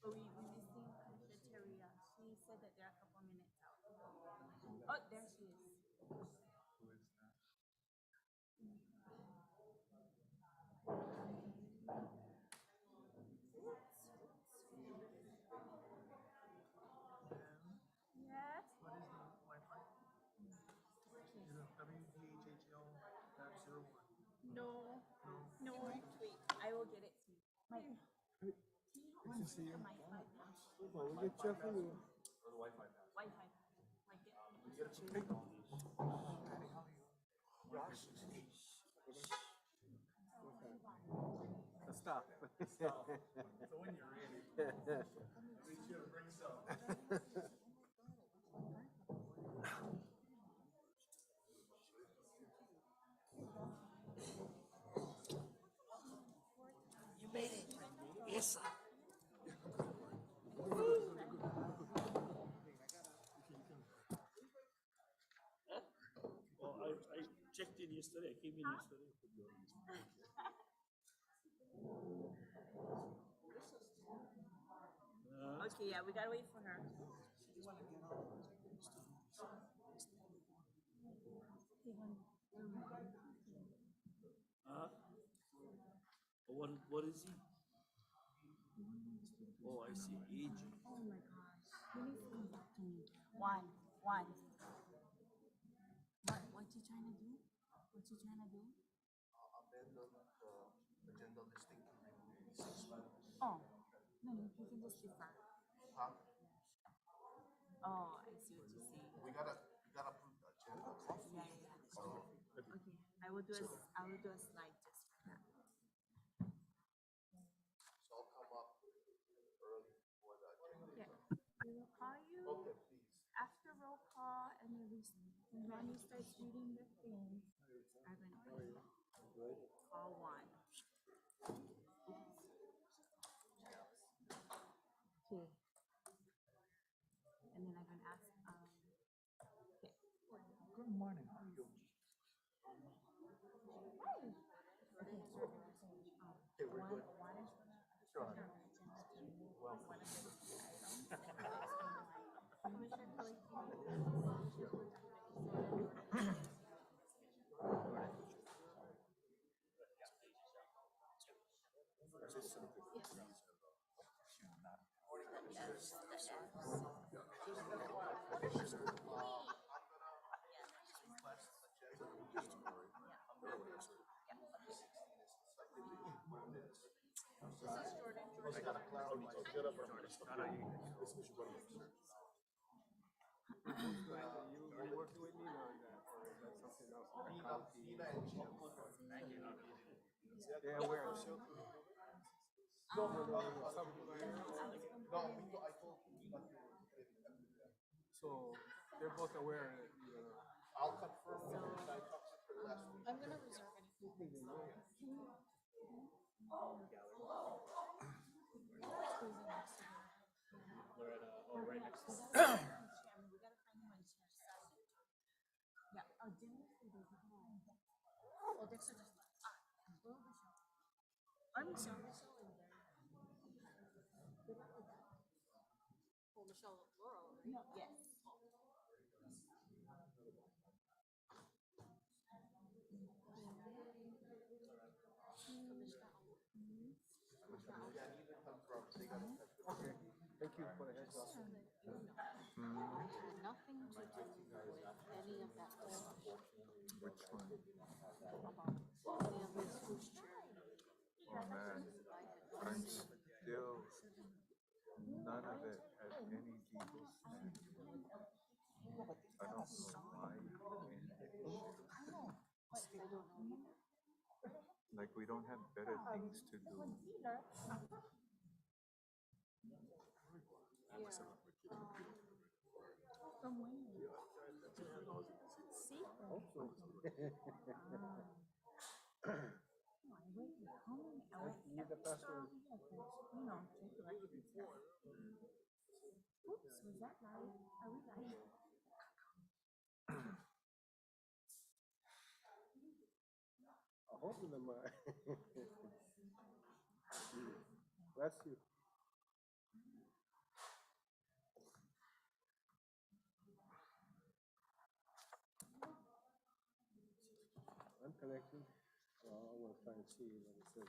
Oh, we missing cafeteria. She said that they're a couple minutes out. Oh, there she is. Who is that? Yes. What is the Wi-Fi? Is it WDHHL -01? No. No. No. Wait, I will get it to you. My, Good to see you. my Wi-Fi. Well, we'll get you for you. Or the Wi-Fi pass? Wi-Fi. Like it. You get a change on these. Josh. Stop. Stop. So when you're ready, make sure to bring some. You made it. Yes, sir. Well, I checked in yesterday. I came in yesterday. Okay, yeah, we gotta wait for her. What is he? Oh, I see. Aging. Oh my gosh. He needs to come back to me. One. What you trying to do? What you trying to do? Amend the agenda listing to remove 6 items. Oh. No, you can just defer. Huh? Oh, I see what you're saying. We gotta approve the agenda. Yeah. Okay. I will do a slide just for that. So I'll come up early for the agenda. Yeah. We will call you Okay, please. after roll call, and then when Randy starts reading the thing, I'm gonna call one. Okay. And then I'm gonna ask okay. Good morning. How are you? Okay, we're good. One is gonna Sure. to remove one of the items. Commissioner I gotta clarify. Are you working with Nina on that, or is that something else? Nina and Chip. Yeah, where? No, I told Nina to get in touch with them. So they're both aware that I'll confirm with her. I talked to her last week. I'm gonna reserve anything. We're at right next to we gotta find him on chair 7. Yeah. Oh, dinner food is Oh, Dexter just left. or Michelle. Well, Michelle Laurel, right? No. Yes. Yeah, Nina confirmed. They got in touch with her. okay. Thank you for the heads up. Nothing to do with any of that discussion Which one? about any of this who's chair. Oh man, I'm still none of it has any legal standing. I don't know why. I don't know either. Like we don't have better things to do. From when? See? You need the password. You know, oops, was that live? Are we live? I hope of them. Bless you. connected? Well, I'm gonna try and see what it says.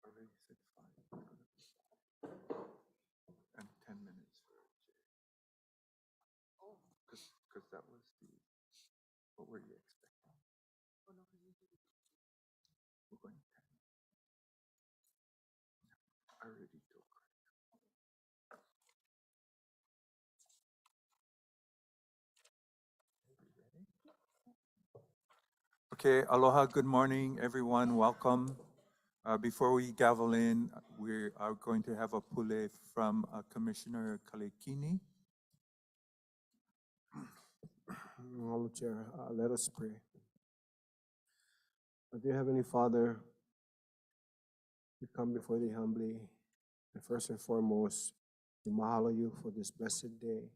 Already said 5. And 10 minutes for Jay. Because that was the, what were you expecting? We're going 10. I already told Craig. Okay, aloha, good morning, everyone. Welcome. Before we gavel in, we are going to have a pule from Commissioner Kalekini. Honorable Chair, let us pray. Dear Heavenly Father, we come before thee humbly, and first and foremost, we mahalo you for this blessed day,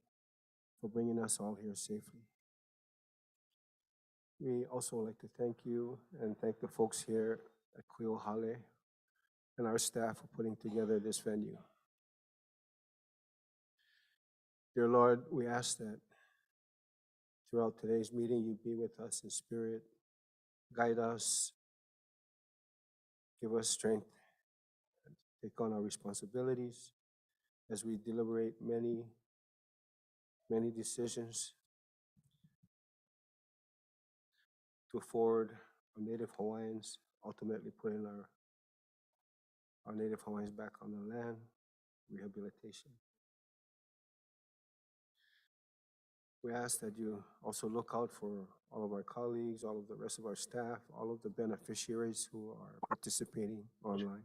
for bringing us all here safely. We also like to thank you and thank the folks here at Kuiohale and our staff for putting together this venue. Dear Lord, we ask that throughout today's meeting, you be with us in spirit, guide us, give us strength, and take on our responsibilities as we deliberate many decisions to afford our native Hawaiians, ultimately putting our native Hawaiians back on the land, rehabilitation. We ask that you also look out for all of our colleagues, all of the rest of our staff, all of the beneficiaries who are participating online.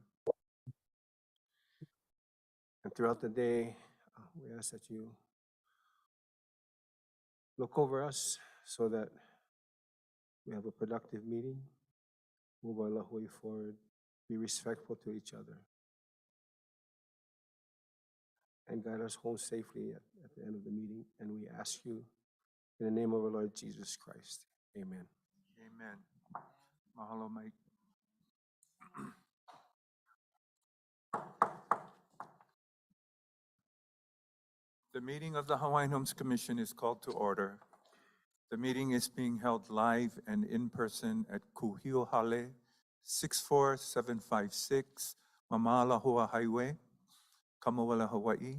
And throughout the day, we ask that you look over us so that we have a productive meeting, move our way forward, be respectful to each other, and guide us home safely at the end of the meeting. And we ask you in the name of our Lord Jesus Christ. Amen. Amen. Mahalo, Mike. The meeting of the Hawaiian Homes Commission is called to order. The meeting is being held live and in person at Kuhiohale, 64756 Mamalahoa Highway, Kamawala, Hawaii,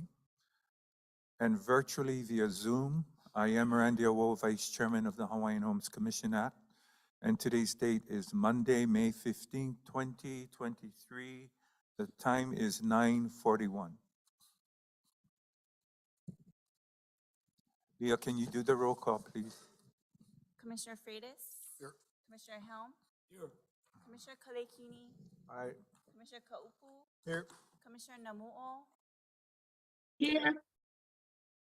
and virtually via Zoom. I am Randy Awo, Vice Chairman of the Hawaiian Homes Commission Act, and today's date is Monday, May 15, 2023. The time is 9:41. Leah, can you do the roll call, please? Commissioner Freitas? Here. Commissioner Helm? Here. Commissioner Kalekini? Aye. Commissioner Kaupu? Here. Commissioner Namu'o? Here.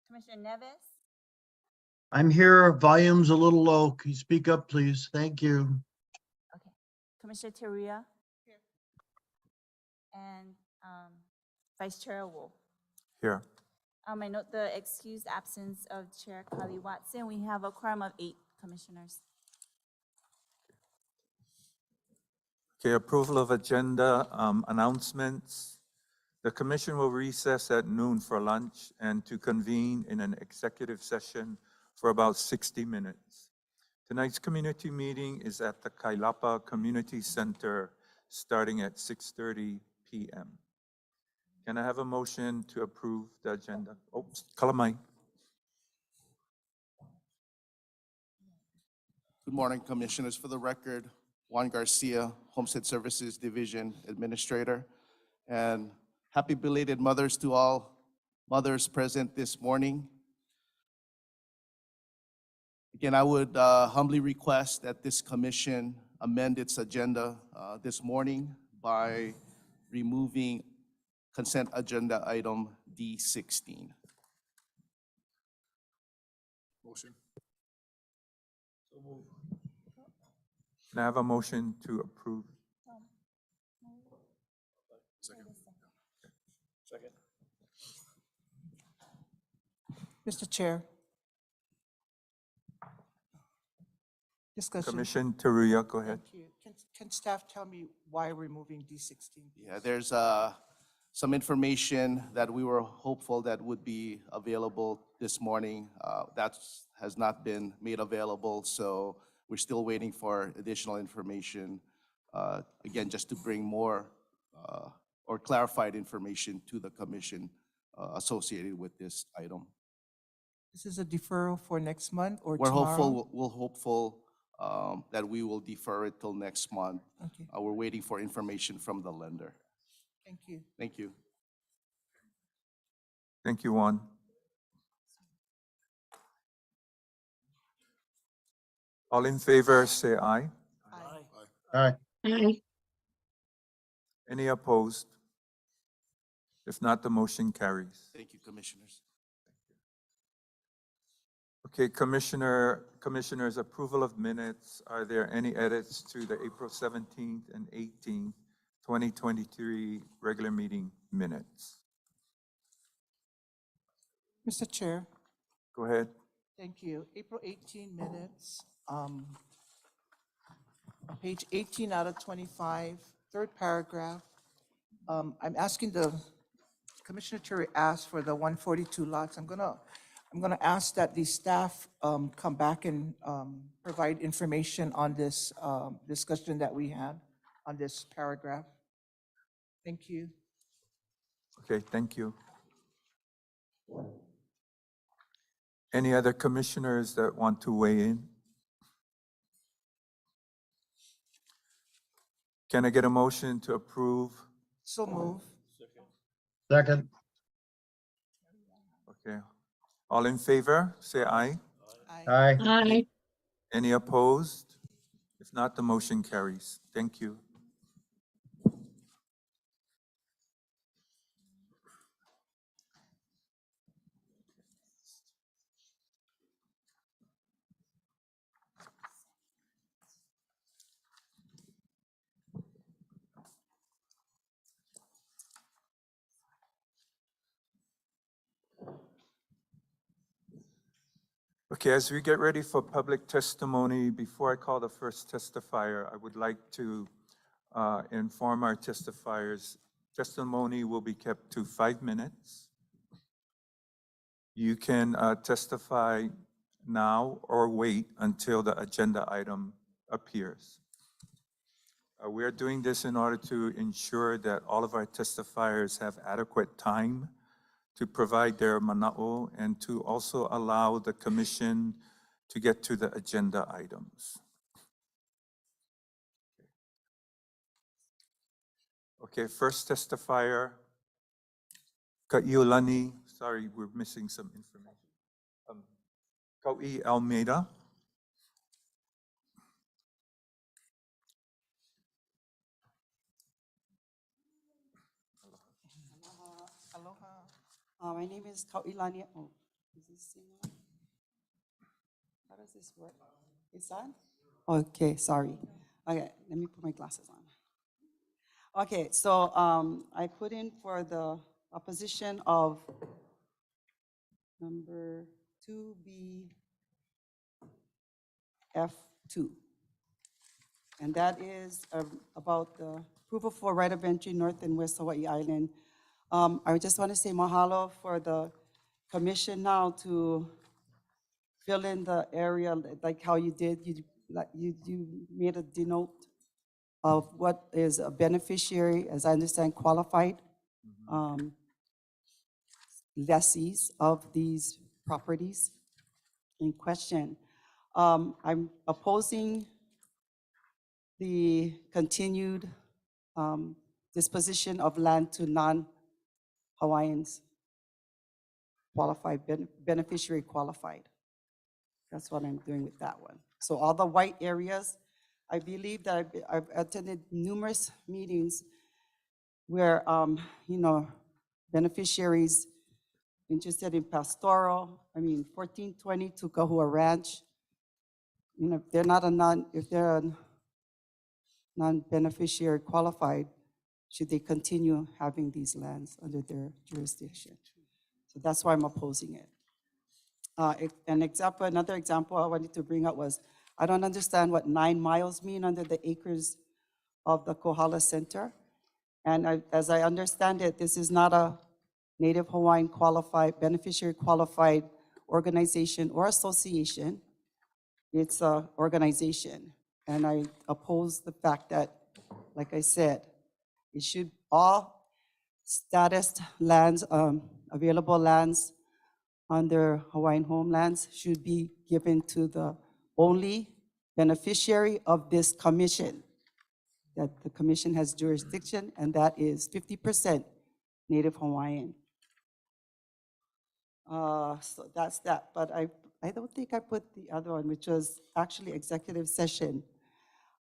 Commissioner Nevis? I'm here. Volume's a little low. Can you speak up, please? Thank you. Okay. Commissioner Teruya? Here. And Vice Chair Wu. Here. I note the excused absence of Chair Kali Watson. We have a quorum of 8 commissioners. Okay, approval of agenda announcements. The commission will recess at noon for lunch and to convene in an executive session for about 60 minutes. Tonight's community meeting is at the Kailapa Community Center starting at 6:30 p.m. Can I have a motion to approve the agenda? Oh, Kalamai. Good morning, Commissioners. For the record, Juan Garcia, Homestead Services Division Administrator. And happy belated mothers to all mothers present this morning. Again, I would humbly request that this commission amend its agenda this morning by removing consent agenda item D16. Motion. So move. Can I have a motion to approve? Second. Second. Mr. Chair. Discussion. Commission Teruya, go ahead. Thank you. Can staff tell me why removing D16? Yeah, there's some information that we were hopeful that would be available this morning. That has not been made available, so we're still waiting for additional information. Again, just to bring more or clarified information to the commission associated with this item. This is a deferral for next month or We're tomorrow? hopeful that we will defer it till next month. Okay, We're waiting for information from the lender. thank you. Thank you. Thank you, Juan. All in favor, say aye. Aye. Aye. Any opposed? If not, the motion carries. Thank you, Commissioners. Okay, Commissioners, approval of minutes. Are there any edits to the April 17th and 18th, 2023 regular meeting minutes? Mr. Chair, Go ahead. thank you. April 18 minutes. On page 18 out of 25, third paragraph. I'm asking Commissioner Terry asked for the 142 lots. I'm I'm going to ask that the staff come back and provide information on this discussion that we had on this paragraph. Thank you. Okay, thank you. Any other commissioners that want to weigh in? Can I get a motion to approve? So move. Second. Okay. All in favor, say aye. Aye. Aye. Any opposed? If not, the motion carries. Thank you. Okay, as we get ready for public testimony, before I call the first testifier, I would like to inform our testifiers, testimony will be kept to 5 minutes. You can testify now or wait until the agenda item appears. We are doing this in order to ensure that all of our testifiers have adequate time to provide their mana'o and to also allow the commission to get to the agenda items. Okay, first testifier, Ka'iolani, sorry, we're missing some information. Kau'i Almeida. Aloha. My name is Kauilani. Oh, is this thing on? How does this work? It's on? Okay, sorry. Okay, let me put my glasses on. Okay, so I put in for the opposition of number 2BF2. And that is about the approval for right of entry North and West Hawaii Island. I just want to say mahalo for the commission now to fill in the area like how you did. You made a denote of what is a beneficiary, as I understand, qualified lessees of these properties in question. I'm opposing the continued disposition of land to non-Hawaiians, qualified, beneficiary qualified. That's what I'm doing with that one. So all the white areas, I believe that I've attended numerous meetings where, beneficiaries interested in pastoral, 1420 Tukahua Ranch, if they're a non-beneficiary qualified, should they continue having these lands under their jurisdiction? So that's why I'm opposing it. Another example I wanted to bring up was, I don't understand what 9 miles mean under the acres of the Kohala Center. And as I understand it, this is not a Native Hawaiian qualified, beneficiary qualified organization or association. It's an organization. And I oppose the fact that, like I said, it should all status lands, available lands under Hawaiian homelands should be given to the only beneficiary of this commission, that the commission has jurisdiction, and that is 50% Native Hawaiian. So that's that, but I don't think I put the other one, which was actually executive session.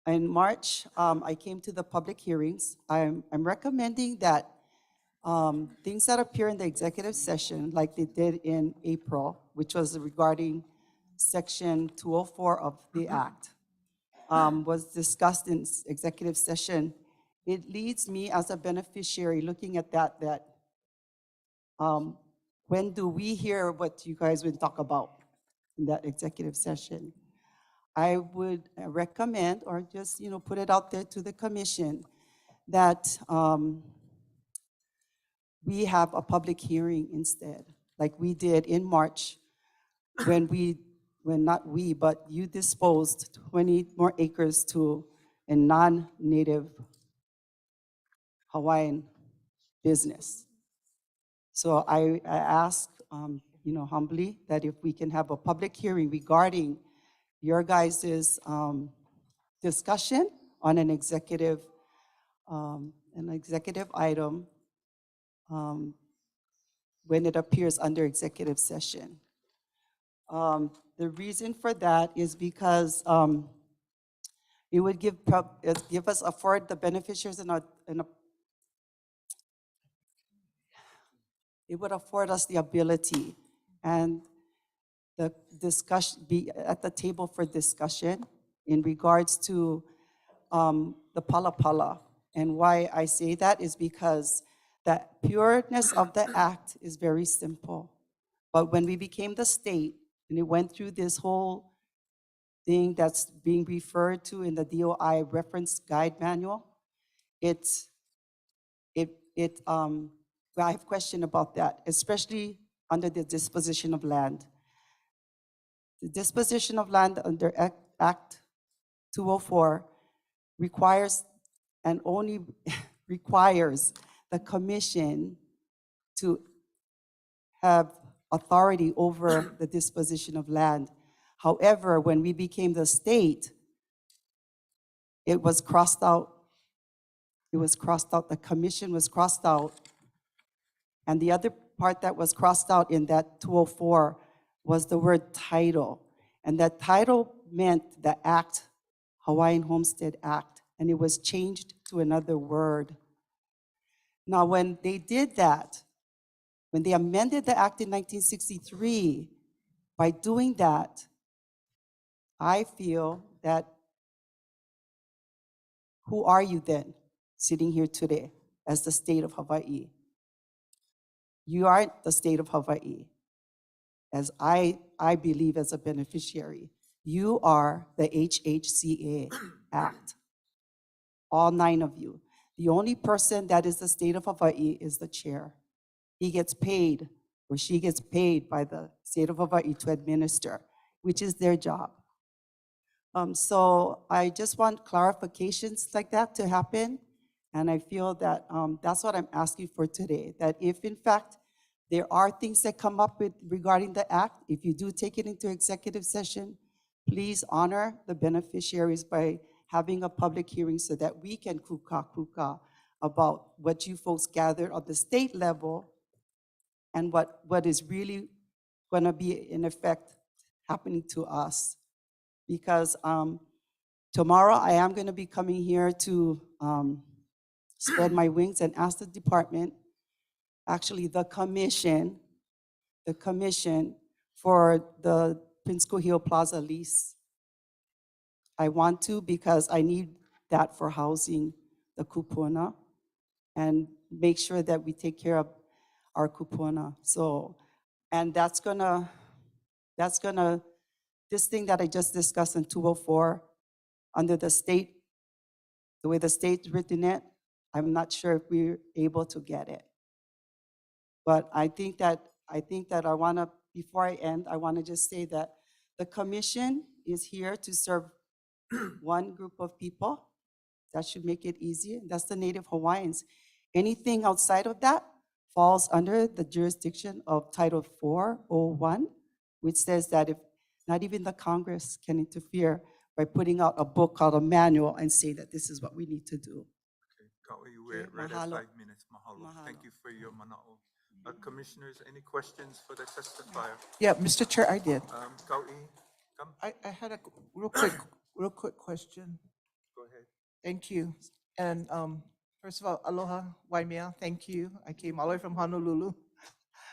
In March, I came to the public hearings. I'm recommending that things that appear in the executive session, like they did in April, which was regarding Section 204 of the Act, was discussed in executive session. It leads me as a beneficiary looking at that when do we hear what you guys would talk about in that executive session? I would recommend, or just put it out there to the commission, that we have a public hearing instead, like we did in March, when not we, but you disposed 20 more acres to a non-native Hawaiian business. So I ask, humbly, that if we can have a public hearing regarding your guys' discussion on an executive item when it appears under executive session. The reason for that is because it would afford the beneficiaries it would afford us the ability and the discussion, be at the table for discussion in regards to the Palapala. And why I say that is because the pureness of the act is very simple. But when we became the state, and it went through this whole thing that's being referred to in the DOI reference guide manual, I have question about that, especially under the disposition of land. The disposition of land under Act 204 requires and only requires the commission to have authority over the disposition of land. However, when we became the state, it was crossed out. It was crossed out, the commission was crossed out. And the other part that was crossed out in that 204 was the word title. And that title meant the act, Hawaiian Homestead Act, and it was changed to another word. Now, when they did that, when they amended the act in 1963, by doing that, I feel that who are you then sitting here today as the state of Hawaii? You aren't the state of Hawaii, as I believe as a beneficiary. You are the HHCA Act, all 9 of you. The only person that is the state of Hawaii is the chair. He gets paid, or she gets paid by the state of Hawaii to administer, which is their job. So I just want clarifications like that to happen. And I feel that that's what I'm asking for today, that if in fact there are things that come up with regarding the act, if you do take it into executive session, please honor the beneficiaries by having a public hearing so that we can kuka about what you folks gathered on the state level and what is really gonna be in effect happening to us. Because tomorrow I am gonna be coming here to spread my wings and ask the department, actually the commission for the Prince Kuhio Plaza lease. I want to because I need that for housing the kupuna and make sure that we take care of our kupuna. So, and that's gonna, this thing that I just discussed in 204, under the state, the way the state's written it, I'm not sure if we're able to get it. But I think that I wanna, before I end, I wanna just say that the commission is here to serve one group of people. That should make it easier. That's the Native Hawaiians. Anything outside of that falls under the jurisdiction of Title 401, which says that if not even the Congress can interfere by putting out a book called a manual and say that this is what we need to do. Okay, Kaui, we're Okay, right at mahalo. 5 minutes. Mahalo. Thank Mahalo. you for your manao. Commissioners, any questions for the testifier? Yeah, Mr. Chair, I did. Kaui, come, I had a real quick question. go ahead. Thank you. And first of all, aloha, Waimea, thank you. I came all the way from Honolulu.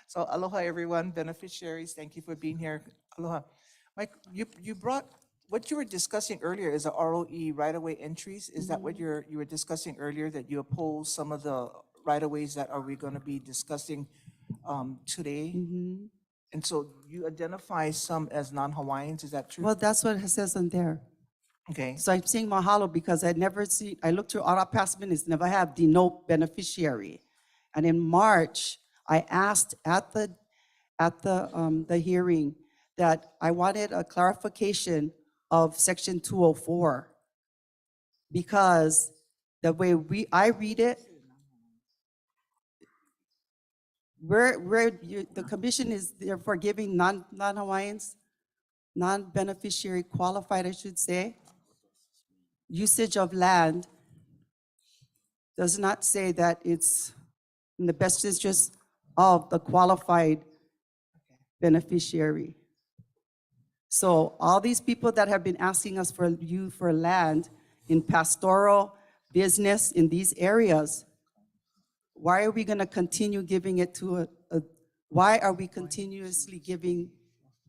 So aloha, everyone, beneficiaries, thank you for being here. Aloha. Mike, you brought, what you were discussing earlier is the ROE right-of-way entries. Is that what you were discussing earlier, that you oppose some of the right-of-ways that are we going to be discussing today? Mhm. And so you identify some as non-Hawaiians, is that true? Well, that's what it says on there. Okay. So I'm saying mahalo because I never see, I looked through all our past minutes, never have denote beneficiary. And in March, I asked at the hearing that I wanted a clarification of section 204. Because the way I read it, the commission is therefore giving non-Hawaiians, non-beneficiary qualified, I should say, usage of land does not say that it's in the best interest of the qualified beneficiary. So all these people that have been asking us for land in pastoral business in these areas, why are we going to continue giving it to why are we continuously giving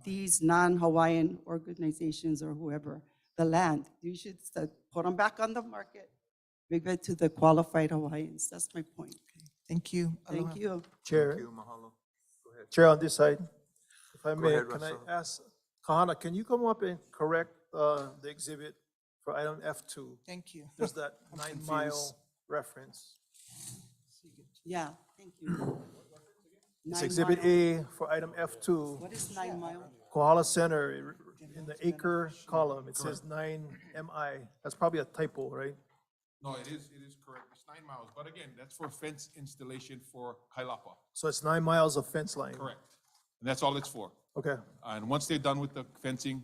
these non-Hawaiian organizations or whoever the land? You should put them back on the market, give it to the qualified Hawaiians. That's my point. Thank you. Thank Aloha. you. Thank Chair, you, mahalo. Go ahead. Chair on this side, if I Go may, ahead, can I Russell. ask, Kahana, can you come up and correct the exhibit for item F2? Thank you. There's that I'm 9-mile confused. reference. Yeah, thank you. It's 9 Exhibit mile. A for item F2. What is 9 mile? Kohala Center, in the acre column, it says 9 MI. That's probably a typo, right? No, it is correct. It's 9 miles, but again, that's for fence installation for Kailapa. So it's 9 miles of fence line. Correct. And that's all it's for. Okay, And once they're done with the fencing,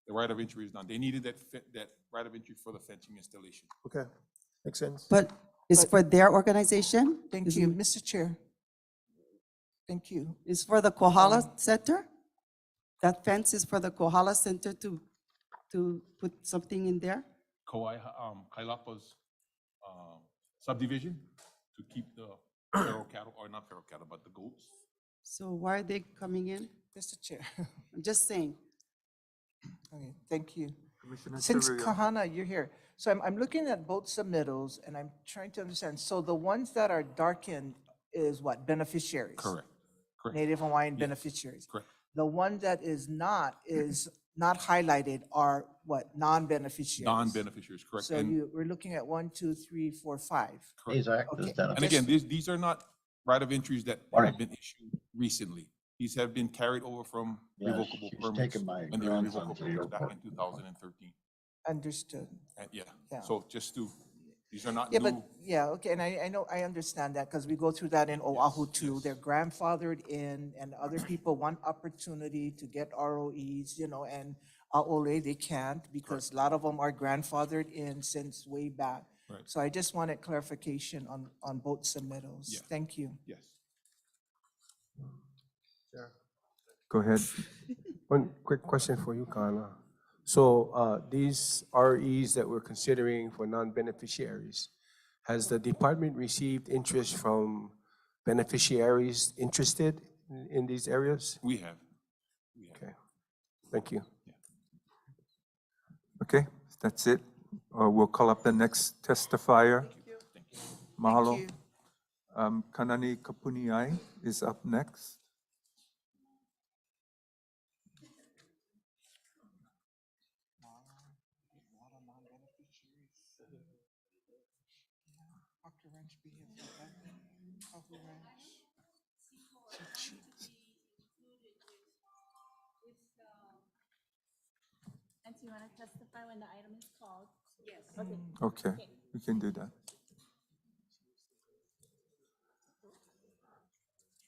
the right of entry is done. They needed that right of entry for the fencing installation. okay, makes sense. But it's for their organization? Thank you, Mr. Chair. Thank you. It's for the Kohala Center? That fence is for the Kohala Center to put something in there? Kailapa's subdivision to keep the feral cattle, or not feral cattle, but the goats. So why are they coming in? Mr. Chair. I'm just saying. Okay, thank you. Commissioner Since Severino. Kahana, you're here. So I'm looking at both submittals and I'm trying to understand. So the ones that are darkened is what? Beneficiaries? Correct. Correct. Native Hawaiian Yes. beneficiaries. Correct. The one that is not highlighted are what? Non-beneficiaries. Non-beneficiaries, correct. So And we're looking at 1, 2, 3, 4, 5. correct. Okay. And again, these are not right of entries that Morning. have been issued recently. These have been carried over from Yeah, revocable she's permits taking my when they were grandson revocable to the permits back airport. in 2013. Understood. And yeah, Yeah. so just to, these are not Yeah, but, new. yeah, okay, and I know, I understand that, because we go through that in Oahu too. They're grandfathered in, and other people want opportunity to get ROEs, and Aole, they can't, because a lot of them are grandfathered in since way back. Right. So I just wanted clarification on both submittals. Yeah. Thank you. Yes. Go ahead. One quick question for you, Kana. So these REs that we're considering for non-beneficiaries, has the department received interest from beneficiaries interested in these areas? We have. We have. Okay, thank you. Okay, that's it. We'll call up the next testifier. Mahalo. Thank you. Kanani Kapuniai is up next. And so you want to testify when the item is called? Yes. Okay, we can do that.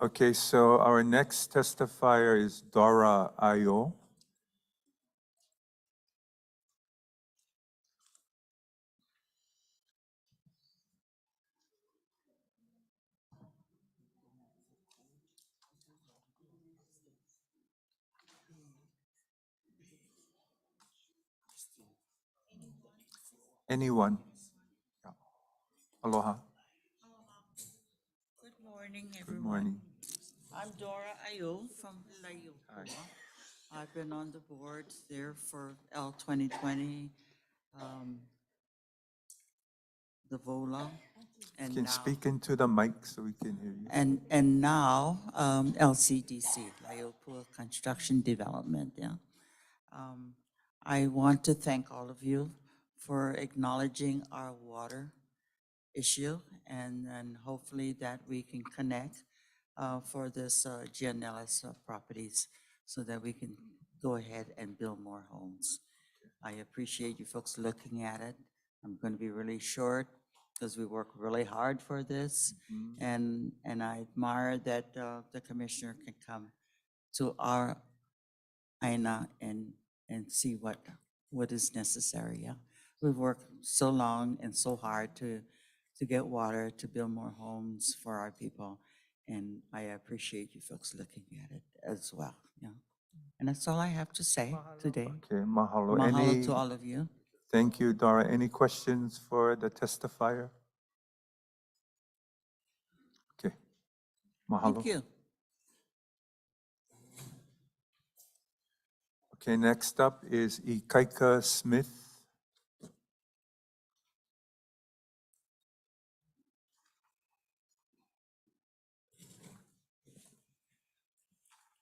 Okay, so our next testifier is Dora Ayo. Anyone? Yeah. Aloha. Good morning, Good everyone. morning. I'm Dora Ayo from Laiupua. I've been on the board there for L 2020, the VOLA, and Can now, speak into the mic so we can hear you. and now LCDC, Laiupua Construction Development. Yeah. I want to thank all of you for acknowledging our water issue, and hopefully that we can connect for this Gianellis properties so that we can go ahead and build more homes. I appreciate you folks looking at it. I'm going to be really short because we work really hard for this. And I admire that the commissioner can come to our Aina and see what is necessary, yeah. We've worked so long and so hard to get water, to build more homes for our people. And I appreciate you folks looking at it as well, yeah. And that's all I have to say today. Okay, mahalo. Mahalo to all of you. Thank you, Dora. Any questions for the testifier? Okay, mahalo. Thank you. Okay, next up is Ikaika Smith.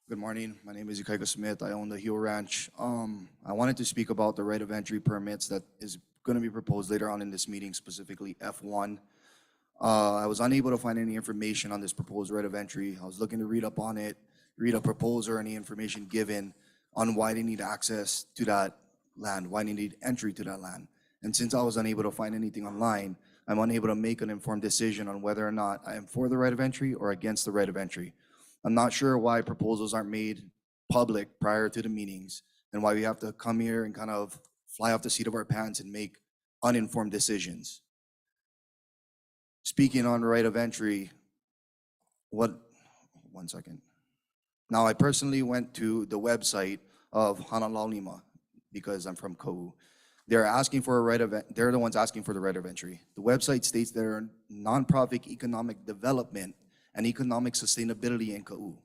Good morning. My name is Ikaika Smith. I own the Hill Ranch. I wanted to speak about the right of entry permits that is going to be proposed later on in this meeting, specifically F1. I was unable to find any information on this proposed right of entry. I was looking to read up on it, read a proposal or any information given on why they need access to that land, why they need entry to that land. And since I was unable to find anything online, I'm unable to make an informed decision on whether or not I am for the right of entry or against the right of entry. I'm not sure why proposals aren't made public prior to the meetings and why we have to come here and kind of fly off the seat of our pants and make uninformed decisions. Speaking on right of entry, one second. Now, I personally went to the website of Hanalaulima because I'm from Kau. They're asking for a right of, they're the ones asking for the right of entry. The website states they're nonprofit economic development and economic sustainability in Kau.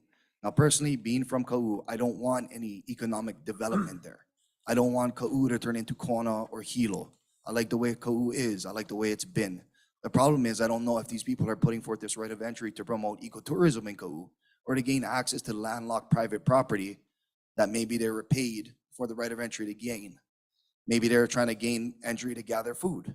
Now, personally, being from Kau, I don't want any economic development there. I don't want Kau to turn into Kona or Hilo. I like the way Kau is. I like the way it's been. The problem is I don't know if these people are putting forth this right of entry to promote ecotourism in Kau or to gain access to landlocked private property that maybe they were paid for the right of entry to gain. Maybe they're trying to gain entry to gather food.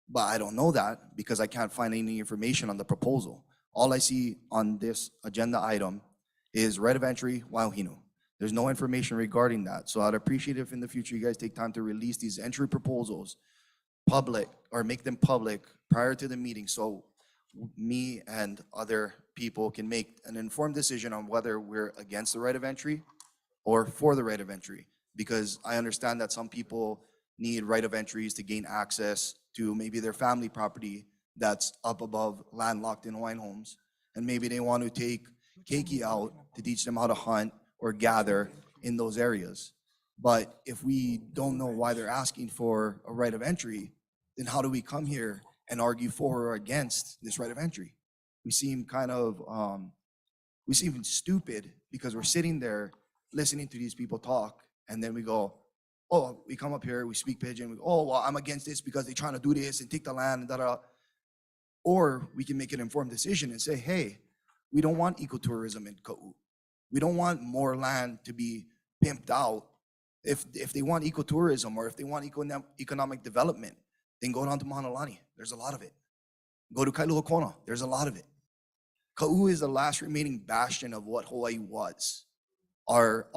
But I don't know that because I can't find any information on the proposal. All I see on this agenda item is right of entry, Wauhinu. There's no information regarding that. So I'd appreciate if in the future you guys take time to release these entry proposals public or make them public prior to the meeting so me and other people can make an informed decision on whether we're against the right of entry or for the right of entry. Because I understand that some people need right of entries to gain access to maybe their family property that's up above landlocked in Hawaiian homes. And maybe they want to take keiki out to teach them how to hunt or gather in those areas. But if we don't know why they're asking for a right of entry, then how do we come here and argue for or against this right of entry? We seem kind of, we seem stupid because we're sitting there listening to these people talk and then we go, oh, we come up here, we speak pidgin, we go, oh, well, I'm against this because they're trying to do this and take the land and da-da. Or we can make an informed decision and say, hey, we don't want ecotourism in Kau. We don't want more land to be pimped out. If they want ecotourism or if they want economic development, then go down to Mahanalani. There's a lot of it. Go to Kailua Kona. There's a lot of it. Kau is the last remaining bastion of what Hawaii was. Our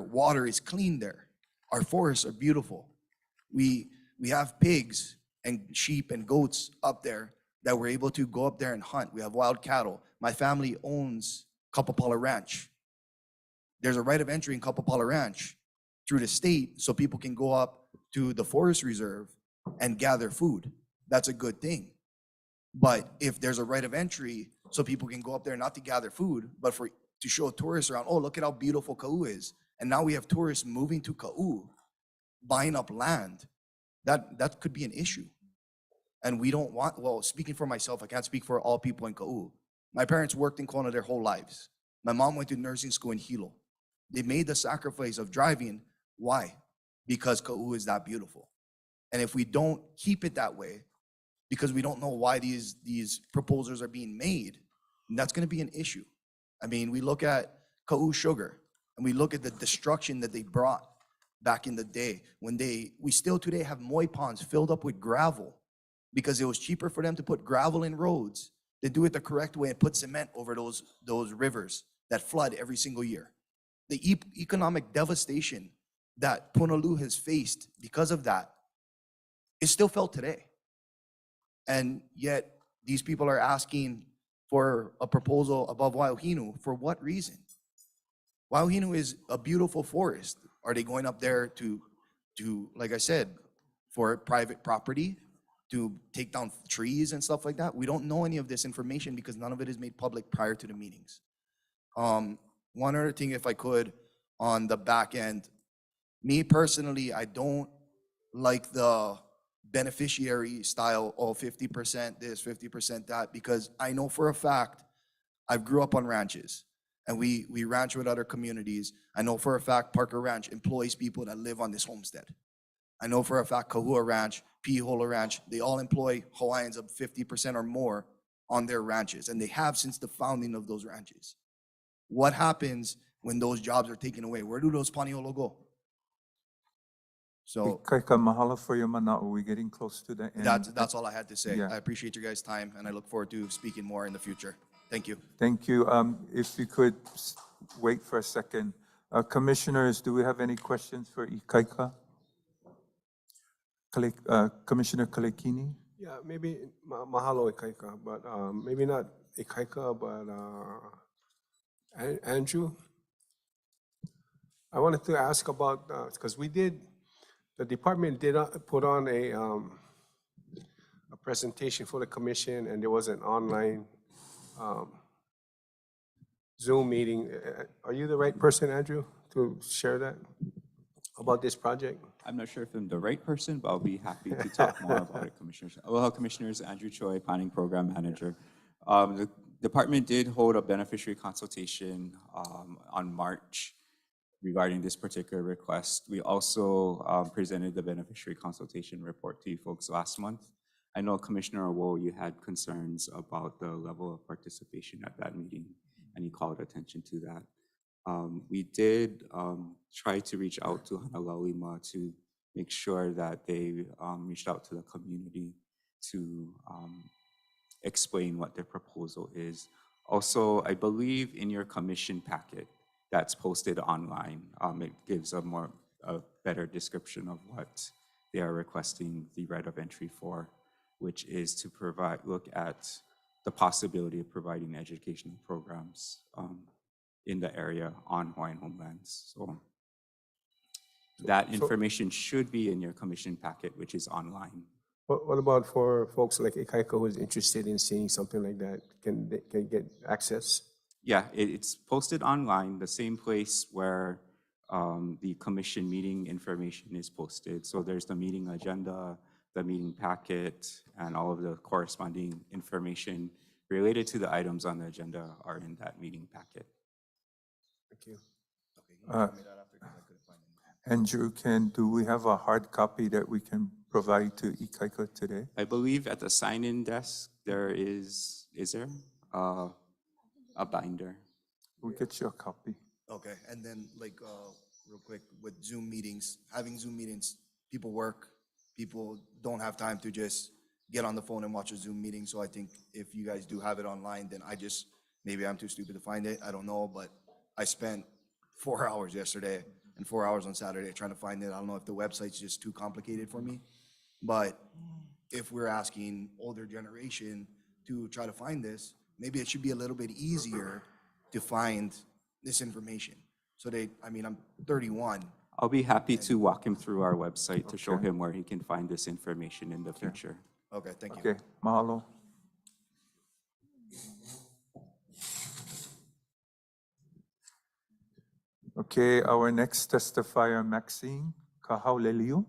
water is clean there. Our forests are beautiful. We have pigs and sheep and goats up there that we're able to go up there and hunt. We have wild cattle. My family owns Kapapala Ranch. There's a right of entry in Kapapala Ranch through the state so people can go up to the forest reserve and gather food. That's a good thing. But if there's a right of entry so people can go up there not to gather food, but to show tourists around, oh, look at how beautiful Kau is. And now we have tourists moving to Kau, buying up land. That could be an issue. And we don't want, well, speaking for myself, I can't speak for all people in Kau. My parents worked in Kona their whole lives. My mom went to nursing school in Hilo. They made the sacrifice of driving. Why? Because Kau is that beautiful. And if we don't keep it that way, because we don't know why these proposals are being made, that's going to be an issue. I mean, we look at Kau sugar, and we look at the destruction that they brought back in the day when we still today have moi ponds filled up with gravel because it was cheaper for them to put gravel in roads than do it the correct way and put cement over those rivers that flood every single year. the economic devastation that Honolulu has faced because of that is still felt today. And yet these people are asking for a proposal above Waiuhinu. For what reason? Waiuhinu is a beautiful forest. Are they going up there to, like I said, for private property, to take down trees and stuff like that? We don't know any of this information because none of it is made public prior to the meetings. One other thing, if I could, on the back end, me personally, I don't like the beneficiary style, oh, 50% this, 50% that, because I know for a fact, I grew up on ranches, and we ranch with other communities. I know for a fact Parker Ranch employs people that live on this homestead. I know for a fact Kahua Ranch, Pihola Ranch, they all employ Hawaiians of 50% or more on their ranches, and they have since the founding of those ranches. What happens when those jobs are taken away? Where do those Paniolo go? So Kaika, mahalo for your mana'o. We're getting close to the end. that's all I had to say. Yeah. I appreciate your guys' time, and I look forward to speaking more in the future. Thank you. Thank you. If you could wait for a second. Commissioners, do we have any questions for Ikaika? Commissioner Kalekini? Yeah, maybe mahalo Ikaika, but maybe not Ikaika, but Andrew. I wanted to ask about, because the department did put on a presentation for the commission, and there was an online Zoom meeting. Are you the right person, Andrew, to share that about this project? I'm not sure if I'm the right person, but I'll be happy to talk more about it, Commissioners. Aloha, Commissioners. Andrew Choi, Planning Program Manager. The department did hold a beneficiary consultation on March regarding this particular request. We also presented the beneficiary consultation report to you folks last month. I know Commissioner Awo, you had concerns about the level of participation at that meeting, and you called attention to that. We did try to reach out to Honolulu to make sure that they reached out to the community to explain what their proposal is. Also, I believe in your commission packet that's posted online, it gives a better description of what they are requesting the right of entry for, which is to look at the possibility of providing educational programs in the area on Hawaiian homelands. So that information should be in your commission packet, which is online. What about for folks like Ikaika who is interested in seeing something like that? Can they get access? Yeah, it's posted online, the same place where the commission meeting information is posted. So there's the meeting agenda, the meeting packet, and all of the corresponding information related to the items on the agenda are in that meeting packet. Thank you. Andrew, do we have a hard copy that we can provide to Ikaika today? I believe at the sign-in desk, there is there a binder? We'll get you a copy. Okay, and then like real quick with Zoom meetings, having Zoom meetings, people work, people don't have time to just get on the phone and watch a Zoom meeting. So I think if you guys do have it online, then maybe I'm too stupid to find it. I don't know, but I spent 4 hours yesterday and 4 hours on Saturday trying to find it. I don't know if the website's just too complicated for me, but if we're asking older generation to try to find this, maybe it should be a little bit easier to find this information. So I'm 31. I'll be happy to walk him through our website to show him where he can find this information in the future. Okay, thank you. Okay, mahalo. Okay, our next testifier, Maxine Kahauleliu.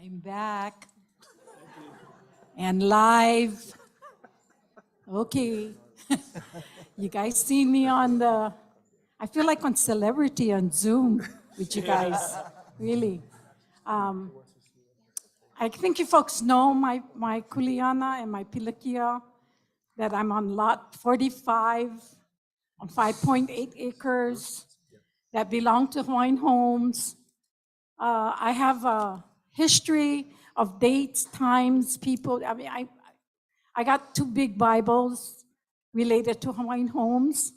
I'm back and live. Okay. You guys see me I feel like on Celebrity on Zoom with you guys, really. I think you folks know my kuleana and my pilakia, that I'm on lot 45 on 5.8 acres that belong to Hawaiian Homes. I have a history of dates, times, people. I mean, I got 2 big Bibles related to Hawaiian homes.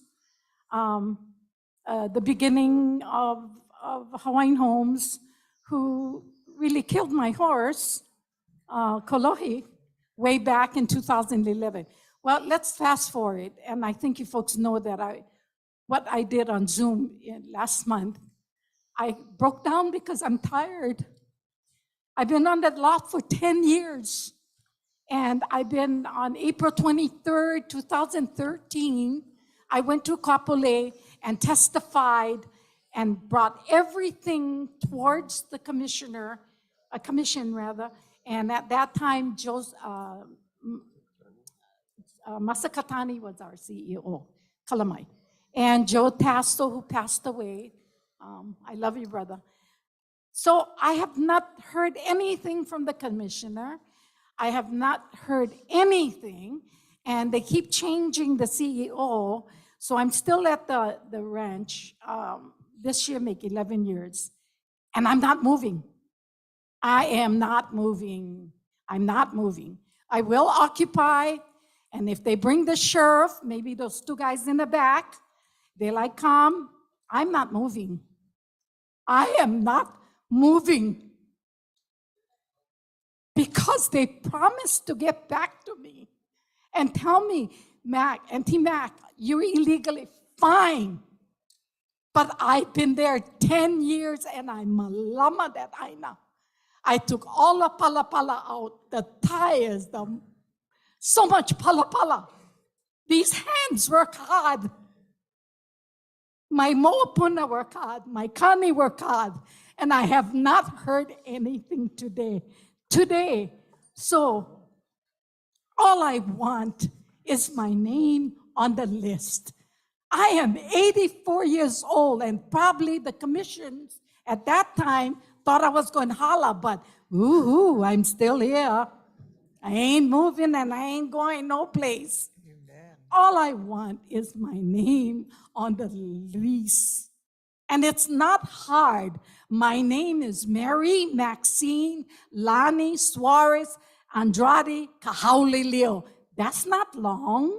The beginning of Hawaiian homes, who really killed my horse, Kolohi, way back in 2011. Well, let's fast forward, and I think you folks know that what I did on Zoom last month, I broke down because I'm tired. I've been on that lot for 10 years, and I've been on April 23rd, 2013, I went to Kapolei and testified and brought everything towards the commissioner, a commission rather, and at that time, Masakatani was our CEO, Kalamai. And Joe Tasto, who passed away. I love you, brother. So I have not heard anything from the commissioner. I have not heard anything, and they keep changing the CEO. So I'm still at the ranch. This year make 11 years, and I'm not moving. I am not moving. I'm not moving. I will occupy, and if they bring the sheriff, maybe those 2 guys in the back, they like come. I'm not moving. I am not moving because they promised to get back to me and tell me, Mac, Auntie Mac, you're illegally fine. But I've been there 10 years and I'm malama that I know. I took all the palapala out, the tires, so much palapala. These hands work hard. My mo'opuna work hard, my kani work hard, and I have not heard anything today. So all I want is my name on the list. I am 84 years old, and probably the commissions at that time thought I was going to holla, but woohoo, I'm still here. I ain't moving and I ain't going no place. All I want is my name on the lease. And it's not hard. My name is Mary Maxine Lani Suarez Andrade Kahaulilio. That's not long.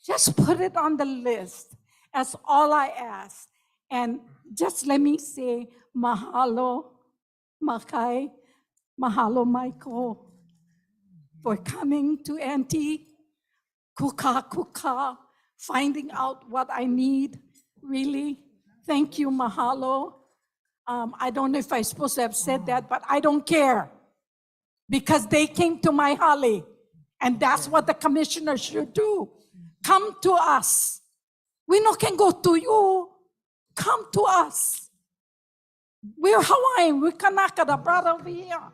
Just put it on the list. That's all I ask. And just let me say, mahalo, Makai, mahalo, Michael, for coming to Auntie, kuka, finding out what I need. Really, thank you, mahalo. I don't know if I'm supposed to have said that, but I don't care because they came to my hali, and that's what the commissioner should do. Come to us. We no can go to you. Come to us. We're Hawaiian. We're Kanaka, the brother over here.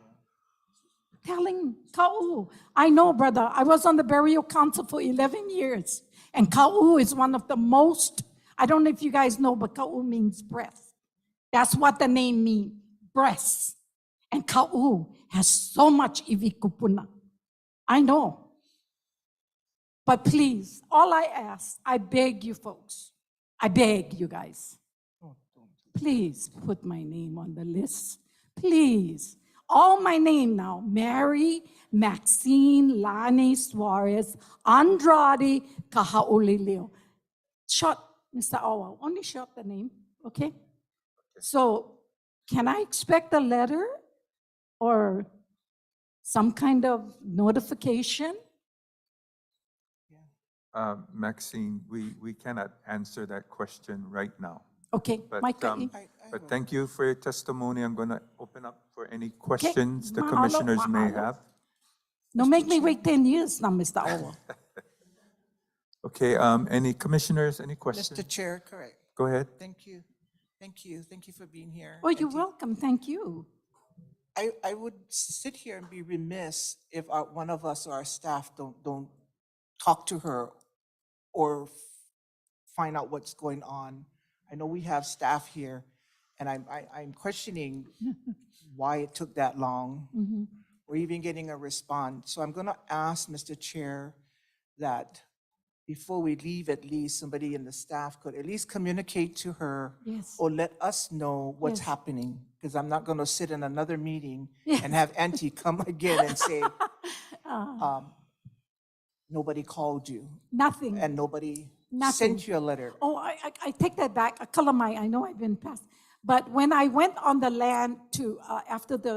Telling Ka'u, I know, brother, I was on the burial council for 11 years, and Ka'u is one of the most, I don't know if you guys know, but Ka'u means breath. That's what the name means, breath. And Ka'u has so much ivikupuna. I know. But please, all I ask, I beg you folks, I beg you guys, please put my name on the list, please. All my name now, Mary Maxine Lani Suarez Andrade Kahaulilio. Short, Mr. Awa, only short the name, okay? So can I expect a letter or some kind of notification? Maxine, we cannot answer that question right now. Okay, But thank you for your testimony. I'm going to open up for any questions the Mahalo, commissioners may mahalo. have. No, make me wait 10 years now, Mr. Awa. Okay, any commissioners, any questions? Mr. Chair, correct. Go ahead. Thank you. Thank you. Thank you for being here. Oh, you're welcome. Thank you. I would sit here and be remiss if one of us or our staff don't talk to her or find out what's going on. I know we have staff here, and I'm questioning why it took that long or even getting a response. So I'm going to ask Mr. Chair that before we leave, at least somebody in the staff could at least communicate to her Yes. or let us know what's Yes. happening, because I'm not going to sit in another meeting Yes. and have Auntie come again and say, Uh, nobody called you Nothing. and nobody Nothing. sent you a letter. Oh, I take that back. Kalamai, I know I've been past. But when I went on the land to, after the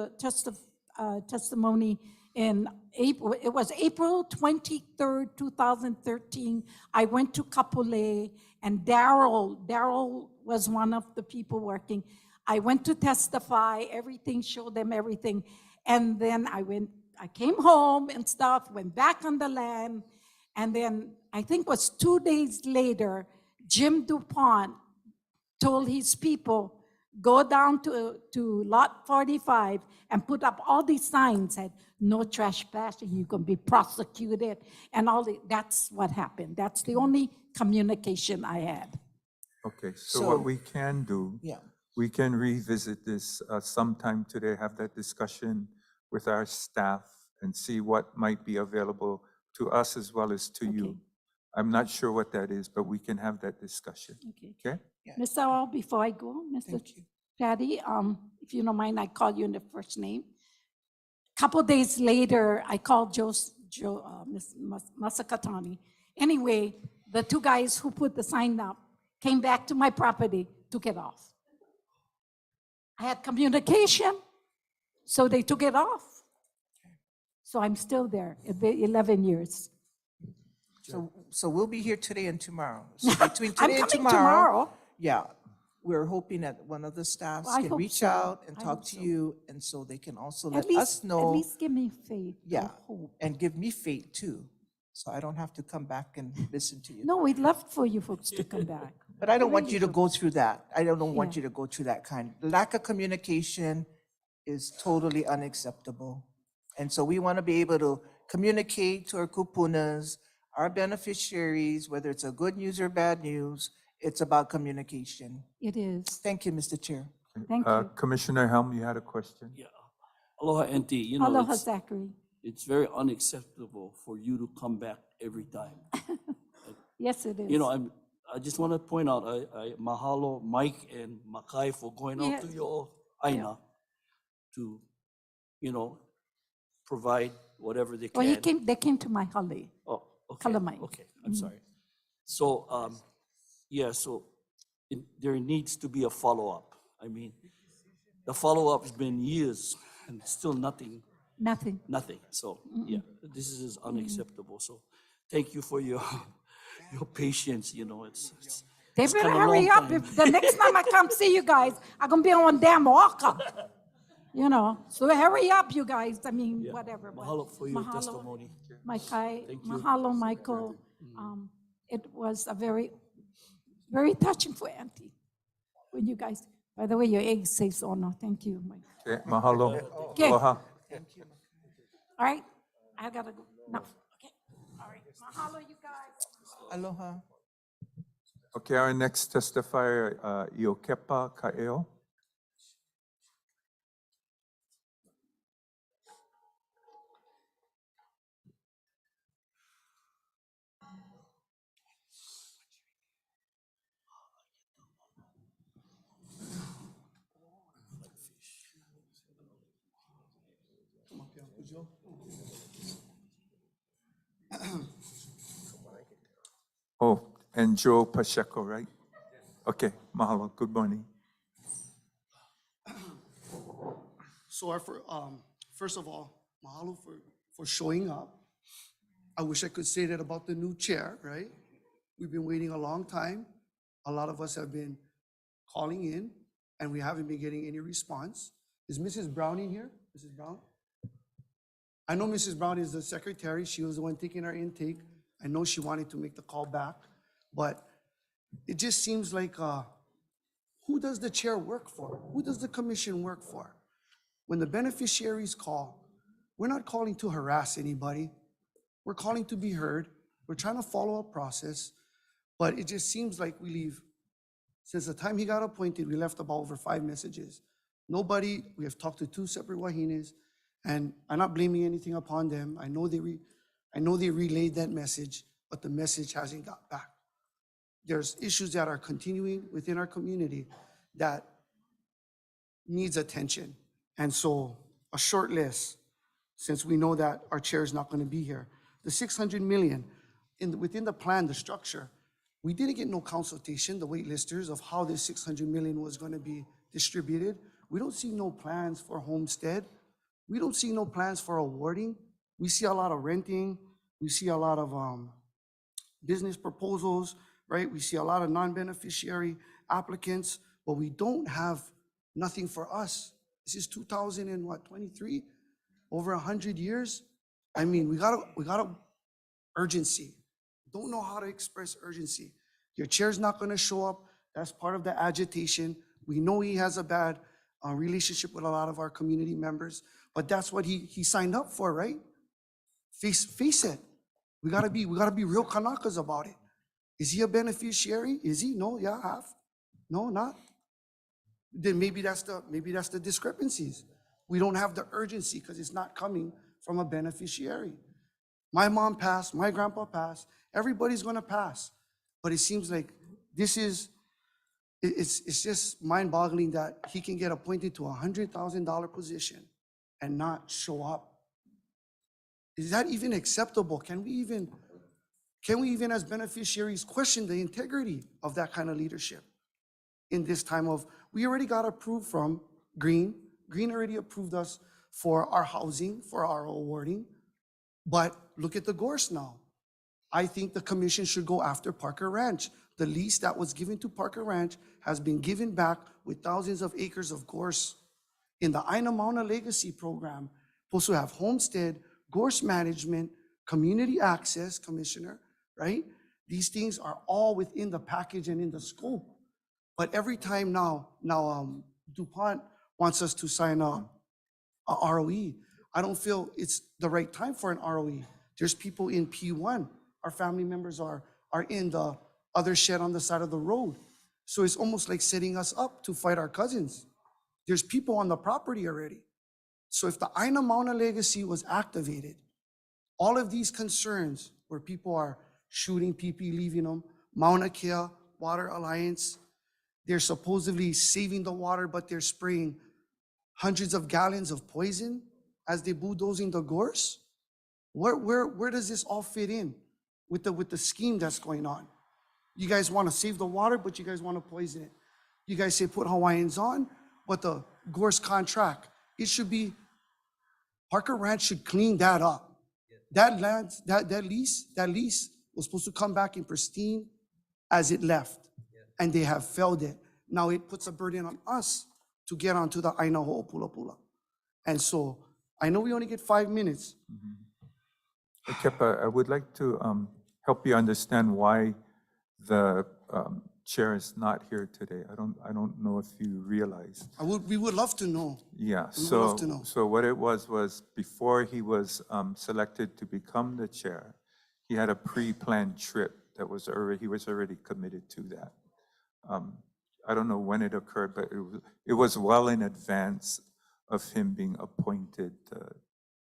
testimony in April, it was April 23rd, 2013, I went to Kapolei, and Daryl was one of the people working. I went to testify, everything, showed them everything. And then I came home and stuff, went back on the land. And then I think it was 2 days later, Jim DuPont told his people, go down to lot 45 and put up all these signs that no trespassing, you can be prosecuted, and that's what happened. That's the only communication I had. Okay, so So- what we can do, Yeah. we can revisit this sometime today, have that discussion with our staff and see what might be available to us as well as to you. Okay. I'm not sure what that is, but we can have that discussion, Okay. okay? Mr. Al, before I go, Mr. Thank you. Patty, if you don't mind, I call you in the first name. Couple days later, I called Miss Masakatani. Anyway, the two guys who put the sign up came back to my property, took it off. I had communication, so they took it off. So I'm still there, 11 years. So we'll be here today and tomorrow. So between I'm today and coming tomorrow, yeah, we're hoping that one of the staffs Well, I can hope reach so. out and I talk hope to so. you, and so they can also At let least, us at know. least give me faith. or Yeah, hope. and give me faith too, so I don't have to come back and listen to you. No, we'd love for you folks to come back. But I don't want really you to do. go through that. I don't want Yeah. you to go through that kind. Lack of communication is totally unacceptable. And so we want to be able to communicate to our kupunas, our beneficiaries, whether it's a good news or bad news, it's about communication. It is. Thank you, Mr. Chair. Thank you. Commissioner Helm, you had a question? Yeah. Aloha, Auntie. You know, Aloha, it's, Zachary. it's very unacceptable for you to come back every time. Yes, it is. You know, I just want to point out, I mahalo Mike and Makai for going out to Yeah. your aina to, you know, provide whatever they Well, can. they came to my holiday. Oh, okay. Kalamai. Okay, I'm sorry. So, yeah, so there needs to be a follow-up. I mean, the follow-up's been years and still nothing. Nothing. So, yeah, this is unacceptable. So, thank you for your your patience. You know, it's They it's better kinda hurry long up. time. If the next time I come see you guys, I'm gonna be on damn walker. You know, so hurry up, you guys. I mean, Yeah. whatever. but Mahalo for your mahalo, testimony. Maikai, Thank you. mahalo, Michael. It was a very, very touching for Auntie. When you guys, by the way, your egg says honor. Thank you, Mike. Okay, mahalo. Okay. Aloha. All right, I gotta go. No, okay. All right, mahalo, you guys. Aloha. Okay, our next testifier, Iokepa Kaeo. Oh, and Joe Pacheco, right? Okay, mahalo. Good morning. So first of all, mahalo for showing up. I wish I could say that about the new chair, right? We've been waiting a long time. A lot of us have been calling in and we haven't been getting any response. Is Mrs. Brown in here? Mrs. Brown? I know Mrs. Brown is the secretary. She was the one taking our intake. I know she wanted to make the call back, but it just seems like, who does the chair work for? Who does the commission work for? When the beneficiaries call, we're not calling to harass anybody. We're calling to be heard. We're trying to follow a process, but it just seems like we leave. Since the time he got appointed, we left about over 5 messages. Nobody, we have talked to 2 separate wahines, and I'm not blaming anything upon them. I know they relayed that message, but the message hasn't got back. There's issues that are continuing within our community that needs attention. And so a short list, since we know that our chair is not going to be here. The 600 million, within the plan, the structure, we didn't get no consultation, the waitlisters, of how this 600 million was going to be distributed. We don't see no plans for homestead. We don't see no plans for awarding. We see a lot of renting. We see a lot of business proposals, right? We see a lot of non-beneficiary applicants, but we don't have nothing for us. This is 2023, over 100 years. I mean, we gotta urgency. Don't know how to express urgency. Your chair's not gonna show up. That's part of the agitation. We know he has a bad relationship with a lot of our community members, but that's what he signed up for, right? Face it. We gotta be real Kanakas about it. Is he a beneficiary? Is he? No, yeah, half. No, not. Then maybe that's the discrepancies. We don't have the urgency because it's not coming from a beneficiary. My mom passed, my grandpa passed, everybody's gonna pass. But it seems like it's just mind-boggling that he can get appointed to a $100,000 position and not show up. Is that even acceptable? Can we even as beneficiaries question the integrity of that kind of leadership in this time of, we already got approved from Green. Green already approved us for our housing, for our awarding. But look at the gorse now. I think the commission should go after Parker Ranch. The lease that was given to Parker Ranch has been given back with thousands of acres of gorse. In the Aina Mauna Legacy Program, supposed to have homestead, gorse management, community access, Commissioner, right? These things are all within the package and in the scope. But every time now DuPont wants us to sign a ROE. I don't feel it's the right time for an ROE. There's people in P1. Our family members are in the other shed on the side of the road. So it's almost like setting us up to fight our cousins. There's people on the property already. So if the Aina Mauna Legacy was activated, all of these concerns where people are shooting people, leaving them, Mauna Kea Water Alliance, they're supposedly saving the water, but they're spraying hundreds of gallons of poison as they bulldozing the gorse. Where does this all fit in with the scheme that's going on? You guys want to save the water, but you guys want to poison it. You guys say put Hawaiians on, but the gorse contract, it should be, Parker Ranch should clean that up. That land, that lease was supposed to come back in pristine as it left, and they have failed it. Now it puts a burden on us to get onto the Aina Ho'opulapula. And so I know we only get 5 minutes. Kepa, I would like to help you understand why the chair is not here today. I don't know if you realized. We would love to know. Yeah, We would love to know. so what it was before he was selected to become the chair, he had a pre-planned trip that he was already committed to that. I don't know when it occurred, but it was well in advance of him being appointed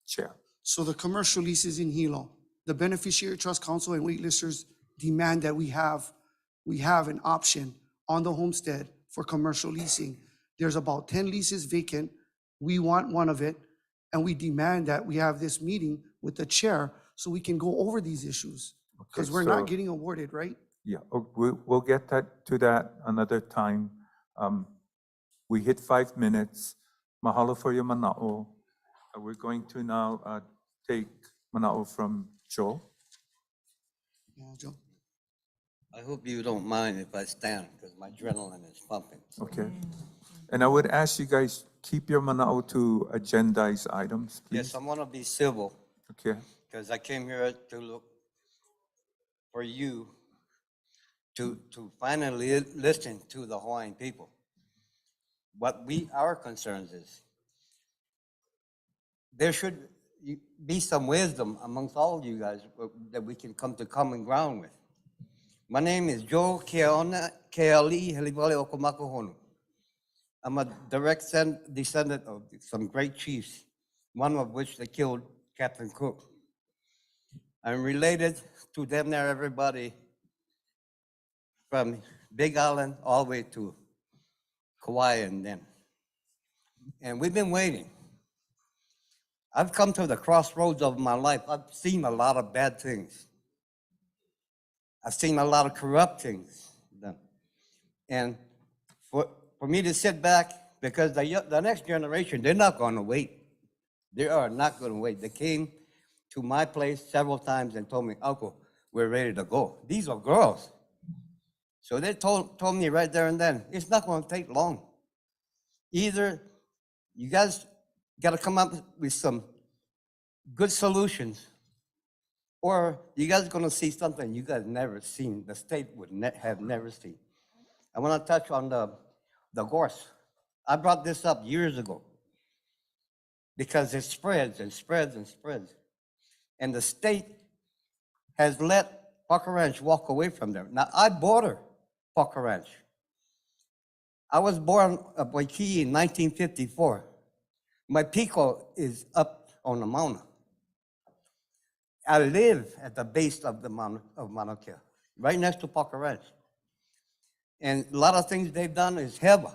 chair. So the commercial leases in Hilo, the Beneficiary Trust Council and waitlisters demand that we have an option on the homestead for commercial leasing. There's about 10 leases vacant. We want one of it, and we demand that we have this meeting with the chair so we can go over these issues, because we're not getting awarded, right? Yeah, we'll get to that another time. We hit 5 minutes. Mahalo for your mana'o. We're going to now take mana'o from Joe. Joe. I hope you don't mind if I stand, because my adrenaline is pumping. Okay. And I would ask you guys, keep your mana'o to agendized items, please. Yes, I'm gonna be civil, Okay. because I came here to look for you to finally listen to the Hawaiian people. What our concerns is, there should be some wisdom amongst all of you guys that we can come to common ground with. My name is Joe Keona Keali Helivale Okomakohonu. I'm a direct descendant of some great chiefs, one of which they killed Captain Cook. I'm related to them there, everybody, from Big Island all the way to Kauai and then. And we've been waiting. I've come to the crossroads of my life. I've seen a lot of bad things. I've seen a lot of corrupt things done. And for me to sit back, because the next generation, they're not going to wait. They are not going to wait. They came to my place several times and told me, Uncle, we're ready to go. These are girls. So they told me right there and then, it's not going to take long. Either you guys got to come up with some good solutions, or you guys are going to see something you guys never seen, the state would have never seen. I want to touch on the gorse. I brought this up years ago because it spreads and spreads and spreads. And the state has let Parker Ranch walk away from there. Now, I border Parker Ranch. I was born at Waikiki in 1954. My pico is up on the mountain. I live at the base of the mountain of Mauna Kea, right next to Parker Ranch. And a lot of things they've done is heavy.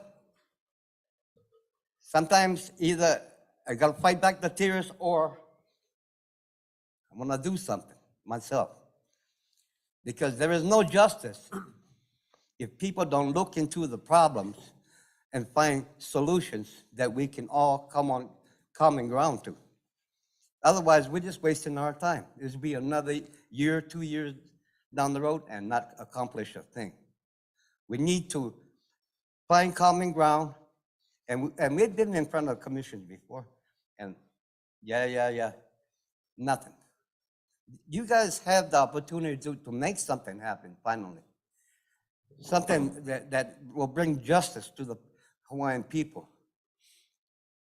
Sometimes either I gotta fight back the tears or I'm gonna do something myself. Because there is no justice if people don't look into the problems and find solutions that we can all come on common ground to. Otherwise, we're just wasting our time. This will be another year, 2 years down the road and not accomplish a thing. We need to find common ground, and we've been in front of commissions before, and nothing. You guys have the opportunity to make something happen finally. Something that will bring justice to the Hawaiian people.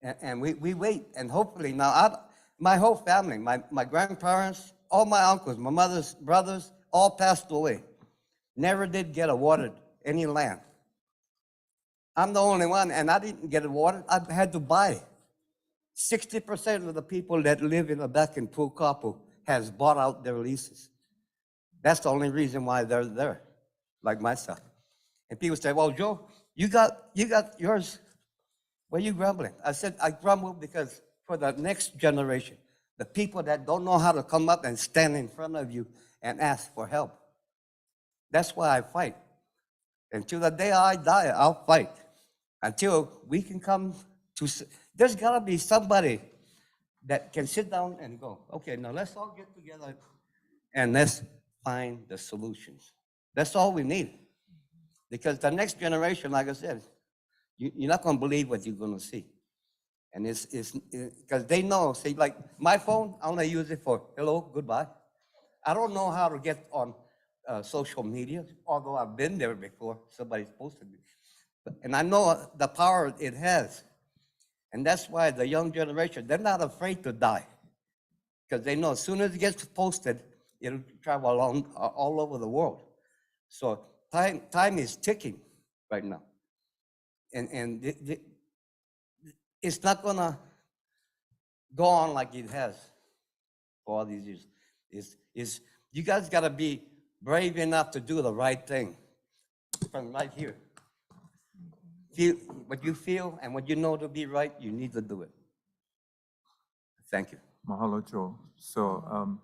And we wait, and hopefully now, my whole family, my grandparents, all my uncles, my mother's brothers, all passed away. Never did get awarded any land. I'm the only one, and I didn't get awarded. I had to buy. 60% of the people that live in the back in Pukapu has bought out their leases. That's the only reason why they're there, like myself. And people say, well, Joe, you got yours. Why are you grumbling? I said, I grumble because for the next generation, the people that don't know how to come up and stand in front of you and ask for help. That's why I fight. Until the day I die, I'll fight. Until we can come to, there's gotta be somebody that can sit down and go, okay, now let's all get together and let's find the solutions. That's all we need. Because the next generation, like I said, you're not gonna believe what you're gonna see. And it's because they know, see, like my phone, I only use it for hello, goodbye. I don't know how to get on social media, although I've been there before, somebody's posted me. And I know the power it has. And that's why the young generation, they're not afraid to die. Because they know as soon as it gets posted, it'll travel along all over the world. So time is ticking right now. And it's not gonna go on like it has for all these years. You guys gotta be brave enough to do the right thing from right here. Feel what you feel and what you know to be right, you need to do it. Thank you. Mahalo, Joe. So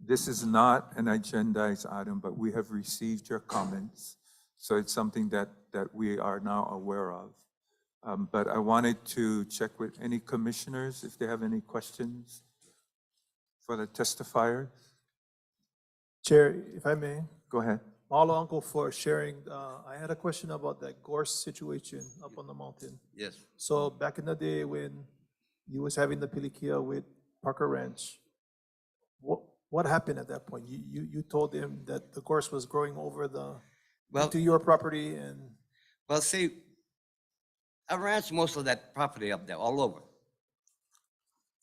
this is not an agendized item, but we have received your comments. So it's something that we are now aware of. But I wanted to check with any commissioners if they have any questions for the testifiers. Chair, if I may. Go ahead. Mahalo, Uncle, for sharing. I had a question about that gorse situation up on the mountain. Yes. So back in the day when you was having the pilikia with Parker Ranch, what happened at that point? You told him that the gorse was growing over into your property and... Well, see, I ranch most of that property up there, all over.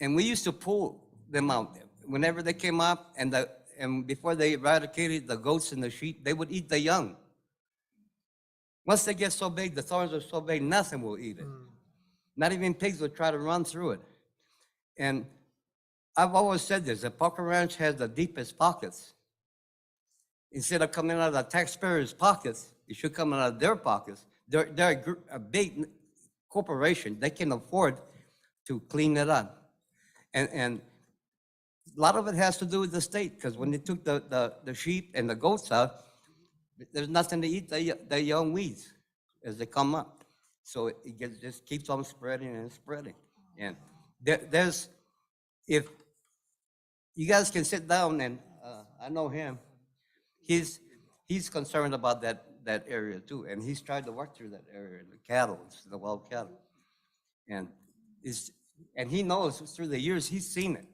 And we used to pull them out there. Whenever they came up and before they eradicated the goats and the sheep, they would eat the young. Once they get so big, the thorns are so big, nothing will eat it. Not even pigs will try to run through it. And I've always said this, the Parker Ranch has the deepest pockets. Instead of coming out of the taxpayers' pockets, it should come out of their pockets. They're a big corporation. They can afford to clean it up. And a lot of it has to do with the state, because when they took the sheep and the goats out, there's nothing to eat the young weeds as they come up. So it just keeps on spreading and spreading. And there's, if you guys can sit down and, I know him, he's concerned about that area too. And he's tried to work through that area, the cattle, the wild cattle. And he knows through the years, he's seen it.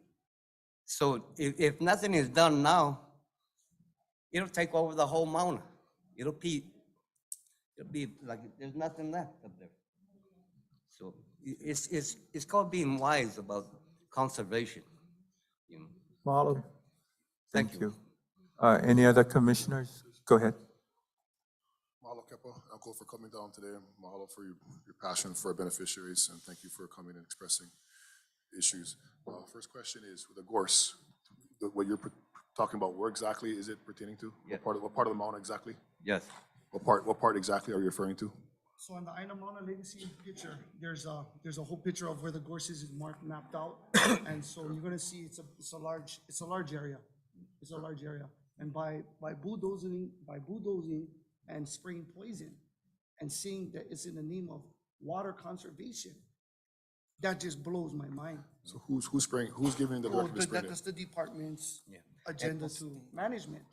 So if nothing is done now, it'll take over the whole mountain. It'll be like there's nothing left up there. So it's called being wise about conservation. You know. Mahalo. Thank you. Any other commissioners? Go ahead. Mahalo Kepa, Uncle, for coming down today. Mahalo for your passion for beneficiaries, and thank you for coming and expressing issues. First question is, with the gorse, what you're talking about, where exactly is it pertaining to? Yeah. What part of the mountain exactly? Yes. What part exactly are you referring to? So on the Aina Mauna Legacy picture, there's a whole picture of where the gorses is mapped out. And so you're gonna see it's a large area. It's a large area. And by bulldozing and spraying poison and saying that it's in the name of water conservation, that just blows my mind. So who's giving the directive to spray it? That's the department's agenda to management.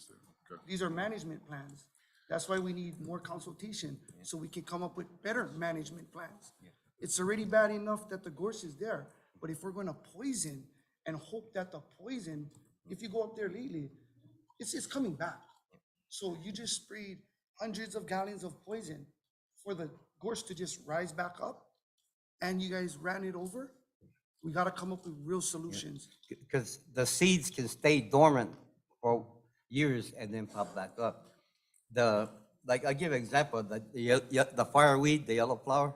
Okay. These are management plans. That's why we need more consultation, so we can come up with better management plans. It's already bad enough that the gorse is there, but if we're gonna poison and hope that the poison, if you go up there lately, it's coming back. So you just sprayed hundreds of gallons of poison for the gorse to just rise back up, and you guys ran it over? We gotta come up with real solutions. Because the seeds can stay dormant for years and then pop back up. Like I'll give an example, the fireweed, the yellow flower.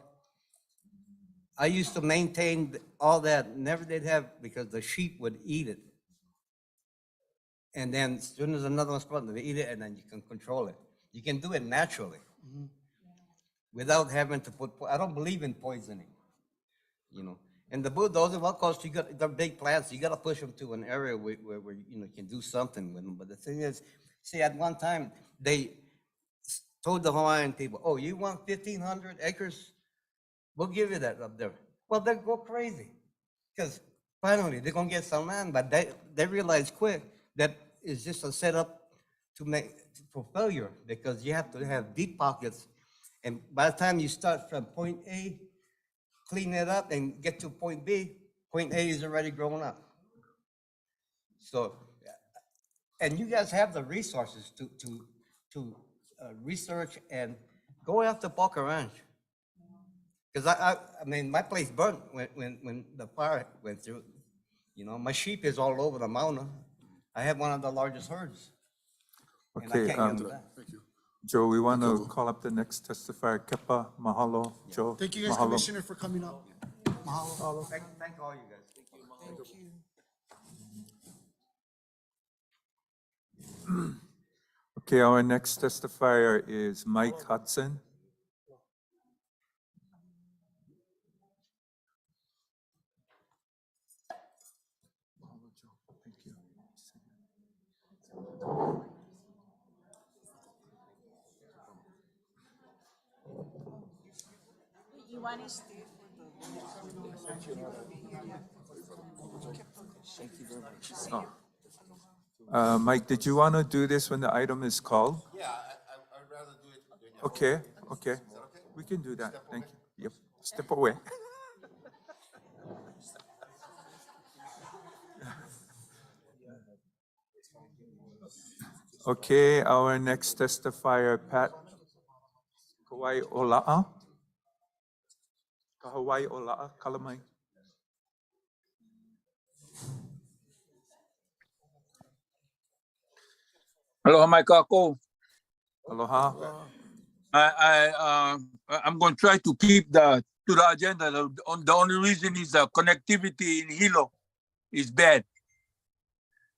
I used to maintain all that, never did have, because the sheep would eat it. And then as soon as another one sprouts, they eat it, and then you can control it. You can do it naturally without having to I don't believe in poisoning, you know. And the bulldozer, well, of course, you got the big plants, you got to push them to an area where you know, you can do something with them. But the thing is, see, at one time, they told the Hawaiian people, oh, you want 1,500 acres? We'll give you that up there. Well, they go crazy, because finally they're going to get some land, but they realize quick that it's just a setup for failure, because you have to have deep pockets. And by the time you start from point A, clean it up and get to point B, point A is already grown up. So, and you guys have the resources to research and go after Parker Ranch. Because I mean, my place burnt when the fire went through. You know, my sheep is all over the mountain. I have one of the largest herds. And I Okay, can't get them back. Thank you. Joe, we want to call up the next testifier. Kepa, mahalo. Joe, Thank you guys, mahalo. Commissioner, for coming up. Mahalo. Thank all you guys. Thank you. Okay, our next testifier is Mike Hudson. You want to stay Thank you very much. Mike, did you want to do this when the item is called? Yeah, I'd rather do it. Okay, okay. We can do that. Thank you. Yep, step away. Okay, our next testifier, Pat Hawaii Ola'a. Hawaii Ola'a, Kalamai. Aloha, my kako. Aloha. I'm going to try to keep to the agenda. The only reason is connectivity in Hilo is bad.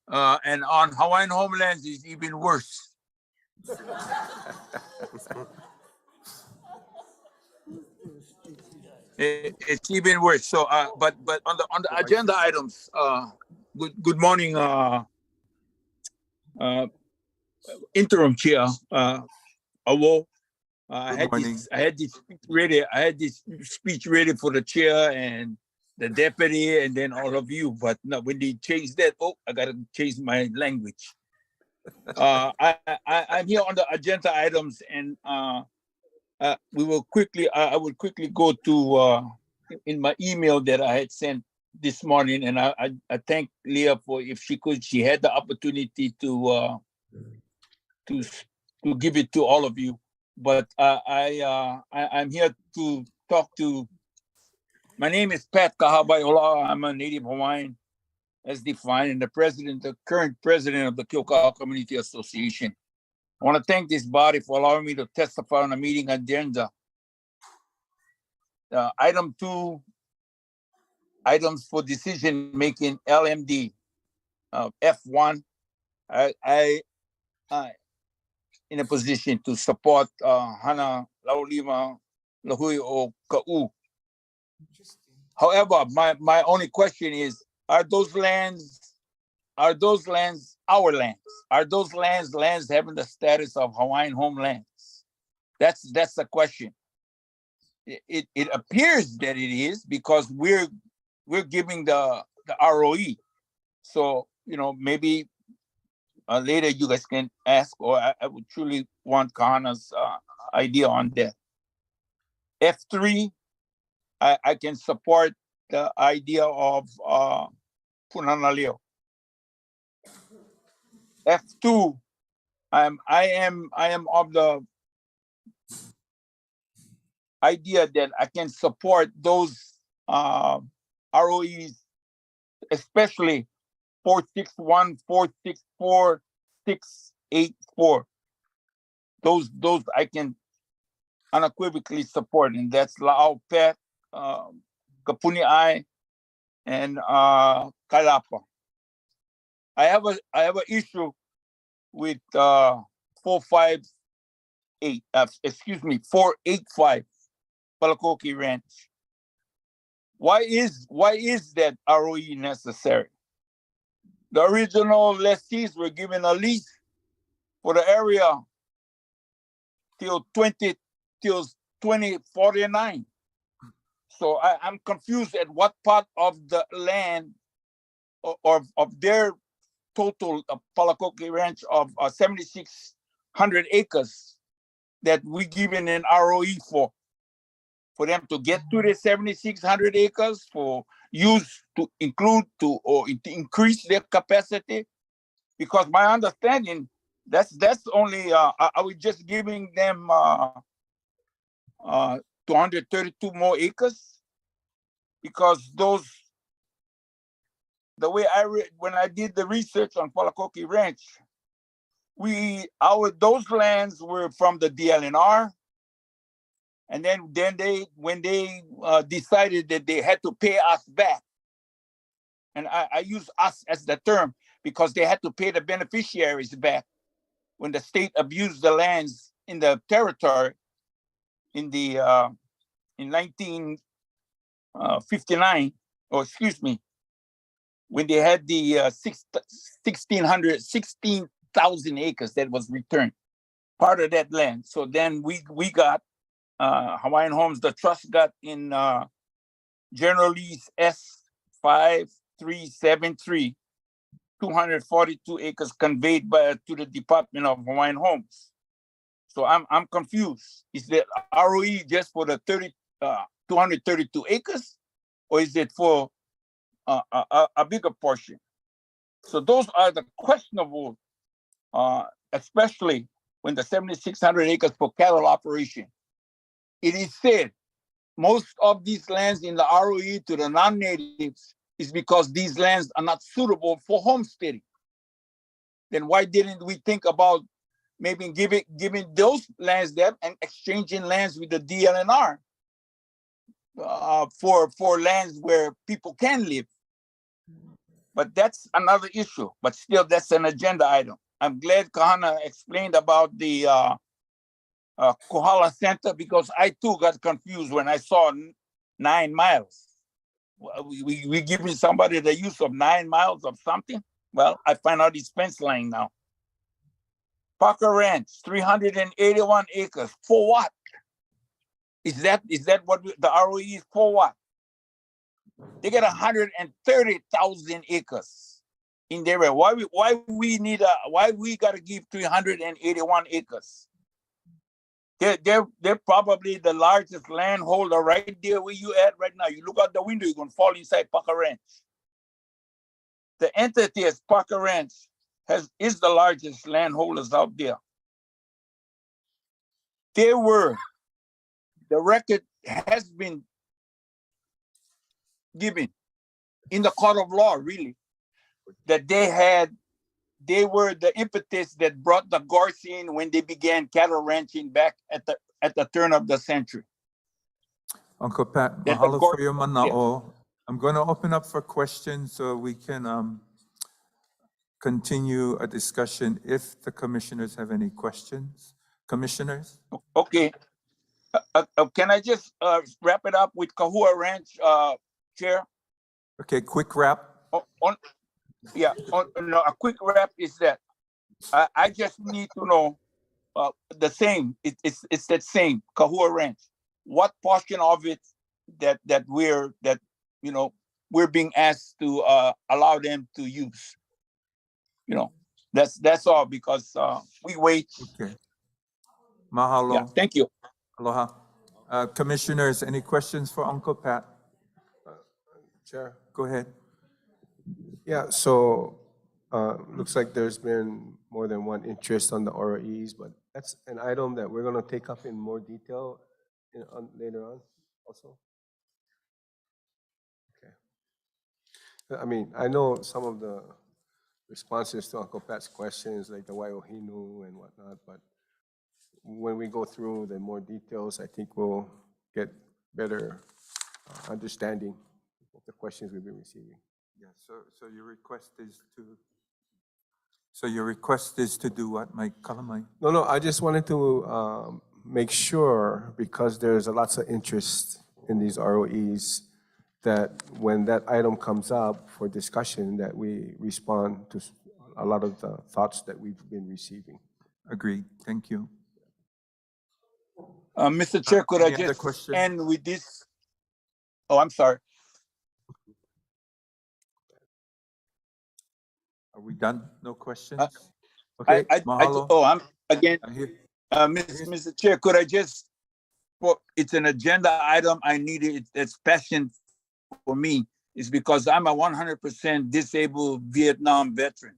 And on Hawaiian homelands is even worse. It's even worse. So, but on the agenda items, good morning, interim chair, Awo. Good morning. I had this speech ready. I had this speech ready for the chair and the deputy, and then all of you. But no, when they changed that, I gotta change my language. I'm here on the agenda items, and we will quickly. I will quickly go to in my email that I had sent this morning, and I thank Leah for if she could. She had the opportunity to give it to all of you. But I'm here to talk to. My name is Pat Kahabaiola. I'm a native Hawaiian, as defined, and the current president of the Kilkaha Community Association. I want to thank this body for allowing me to testify on a meeting agenda. Item 2, items for decision making, LMD, F1. I in a position to support Hana Laulima Lahui o Ka'u. However, my only question is, are those lands our lands? Are those lands having the status of Hawaiian homelands? That's the question. It appears that it is, because we're giving the ROE. So, maybe later you guys can ask, or I would truly want Kahana's idea on that. F3, I can support the idea of Punana F2, I am of the idea that I can support those ROEs, especially 461, 464, 684. Those I can unequivocally support, and that's La'au Pet, Kapuni Ai, and Kalapa. I have an issue with 485 Palakoki Ranch. Why is that ROE necessary? The original lessees were given a lease for the area till 2049. So I'm confused at what part of the land or of their total Palakoki Ranch of 7,600 acres that we given an ROE for them to get to the 7,600 acres, for use to include or to increase their capacity. Because my understanding, that's only I was just giving them 232 more acres, because the way when I did the research on Palakoki Ranch, those lands were from the DLNR, and then when they decided that they had to pay us back, and I use us as the term because they had to pay the beneficiaries back when the state abused the lands in the territory in 1959, or excuse me, when they had the 16,000 acres that was returned, part of that land. So then we got Hawaiian Homes, the trust got in General Lease S5373, 242 acres conveyed to the Department of Hawaiian Homes. So I'm confused. Is the ROE just for the 232 acres, or is it for a bigger portion? So those are the questionable, especially when the 7,600 acres for cattle operation. It is said most of these lands in the ROE to the non-natives is because these lands are not suitable for homesteading. Then why didn't we think about maybe giving those lands them and exchanging lands with the DLNR for lands where people can live? But that's another issue, but still that's an agenda item. I'm glad Kahana explained about the Kohala Center, because I too got confused when I saw 9 miles. We giving somebody the use of 9 miles of something? Well, I find out it's fence line now. Parker Ranch, 381 acres. For what? Is that what the ROE is for? What? They get 130,000 acres in their area. Why we gotta give 381 acres? They're probably the largest landholder right there where you at right now. You look out the window, you're gonna fall inside Parker Ranch. The entity as Parker Ranch is the largest landholders out there. The record has been given in the court of law, really, that they were the impetus that brought the Gorse in when they began cattle ranching back at the turn of the century. Uncle Pat, That the mahalo Gorse- for your mana'o. I'm going to open up for questions so we can continue a discussion if the commissioners have any questions. Commissioners? Okay. Can I just wrap it up with Kahua Ranch, Chair? Okay, quick wrap. No, a quick wrap is that I just need to know the same. It's that same Kahua Ranch. What portion of it that we're being asked to allow them to use? That's all, because we wait. Okay. Mahalo. Yeah, thank you. Aloha. Commissioners, any questions for Uncle Pat? Chair. Go ahead. Yeah, so looks like there's been more than one interest on the ROEs, but that's an item that we're going to take up in more detail later on also. Okay. I mean, I know some of the responses to Uncle Pat's questions, like the Waiohinu and whatnot, but when we go through the more details, I think we'll get better understanding of the questions we've been receiving. Yeah, so your request is to do what, Mike Kalamai? No, I just wanted to make sure, because there's lots of interest in these ROEs, that when that item comes up for discussion, that we respond to a lot of the thoughts that we've been receiving. Agreed. Thank you. Mr. Chair, could I any other just questions? end with this? Oh, I'm sorry. Are we done? No questions? Okay, mahalo. I'm again, I hear- Mr. Chair, could I just, it's an agenda item. I need it. It's passion for me. Is because I'm a 100% disabled Vietnam veteran,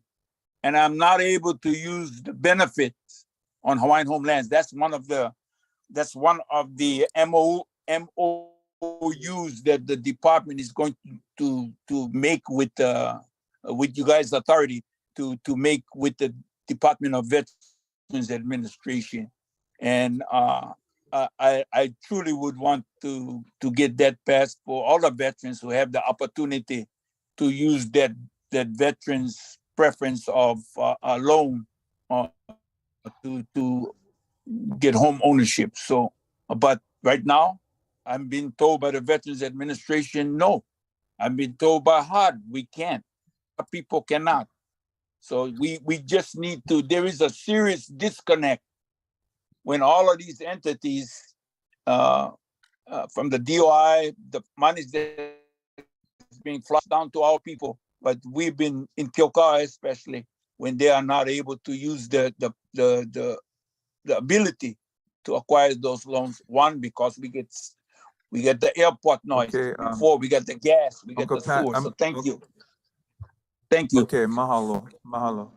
and I'm not able to use the benefits on Hawaiian homelands. That's one of the MOUs that the department is going to make with you guys' authority to make with the Department of Veterans Administration. And I truly would want to get that passed for all the veterans who have the opportunity to use that veterans preference of a loan to get home ownership. So, but right now, I'm being told by the Veterans Administration, no. I'm being told by HUD, we can't. People cannot. So we just need to, there is a serious disconnect when all of these entities from the DOI, the money is being flushed down to our people, but we've been in Kilkaa especially, when they are not able to use the ability to acquire those loans. One, because we get the airport noise. Okay, Before we get the gas, we get Uncle the Pat, sewer. So thank you. Thank you. Okay, mahalo.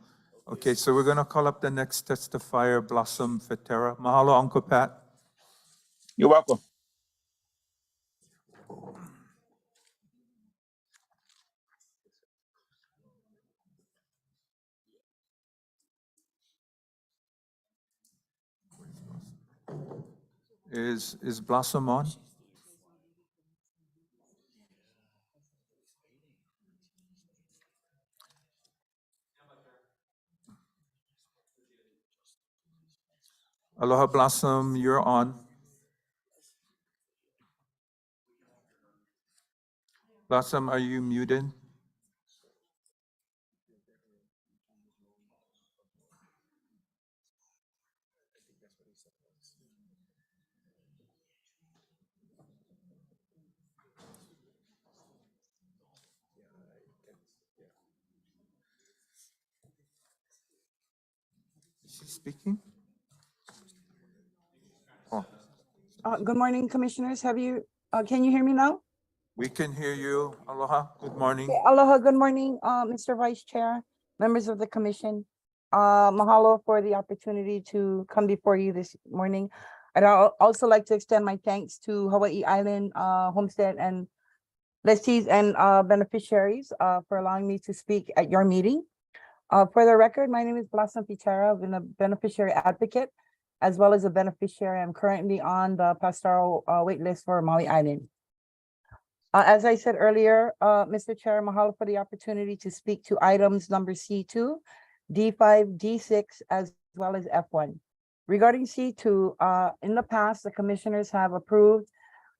Okay, so we're gonna call up the next testifier, Blossom Fatera. Mahalo, Uncle Pat. You're welcome. Is Blossom on? Aloha Blossom, you're on. Blossom, are you muted? Is she speaking? Oh, Good morning, commissioners. Can you hear me now? we can hear you. Aloha, good morning. Okay, aloha, good morning, Mr. Vice Chair, members of the commission. Mahalo for the opportunity to come before you this morning. I'd also like to extend my thanks to Hawaii Island Homestead and lessees and beneficiaries for allowing me to speak at your meeting. For the record, my name is Blossom Pichara. I've been a beneficiary advocate as well as a beneficiary. I'm currently on the pastoral wait list for Maui Island. As I said earlier, Mr. Chair, mahalo for the opportunity to speak to items number C2, D5, D6, as well as F1. Regarding C2, in the past, the commissioners have approved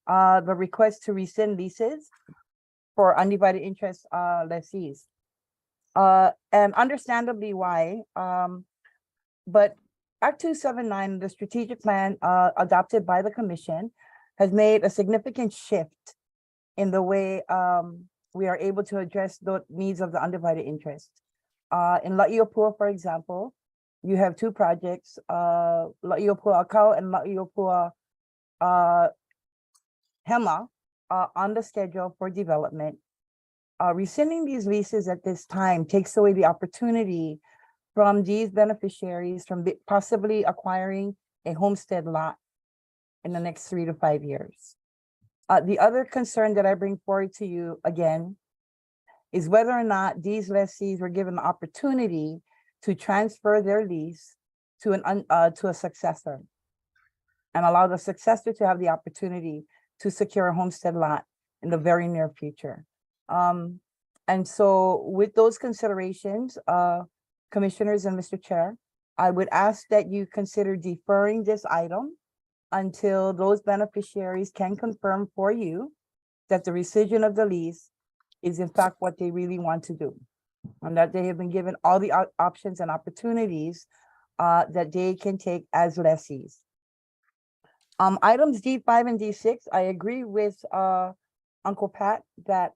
the request to rescind leases for undivided interest lessees. And understandably why, but Act 279, the strategic plan adopted by the commission, has made a significant shift in the way we are able to address the needs of the undivided interest. In La'iopua, for example, you have two projects, La'iopua Akau and La'iopua Hema on the schedule for development. Rescinding these leases at this time takes away the opportunity from these beneficiaries from possibly acquiring a homestead lot in the next 3 to 5 years. The other concern that I bring forward to you again is whether or not these lessees were given the opportunity to transfer their lease to a successor and allow the successor to have the opportunity to secure a homestead lot in the very near future. And so with those considerations, commissioners and Mr. Chair, I would ask that you consider deferring this item until those beneficiaries can confirm for you that the rescission of the lease is in fact what they really want to do, and that they have been given all the options and opportunities that they can take as lessees. Items D5 and D6, I agree with Uncle Pat that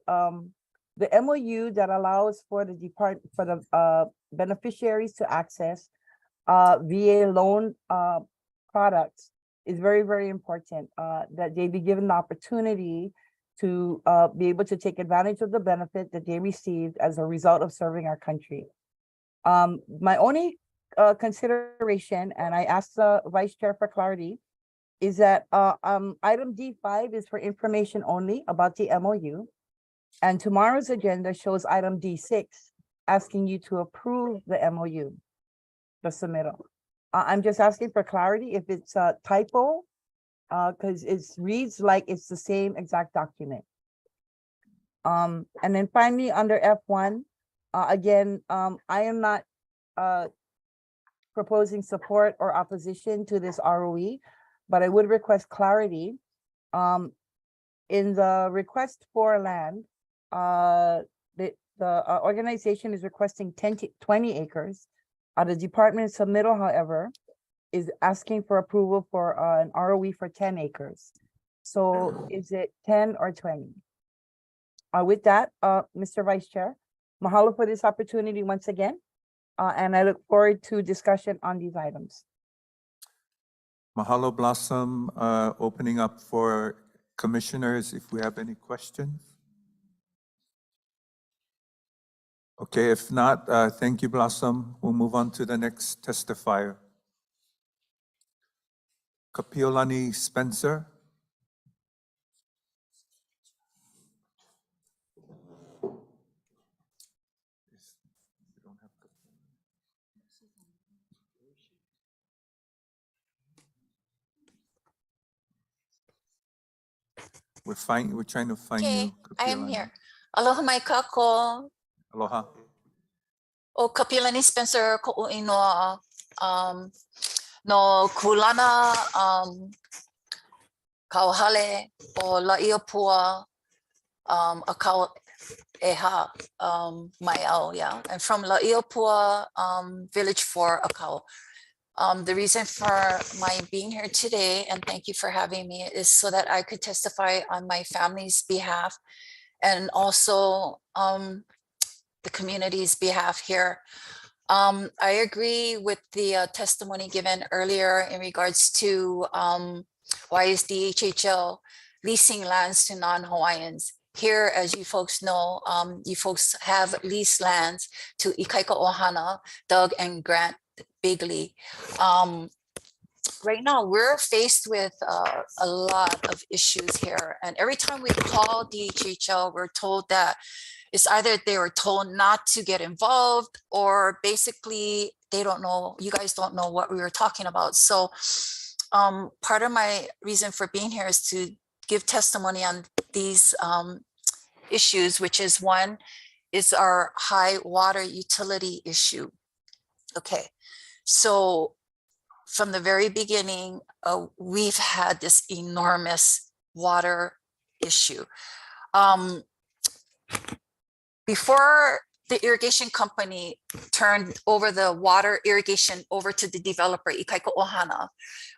the MOU that allows for the beneficiaries to access VA loan products is very, very important, that they be given the opportunity to be able to take advantage of the benefit that they received as a result of serving our country. My only consideration, and I asked the Vice Chair for clarity, is that item D5 is for information only about the MOU. And tomorrow's agenda shows item D6, asking you to approve the MOU, the submittal. I'm just asking for clarity if it's a typo, because it reads like it's the same exact document. And then finally, under F1, again, I am not proposing support or opposition to this ROE, but I would request clarity. In the request for land, the organization is requesting 10 to 20 acres. The department submittal, however, is asking for approval for an ROE for 10 acres. So is it 10 or 20? With that, Mr. Vice Chair, mahalo for this opportunity once again. And I look forward to discussion on these items. Mahalo Blossom, opening up for commissioners if we have any questions. Okay, if not, thank you, Blossom. We'll move on to the next testifier. Kapiolani Spencer. We're trying to find Okay, you. I am Kapiolani. here. Aloha mai kako. Aloha. O Kapilani Spencer ko inoa. no kulana kauhale o La'iopua akau eha maiau, yeah. I'm from La'iopua Village 4 akau. The reason for my being here today, and thank you for having me, is so that I could testify on my family's behalf and also the community's behalf here. I agree with the testimony given earlier in regards to why is DHHL leasing lands to non-Hawaiians. Here, as you folks know, you folks have leased lands to Ikaika Ohana, Doug and Grant Bigley. Right now, we're faced with a lot of issues here. And every time we call DHHL, we're told that it's either they were told not to get involved or basically they don't know, you guys don't know what we were talking about. So part of my reason for being here is to give testimony on these issues, which is one is our high water utility issue. Okay, so from the very beginning, we've had this enormous water issue. Before the irrigation company turned over the water irrigation over to the developer, Ikaika Ohana,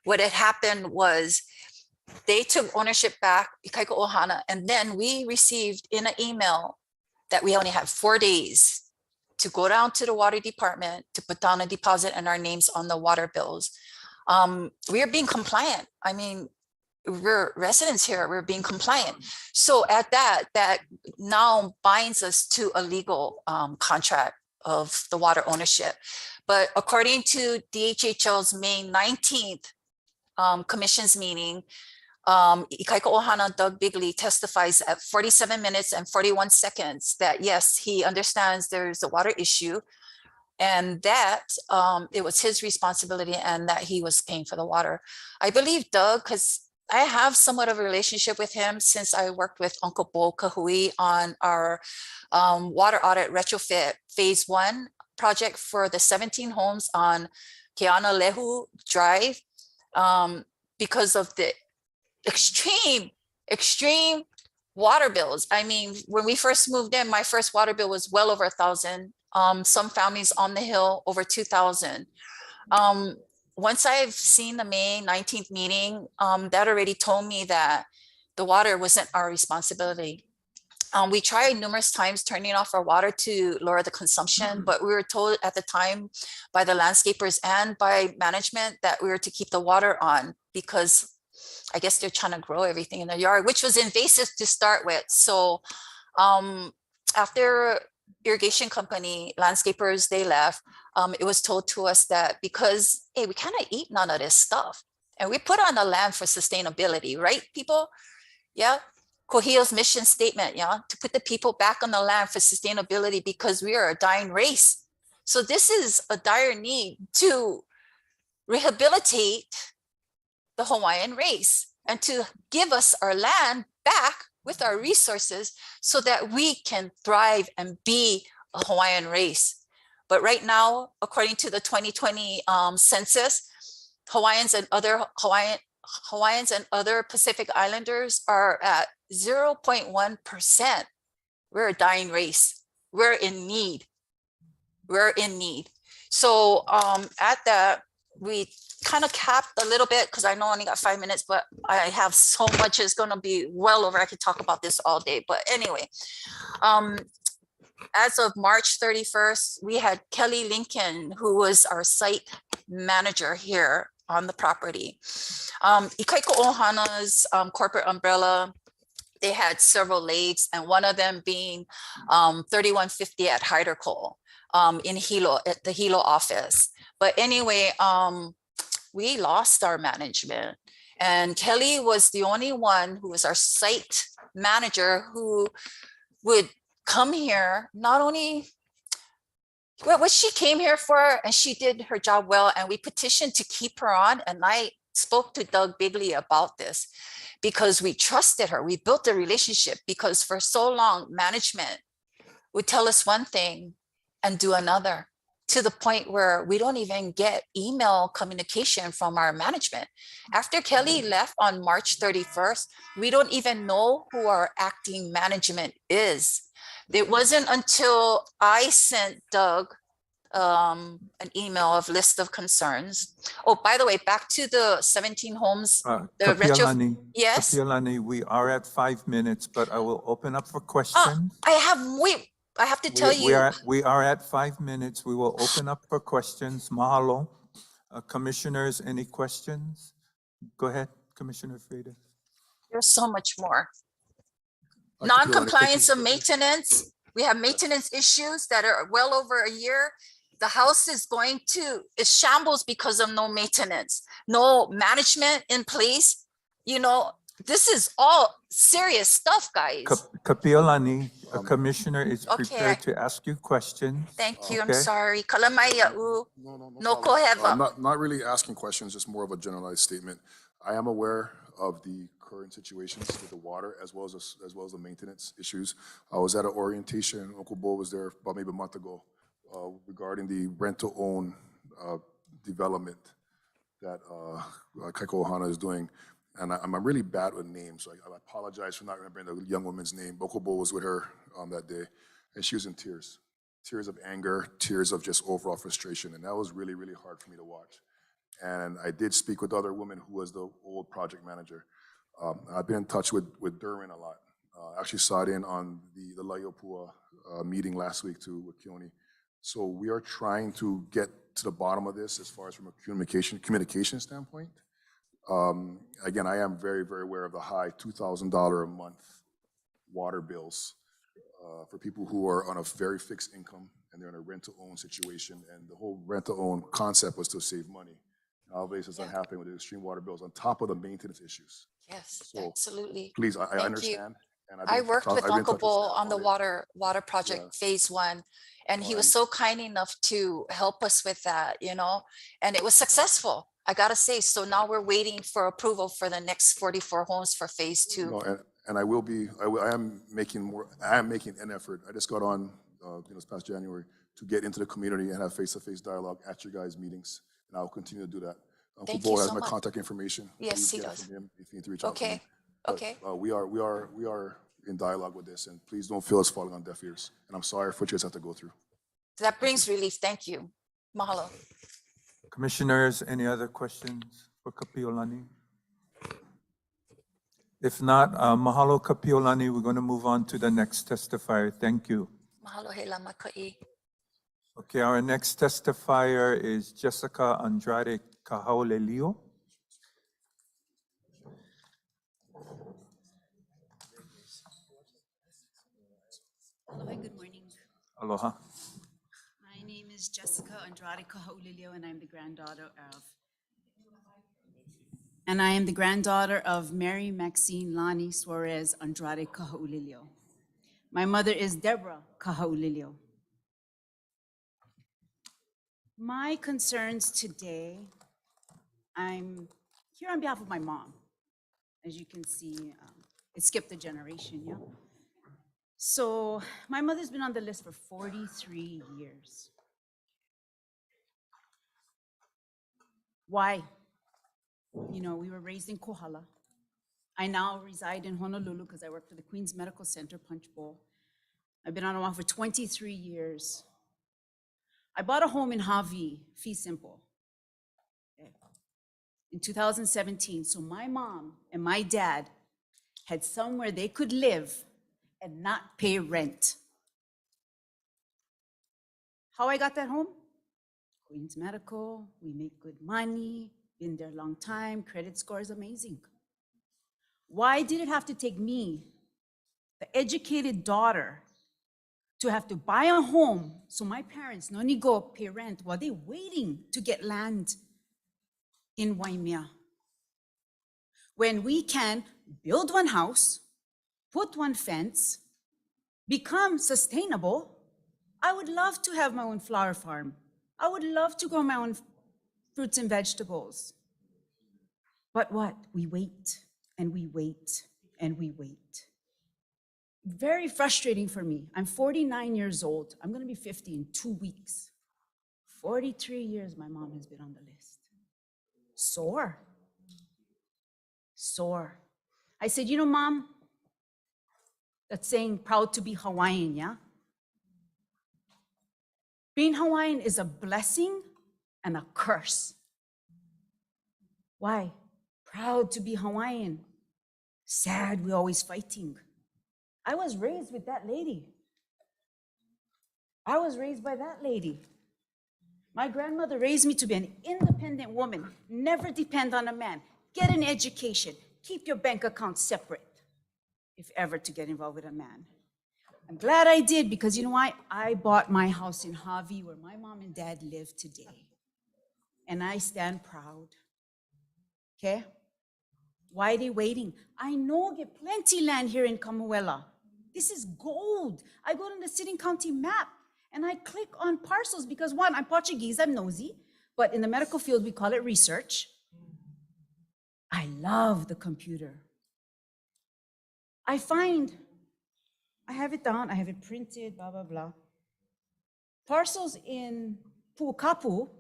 what had happened was they took ownership back, Ikaika Ohana, and then we received in an email that we only have 4 days to go down to the water department to put down a deposit and our names on the water bills. We are being compliant. I mean, we're residents here, we're being compliant. So at that now binds us to a legal contract of the water ownership. But according to DHHL's May 19th commission's meeting, Ikaika Ohana Doug Bigley testifies at 47 minutes and 41 seconds that yes, he understands there's a water issue and that it was his responsibility and that he was paying for the water. I believe Doug, because I have somewhat of a relationship with him since I worked with Uncle Bo Kahui on our water audit retrofit phase 1 project for the 17 homes on Keanalehu Drive because of the extreme water bills. I mean, when we first moved in, my first water bill was well over 1,000. Some families on the hill over 2,000. Once I've seen the May 19th meeting, that already told me that the water wasn't our responsibility. We tried numerous times turning off our water to lower the consumption, but we were told at the time by the landscapers and by management that we were to keep the water on because I guess they're trying to grow everything in their yard, which was invasive to start with. So after irrigation company, landscapers, they left, it was told to us that because, hey, we cannot eat none of this stuff. And we put on the land for sustainability, right, people? Yeah. Kohio's mission statement, yeah, to put the people back on the land for sustainability because we are a dying race. So this is a dire need to rehabilitate the Hawaiian race and to give us our land back with our resources so that we can thrive and be a Hawaiian race. But right now, according to the 2020 census, Hawaiians and other Pacific Islanders are at 0.1%. We're a dying race. We're in need. We're in need. So at that, we kind of capped a little bit because I know I only got 5 minutes, but I have so much. It's going to be well over. I could talk about this all day. But anyway, as of March 31st, we had Kelly Lincoln, who was our site manager here on the property. Ikaika Ohana's corporate umbrella, they had several lakes, and one of them being 3150 at Hyder Cole in Hilo, at the Hilo office. But anyway, we lost our management, and Kelly was the only one who was our site manager who would come here, not only what she came here for, and she did her job well, and we petitioned to keep her on. And I spoke to Doug Bigley about this because we trusted her. We built a relationship because for so long, management would tell us one thing and do another. to the point where we don't even get email communication from our management. After Kelly left on March 31st, we don't even know who our acting management is. It wasn't until I sent Doug an email of list of concerns. Oh, by the way, back to the 17 homes, the retro. Kapiolani, Yes. Kapiolani, we are at 5 minutes, but I will open up for questions. I have to tell you. We are at 5 minutes. We will open up for questions. Mahalo. Commissioners, any questions? Go ahead, Commissioner Freda. There's so much more. Dr. Piolani, Non-compliance of maintenance. We have maintenance issues that are well over a year. The house is it's shambles because of no maintenance, no management in place. You know, this is all serious stuff, guys. Kapiolani, a commissioner is Okay. prepared to ask you questions. Thank you. I'm Okay? sorry. Kalamaya u. No I'm not really asking questions, just more of a generalized statement. I am aware of the current situations with the water as well as the maintenance issues. I was at an orientation, Uncle Bo was there about maybe a month ago, regarding the rent-to-own development that Kaiko Ohana is doing. And I'm really bad with names, so I apologize for not remembering the young woman's name. Bokobo was with her that day, and she was in tears. Tears of anger, tears of just overall frustration, and that was really, really hard for me to watch. And I did speak with the other woman who was the old project manager. I've been in touch with Derwin a lot. I actually saw it in on the Laiopua meeting last week too with Keone. So we are trying to get to the bottom of this as far as from a communication standpoint. Again, I am very, very aware of the high $2,000 a month water bills for people who are on a very fixed income and they're in a rent-to-own situation. And the whole rent-to-own concept was to save money. Nowadays, it's not happening with the extreme water bills on top of the maintenance issues. Yes, So, absolutely. Please, I Thank you. understand. And I worked with Uncle Bo on the water. water project phase 1, and he was so kind enough to help us with that, you know, and it was successful. I gotta say, so now we're waiting for approval for the next 44 homes for phase 2. No, and I am making an effort. I just got on, this past January to get into the community and have face-to-face dialogue at your guys' meetings, and I'll continue to do that. Uncle Thank Bo you has so my much. contact information. Yes, Please he get it does. from him if you need to reach out to me. Okay, But, okay. we are in dialogue with this, and please don't feel it's falling on deaf ears. And I'm sorry for what you guys have to go through. That brings relief. Thank you. Mahalo. Commissioners, any other questions for Kapiolani? If not, mahalo Kapiolani, we're going to move on to the next testifier. Thank you. Mahalo he lama ka'i. Okay, our next testifier is Jessica Andrade Kahaolelio. Aloha, good morning. Aloha. My name is Jessica Andrade Kahaulilio, and I am the granddaughter of Mary Maxine Lani Suarez Andrade Kahaulilio. My mother is Deborah Kahaulilio. My concerns today, I'm here on behalf of my mom. As you can see, it skipped a generation, yeah? So my mother's been on the list for 43 years. Why? You know, we were raised in Kohala. I now reside in Honolulu because I work for the Queens Medical Center Punch Bowl. I've been on Oahu for 23 years. I bought a home in Hawaii, fee simple, in 2017. So my mom and my dad had somewhere they could live and not pay rent. How I got that home? Queens Medical, we make good money, been there a long time, credit score is amazing. Why did it have to take me, the educated daughter, to have to buy a home so my parents no need go pay rent while they're waiting to get land in Waimea? When we can build one house, put one fence, become sustainable. I would love to have my own flower farm. I would love to grow my own fruits and vegetables. But what? We wait and we wait and we wait. Very frustrating for me. I'm 49 years old. I'm going to be 50 in 2 weeks. 43 years my mom has been on the list. Sore. Sore. I said, you know, Mom, that's saying proud to be Hawaiian, yeah? Being Hawaiian is a blessing and a curse. Why? Proud to be Hawaiian. Sad, we're always fighting. I was raised with that lady. I was raised by that lady. My grandmother raised me to be an independent woman, never depend on a man, get an education, keep your bank account separate, if ever to get involved with a man. I'm glad I did, because you know why? I bought my house in Harvey where my mom and dad live today. And I stand proud. Okay? Why are they waiting? I know get plenty land here in Kamuela. This is gold. I go to the city and county map and I click on parcels because one, I'm Portuguese, I'm nosy, but in the medical field, we call it research. I love the computer. I have it down, I have it printed, blah, blah, blah. Parcels in Pukapu,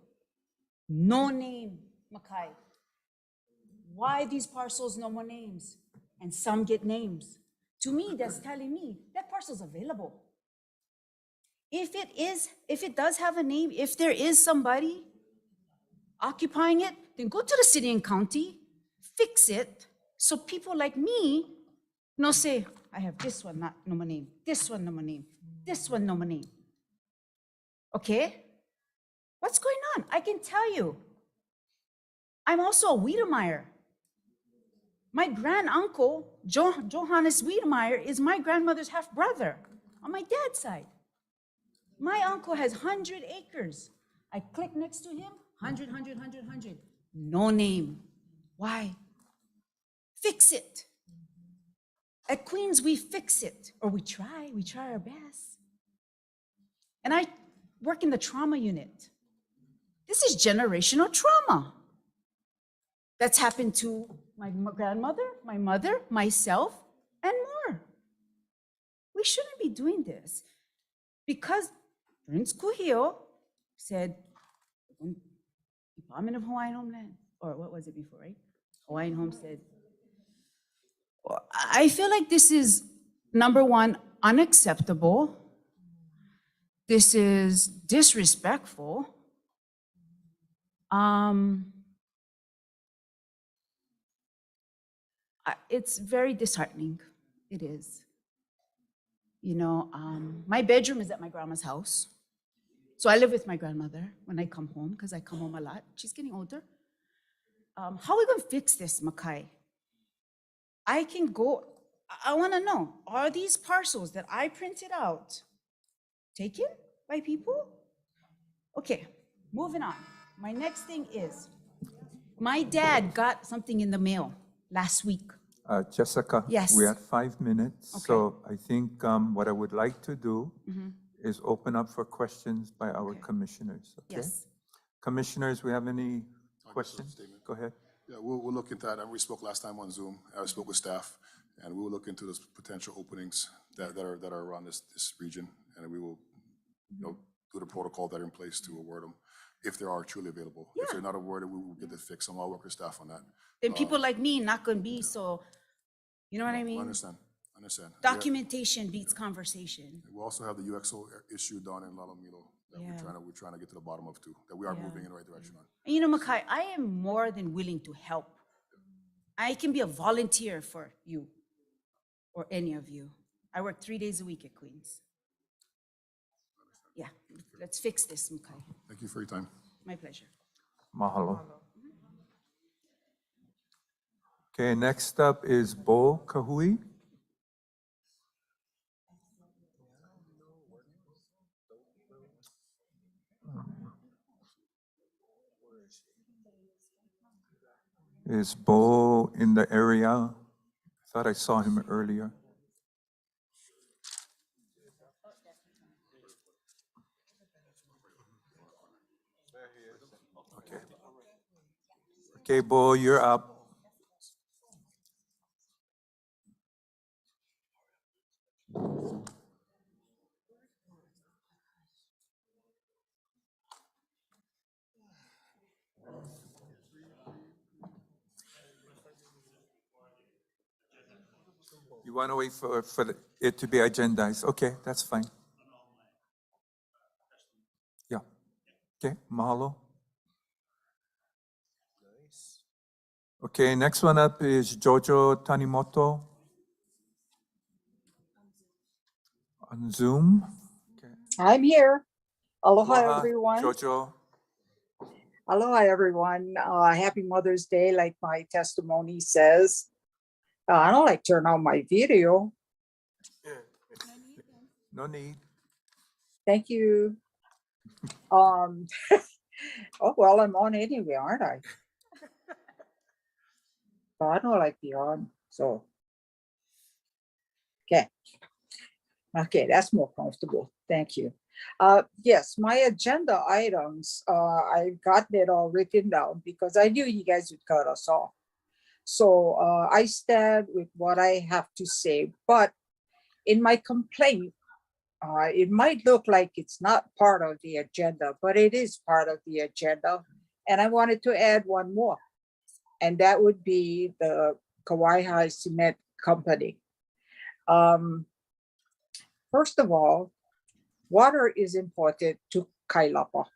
no name, Makai. Why these parcels no more names? And some get names. To me, that's telling me that parcel's available. If it does have a name, if there is somebody occupying it, then go to the city and county, fix it, so people like me no say, I have this one, not no more name, this one no more name, this one no more name. Okay? What's going on? I can tell you. I'm also a Wiedemeyer. My granduncle, Johannes Wiedemeyer, is my grandmother's half-brother on my dad's side. My uncle has 100 acres. I click next to him, 100, 100, 100, 100. No name. Why? Fix it. At Queens, we fix it, or we try our best. And I work in the trauma unit. This is generational trauma. That's happened to my grandmother, my mother, myself, and more. We shouldn't be doing this because Prince Kuhio said, Department of Hawaiian Homeland, or what was it before, right? Hawaiian Homestead. I feel like this is, number one, unacceptable. This is disrespectful. It's very disheartening. It is. You know, my bedroom is at my grandma's house. So I live with my grandmother when I come home, because I come home a lot. She's getting older. How are we going to fix this, Makai? I want to know, are these parcels that I printed out taken by people? Okay, moving on. My next thing is, my dad got something in the mail last week. Jessica, Yes. we have 5 minutes. Okay. So I think what I would like to do is open up for questions by our commissioners. Okay? Yes. Commissioners, we have any questions? statement. Go ahead. Yeah, we'll look into that. And we spoke last time on Zoom. I spoke with staff, and we will look into those potential openings that are around this region, and we will, do the protocol that are in place to award them if they are truly available. If they're not awarded, we will get the fix. And I'll work with staff on that. Then people like me not going to be so, you know what I mean? I understand. Documentation beats conversation. We also have the UXO issue down in Lalomilo that we're trying to get to the bottom of too, that we are moving in the right direction on. And you know, Makai, I am more than willing to help. I can be a volunteer for you or any of you. I work 3 days a week at Queens. Yeah, let's fix this, Makai. Thank you for your time. My pleasure. Mahalo. Okay, next up is Bo Kahui. Is Bo in the area? I thought I saw him earlier. Okay. Okay, Bo, you're up. You want to wait for it to be agendized? Okay, that's fine. Yeah. Okay, mahalo. Okay, next one up is Jojo Tanimoto on Zoom. I'm here. Aloha, Aloha, everyone. Jojo. Aloha, everyone. Happy Mother's Day, like my testimony says. I don't like turn on my video. No need. Thank you. Oh, well, I'm on anyway, aren't I? So I don't like the on, so. Okay. Okay, that's more comfortable. Thank you. Yes, my agenda items, I've gotten it all written down because I knew you guys would cut us off. So I stand with what I have to say, but in my complaint, it might look like it's not part of the agenda, but it is part of the agenda. And I wanted to add one more, and that would be the Kauai Cement Company. First of all, water is important to Kailapa.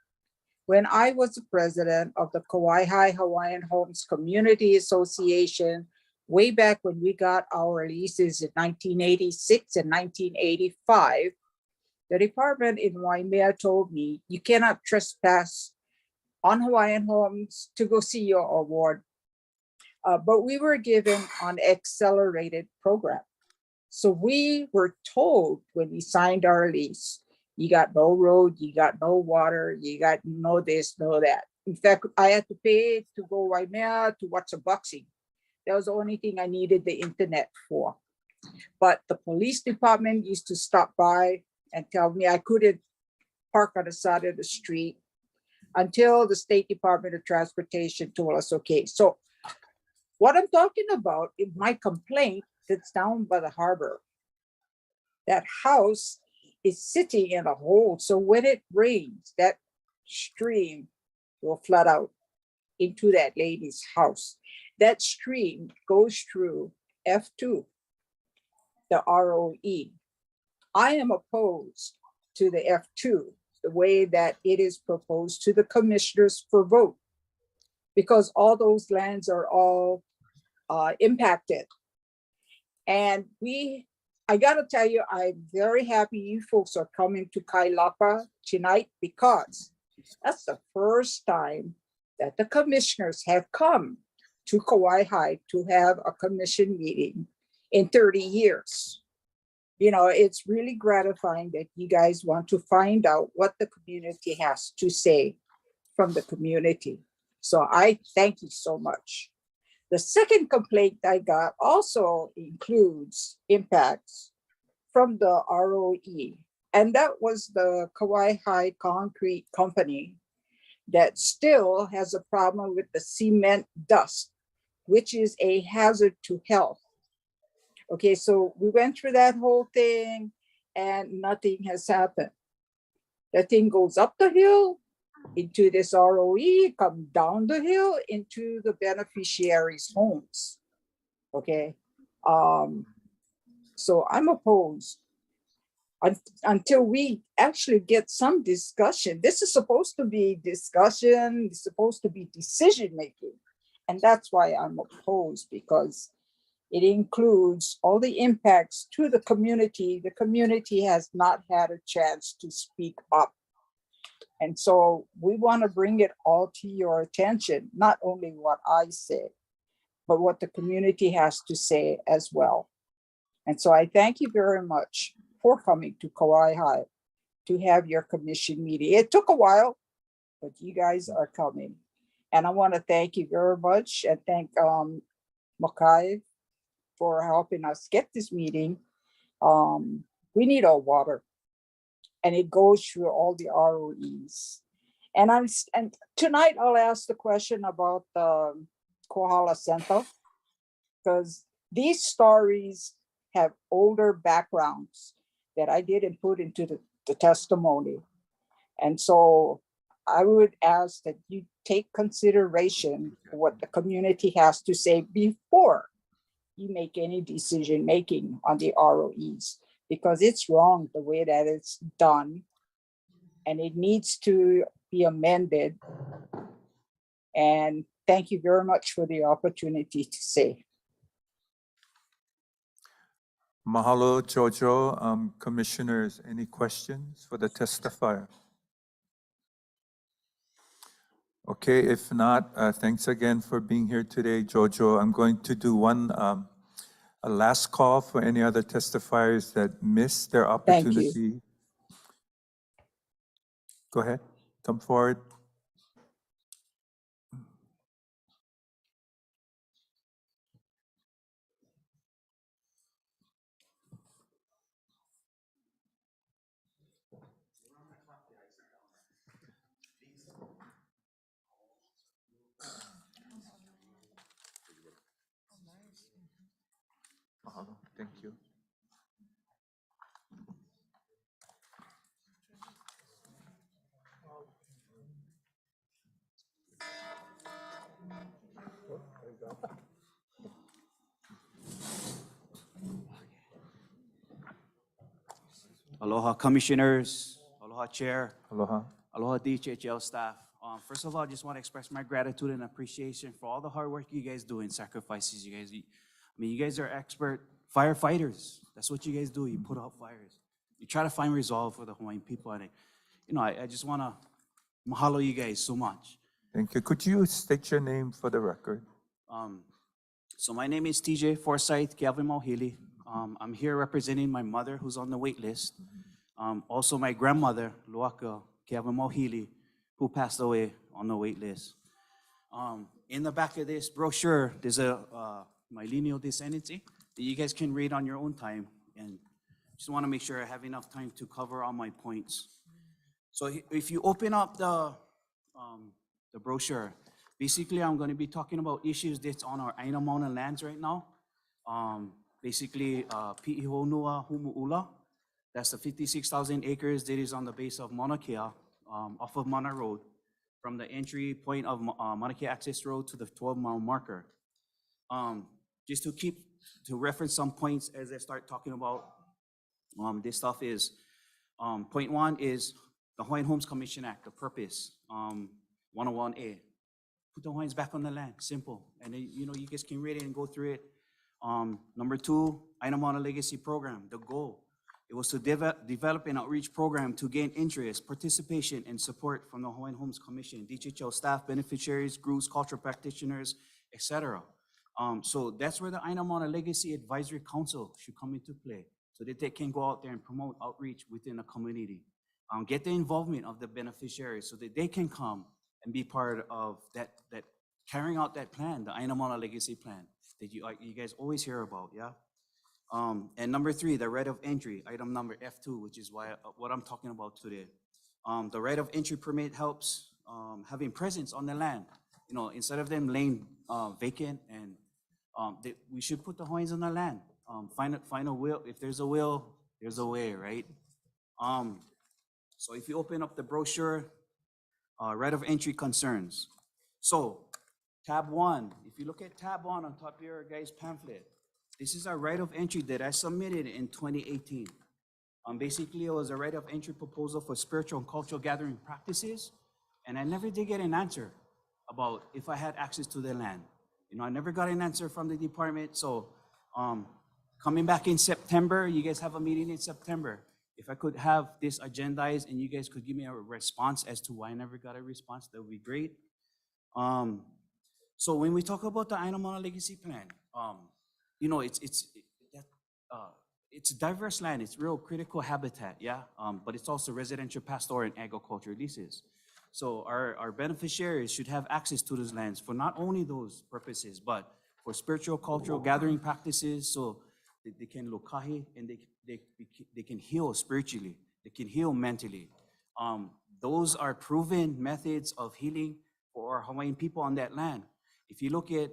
When I was the president of the Kauai Hawaiian Homes Community Association, way back when we got our leases in 1986 and 1985, the department in Waimea told me, you cannot trespass on Hawaiian Homes to go see your award. But we were given an accelerated program. So we were told when we signed our lease, you got no road, you got no water, you got no this, no that. In fact, I had to pay to go Waimea to watch a boxing. That was the only thing I needed the internet for. But the police department used to stop by and tell me I couldn't park on the side of the street until the State Department of Transportation told us, okay. So what I'm talking about in my complaint that's down by the harbor, that house is sitting in a hole. So when it rains, that stream will flood out into that lady's house. That stream goes through F2, the ROE. I am opposed to the F2, the way that it is proposed to the commissioners for vote, because all those lands are all impacted. And I gotta tell you, I'm very happy you folks are coming to Kailapa tonight, because that's the first time that the commissioners have come to Kauai to have a commission meeting in 30 years. You know, it's really gratifying that you guys want to find out what the community has to say from the community. So I thank you so much. The second complaint I got also includes impacts from the ROE. And that was the Kauai Concrete Company that still has a problem with the cement dust, which is a hazard to health. Okay, so we went through that whole thing and nothing has happened. The thing goes up the hill into this ROE, come down the hill into the beneficiaries' homes. Okay, so I'm opposed until we actually get some discussion. This is supposed to be discussion, it's supposed to be decision making. And that's why I'm opposed, because it includes all the impacts to the community. The community has not had a chance to speak up. And so we want to bring it all to your attention, not only what I say, but what the community has to say as well. And so I thank you very much for coming to Kauai to have your commission meeting. It took a while, but you guys are coming. And I want to thank you very much and thank Makai for helping us get this meeting. We need our water, and it goes through all the ROEs. And tonight I'll ask the question about the Kohala Center, because these stories have older backgrounds that I didn't put into the testimony. And so I would ask that you take consideration what the community has to say before you make any decision making on the ROEs, because it's wrong the way that it's done, and it needs to be amended. And thank you very much for the opportunity to say. Mahalo, Jojo. Commissioners, any questions for the testifier? Okay, if not, thanks again for being here today, Jojo. I'm going to do a last call for any other testifiers that missed their Thank you. opportunity. Go ahead, come forward. Mahalo, thank you. Aloha Commissioners, aloha Chair, Aloha. aloha DHHL staff. First of all, I just want to express my gratitude and appreciation for all the hard work you guys do and sacrifices you guys. I mean, you guys are expert firefighters. That's what you guys do. You put out fires. You try to find resolve for the Hawaiian people. And I just want to mahalo you guys so much. Thank you. Could you state your name for the record? So my name is TJ Forsyth Calvin Mohili. I'm here representing my mother who's on the wait list. Also my grandmother, Luaka Calvin Mohili, who passed away on the wait list. In the back of this brochure, there's my lineal descendancy that you guys can read on your own time. And just want to make sure I have enough time to cover all my points. So if you open up the brochure, basically I'm going to be talking about issues that's on our Aina Mauna lands right now. Basically, Pi'ihonua Humu'ula, that's the 56,000 acres that is on the base of Mauna Kea, off of Mana Road, from the entry point of Mauna Kea Access Road to the 12-mile marker. Just to reference some points as I start talking about this stuff is, point one is the Hawaiian Homes Commission Act, the purpose, 101A. Put the Hawaiians back on the land, simple. And then, you guys can read it and go through it. Number two, Aina Mauna Legacy Program, the goal. It was to develop an outreach program to gain interest, participation, and support from the Hawaiian Homes Commission, DHHL staff, beneficiaries, groups, cultural practitioners, etc. So that's where the Aina Mauna Legacy Advisory Council should come into play, so that they can go out there and promote outreach within the community. Get the involvement of the beneficiaries so that they can come and be part of that carrying out that plan, the Aina Mauna Legacy Plan that you guys always hear about, yeah? And number three, the right of entry, item number F2, which is what I'm talking about today. The right of entry permit helps having presence on the land. Instead of them laying vacant, and we should put the Hawaiians on the land. Find a will. If there's a will, there's a way, right? So if you open up the brochure, right of entry concerns. So tab 1, if you look at tab 1 on top of your guys' pamphlet, this is a right of entry that I submitted in 2018. Basically, it was a right of entry proposal for spiritual and cultural gathering practices, and I never did get an answer about if I had access to the land. I never got an answer from the department. So coming back in September, you guys have a meeting in September. If I could have this agendized and you guys could give me a response as to why I never got a response, that would be great. So when we talk about the Aina Mauna Legacy Plan, it's diverse land. It's real critical habitat, yeah. But it's also residential, pastoral, and agriculture leases. So our beneficiaries should have access to those lands for not only those purposes, but for spiritual, cultural gathering practices, so they can lokahi and they can heal spiritually. They can heal mentally. Those are proven methods of healing for our Hawaiian people on that land. If you look at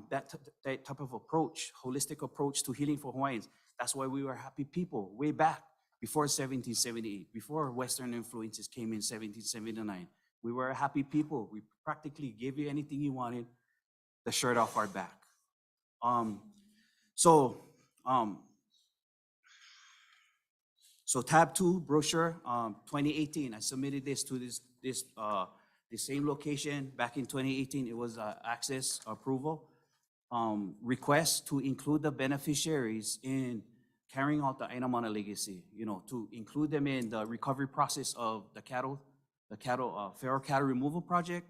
that type of approach, holistic approach to healing for Hawaiians, that's why we were happy people way back before 1778, before Western influences came in 1779. We were a happy people. We practically gave you anything you wanted, the shirt off our back. So, so tab 2 brochure, 2018, I submitted this to the same location back in 2018. It was access approval. Request to include the beneficiaries in carrying out the Aina Mana legacy, to include them in the recovery process of the feral cattle removal project,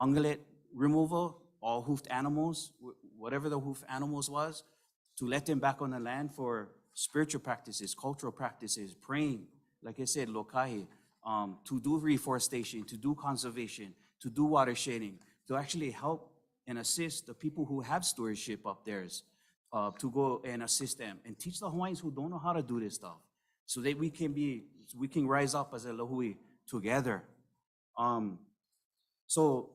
ungulate removal, all hoofed animals, whatever the hoofed animals was, to let them back on the land for spiritual practices, cultural practices, praying, like I said, lokahi, to do reforestation, to do conservation, to do water shading, to actually help and assist the people who have stewardship up there, to go and assist them and teach the Hawaiians who don't know how to do this stuff, so that we can rise up as a lahui together. So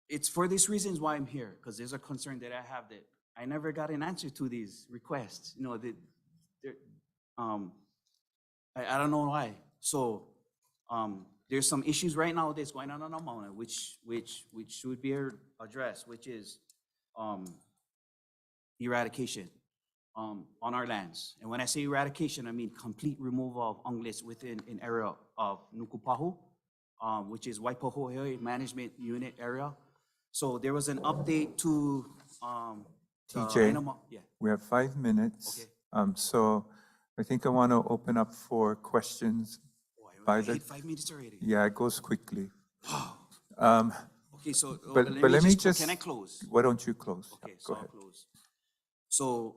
it's for these reasons why I'm here, because there's a concern that I have that I never got an answer to these requests. I don't know why. So there's some issues right now that's going on Mauna, which should be addressed, which is eradication on our lands. And when I say eradication, I mean complete removal of ungulates within an area of Nukupahu, which is Waipahoe Management Unit area. So there was an update to TJ, we have 5 minutes. Okay. So I think I want to open up for questions by the. 5 minutes already. Yeah, it goes quickly. Okay, so But let me just. Can I close? Why don't you close? Okay, Go so ahead. I'll close. So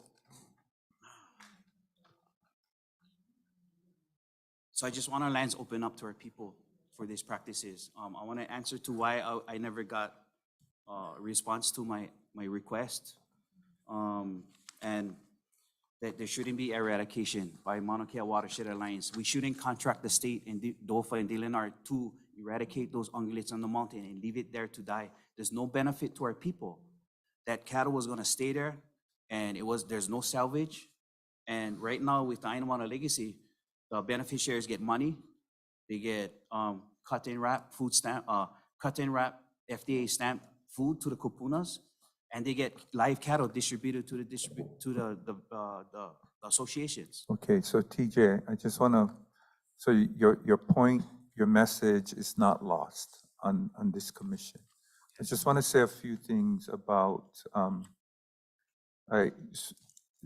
I just want our lands open up to our people for these practices. I want to answer to why I never got a response to my request, and that there shouldn't be eradication by Mauna Kea Watershed Alliance. We shouldn't contract the state and DOFA and DLNR to eradicate those ungulates on the mountain and leave it there to die. There's no benefit to our people. That cattle was gonna stay there, and there's no salvage. And right now with the Aina Mana legacy, the beneficiaries get money. They get cut and wrap food stamp, cut and wrap FDA stamped food to the kupunas, and they get live cattle distributed to the associations. Okay, so TJ, I just want to, so your point, your message is not lost on this commission. I just want to say a few things about,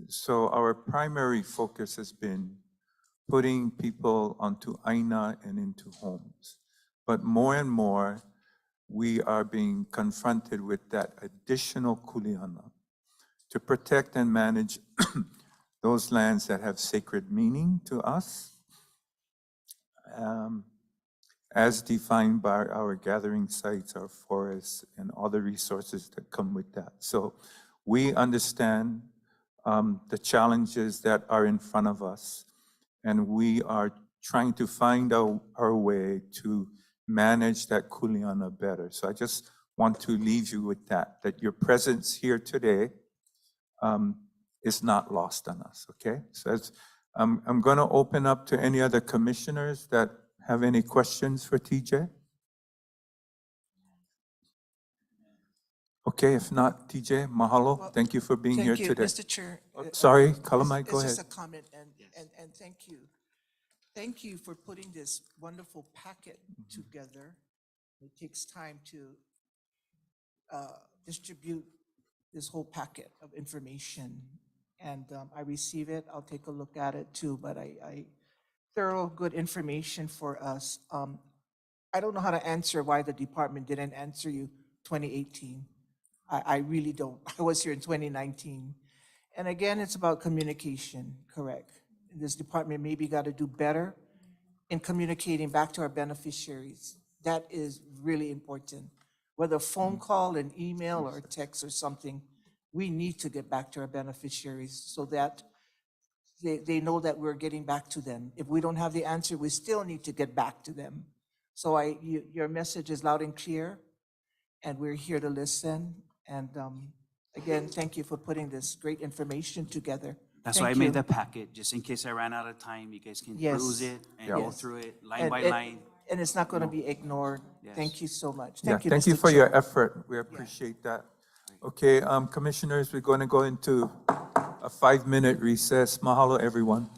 so our primary focus has been putting people onto Aina and into homes. But more and more, we are being confronted with that additional kuleana to protect and manage those lands that have sacred meaning to us, as defined by our gathering sites, our forests, and other resources that come with that. So we understand the challenges that are in front of us, and we are trying to find our way to manage that kuleana better. So I just want to leave you with that your presence here today is not lost on us, okay? So I'm going to open up to any other commissioners that have any questions for TJ. Okay, if not, TJ, mahalo. Well, Thank you for being here Thank you, today. Mr. Chair. Sorry, Kalamai, go ahead. It's just a comment, and thank you. Thank you for putting this wonderful packet together. It takes time to distribute this whole packet of information. And I receive it, I'll take a look at it too, but I thorough, good information for us. I don't know how to answer why the department didn't answer you 2018. I really don't. I was here in 2019. And again, it's about communication, correct? This department maybe got to do better in communicating back to our beneficiaries. That is really important. Whether phone call, an email, or a text or something, we need to get back to our beneficiaries so that they know that we're getting back to them. If we don't have the answer, we still need to get back to them. So your message is loud and clear, and we're here to listen. And again, thank you for putting this great information together. That's Thank why I you. made the packet, just in case I ran out of time. You guys can Yes. peruse it and go Yes. through it line by line. And it's not going to be ignored. Yes. You so much. Yeah, Thank you, thank you Mr. for your Chair. effort. We appreciate that. Okay, commissioners, we're going to go into a 5-minute recess. Mahalo, everyone.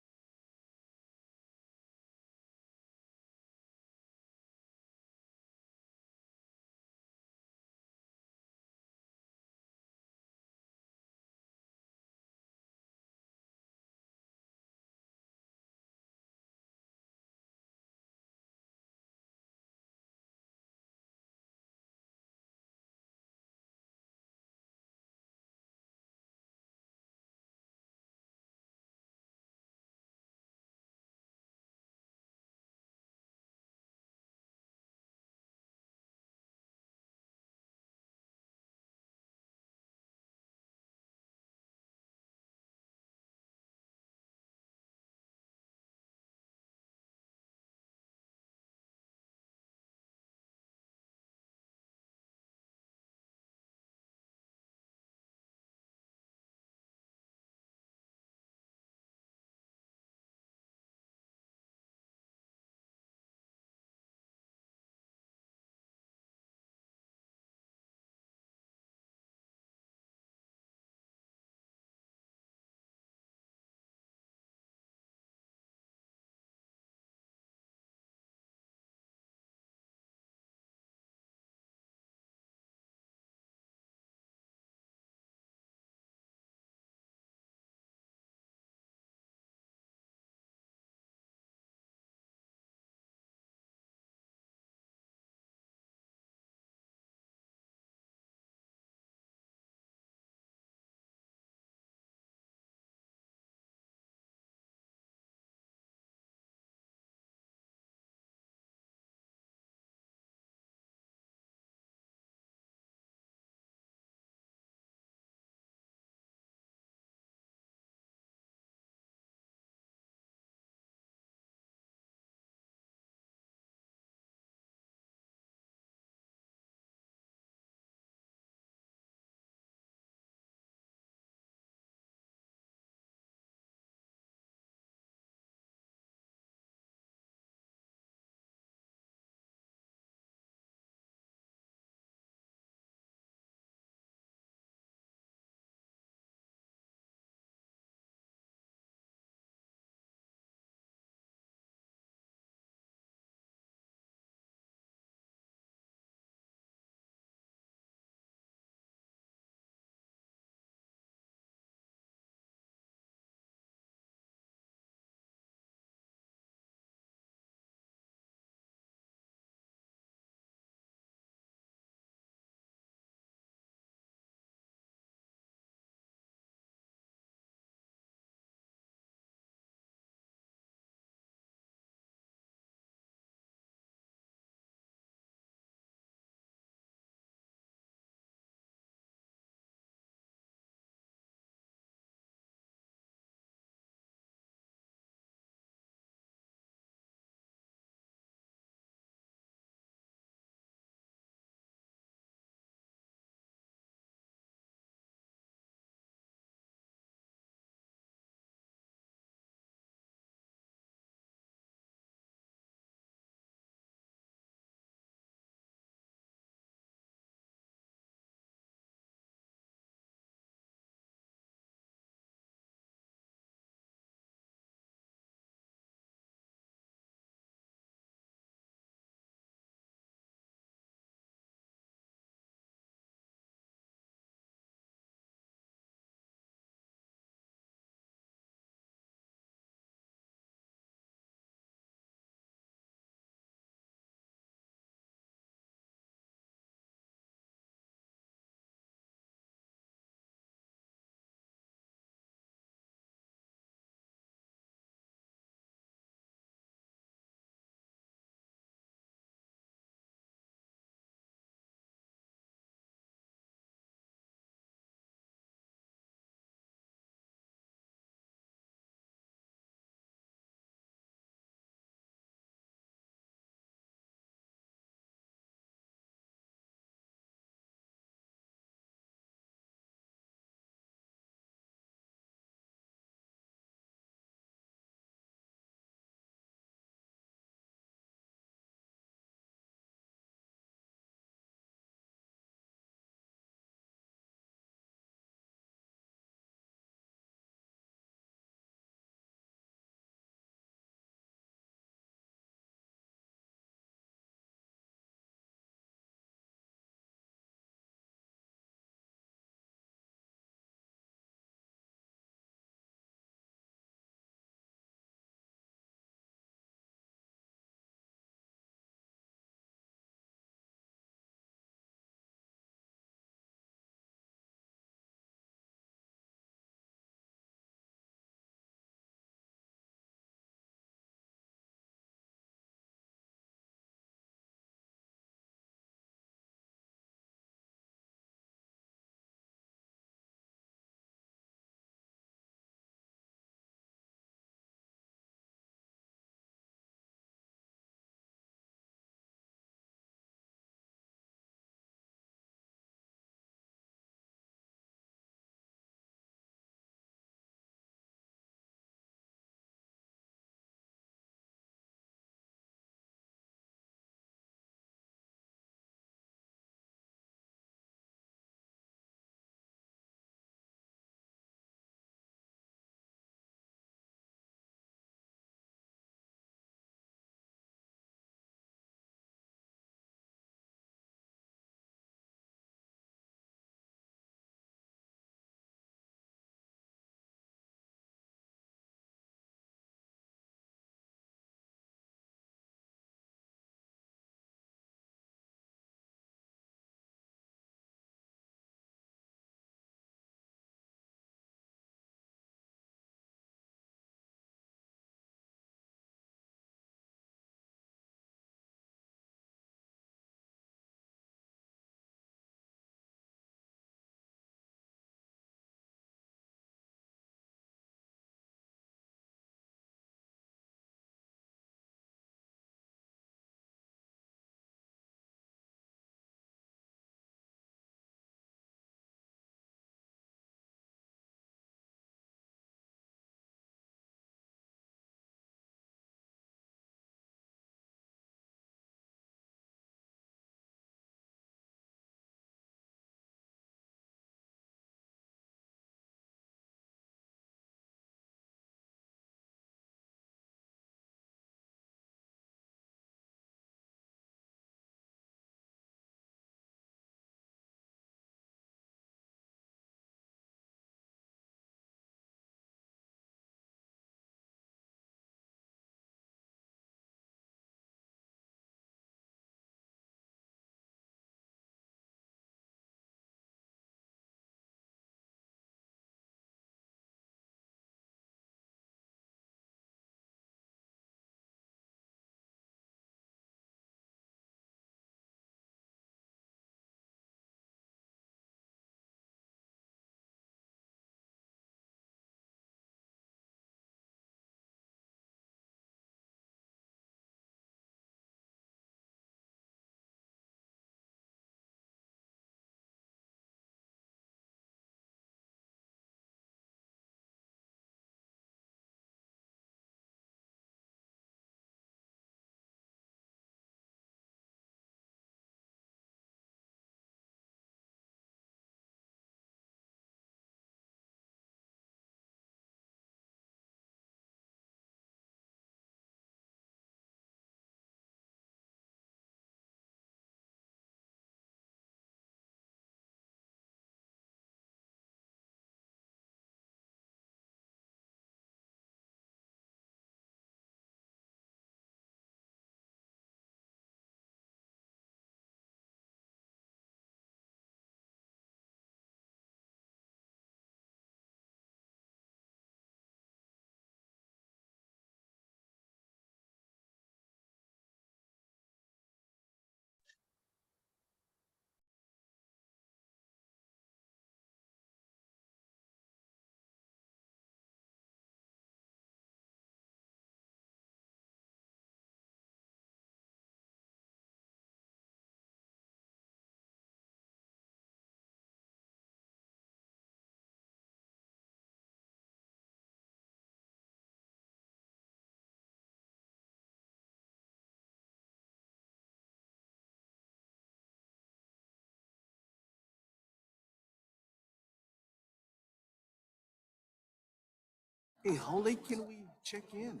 Hey, how late can we check in?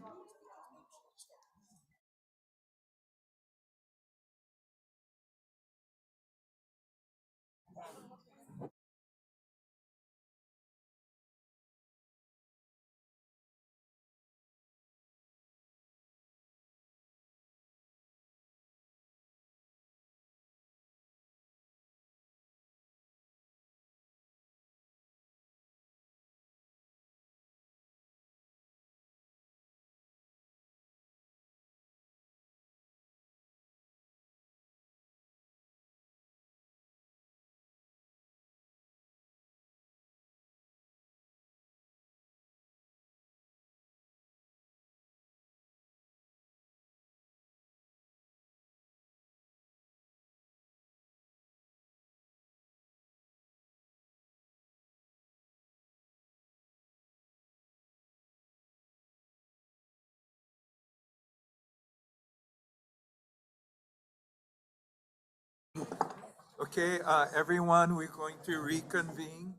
Okay, everyone, we're going to reconvene.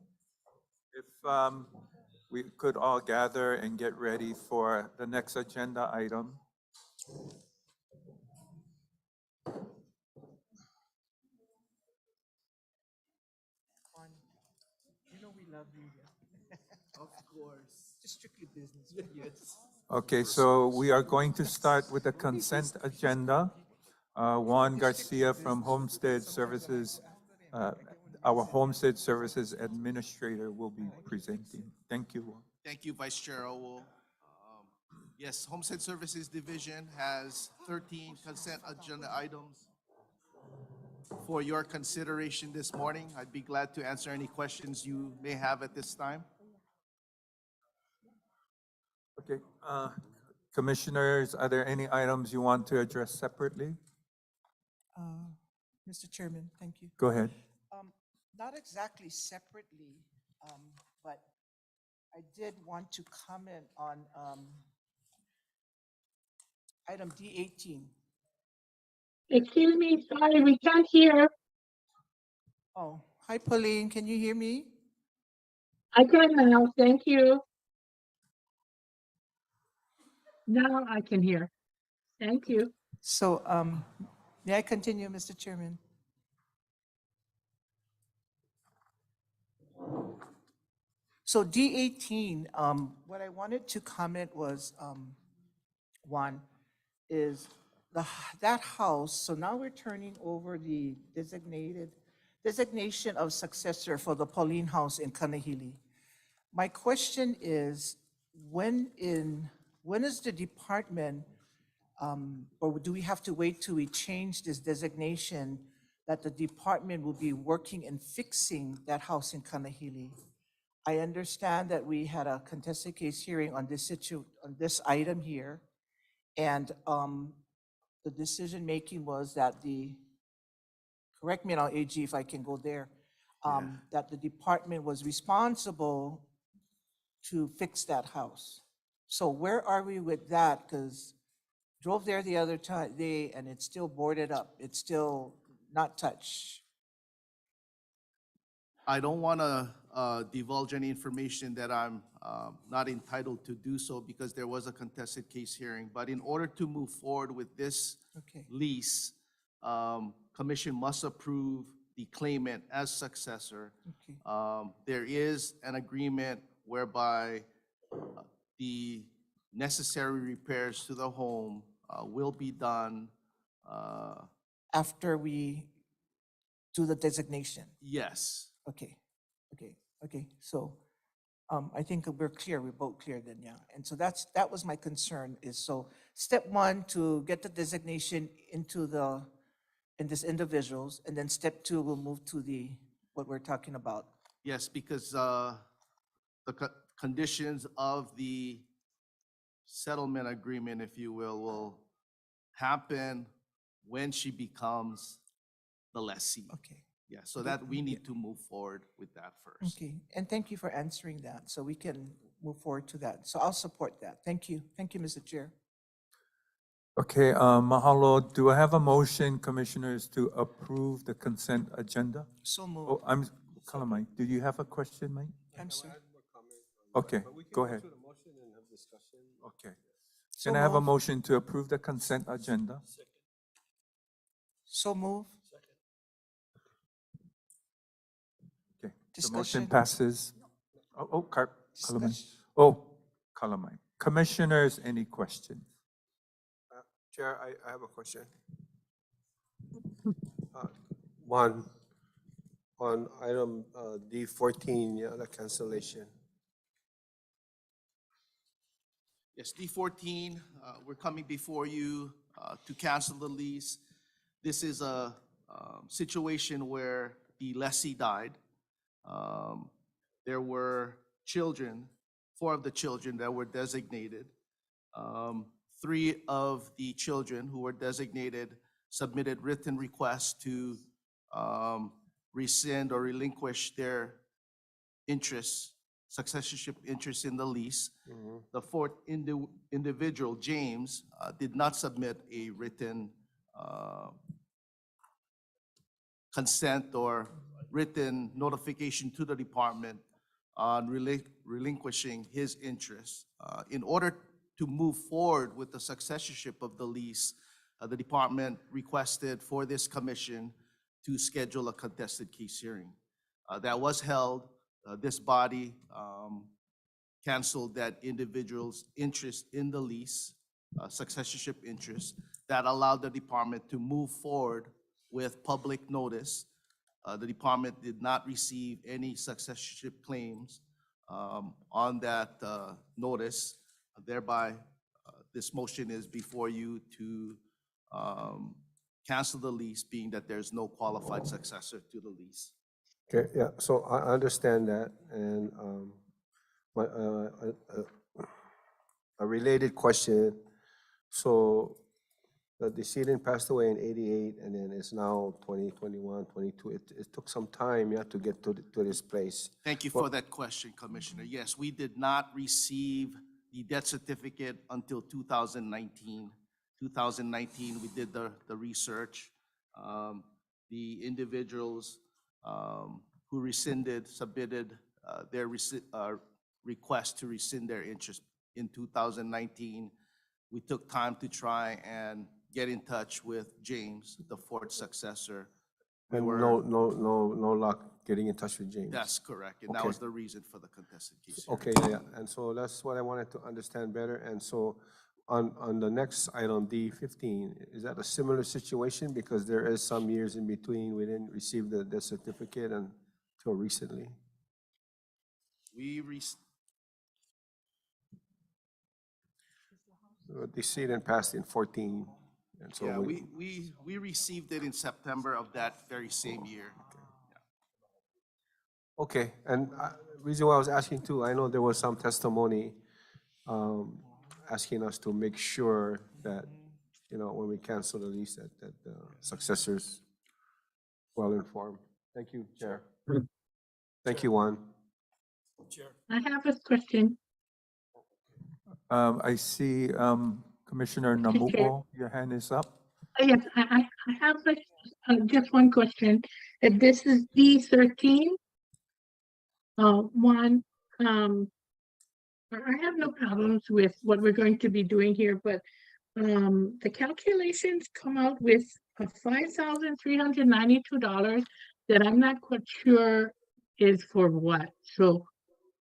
If we could all gather and get ready for the next agenda item. You know we love you. Of course. Just strictly business, but yes. Okay, so we are going to start with the consent agenda. Juan Garcia from Homestead Services, our Homestead Services Administrator will be presenting. Thank you, Juan. Thank you, Vice Chair Owo. Yes, Homestead Services Division has 13 consent agenda items for your consideration this morning. I'd be glad to answer any questions you may have at this time. Okay, Commissioners, are there any items you want to address separately? Mr. Chairman, thank you. Go ahead. Not exactly separately, but I did want to comment on item D18. Excuse me, sorry, we can't hear. Oh, hi Pauline, can you hear me? I can now, thank you. Now I can hear. Thank you. So, may I continue, Mr. Chairman? So D18, what I wanted to comment was, one, is that house, so now we're turning over the designation of successor for the Pauline House in Kanahili. My question is, when is the department, or do we have to wait till we change this designation that the department will be working and fixing that house in Kanahili? I understand that we had a contested case hearing on this item here, and the decision-making was that correct me now, AG, if I can go there, that the department was responsible to fix that house. So where are we with that? Because drove there the other day and it's still boarded up. It's still not touched. I don't want to divulge any information that I'm not entitled to do so because there was a contested case hearing. But in order to move forward with this lease, commission must approve the claimant as successor. There is an agreement whereby the necessary repairs to the home will be done. After we do the designation? Yes. Okay. So I think we're clear, we're both clear then, yeah. And so that was my concern is, so step one, to get the designation in this individuals, and then step two, we'll move to what we're talking about. Yes, because the conditions of the settlement agreement, if you will happen when she becomes the lessee. Okay. Yeah, so that we need to move forward with that first. Okay, and thank you for answering that, so we can move forward to that. So I'll support that. Thank you, Mr. Chair. Okay, mahalo. Do I have a motion, Commissioners, to approve the consent agenda? So moved. Oh, Kalamai, do you have a question, Mike? I'm sorry. Okay, go ahead. discussion. Okay. So Can I have a move. motion to approve the consent agenda? So move. Okay. The Discussion. motion passes. Calamine. Discussion. Oh, Calamine. Commissioners, any questions? Chair, I have a question. One, on item D14, yeah, the cancellation. Yes, D14, we're coming before you to cancel the lease. This is a situation where the lessee died. There were children, 4 of the children that were designated. 3 of the children who were designated submitted written requests to rescind or relinquish their interests, successorship interests in the lease. The 4th individual, James, did not submit a written consent or written notification to the department on relinquishing his interests. In order to move forward with the successorship of the lease, the department requested for this commission to schedule a contested case hearing. That was held. This body canceled that individual's interest in the lease, successorship interest, that allowed the department to move forward with public notice. The department did not receive any successorship claims on that notice. Thereby, this motion is before you to cancel the lease, being that there's no qualified successor to the lease. Okay, yeah, so I understand that, and a related question. So the decedent passed away in 88, and then it's now 2021, 22. It took some time, yeah, to get to this place. Thank you for that question, Commissioner. Yes, we did not receive the death certificate until 2019. 2019, we did the research. The individuals who rescinded submitted their request to rescind their interest in 2019. We took time to try and get in touch with James, the 4th successor. We And were- no luck getting in touch with James. That's correct, and that Okay. was the reason for the contested case. Okay, yeah, and so that's what I wanted to understand better. And so on the next item, D15, is that a similar situation? Because there is some years in between, we didn't receive the death certificate until recently. Decedent passed in 14, and so Yeah, we received it in September of that very same year. Okay, and reason why I was asking too, I know there was some testimony asking us to make sure that, you know, when we cancel the lease, that the successors well informed. Thank you, Chair. Thank you, Juan. I have a question. I see Commissioner Namupo, your hand is up. Yes, I have just one question. If this is D13, one, I have no problems with what we're going to be doing here, but the calculations come out with $5,392 that I'm not quite sure is for what. So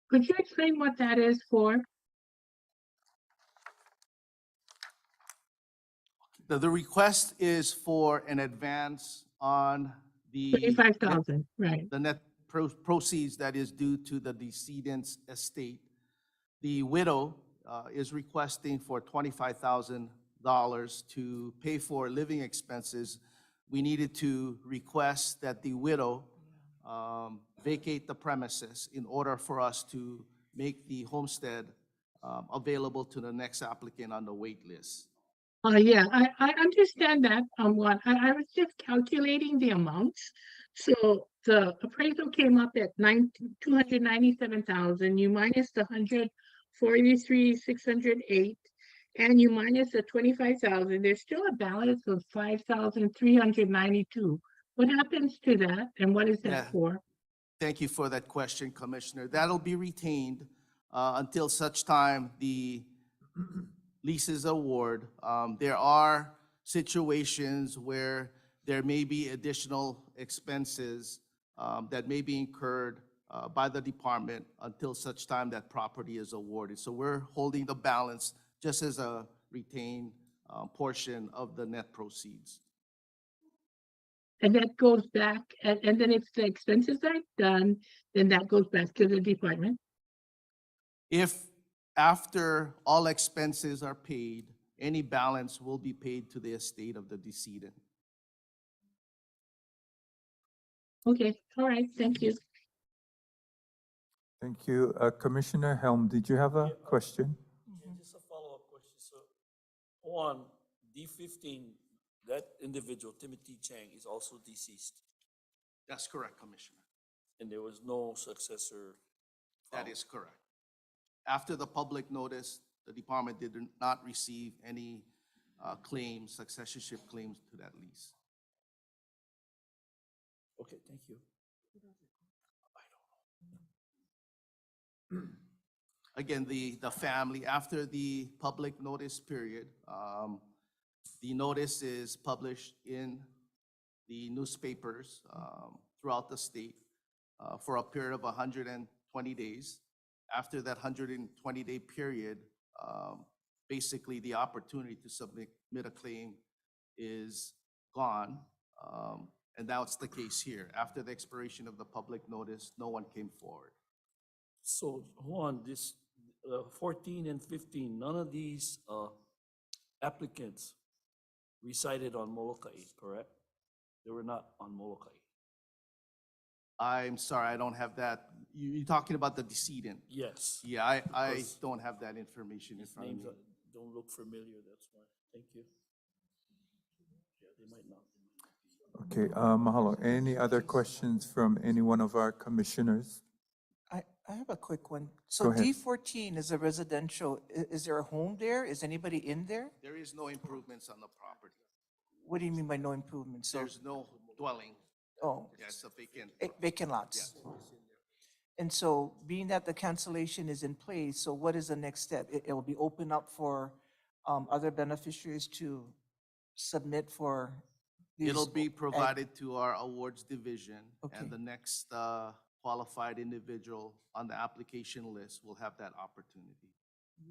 could you explain what that is for? The request is for an advance on the 35,000, right? the net proceeds that is due to the decedent's estate. The widow is requesting for $25,000 to pay for living expenses. We needed to request that the widow vacate the premises in order for us to make the homestead available to the next applicant on the wait list. Yeah, I understand that. What I was just calculating the amounts. So the appraisal came up at 297,000. You minus the 143,608, and you minus the 25,000. There's still a balance of 5,392. What happens to that, and what is that Yeah. for? Thank you for that question, Commissioner. That'll be retained until such time the lease is award. There are situations where there may be additional expenses that may be incurred by the department until such time that property is awarded. So we're holding the balance just as a retained portion of the net proceeds. And that goes back, and then if the expenses are done, then that goes back to the department? If after all expenses are paid, any balance will be paid to the estate of the decedent. Okay, all right, thank you. Thank you. Commissioner Helm, did you have a question? Just a follow-up question. So, one, D15, that individual, Timothy Chang, is also deceased, That's correct, Commissioner. and there was no successor. That is correct. After the public notice, the department did not receive any claims, successorship claims to that lease. Okay, thank you. Again, the family, after the public notice period, the notice is published in the newspapers throughout the state for a period of 120 days. After that 120-day period, basically the opportunity to submit a claim is gone. And that's the case here. After the expiration of the public notice, no one came forward. So, Juan, this 14 and 15, none of these applicants resided on Molokai, correct? They were not on Molokai. I'm sorry, I don't have that. You're talking about the decedent? Yes. Yeah, I Because don't have that information in These front of names me. don't look familiar, that's why. Thank you. Yeah, they might not. Okay, mahalo. Any other questions from any one of our commissioners? I have a quick one. Go So ahead. D14 is a residential, is there a home there? Is anybody in there? There is no improvements on the property. What do you mean by no improvement? So, There's no dwelling. oh, Yeah, it's a vacant. vacant lots. And so being that the cancellation is in place, so what is the next step? It will be open up for other beneficiaries to submit for these? It'll be provided to our awards division, Okay. and the next qualified individual on the application list will have that opportunity.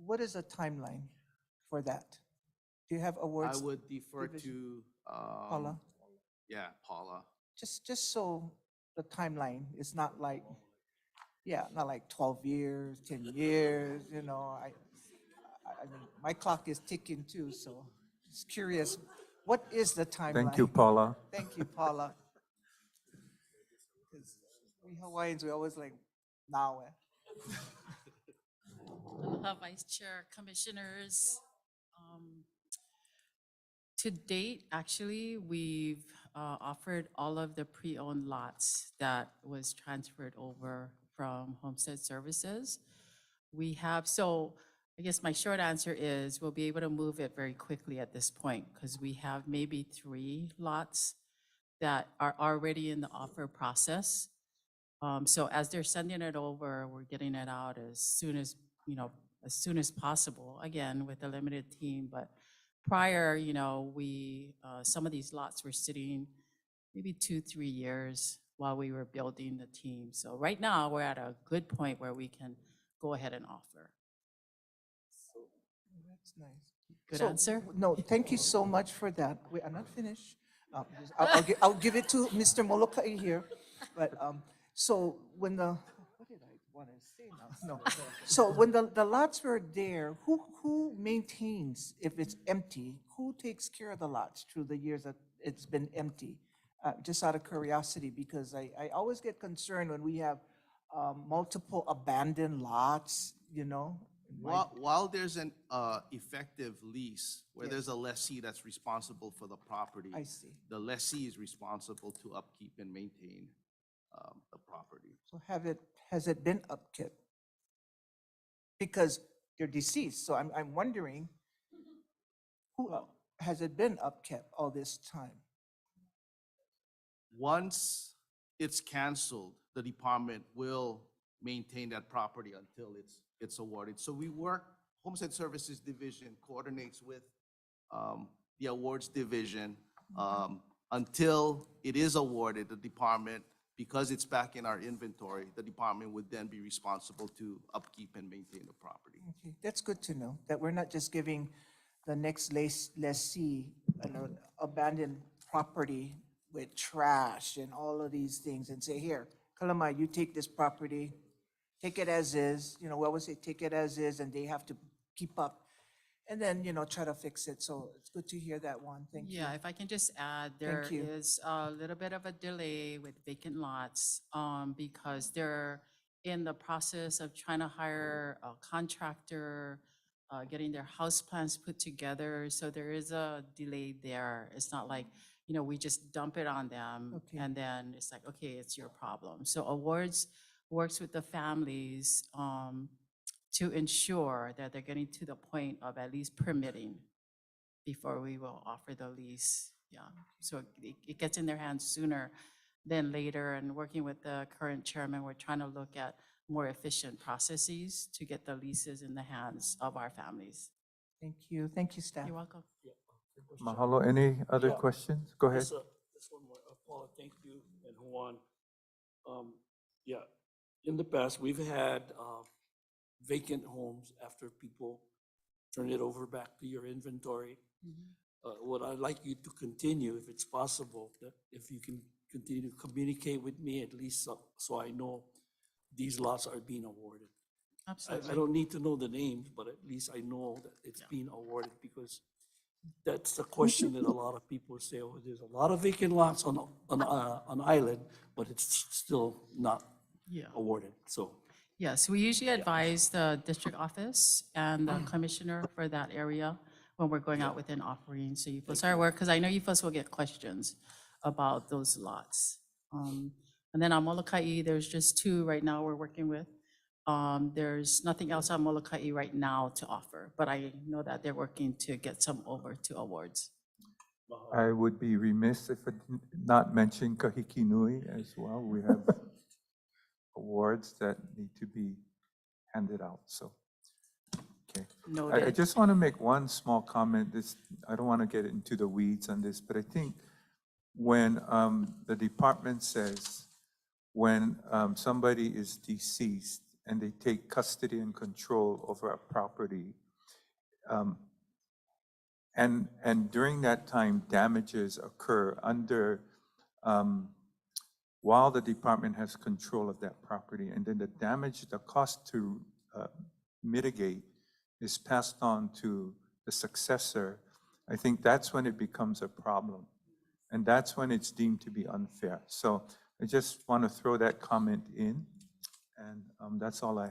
What is the timeline for that? Do you have I awards? would defer division? to, Paula? yeah, Paula. Just so the timeline is not like, yeah, not like 12 years, 10 years, you know, I mean, my clock is ticking too, so just curious, what is the timeline? Thank you, Paula. Thank you, Paula. 'Cause we Hawaiians, we always like, now. Aloha, Vice Chair, Commissioners. To date, actually, we've offered all of the pre-owned lots that was transferred over from Homestead Services. We have, so I guess my short answer is we'll be able to move it very quickly at this point because we have maybe 3 lots that are already in the offer process. So as they're sending it over, we're getting it out as soon as, as soon as possible, again, with a limited team. But prior, some of these lots were sitting maybe 2-3 years while we were building the team. So right now, we're at a good point where we can go ahead and offer. That's nice. Good So, answer? No, thank you so much for that. Wait, I'm not finished. I'll give it to Mr. Molokai here. But so when what did I want to say now? No. So when the lots were there, who maintains if it's empty? Who takes care of the lots through the years that it's been empty? Just out of curiosity, because I always get concerned when we have multiple abandoned lots, While there's an effective lease, where there's a lessee that's responsible for the property. I see. The lessee is responsible to upkeep and maintain the property. So has it been upkept? Because they're deceased, so I'm wondering, who has it been upkept all this time? Once it's canceled, the department will maintain that property until it's gets awarded. So we work, Homestead Services Division coordinates with the awards division until it is awarded. The department, because it's back in our inventory, the department would then be responsible to upkeep and maintain the property. Okay, that's good to know, that we're not just giving the next lessee an abandoned property with trash and all of these things and say, here, Kalama, you take this property, take it as is, we always say, take it as is, and they have to keep up. And then, try to fix it. So it's good to hear that one. Thank you. Yeah, if I can just add, there you. is a little bit of a delay with vacant lots because they're in the process of trying to hire a contractor, getting their house plans put together. So there is a delay there. It's not like, we just dump it on them Okay. and then it's like, okay, it's your problem. So awards works with the families to ensure that they're getting to the point of at least permitting before we will offer the lease. Yeah, so it gets in their hands sooner than later. And working with the current chairman, we're trying to look at more efficient processes to get the leases in the hands of our families. Thank you. Thank you, staff. You're welcome. Mahalo. Any other Yeah. questions? Go ahead. This one more. Paula, thank you, and Juan. Yeah, in the past, we've had vacant homes after people turn it over back to your inventory. What I'd like you to continue, if it's possible, that if you can continue to communicate with me, at least so I know these lots are being awarded. Absolutely. I don't need to know the names, but at least I know that it's being awarded, because that's the question that a lot of people say, oh, there's a lot of vacant lots on island, but it's still not awarded, so. Yes, we usually advise the district office and the commissioner for that area when we're going out with an offering. So you folks are aware, because I know you folks will get questions about those lots. And then on Molokai, there's just 2 right now we're working with. There's nothing else on Molokai right now to offer, but I know that they're working to get some over to awards. I would be remiss if I did not mention Kahiki Nui as well. We have awards that need to be handed out, so. Okay. I Noted. just want to make one small comment. I don't want to get into the weeds on this, but I think when the department says when somebody is deceased and they take custody and control over a property, and during that time damages occur under while the department has control of that property, and then the cost to mitigate is passed on to the successor, I think that's when it becomes a problem. And that's when it's deemed to be unfair. So I just want to throw that comment in, and that's all I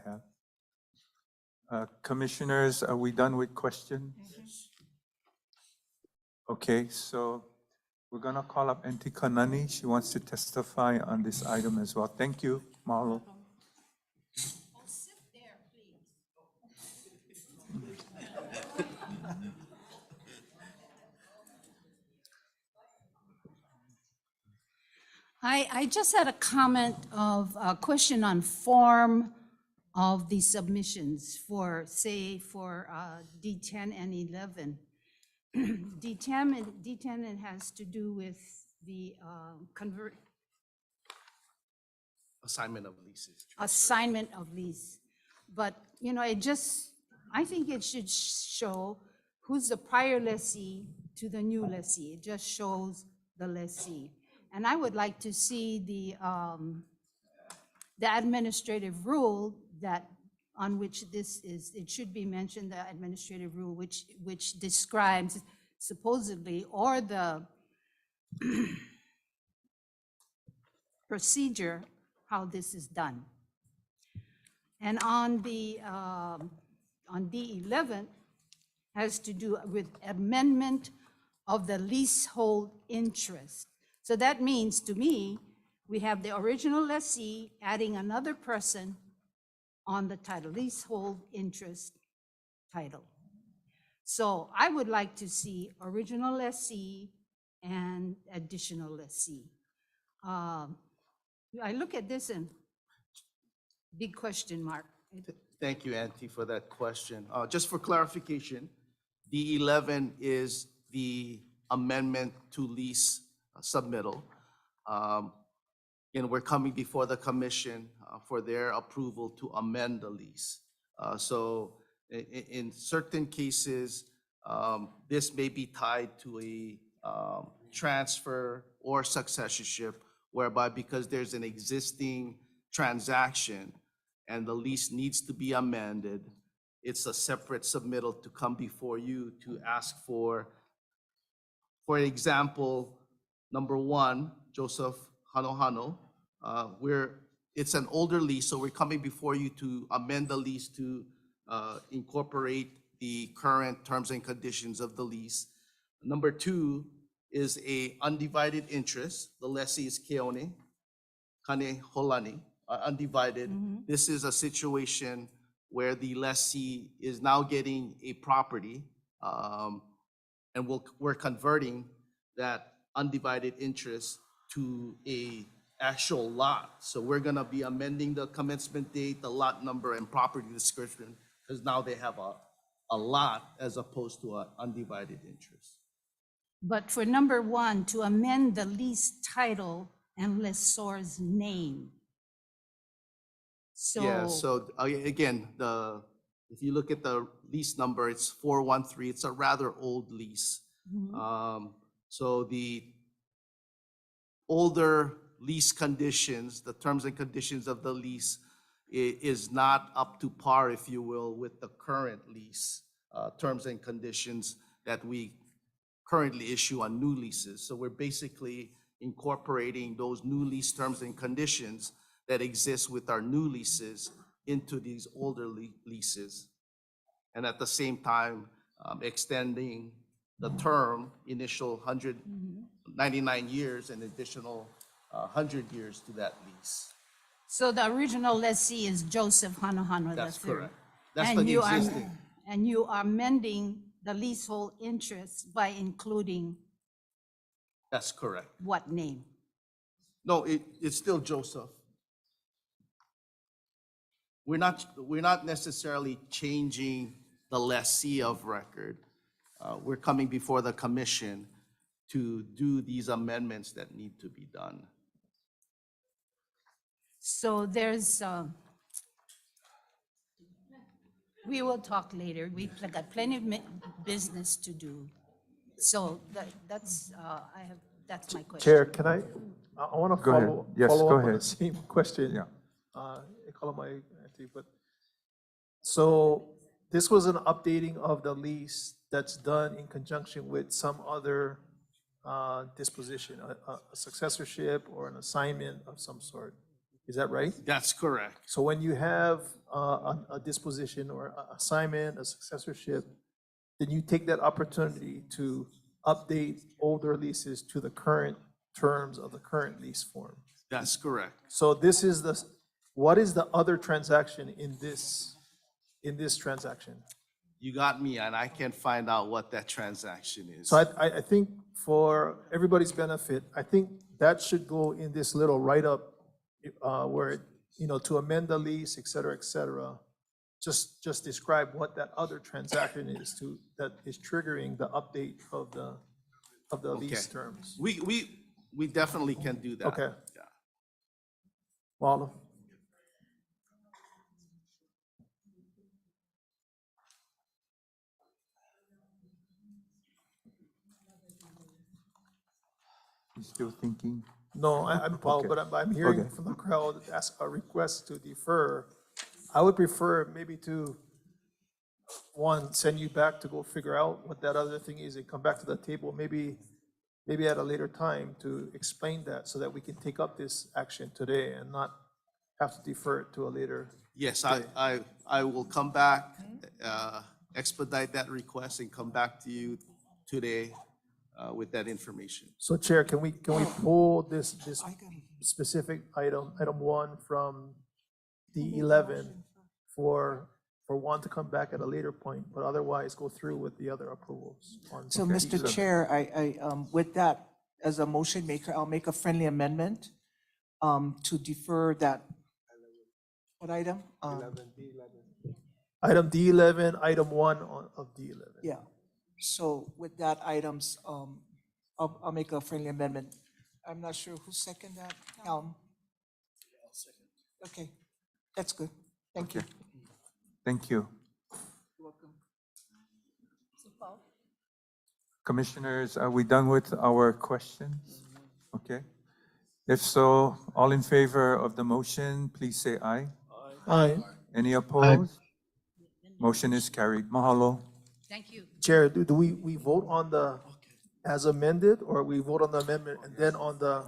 have. Commissioners, are we done with questions? Okay, so we're gonna call up Auntie Kanani. She wants to testify on this item as well. Thank you, Marlo. I just had a comment of a question on form of the submissions for, say, for D10 and 11. D10, it has to do with the Assignment of leases. assignment of lease. But, I think it should show who's the prior lessee to the new lessee. It just shows the lessee. And I would like to see the administrative rule on which this is, it should be mentioned, the administrative rule, which describes supposedly, or the procedure, how this is done. And on D11, has to do with amendment of the leasehold interest. So that means, to me, we have the original lessee adding another person on the title, leasehold interest title. So I would like to see original lessee and additional lessee. I look at this and big question mark. Thank you, Auntie, for that question. Just for clarification, the 11 is the amendment to lease submittal. And we're coming before the commission for their approval to amend the lease. So in certain cases, this may be tied to a transfer or successorship, whereby because there's an existing transaction and the lease needs to be amended, it's a separate submittal to come before you to ask for example, number one, Joseph Hano, it's an older lease, so we're coming before you to amend the lease to incorporate the current terms and conditions of the lease. Number two is a undivided interest. The lessee is Keone, Kane Holani, undivided. This is a situation where the lessee is now getting a property, and we're converting that undivided interest to a actual lot. So we're gonna be amending the commencement date, the lot number, and property description, because now they have a lot as opposed to an undivided interest. But for number one, to amend the lease title and lessor's name. Yeah, so again, if you look at the lease number, it's 413. It's a rather old lease. So the older lease conditions, the terms and conditions of the lease is not up to par, if you will, with the current lease terms and conditions that we currently issue on new leases. So we're basically incorporating those new lease terms and conditions that exist with our new leases into these older leases. And at the same time, extending the term, initial 199 years, and additional 100 years to that lease. So the original lessee is Joseph Hano. That's the third. correct. That's And the you are- existing. And you are amending the leasehold interest by including That's correct. what name? No, it's still Joseph. We're not necessarily changing the lessee of record. We're coming before the commission to do these amendments that need to be done. So there's, we will talk later. We've got plenty of business to do. So that's my question. Chair, can I want to Go ahead. follow Yes, follow go up on the ahead. same question. Yeah. But so this was an updating of the lease that's done in conjunction with some other disposition, a successorship or an assignment of some sort. Is that right? That's correct. So when you have a disposition or a assignment, a successorship, then you take that opportunity to update older leases to the current terms of the current lease form. That's correct. So this is what is the other transaction in this transaction? You got me, and I can't find out what that transaction is. So I think for everybody's benefit, I think that should go in this little write-up where, to amend the lease, et cetera, just describe what that other transaction is that is triggering the update of the lease Okay. terms. We definitely can do that. Okay. Yeah. Marlon? You still thinking? No, I'm Paul, Okay. but I'm hearing Okay. from the crowd, ask a request to defer. I would prefer maybe to, one, send you back to go figure out what that other thing is and come back to the table, maybe at a later time to explain that so that we can take up this action today and not have to defer it to a later. Yes, day. I will come back, expedite that request and come back to you today with that information. So Chair, can we pull this specific item one from the 11 for one to come back at a later point, but otherwise go through with the other approvals? So, Okay. Mr. Chair, with that, as a motion maker, I'll make a friendly amendment to defer that What item? Item D11, item 1 of D11. Yeah. So with that items, I'll make a friendly amendment. I'm not sure who seconded that. Okay, that's good. Thank you. Thank you. You're welcome. Commissioners, are we done with our questions? Okay. If so, all in favor of the motion, please say aye. Aye. Any opposed? Motion is carried. Mahalo. Thank you. Chair, do we vote on the as amended, or we vote on the amendment and then on the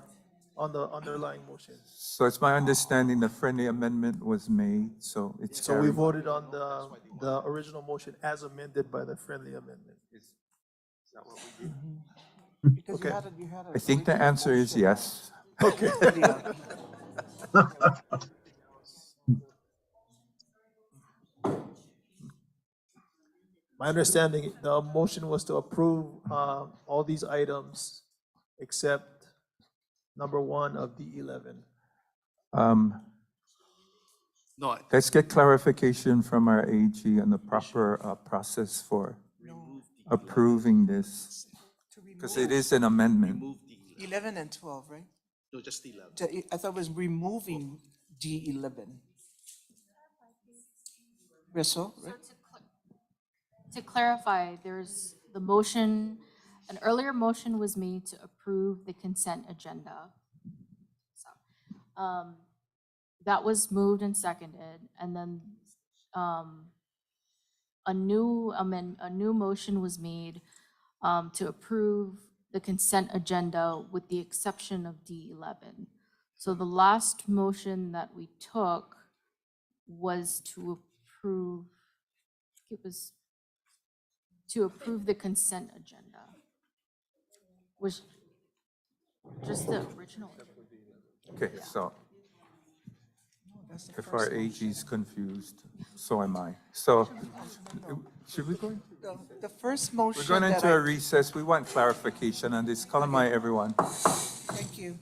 underlying motion? So it's my understanding the friendly amendment was made, so it's So we carried. voted on the original motion as amended by the friendly amendment. Because Okay. you had a I think the original answer is motion. yes. Okay. My understanding, the motion was to approve all these items except number 1 of D11. Um, No, Let's get clarification from our AG on the proper process for approving this, because it is an amendment. 11 and 12, right? no, just 11. I thought it was removing D11. Russell, right? To clarify, there's the motion, an earlier motion was made to approve the consent agenda. So, that was moved and seconded, and then, a new motion was made, to approve the consent agenda with the exception of D11. So the last motion that we took was to approve, it was to approve the consent agenda, was just the original. Okay, so if our AG is confused, so am I. So should we go? The first motion. We're going that into a recess. We want clarification on this. Kalamai, everyone. Thank you.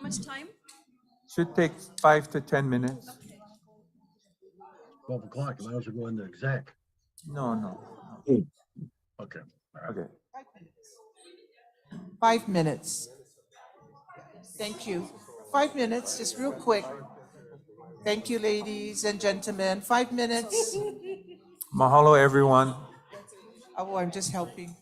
much time? Should take 5 to 10 minutes. 12 o'clock, allows us to go into exec. No, no. Okay. Okay. 5 minutes. Thank you. 5 minutes, just real quick. Thank you, ladies and gentlemen. 5 minutes. Mahalo, everyone. Oh, I'm just helping.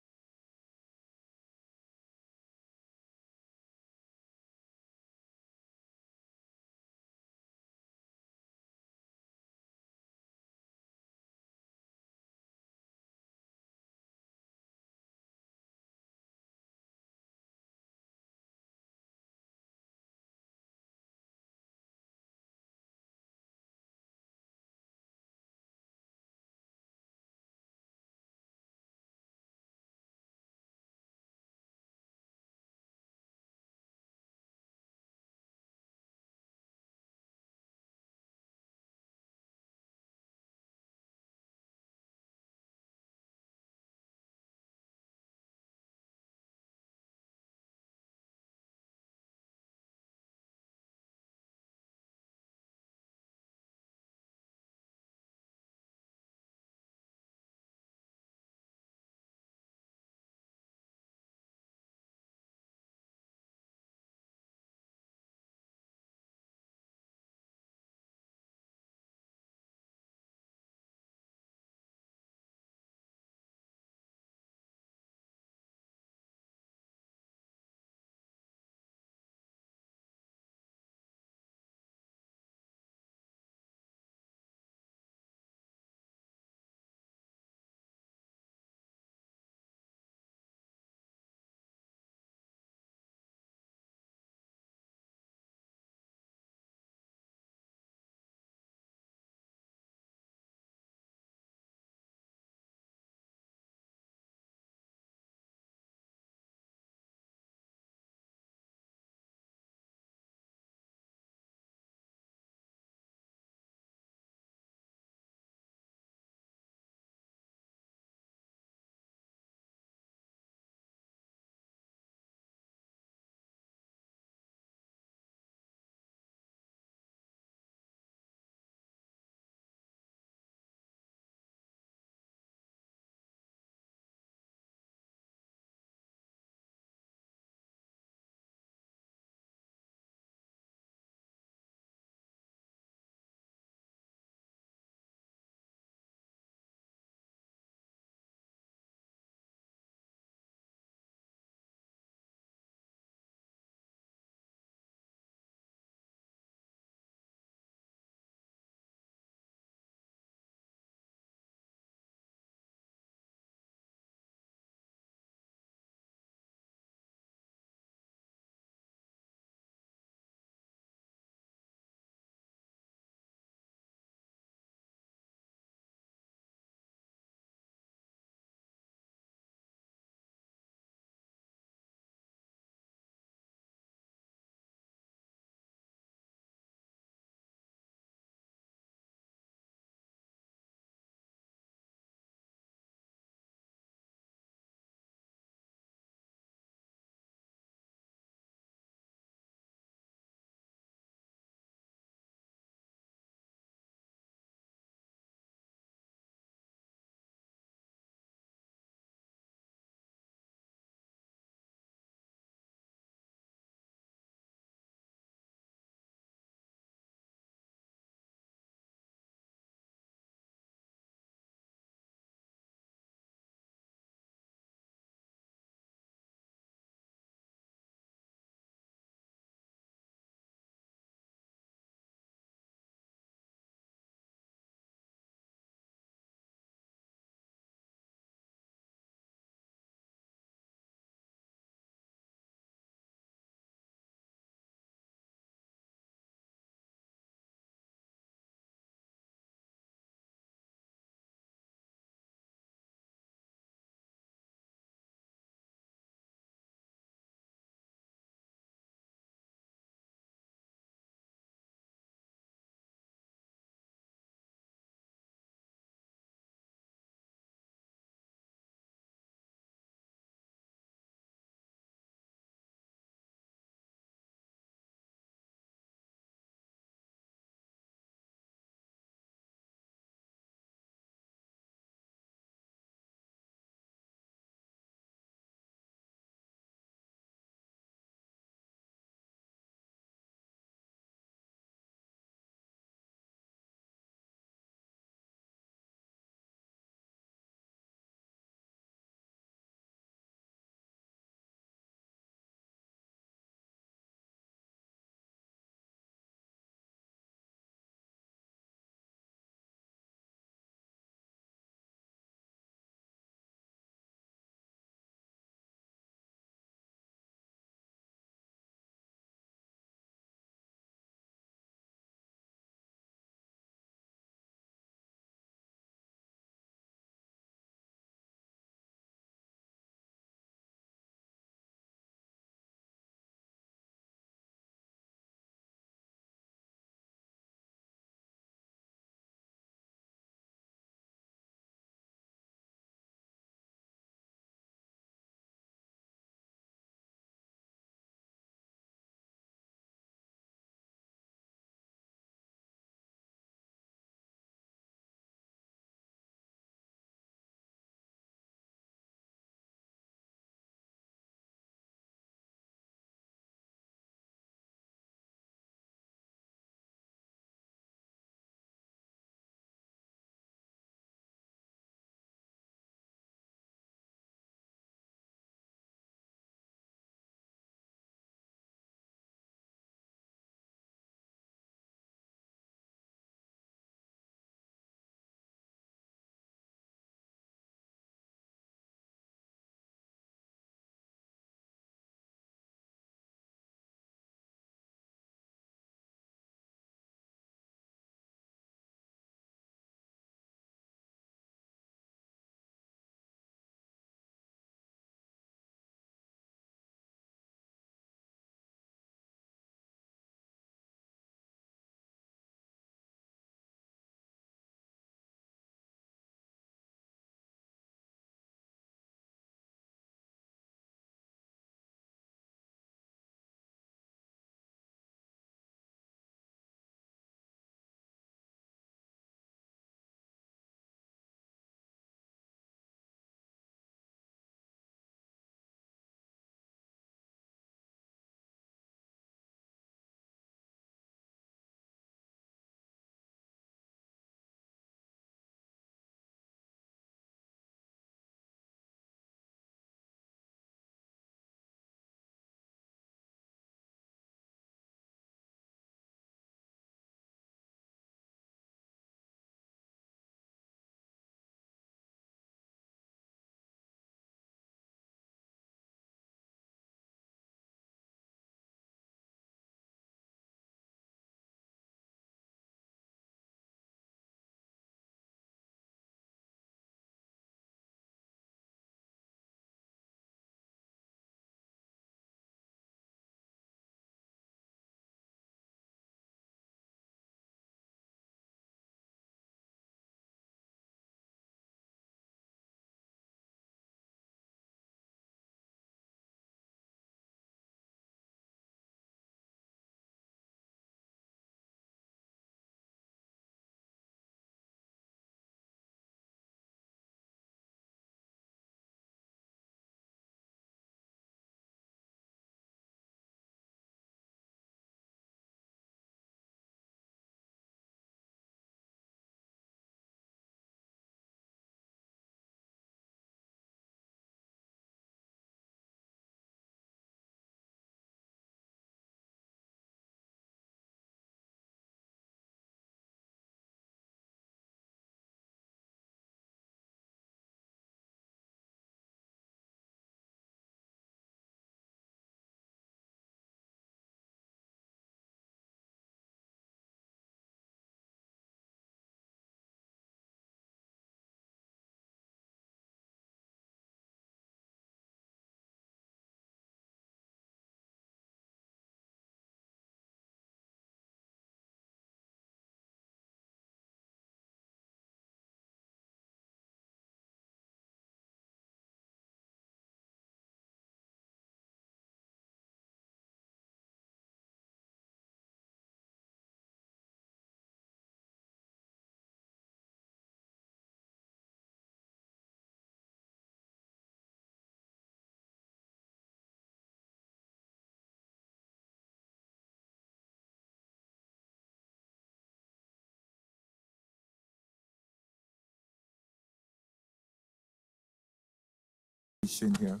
here.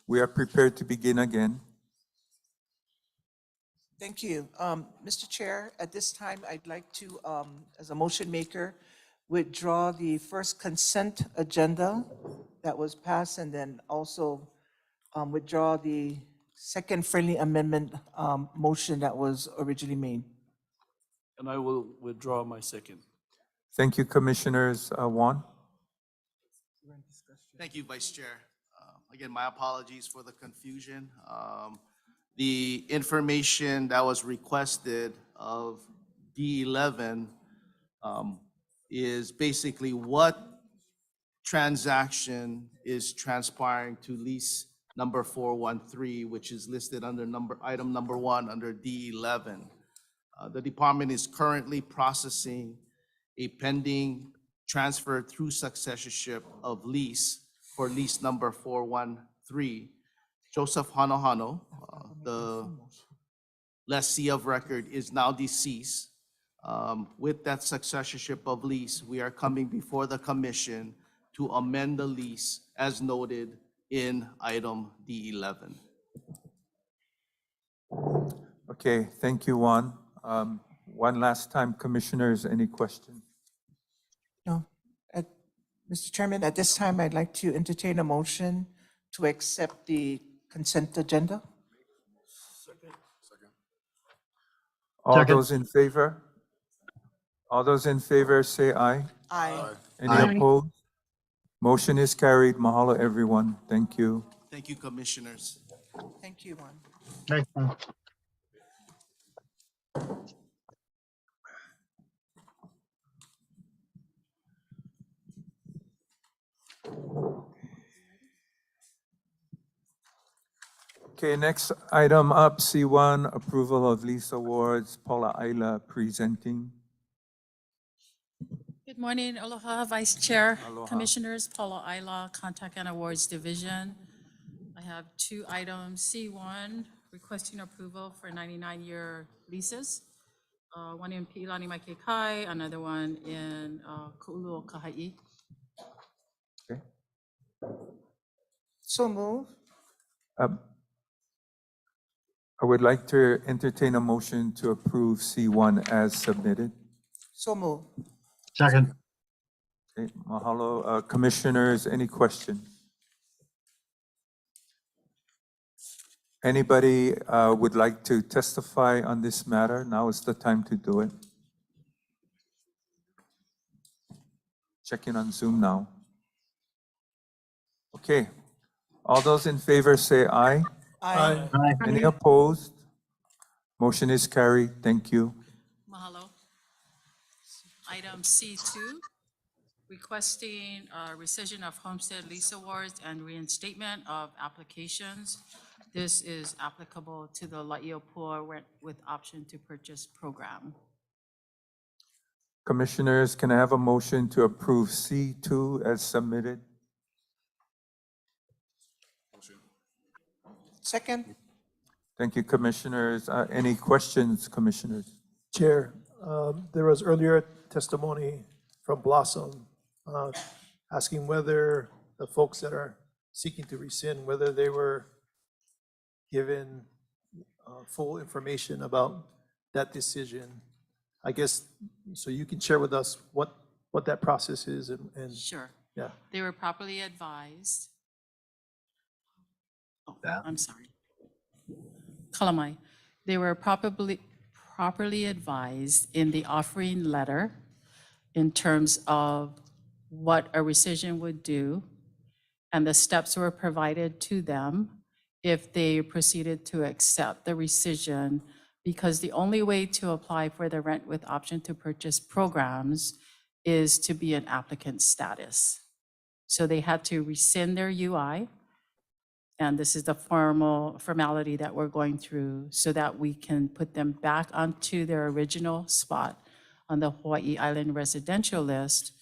We are prepared to begin again. Thank you. Mr. Chair, at this time, I'd like to, as a motion maker, withdraw the first consent agenda that was passed, and then also withdraw the second friendly amendment motion that was originally made. And I will withdraw my second. Thank you, Commissioners. Juan? Thank you, Vice Chair. Again, my apologies for the confusion. The information that was requested of D11 is basically what transaction is transpiring to lease number 413, which is listed under item number 1 under D11. The department is currently processing a pending transfer through successorship of lease for lease number 413. Joseph Hanohano, the lessee of record, is now deceased. With that successorship of lease, we are coming before the commission to amend the lease as noted in item D11. Okay, thank you, Juan. One last time, Commissioners, any questions? No. Mr. Chairman, at this time, I'd like to entertain a motion to accept the consent agenda. All those in favor? All those in favor say aye. Aye. Any opposed? Motion is carried. Mahalo, everyone. Thank you. Thank you, Commissioners. Thank you, Juan. Thank you. Okay, next item up, C1, approval of lease awards. Paula Ayla presenting. Good morning, aloha, Vice Chair, Aloha. Commissioners, Paula Ayla, Contact and Awards Division. I have 2 items. C1, requesting approval for 99-year leases. One in Piilani Maikekai, another one in Ku'ulu Kahai. Okay. So move. I would like to entertain a motion to approve C1 as submitted. So move. Second. Okay, mahalo. Commissioners, any questions? Anybody would like to testify on this matter? Now is the time to do it. Check in on Zoom now. Okay. All those in favor say aye. Aye. Any opposed? Motion is carried. Thank you. Mahalo. Item C2, requesting rescission of homestead lease awards and reinstatement of applications. This is applicable to the La'iopua rent with option to purchase program. Commissioners, can I have a motion to approve C2 as submitted? Second. Thank you, Commissioners. Any questions, Commissioners? Chair, there was earlier testimony from Blossom asking whether the folks that are seeking to rescind, whether they were given full information about that decision. I guess, so you can share with us what that process is and Sure. yeah. They were properly advised. Oh, I'm sorry. Kalamai. They were properly advised in the offering letter in terms of what a rescission would do, and the steps were provided to them if they proceeded to accept the rescission, because the only way to apply for the rent with option to purchase programs is to be an applicant status. So they had to rescind their UI, and this is the formality that we're going through so that we can put them back onto their original spot on the Hawaii Island residential list.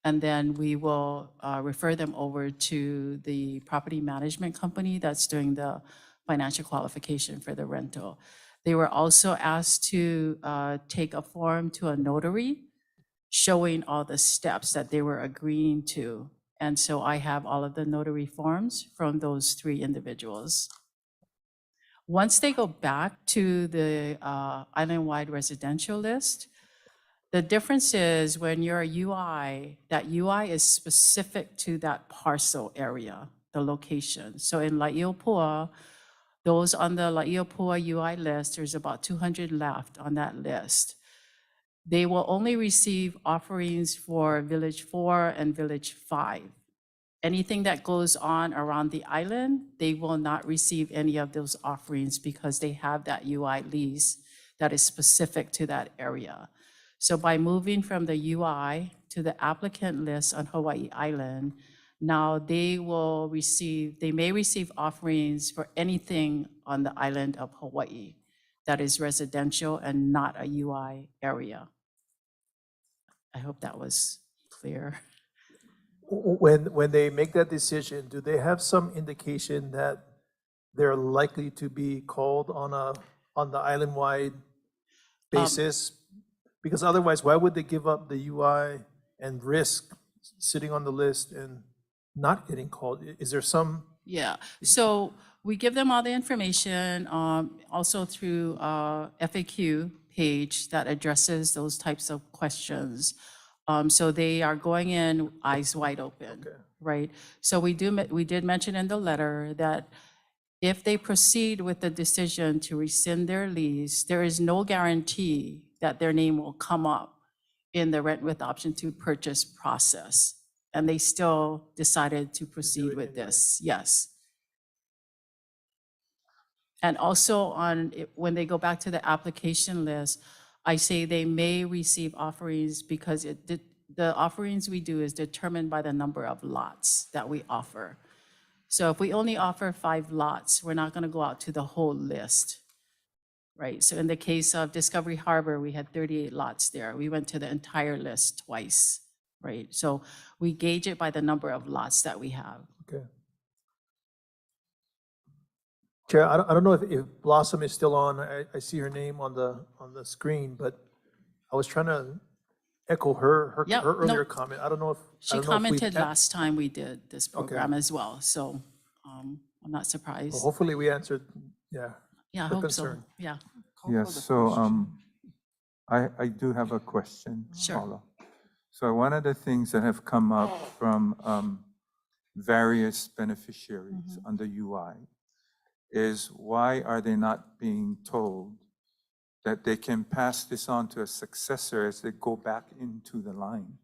And then we will refer them over to the property management company that's doing the financial qualification for the rental. They were also asked to take a form to a notary showing all the steps that they were agreeing to And so I have all of the notary forms from those 3 individuals. Once they go back to the island-wide residential list, the difference is when you're a UI, that UI is specific to that parcel area, the location. So in La'iopua, those on the La'iopua UI list, there's about 200 left on that list. They will only receive offerings for Village 4 and Village 5. Anything that goes on around the island, they will not receive any of those offerings because they have that UI lease that is specific to that area. So by moving from the UI to the applicant list on Hawaii Island, now they may receive offerings for anything on the island of Hawaii that is residential and not a UI area. I hope that was clear. When they make that decision, do they have some indication that they're likely to be called on the island-wide basis? Because otherwise, why would they give up the UI and risk sitting on the list and not getting called? Is there some? Yeah, so we give them all the information, also through FAQ page that addresses those types of questions. So they are going in eyes wide open, right? So we did mention in the letter that if they proceed with the decision to rescind their lease, there is no guarantee that their name will come up in the rent with option to purchase process. And they still decided to proceed with this, yes. And also when they go back to the application list, I say they may receive offerings because the offerings we do is determined by the number of lots that we offer. So if we only offer 5 lots, we're not gonna go out to the whole list, right? So in the case of Discovery Harbor, we had 38 lots there. We went to the entire list twice, right? So we gauge it by the number of lots that we have. Okay. Chair, I don't know if Blossom is still on. I see her name on the screen, but I was trying to echo her Yep, earlier no. comment. I don't know if. She commented last time we did this program as well, so I'm not Well, surprised. hopefully we answered, Yeah, I her hope so, concern. yeah. Yes, so I do have a question, Sure. Paula. So one of the things that have come up from various beneficiaries under UI is why are they not being told that they can pass this on to a successor as they go back into the line?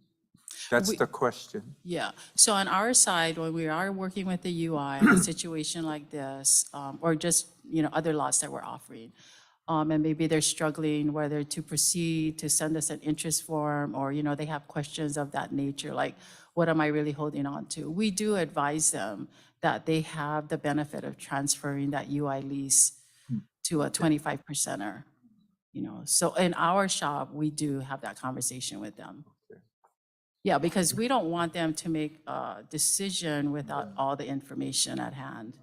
That's the question. Yeah, so on our side, when we are working with the UI in a situation like this, or just, other lots that we're offering, and maybe they're struggling whether to proceed, to send us an interest form, or, they have questions of that nature, like, what am I really holding on to? We do advise them that they have the benefit of transferring that UI lease to a 25%er, So in our shop, we do have that conversation with them. Yeah, because we don't want them to make a decision without all the information at hand.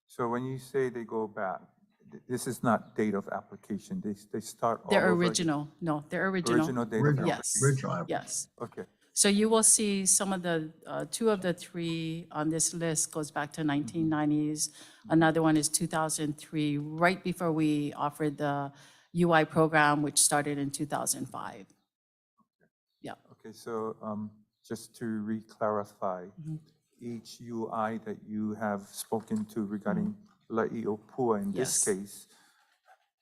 So when you say they go back, this is not date of application, they start all They're over again? original, no, they're original. Original date of Yes, application. yes. Okay, So you will see some of the, 2 of the 3 on this list goes back to 1990s. Another one is 2003, right before we offered the UI program, which started in 2005. Yeah. okay, so just to re-clarify, each UI that you have spoken to regarding La'iopua in this Yes. case,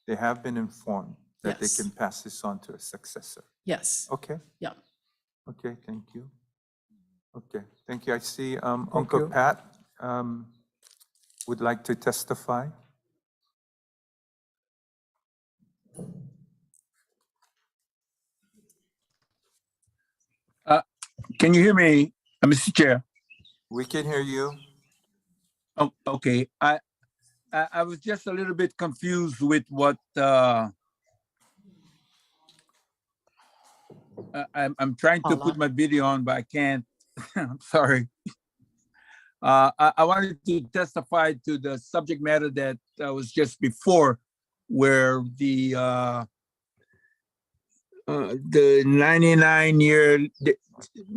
they have been informed that they Yes. can pass this on to a successor. Yes. Okay, Yeah. okay, thank you. Okay, thank you. I see Uncle you. Pat would like to testify. Can you hear me, Mr. Chair? We can hear you. Oh, okay. I was just a little bit confused with what I'm trying to put my video on, but I can't. I'm sorry. I wanted to testify to the subject matter that was just before, where the the 99-year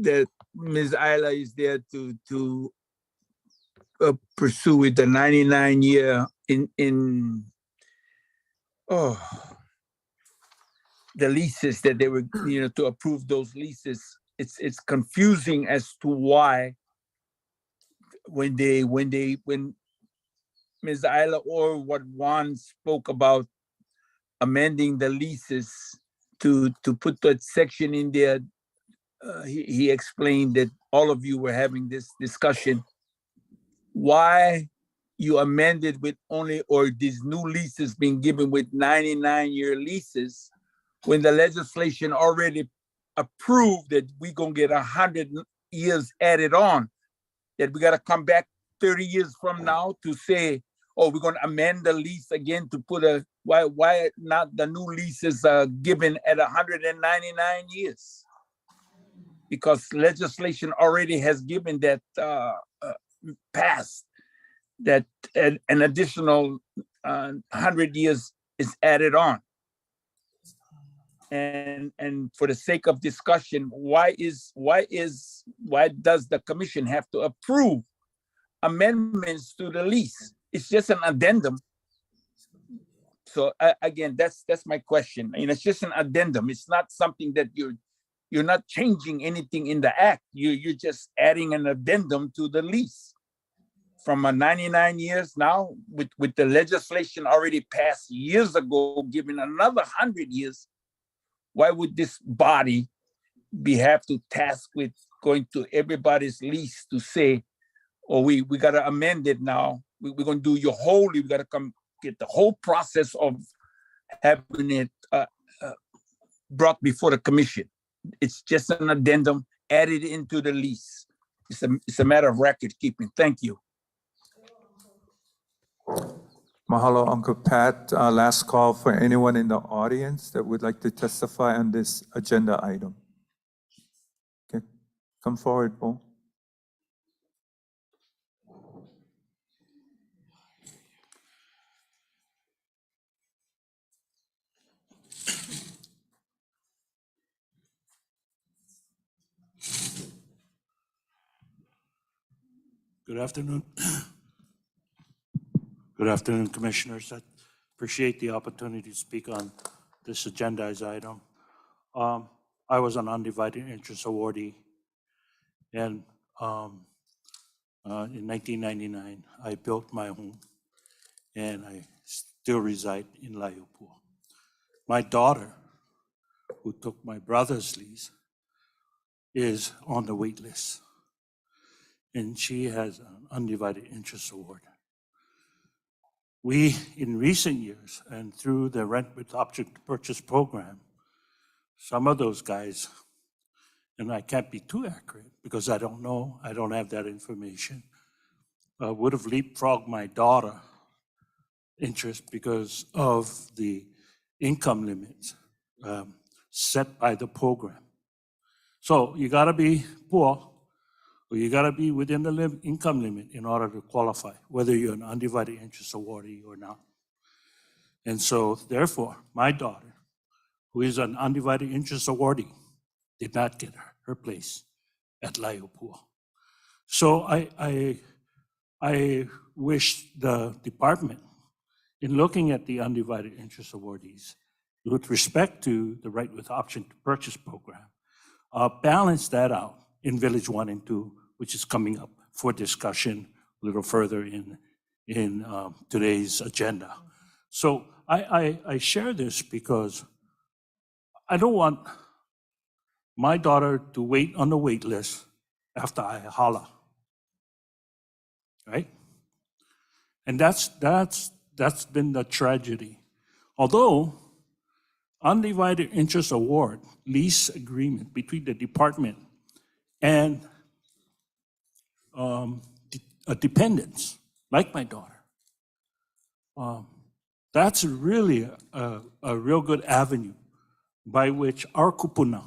that Ms. Isla is there to pursue with the 99-year the leases that they were, to approve those leases. It's confusing as to why when Ms. Isla or what Juan spoke about amending the leases to put that section in there, he explained that all of you were having this discussion. Why you amended with only, or these new leases being given with 99-year leases when the legislation already approved that we're gonna get 100 years added on, that we gotta come back 30 years from now to say, oh, we're gonna amend the lease again to put why not the new leases given at 199 years? Because legislation already has given that passed that an additional 100 years is added on. And for the sake of discussion, why does the commission have to approve amendments to the lease? It's just an addendum. So again, that's my question. It's just an addendum. It's not something that you're not changing anything in the act. You're just adding an addendum to the lease. From 99 years now, with the legislation already passed years ago, giving another 100 years, why would this body have to task with going to everybody's lease to say, oh, we got to amend it now. We're going to do your whole, we got to come get the whole process of having it brought before the commission. It's just an addendum added into the lease. It's a matter of record keeping. Thank you. Mahalo, Uncle Pat. Last call for anyone in the audience that would like to testify on this agenda item. Okay, come forward, Bo. Good afternoon. Good afternoon, Commissioners. I appreciate the opportunity to speak on this agendized item. I was an undivided interest awardee, and in 1999, I built my home, and I still reside in Laiopua. My daughter, who took my brother's lease, is on the wait list, and she has an undivided interest award. We, in recent years, and through the rent with option to purchase program, some of those guys, and I can't be too accurate because I don't know, I don't have that information, would have leapfrogged my daughter interest because of the income limits set by the program. So you gotta be poor, or you gotta be within the income limit in order to qualify, whether you're an undivided interest awardee or not. And so therefore, my daughter, who is an undivided interest awardee, did not get her place at Laiopua. So I wish the department, in looking at the undivided interest awardees, with respect to the right with option to purchase program, balance that out in Village 1 and 2, which is coming up for discussion a little further in today's agenda. So I share this because I don't want my daughter to wait on the wait list after I holler, right? And that's been the tragedy. Although undivided interest award lease agreement between the department and dependents, like my daughter, that's really a real good avenue by which our kupuna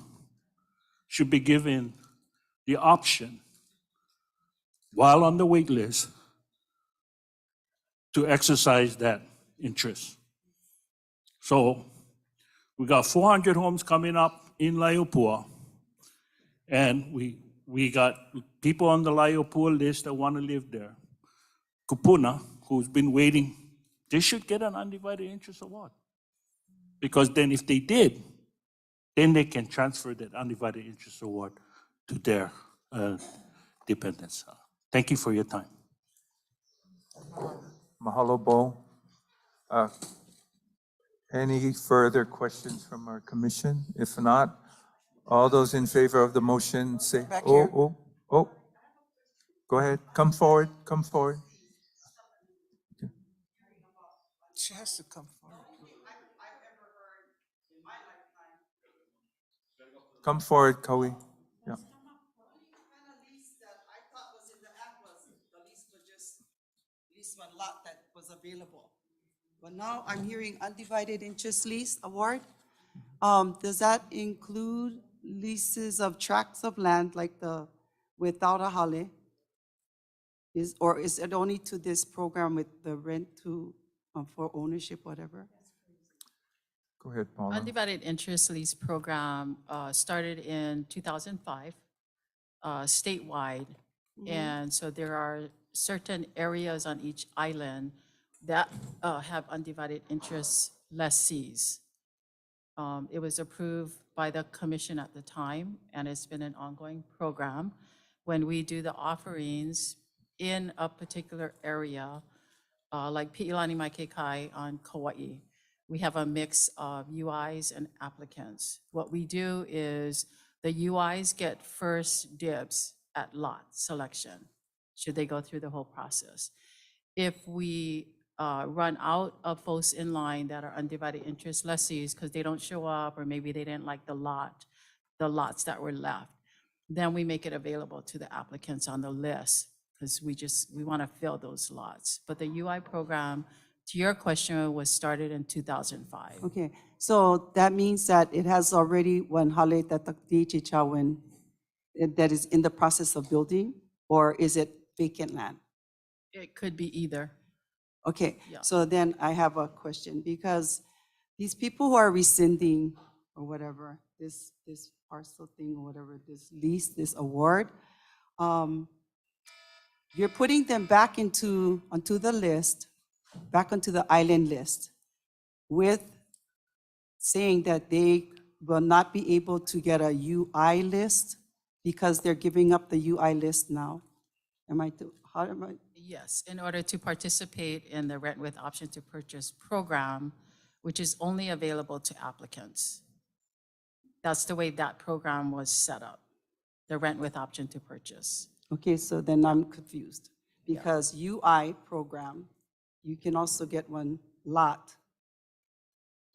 should be given the option, while on the wait list, to exercise that interest. So We got 400 homes coming up in Laiopua. And we got people on the Laiopua list that want to live there. Kupuna, who's been waiting, they should get an undivided interest award. Because then if they did, then they can transfer that undivided interest award to their dependents. Thank you for your time. Mahalo, Bo. Any further questions from our commission? If not, all those in favor of the motion say, Back oh, here. oh, oh. Go ahead, come forward, come forward. She has to come forward. Come forward, Kawi. Yeah. Lease one lot that was available. But now I'm hearing undivided interest lease award. Does that include leases of tracts of land like the without a hale? Or is it only to this program with the rent to, for ownership, whatever? Go ahead, Paula. Undivided interest lease program started in 2005, statewide. And so there are certain areas on each island that have undivided interest lessees. It was approved by the commission at the time, and it's been an ongoing program. When we do the offerings in a particular area, like Pi'ilani Mai Kekai on Kauai, we have a mix of UIs and applicants. What we do is the UIs get first dibs at lot selection, should they go through the whole process. If we run out of folks in line that are undivided interest lessees because they don't show up, or maybe they didn't like the lots that were left, then we make it available to the applicants on the list, because we want to fill those lots. But the UI program, to your question, was started in 2005. Okay, so that means that it has already one hale that the DHHA that is in the process of building, or is it vacant land? It could be either. Okay, Yeah. so then I have a question, because these people who are rescinding or whatever, this parcel thing or whatever, this lease, this award, you're putting them back onto the list, back onto the island list, with saying that they will not be able to get a UI list because they're giving up the UI list now. How am I? Yes, in order to participate in the rent with option to purchase program, which is only available to applicants. That's the way that program was set up, the rent with option to purchase. Okay, so then I'm confused, because UI program, you can also get one lot,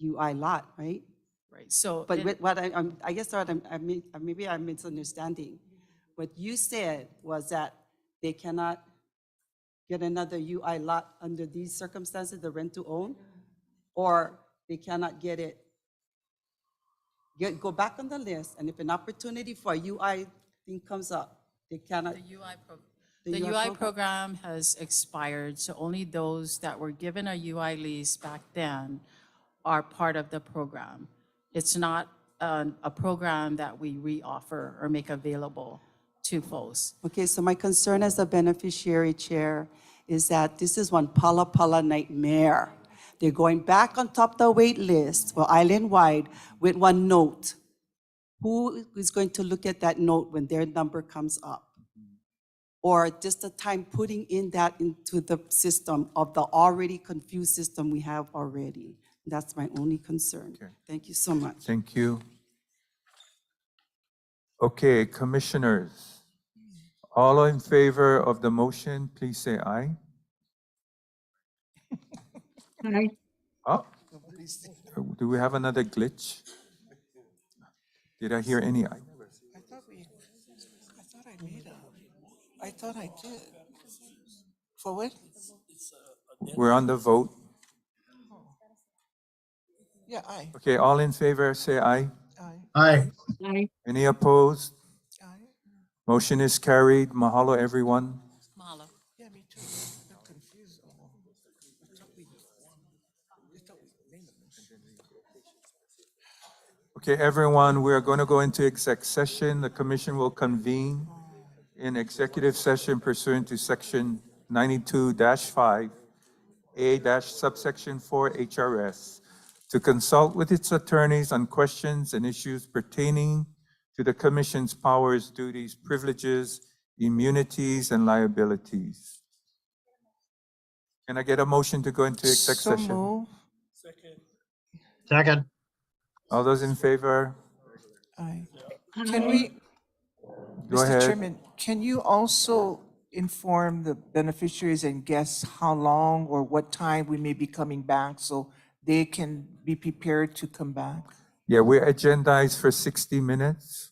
UI lot, right? Right, so. But I guess what maybe I'm misunderstanding. What you said was that they cannot get another UI lot under these circumstances, the rent to own, or they cannot get it, go back on the list, and if an opportunity for a UI thing comes up, they cannot. The UI program has expired, so only those that were given a UI lease back then are part of the program. It's not a program that we reoffer or make available to folks. Okay, so my concern as a beneficiary chair is that this is one pala nightmare. They're going back on top of the wait list or island-wide with one note. Who is going to look at that note when their number comes up? Or just the time putting in that into the system of the already confused system we have already. That's my only concern. Okay. Thank you so much. Thank you. Okay, commissioners, all in favor of the motion, please say aye. Aye. Oh, do we have another glitch? Did I hear any? I thought I did. For what? We're on the vote. Yeah, aye. Okay, all in favor, say aye. Aye. Aye. Any opposed? Aye. Motion is carried. Mahalo, everyone. Mahalo. Yeah, me too. I'm confused. I thought we named them. Okay, everyone, we are going to go into exec session. The commission will convene in executive session pursuant to section 92-5, A-subsection 4 HRS, to consult with its attorneys on questions and issues pertaining to the commission's powers, duties, privileges, immunities, and liabilities. Can I get a motion to go into exec So session? move. Second. All those in favor? Aye. Can we, Go Mr. ahead. Chairman, can you also inform the beneficiaries and guests how long or what time we may be coming back so they can be prepared to come back? Yeah, we're agendized for 60 minutes.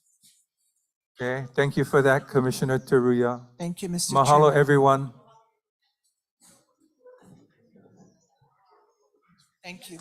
Okay, thank you for that, Commissioner Teruya. Thank you, Mr. Mahalo, Chairman. everyone. Thank you.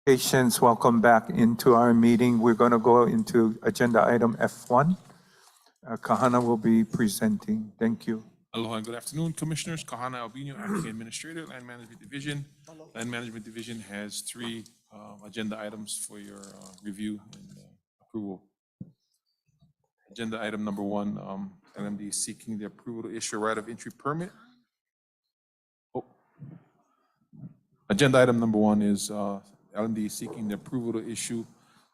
Patients, welcome back into our meeting. We're going to go into agenda item F1. Kahana will be presenting. Thank you. Aloha and good afternoon, Commissioners. Kahana Albino, Acting Administrator, Land Management Division. Land Management Division has three agenda items for your review and approval. Agenda item number one, LMD is seeking the approval to issue a right of entry permit. Agenda item number one is LMD is seeking the approval to issue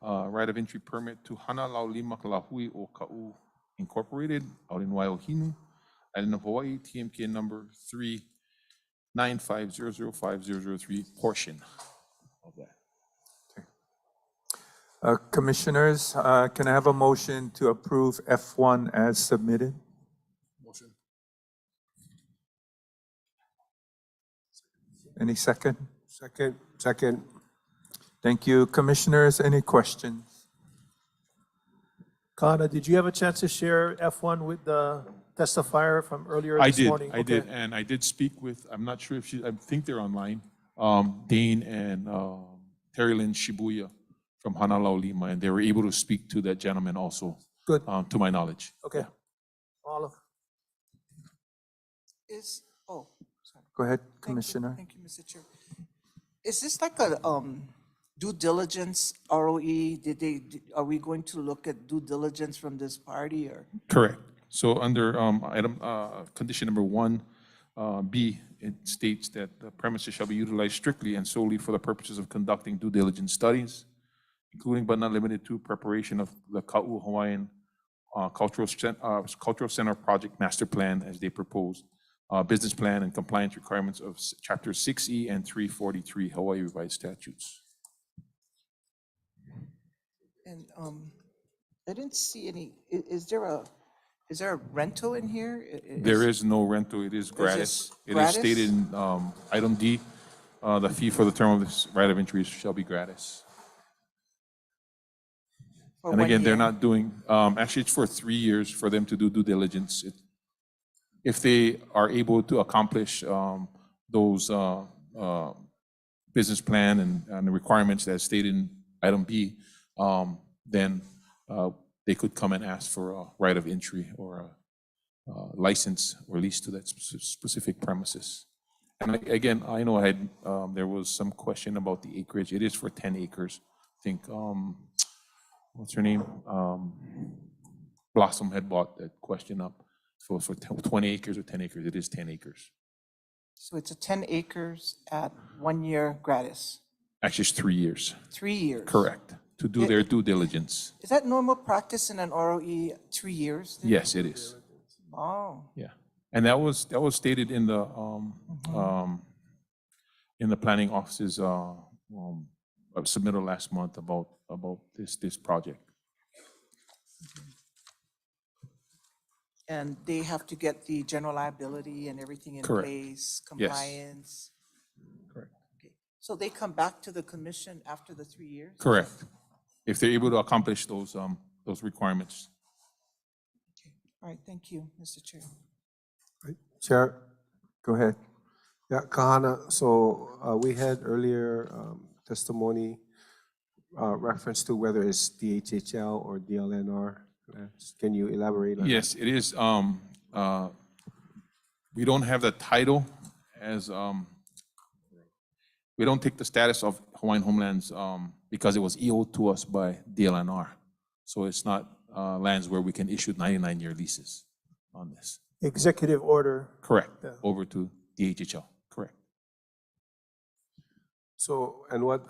right of entry permit to Hana Laulima Kalahui o Ka'u Incorporated out in Waiohinu, Island of Hawaii, TMK number 395005003 portion of that. Commissioners, can I have a motion to approve F1 as submitted? Motion. Any second? Second. Thank you. Commissioners, any questions? Kana, did you have a chance to share F1 with the testifier from earlier this morning? I did, and I did speak with, I'm not sure if I think they're online, Dane and Terry Lynn Shibuya from Hana Laulima, and they were able to speak to that gentleman also. Good. To my knowledge. Okay. All of. Sorry. Go ahead, Commissioner. Thank you, Mr. Chair. Is this like a due diligence ROE? Are we going to look at due diligence from this party or? Correct. So under item condition number 1B, it states that the premises shall be utilized strictly and solely for the purposes of conducting due diligence studies, including but not limited to preparation of the Ka'u Hawaiian Cultural Center Project Master Plan as they proposed, business plan and compliance requirements of Chapter 6E and 343 Hawaii Revised Statutes. And I didn't see any, is there a rental in here? There is no rental, it is gratis. It is stated in item D, the fee for the term of this right of entry shall be gratis. And again, they're not doing, actually it's for 3 years for them to do due diligence. If they are able to accomplish those business plan and the requirements that stated in item B, then they could come and ask for a right of entry or a license or lease to that specific premises. And again, I know there was some question about the acreage. It is for 10 acres. I think, what's her name? Blossom had brought that question up. So for 20 acres or 10 acres, it is 10 acres. So it's a 10 acres at 1 year gratis? Actually, it's 3 years. 3 years? Correct, to do their due diligence. Is that normal practice in an ROE, 3 years? Yes, it is. Oh. Yeah, and that was stated in the planning office's submittal last month about this project. And they have to get the general liability and everything in Correct. place, Yes. compliance? Correct. Okay. So they come back to the commission after the 3 years? Correct, if they're able to accomplish those requirements. All right, thank you, Mr. Chair. Chair, Go ahead. yeah, Kahana, so we had earlier testimony reference to whether it's DHHL or DLNR. Can you elaborate on that? Yes, it is. We don't have the title as, we don't take the status of Hawaiian Homelands because it was EO'd to us by DLNR. So it's not lands where we can issue 99-year leases on this. Executive order. Correct, Yeah. over to DHHL, correct. So, and what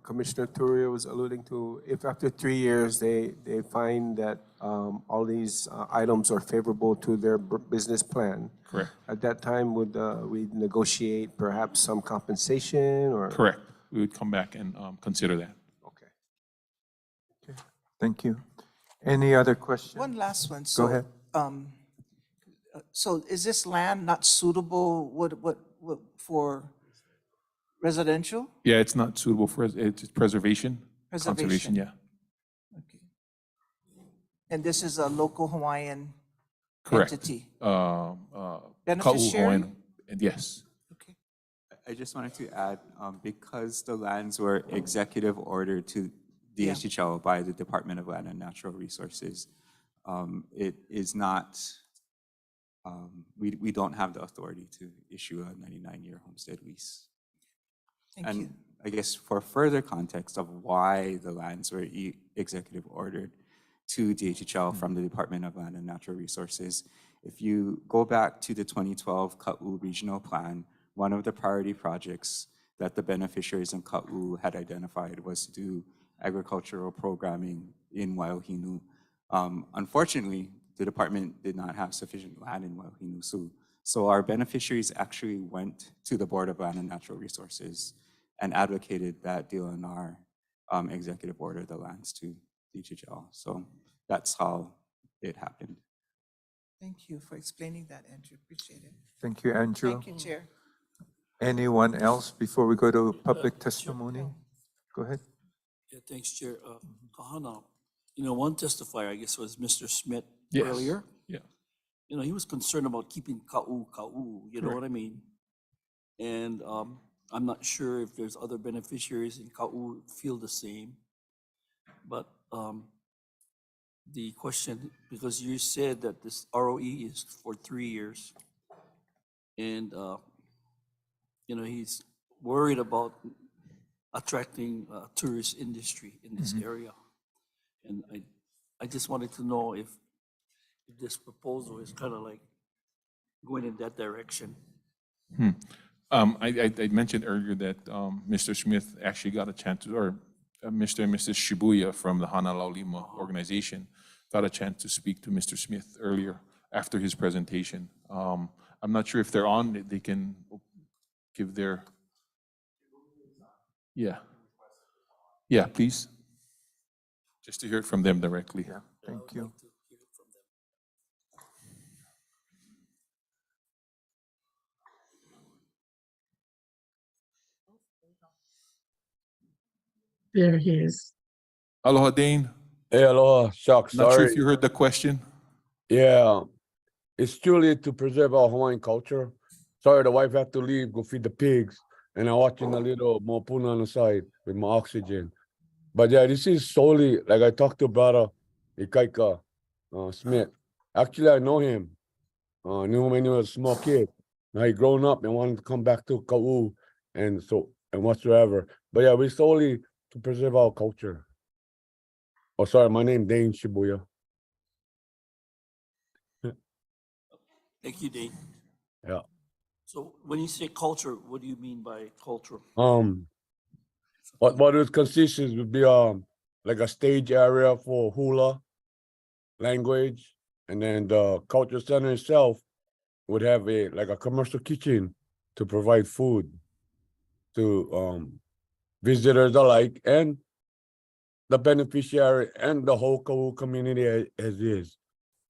Commissioner Turia was alluding to, if after 3 years they find that all these items are favorable to their business plan, Correct. at that time would we negotiate perhaps some compensation or? Correct, we would come back and consider that. Okay. Thank you. Any other questions? One last one. Go ahead. So is this land not suitable for residential? Yeah, it's not suitable for, it's preservation. Conservation, yeah. Okay. And this is a local Hawaiian Correct. entity? Ka'u Beneficiary? Hawaiian, and yes. Okay. I just wanted to add, because the lands were executive ordered to Yeah. DHHL by the Department of Land and Natural Resources, it is not, we don't have the authority to issue a 99-year homestead lease. Thank And you. I guess for further context of why the lands were executive ordered to DHHL from the Department of Land and Natural Resources, if you go back to the 2012 Ka'u Regional Plan, one of the priority projects that the beneficiaries in Ka'u had identified was to do agricultural programming in Wailohinu. Unfortunately, the department did not have sufficient land in Wailohinu. So our beneficiaries actually went to the Board of Land and Natural Resources and advocated that DLNR executive order the lands to DHHL. So that's how it happened. Thank you for explaining that, Andrew. Appreciate it. Thank you, Andrew. Thank you, Chair. Anyone else before we go to public testimony? Go ahead. Yeah, thanks, Chair. Kahana, one testifier, I guess, was Mr. Smith Yes. earlier. Yeah. He was concerned about keeping ka'u, you know what I mean? And I'm not sure if there's other beneficiaries in ka'u feel the same. But the question, because you said that this ROE is for 3 years, and he's worried about attracting tourist industry in this area. And I just wanted to know if this proposal is kind of like going in that direction. I mentioned earlier that Mr. Smith actually got a chance to, or Mr. and Mrs. Shibuya from the Hana Laulima organization got a chance to speak to Mr. Smith earlier after his presentation. I'm not sure if they're on, they can give their, yeah, please. Just to hear it from them directly. Yeah, thank you. There he is. Aloha, Dane. Hey, aloha, shucks, Not sure sorry. if you heard the question. Yeah, it's truly to preserve our Hawaiian culture. Sorry, the wife had to leave, go feed the pigs, and I'm watching a little mopuna on the side with my oxygen. But yeah, this is solely, like I talked to brother Ikaika Smith. Actually, I know him. Knew him when he was a small kid. Now he grown up and wanted to come back to Ka'u and whatsoever. But yeah, we solely to preserve our culture. Oh, sorry, my name Dane Shibuya. Thank you, Dane. Yeah. So when you say culture, what do you mean by culture? What it consists would be like a stage area for hula language, and then the culture center itself would have a commercial kitchen to provide food to visitors alike and the beneficiary and the whole Ka'u community as is.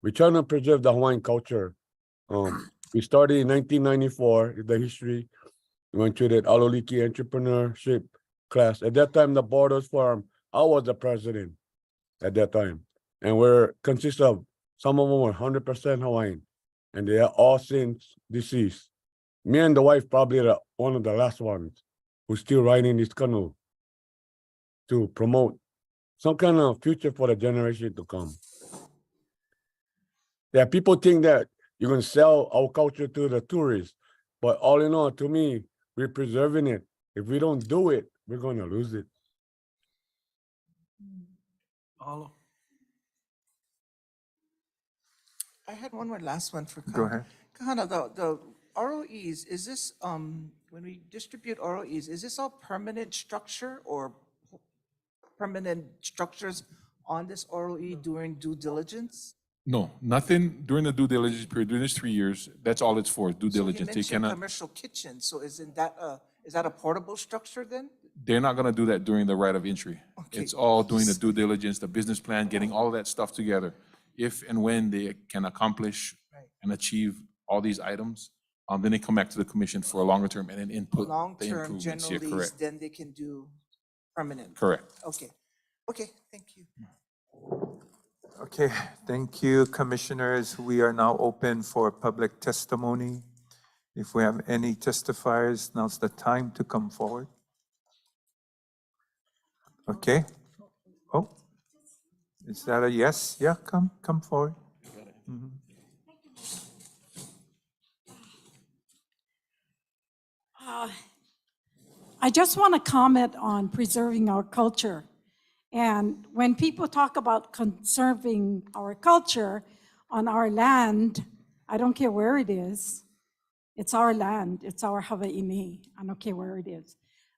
We're trying to preserve the Hawaiian culture. We started in 1994, the history. We went through that Aloliki entrepreneurship class. At that time, the Borders Farm, I was the president at that time. And consist of, some of them were 100% Hawaiian, and they are all since deceased. Me and the wife probably one of the last ones who's still riding this canoe to promote some kind of future for the generation to come. Yeah, people think that you're going to sell our culture to the tourists, but all in all, to me, we're preserving it. If we don't do it, we're going to lose it. Mahalo. I had one more last one for Kahana. Go ahead. Kahana, the ROEs, is this, when we distribute ROEs, is this all permanent structure or permanent structures on this ROE during due diligence? No, nothing during the due diligence period, during this 3 years, that's all it's for, due So you diligence. They mentioned cannot, commercial kitchen, so is that a portable structure then? they're not gonna do that during the right of entry. Okay. It's all doing the due diligence, the business plan, getting all of that stuff together. If and when they can accomplish and achieve all these items, then they come back to the commission for a longer term and then input the Long-term improvements. general Yeah, lease, correct, then they can do permanent? correct. Okay, okay, thank you. Okay, thank you, commissioners. We are now open for public testimony. If we have any testifiers, now's the time to come forward. Okay. Oh, is that a yes? Yeah, come forward. Mhm. I just want to comment on preserving our culture. And when people talk about conserving our culture on our land, I don't care where it is. It's our land. It's our Hawaiian. I don't care where it is.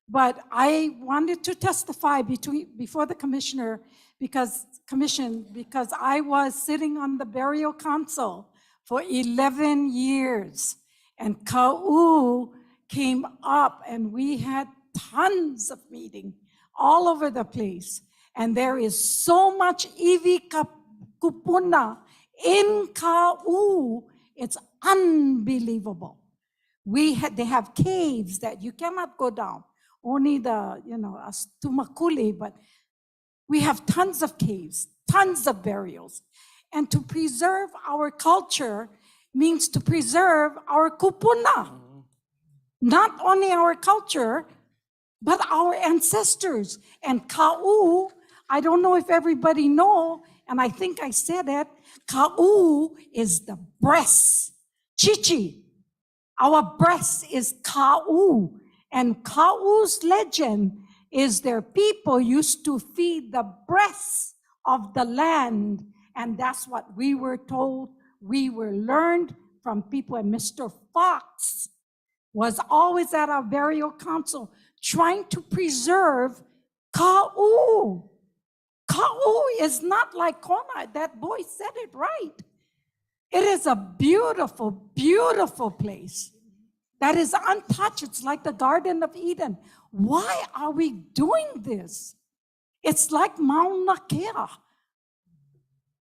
But I wanted to testify before the commission because I was sitting on the burial council for 11 years. And Ka'u came up and we had tons of meetings all over the place. And there is so much iwi kupuna in Ka'u. It's unbelievable. They have caves that you cannot go down. Only the, Tumakuli, but we have tons of caves, tons of burials. And to preserve our culture means to preserve our kupuna. Not only our culture, but our ancestors. And Ka'u, I don't know if everybody know, and I think I said it, Ka'u is the breast. Chichi. Our breast is Ka'u. And Ka'u's legend is their people used to feed the breasts of the land. And that's what we were told, we were learned from people. And Mr. Fox was always at our burial council trying to preserve Ka'u. Ka'u is not like Kona. That boy said it right. It is a beautiful, beautiful place that is untouched. It's like the Garden of Eden. Why are we doing this? It's like Mauna Kea.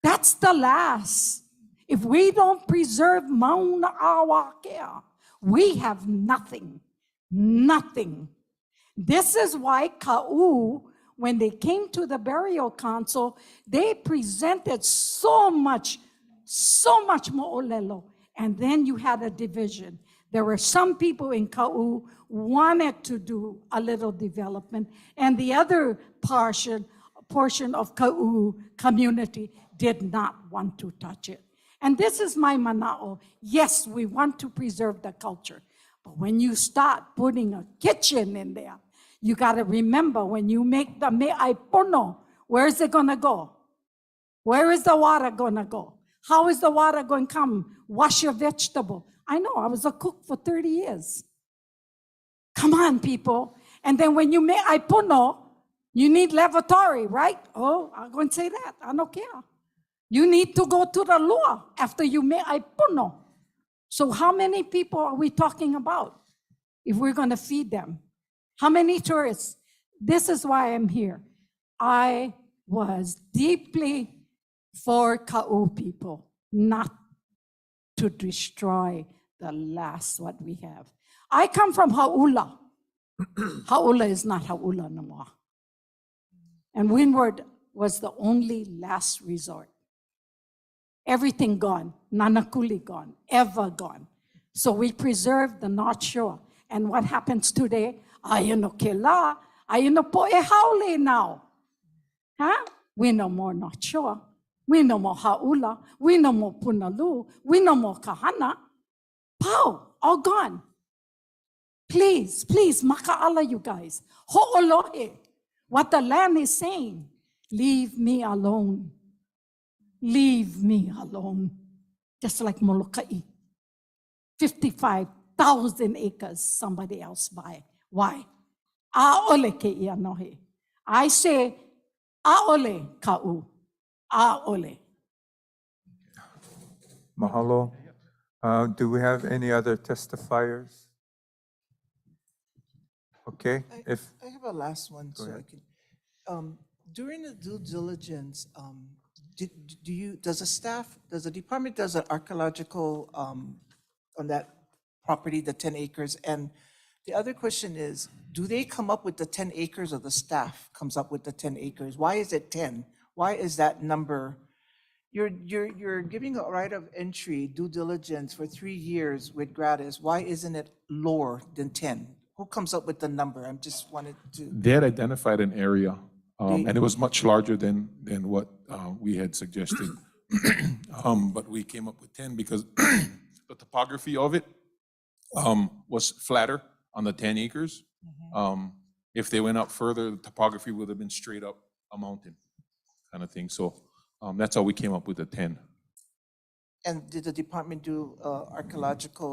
That's the last. If we don't preserve Mauna Kea, we have nothing. Nothing. This is why Ka'u, when they came to the burial council, they presented so much mo'olelo. And then you had a division. There were some people in Ka'u wanted to do a little development, and the other portion of Ka'u community did not want to touch it. And this is my mana'o. Yes, we want to preserve the culture. But when you start putting a kitchen in there, you got to remember when you make the me'ai pono, where is it going to go? Where is the water going to go? How is the water going to come? Wash your vegetable. I know, I was a cook for 30 years. Come on, people. And then when you make aipuno, you need lavatory, right? Oh, I'm going to say that. I don't care. You need to go to the lua after you make aipuno. So how many people are we talking about if we're going to feed them? How many tourists? This is why I'm here. I was deeply for Ka'u people, not to destroy the last what we have. I come from Hauula. Hauula is not Hauula no more. And Windward was the only last resort. Everything gone, Nanakuli gone, ever gone. So we preserve the North Shore. And what happens today? Ayano kela, ayano po e haole now. Huh? We no more North Shore. We no more Hauula. We no more Punalu. We no more Kahana. Pow, all gone. Please, please, maka'ala you guys. Ho'olohe. What the land is saying, leave me alone. Leave me alone. Just like Molokai. 55,000 acres somebody else buy. Why? Aole ke ia nohe. I say, aole ka'u. Aole. Mahalo. Do we have any other testifiers? Okay, I have a last one, so I can. During the due diligence, does the department does an archaeological on that property, the 10 acres? And the other question is, do they come up with the 10 acres or the staff comes up with the 10 acres? Why is it 10? Why is that number, You're giving a right of entry, due diligence for 3 years with gratis. Why isn't it lower than 10? Who comes up with the number? I'm just wanted to. They had identified an area, They- and it was much larger than what we had suggested. But we came up with 10 because the topography of it was flatter on the 10 acres. If they went up further, the topography would have been straight up a mountain kind of thing. So that's how we came up with the 10. And did the department do archaeological?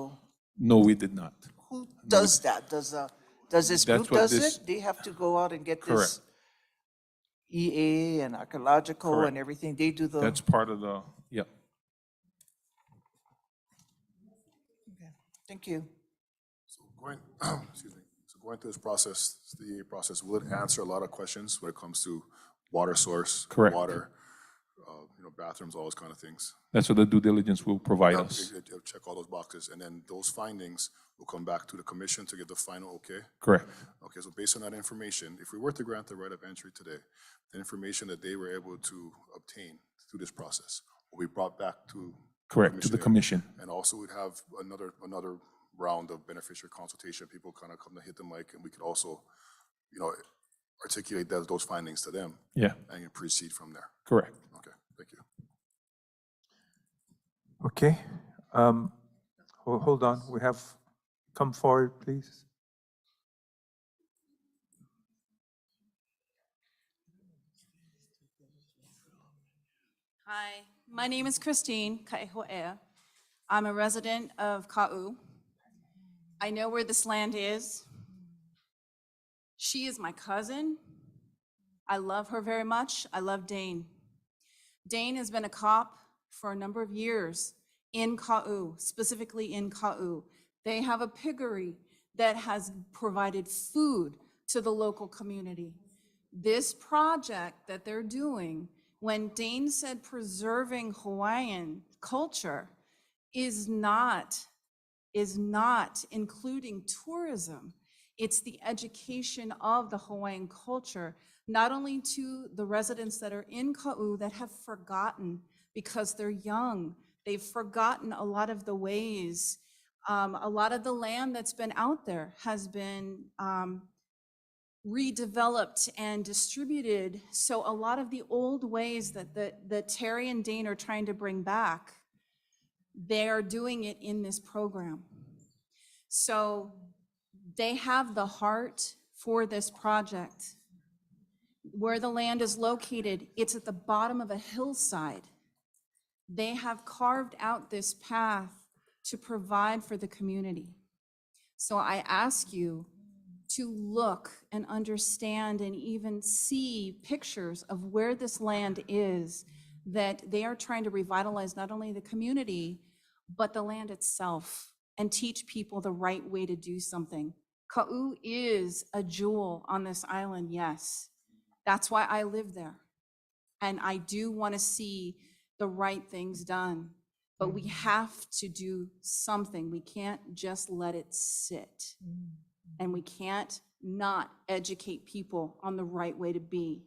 No, we did not. Who does that? Does this group That's what does this- it? They have to go out and get this Correct. EA and archaeological Correct. and everything. They do the. That's part of the, yeah. Thank you. So going, excuse me, so going through this process, the EA process, will it answer a lot of questions when it comes to water source? Correct. Water, bathrooms, all those kind of things? That's what the due diligence will provide Yeah, us. it'll check all those boxes, and then those findings will come back to the commission to give the final okay? Correct. Okay, so based on that information, if we were to grant the right of entry today, the information that they were able to obtain through this process will be brought back to. Correct, to the commission. And also we'd have another round of beneficiary consultation. People kind of come to hit the mic, and we could also, articulate those findings to them. Yeah. And proceed from there. Correct. Okay, thank you. Okay. Hold on. We have, come forward, please. Hi, my name is Christine Kaihoea. I'm a resident of Ka'u. I know where this land is. She is my cousin. I love her very much. I love Dane. Dane has been a cop for a number of years in Ka'u, specifically in Ka'u. They have a piggery that has provided food to the local community. This project that they're doing, when Dane said preserving Hawaiian culture, is not including tourism. It's the education of the Hawaiian culture, not only to the residents that are in Ka'u that have forgotten because they're young. They've forgotten a lot of the ways. A lot of the land that's been out there has been redeveloped and distributed. So a lot of the old ways that Terry and Dane are trying to bring back, they are doing it in this program. So they have the heart for this project. Where the land is located, it's at the bottom of a hillside. They have carved out this path to provide for the community. So I ask you to look and understand and even see pictures of where this land is, that they are trying to revitalize not only the community, but the land itself, and teach people the right way to do something. Ka'u is a jewel on this island, yes. That's why I live there. And I do want to see the right things done, but we have to do something. We can't just let it sit. And we can't not educate people on the right way to be.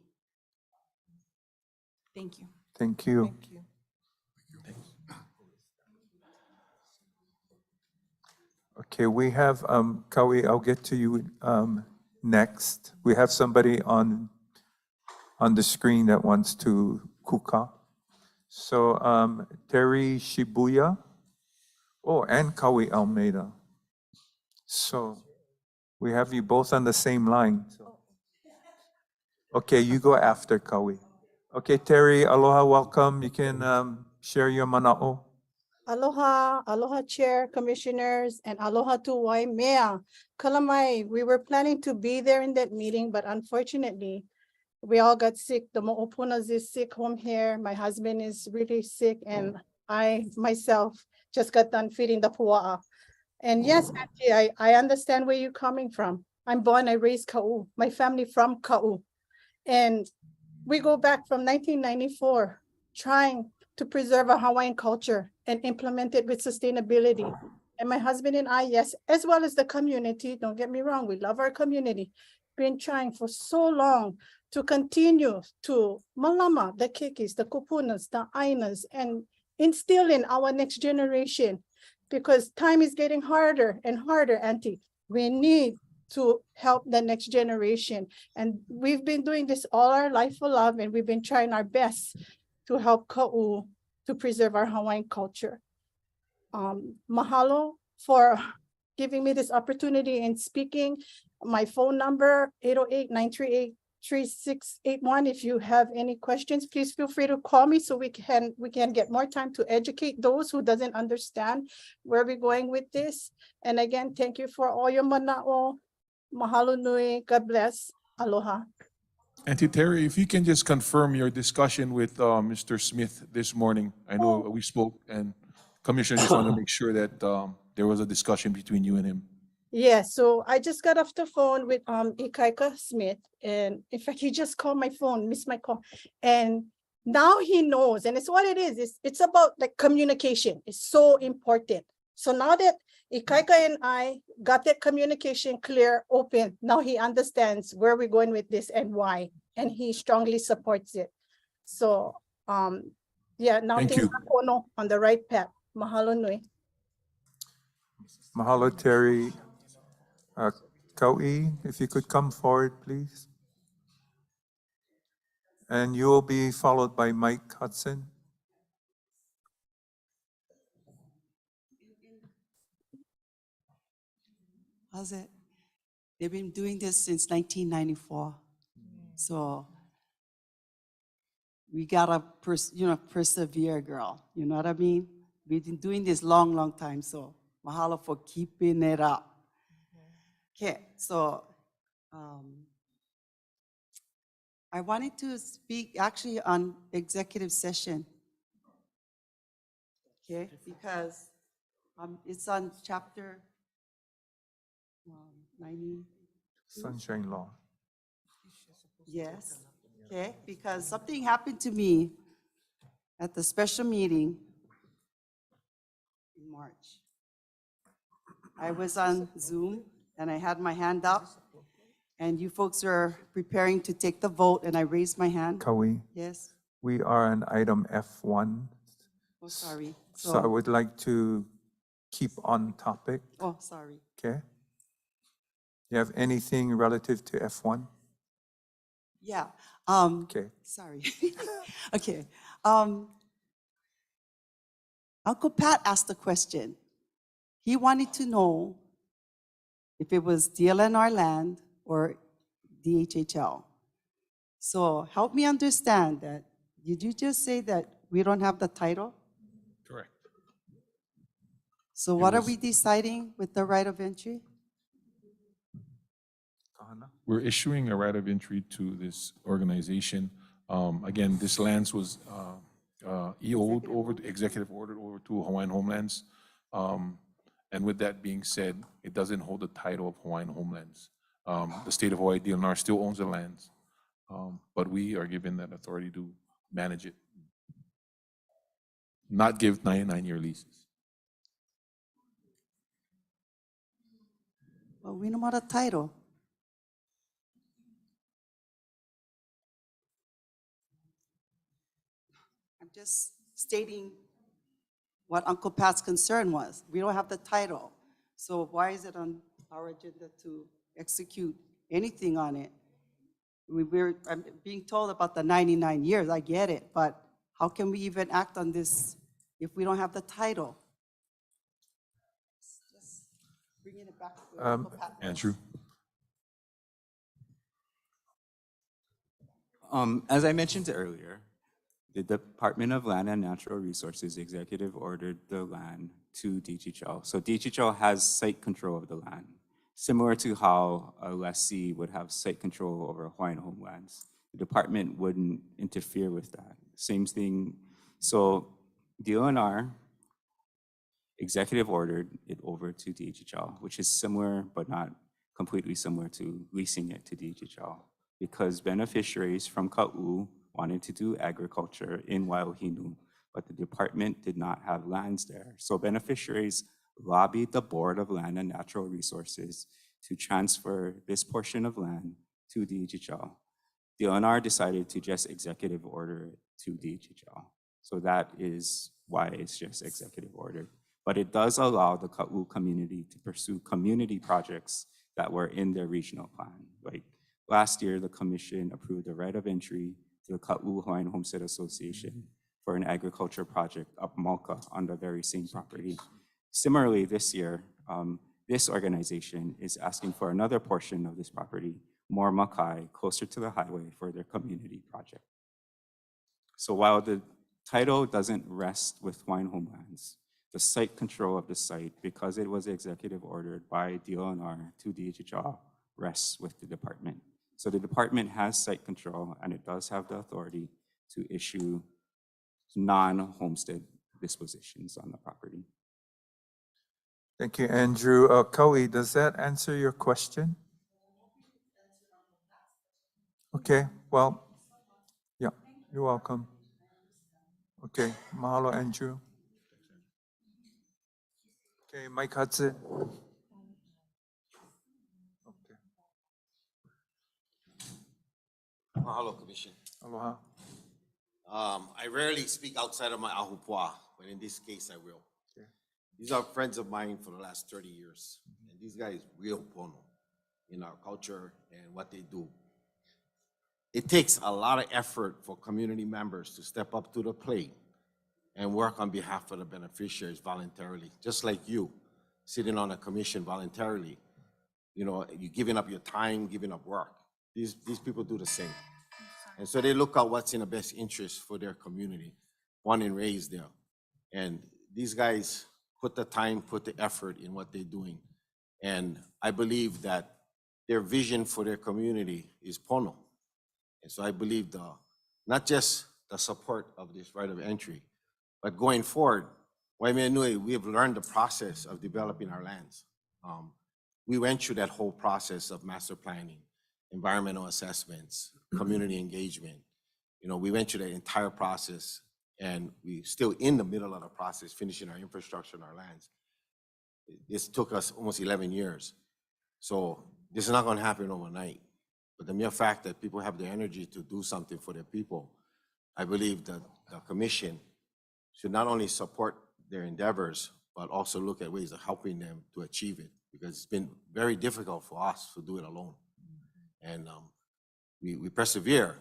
Thank you. Thank you. Thank you. Okay, we have, Kawi, I'll get to you next. We have somebody on the screen that wants to kuka. So Terry Shibuya, and Kawi Almeida. So we have you both on the same line. Okay, you go after Kawi. Okay, Terry, aloha, welcome. You can share your mana'o. Aloha, aloha chair, commissioners, and aloha to Waimea. Kalamai, we were planning to be there in that meeting, but unfortunately, we all got sick. The mo'opunas is sick home here. My husband is really sick, and I myself just got done feeding the pua'a. And yes, Auntie, I understand where you're coming from. I'm born and raised Ka'u, my family from Ka'u. And we go back from 1994, trying to preserve our Hawaiian culture and implement it with sustainability. And my husband and I, yes, as well as the community, don't get me wrong, we love our community. been trying for so long to continue to malama the kikis, the kupunas, the ainas, and instill in our next generation, because time is getting harder and harder, Auntie. We need to help the next generation. And we've been doing this all our life for love, and we've been trying our best to help Ka'u to preserve our Hawaiian culture. Mahalo for giving me this opportunity and speaking. My phone number, 808-938-3681. If you have any questions, please feel free to call me so we can get more time to educate those who doesn't understand where we're going with this. And again, thank you for all your mana'o. Mahalo nui. God bless. Aloha. Auntie Terry, if you can just confirm your discussion with Mr. Smith this morning. I know we spoke, and Commissioner just wanted to make sure that there was a discussion between you and him. Yeah, so I just got off the phone with Ikaika Smith, and in fact, he just called my phone, missed my call. And now he knows, and it's what it is. It's about like communication. It's so important. So now that Ikaika and I got that communication clear, open, now he understands where we're going with this and why, and he strongly supports it. So yeah, now Thank things you. are on the right path. Mahalo nui. Mahalo, Terry. Kau'i, if you could come forward, please. And you will be followed by Mike Hudson. How's it? They've been doing this since 1994. So we gotta persevere, girl. You know what I mean? We've been doing this long time. So mahalo for keeping it up. Okay, so I wanted to speak actually on executive session. Okay, because it's on chapter 90. Sunshine Law. Yes, okay, because something happened to me at the special meeting in March. I was on Zoom and I had my hand up and you folks were preparing to take the vote and I raised my hand. Kau'i, Yes, we are on item F1. oh, sorry. So I would like to keep on topic. Oh, sorry. Okay. You have anything relative to F1? Yeah. Okay. Sorry. Okay. Uncle Pat asked a question. He wanted to know if it was DLNR land or DHHL. So help me understand that. Did you just say that we don't have the title? Correct. So what are we deciding with the right of entry? We're issuing a right of entry to this organization. Again, this lands was EO'd over, executive ordered over to Hawaiian Homelands. And with that being said, it doesn't hold the title of Hawaiian Homelands. The state of Hawaii DLNR still owns the lands, but we are given that authority to manage it, not give 99-year leases. Well, we know about a title. I'm just stating what Uncle Pat's concern was. We don't have the title. So why is it on our agenda to execute anything on it? I'm being told about the 99 years, I get it, but how can we even act on this if we don't have the title? Just bringing it back to where Uncle Pat was. Andrew? As I mentioned earlier, the Department of Land and Natural Resources executive ordered the land to DHHL. So DHHL has site control of the land, similar to how a lessee would have site control over Hawaiian homelands. The department wouldn't interfere with that. Same thing. So DLNR executive ordered it over to DHHL, which is similar but not completely similar to leasing it to DHHL, because beneficiaries from Ka'u wanted to do agriculture in Wailohinu, but the department did not have lands there. So beneficiaries lobbied the Board of Land and Natural Resources to transfer this portion of land to DHHL. DLNR decided to just executive order it to DHHL. So that is why it's just executive ordered. But it does allow the Ka'u community to pursue community projects that were in their regional plan. Like last year, the commission approved a right of entry to the Ka'u Hawaiian Homestead Association for an agriculture project up Malka on the very same property. Similarly, this year, this organization is asking for another portion of this property, more Makai, closer to the highway for their community project. So while the title doesn't rest with Hawaiian Homelands, the site control of the site, because it was executive ordered by DLNR to DHHL, rests with the department. So the department has site control and it does have the authority to issue non-homestead dispositions on the property. Thank you, Andrew. Kaui, does that answer your question? Okay, well, yeah, you're welcome. Okay, mahalo, Andrew. Okay, Mike Hudson. Okay. Mahalo, Commission. Aloha. I rarely speak outside of my ahupua, but in this case, I will. Okay. These are friends of mine for the last 30 years. And these guys real pono in our culture and what they do. It takes a lot of effort for community members to step up to the plate and work on behalf of the beneficiaries voluntarily, just like you, sitting on a commission voluntarily. You know, you giving up your time, giving up work. These people do the same. And so they look at what's in the best interest for their community, born and raised there. And these guys put the time, put the effort in what they're doing. And I believe that their vision for their community is pono. And so I believe not just the support of this right of entry, but going forward, Waimenui, we have learned the process of developing our lands. We went through that whole process of master planning, environmental assessments, community engagement. You know, we went through the entire process and we're still in the middle of the process, finishing our infrastructure and our lands. This took us almost 11 years. So this is not gonna happen overnight. But the mere fact that people have the energy to do something for their people, I believe that the commission should not only support their endeavors, but also look at ways of helping them to achieve it, because it's been very difficult for us to do it alone. And we persevere,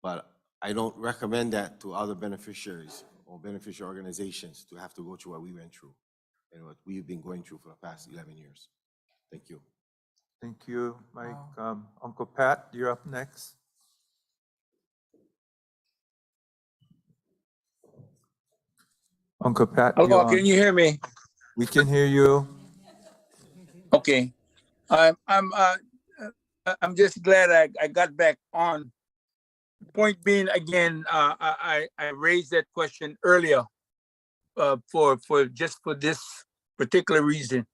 but I don't recommend that to other beneficiaries or beneficiary organizations to have to go through what we went through and what we've been going through for the past 11 years. Thank you. Thank you, Mike. Uncle Pat, you're up next. Uncle Pat, you're Hello, on. can you hear me? We can hear you. Okay. I'm just glad I got back on. Point being, again, I raised that question earlier for this particular reason.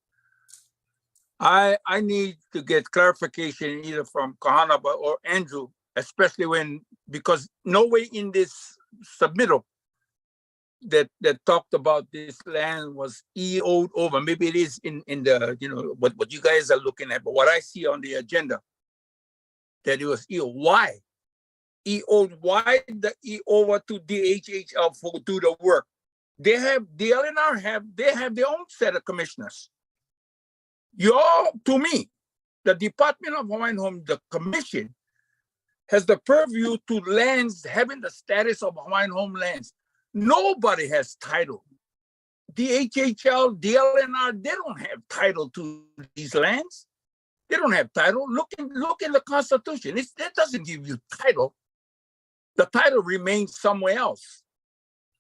I need to get clarification either from Kahana or Andrew, especially because no way in this submittal that talked about this land was EO'd over. Maybe it is in the, what you guys are looking at, but what I see on the agenda, that it was EO. Why? EO'd, why the E over to DHHL for do the work? They have, the LNR they have their own set of commissioners. To me, the Department of Hawaiian Home, the commission, has the purview to lands having the status of Hawaiian homelands. Nobody has title. DHHL, DLNR, they don't have title to these lands. They don't have title. Look in the Constitution. That doesn't give you title. The title remains somewhere else.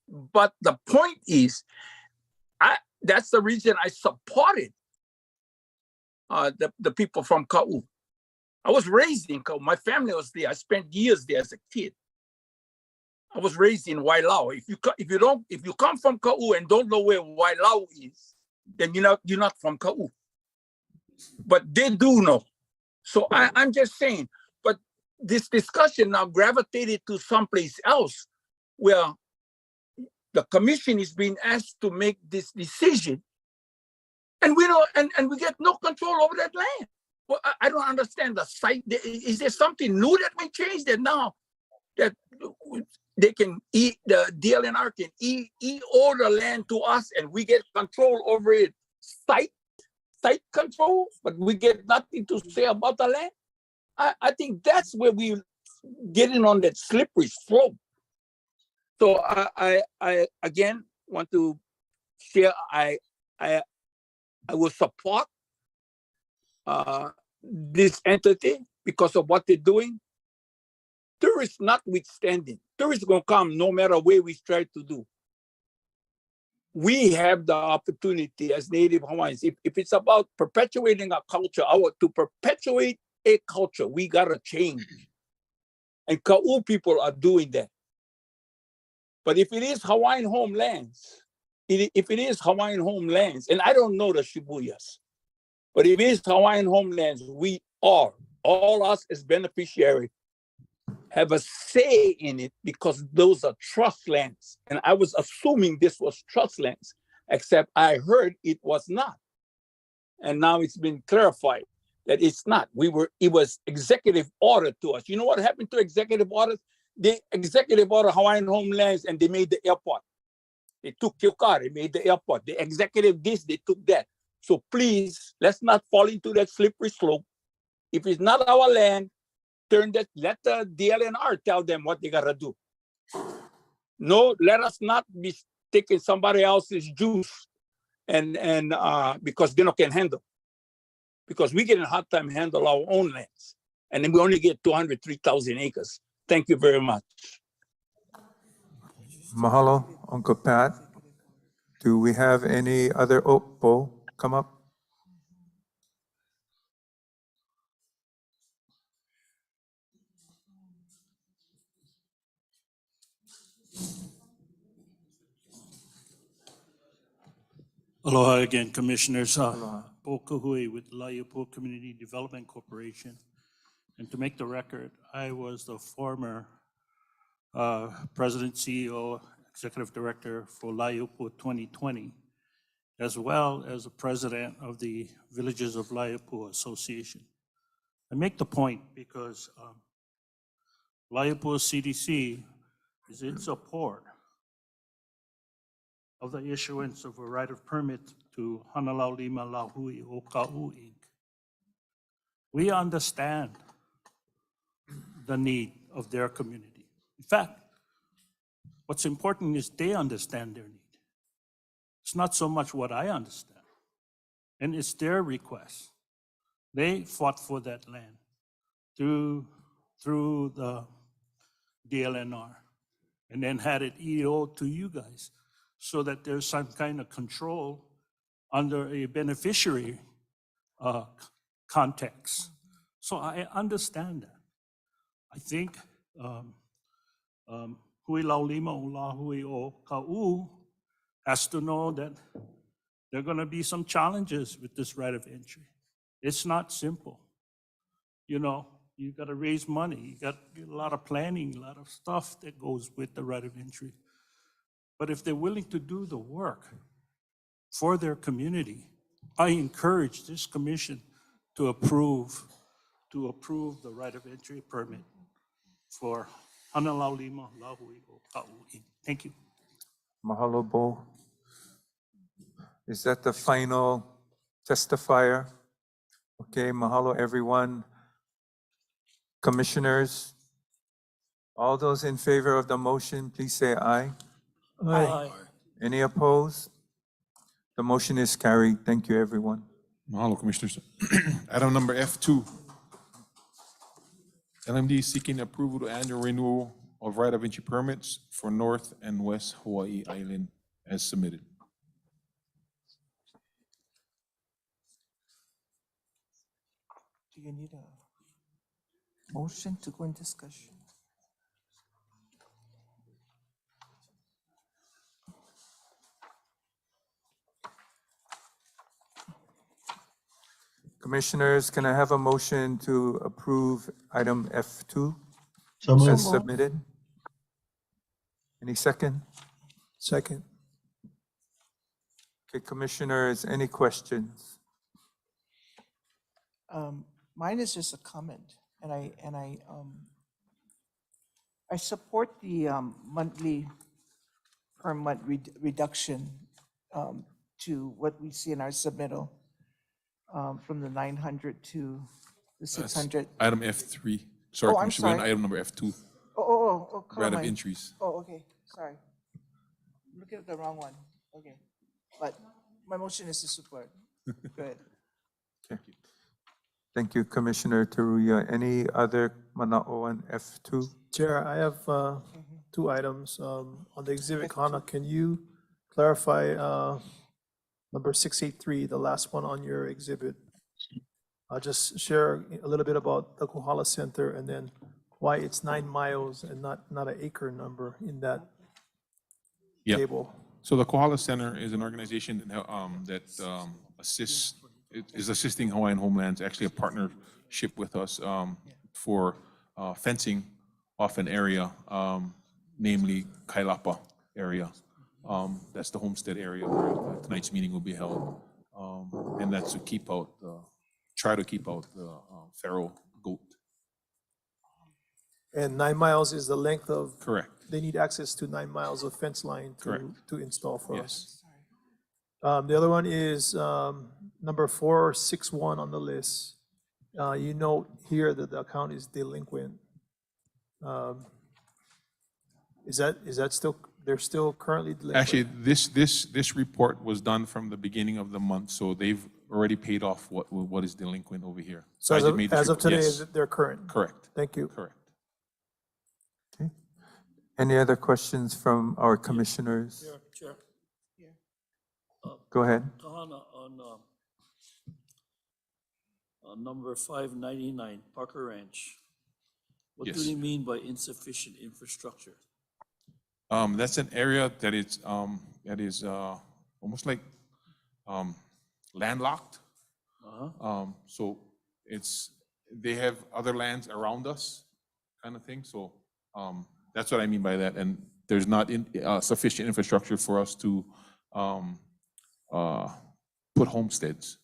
But the point is, that's the reason I supported the people from Ka'u. I was raised in Ka'u. My family was there. I spent years there as a kid. I was raised in Wailau. If you come from Ka'u and don't know where Wailau is, then you're not from Ka'u. But they do know. So I'm just saying. But this discussion now gravitated to someplace else, where the commission is being asked to make this decision, and we don't, and we get no control over that land. Well, I don't understand the site. Is there something new that we changed that now that they can the DLNR can order land to us and we get control over it? Site control, but we get nothing to say about the land. I think that's where we getting on that slippery slope. So I again want to share. I will support this entity because of what they're doing. Tourists notwithstanding, tourists gonna come no matter where we try to do. We have the opportunity as Native Hawaiians, if it's about perpetuating a culture, to perpetuate a culture, we gotta change. And Ka'u people are doing that. But if it is Hawaiian homelands, if it is Hawaiian homelands, and I don't know the Shibuyas, but if it is Hawaiian homelands, we are, all us as beneficiaries, have a say in it because those are trust lands. And I was assuming this was trust lands, except I heard it was not. And now it's been clarified that it's not. It was executive order to us. You know what happened to executive orders? The executive order Hawaiian homelands and they made the airport. They took Kyoka, they made the airport. The executive this, they took that. So please, let's not fall into that slippery slope. If it's not our land, let the DLNR tell them what they gotta do. No, let us not be taking somebody else's juice and because they can handle. Because we get in a hard time handle our own lands. And then we only get 203,000 acres. Thank you very much. Mahalo, Uncle Pat. Do we have any other, Bo, come up? Aloha again, Commissioners. Bo Kahui with Laiupo Community Development Corporation. And to make the record, I was the former President, CEO, Executive Director for Laiupo 2020, as well as the President of the Villages of Laiupo Association. I make the point because Laiupo CDC is in support of the issuance of a right of permit to Hanalaulima Lahui o Ka'u Inc. We understand the need of their community. In fact, what's important is they understand their need. It's not so much what I understand, and it's their request. They fought for that land through the DLNR and then had it EO to you guys so that there's some kind of control under a beneficiary context. So I understand that. I think Hui Laulima o Lahui o Ka'u has to know that there are going to be some challenges with this right of entry. It's not simple. You know, you got to raise money. You got a lot of planning, a lot of stuff that goes with the right of entry. But if they're willing to do the work for their community, I encourage this commission to approve the right of entry permit for Hanalaulima Lahui o Ka'u Inc. Thank you. Mahalo, Bo. Is that the final testifier? Okay, mahalo, everyone. Commissioners, all those in favor of the motion, please say aye. Aye. Any opposed? The motion is carried. Thank you, everyone. Mahalo, Commissioners. Item number F2. LMD is seeking approval to annual renewal of right of entry permits for North and West Hawaii Island as submitted. Do you need a motion to go in discussion? Commissioners, can I have a motion to approve item F2 So moved. as submitted? Any second? Second. Okay, Commissioners, any questions? Mine is just a comment, and I support the monthly per month reduction to what we see in our submittal from the 900 to the 600. Item F3. Sorry, Oh, I'm Commissioner, we're on sorry. item number F2, Oh, rate of Kalamai. entries. Oh, okay, sorry. I'm looking at the wrong one. Okay, but my motion is to support. Good. Okay. Thank you, Commissioner Teruya. Any other Manao on F2? Chair, I have two items. On the exhibit, Hannah, can you clarify number 683, the last one on your exhibit? I'll just share a little bit about the Kohala Center and then why it's 9 miles and not an acre number in that Yeah. table. So the Kohala Center is an organization that is assisting Hawaiian Homelands, actually a partnership with us for fencing off an area, namely Kailapa area. That's the homestead area where tonight's meeting will be held. And that's to try to keep out the feral goat. And 9 miles is the length of. Correct. They need access to 9 miles of fence line Correct. to install for Yes. us. The other one is number 461 on the list. You note here that the account is delinquent. Is that still, they're still currently delinquent? Actually, this report was done from the beginning of the month, so they've already paid off what is delinquent over here. So I did make this as of report. today, Yes. they're current? Correct. Thank you. Correct. Okay. Any other questions from our commissioners? Chair. Go ahead. Kahana, on number 599, Parker Ranch. What do Yes. they mean by insufficient infrastructure? That's an area that is almost like landlocked. So they have other lands around us, kind of thing. So that's what I mean by that. And there's not sufficient infrastructure for us to put homesteads.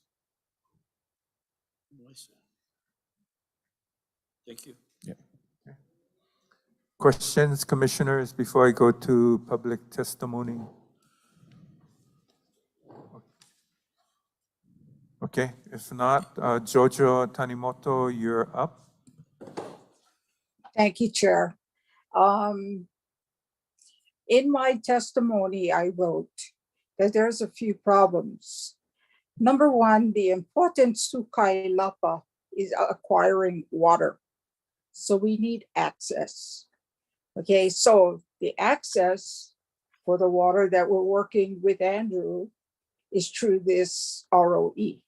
I see. Thank you. Yeah. Questions, commissioners, before I go to public testimony? Okay, if not, Jojo Tanimoto, you're up. Thank you, Chair. In my testimony, I wrote that there's a few problems. Number one, the important Sukai Lapa is acquiring water. So we need access. Okay, so the access for the water that we're working with Andrew is through this ROE.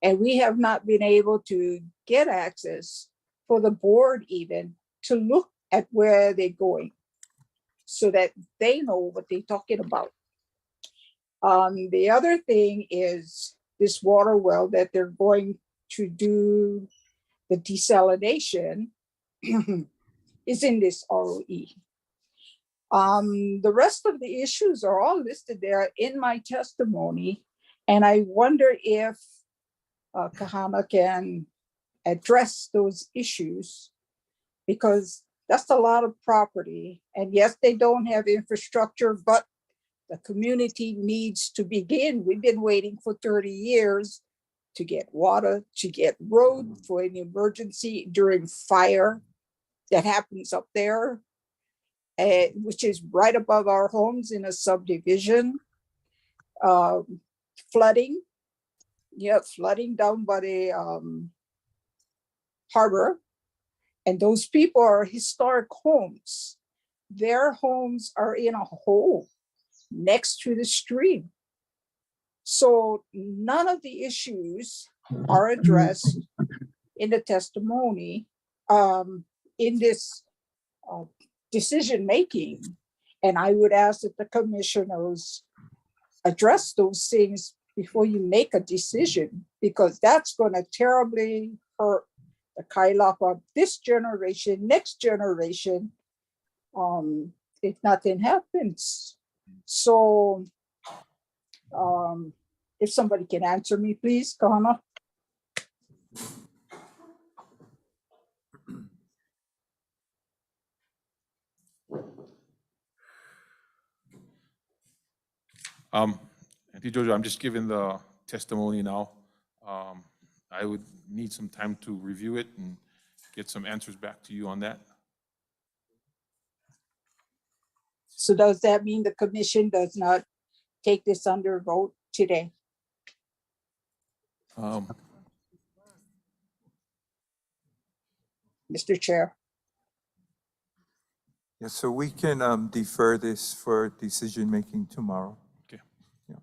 And we have not been able to get access for the board even to look at where they're going so that they know what they're talking about. The other thing is this water well that they're going to do the desalination is in this ROE. The rest of the issues are all listed there in my testimony. And I wonder if Kahana can address those issues because that's a lot of property. And yes, they don't have infrastructure, but the community needs to begin. We've been waiting for 30 years to get water, to get road for an emergency during fire that happens up there, which is right above our homes in a subdivision. Flooding, flooding down by the harbor. And those people are historic homes. Their homes are in a hole next to the stream. So none of the issues are addressed in the testimony in this decision-making. And I would ask that the commissioners address those things before you make a decision, because that's going to terribly hurt the Kailapa of this generation, next generation, if nothing happens. So if somebody can answer me, please, Kahana. Auntie Jojo, I'm just giving the testimony now. I would need some time to review it and get some answers back to you on that. So does that mean the commission does not take this under vote today? Mr. Chair? Yeah, so we can defer this for decision-making tomorrow. Okay. Yeah.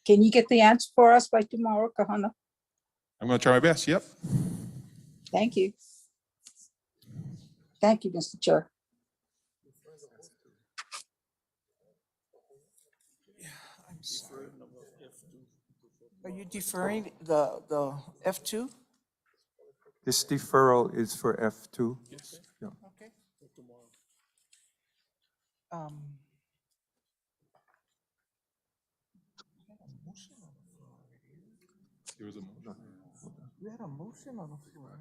Can you get the answer for us by tomorrow, Kahana? I'm going to try my best. Yep. Thank you. Thank you, Mr. Chair. I'm sorry. Are you deferring the F2? This deferral is for F2. Yes. Yeah. Okay. There was a motion. We had a motion on the floor.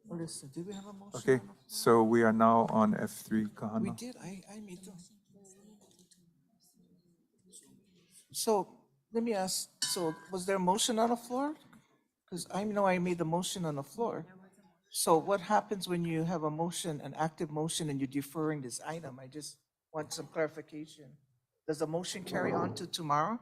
Alyssa, did we have a motion? Okay, on the floor? so we are now on F3, We Kahana. did, I made them. So let me ask, so was there a motion on the floor? Because I know I made the motion on the floor. So what happens when you have a motion, an active motion, and you're deferring this item? I just want some clarification. Does the motion carry on to tomorrow?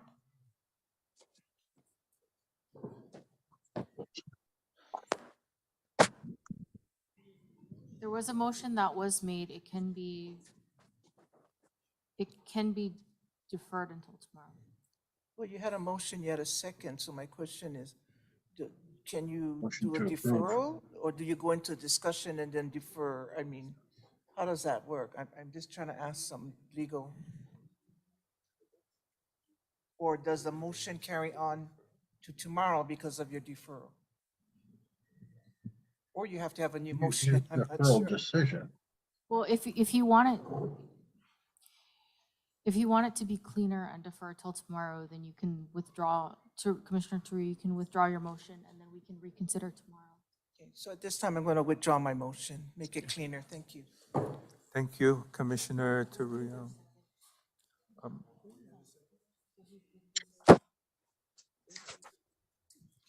There was a motion that was made. It can be deferred until tomorrow. Well, you had a motion, you had a second, so my question is, can you Motion do a to approve. deferral? Or do you go into discussion and then defer? I mean, how does that work? I'm just trying to ask some legal. Or does the motion carry on to tomorrow because of your deferral? Or you have to have a new motion, I'm not Deferral sure. decision. Well, if you want it to be cleaner and defer till tomorrow, then you can withdraw, Commissioner Turi, you can withdraw your motion and then we can reconsider tomorrow. Okay, so at this time, I'm going to withdraw my motion, make it cleaner, thank you. Thank you, Commissioner Teruya.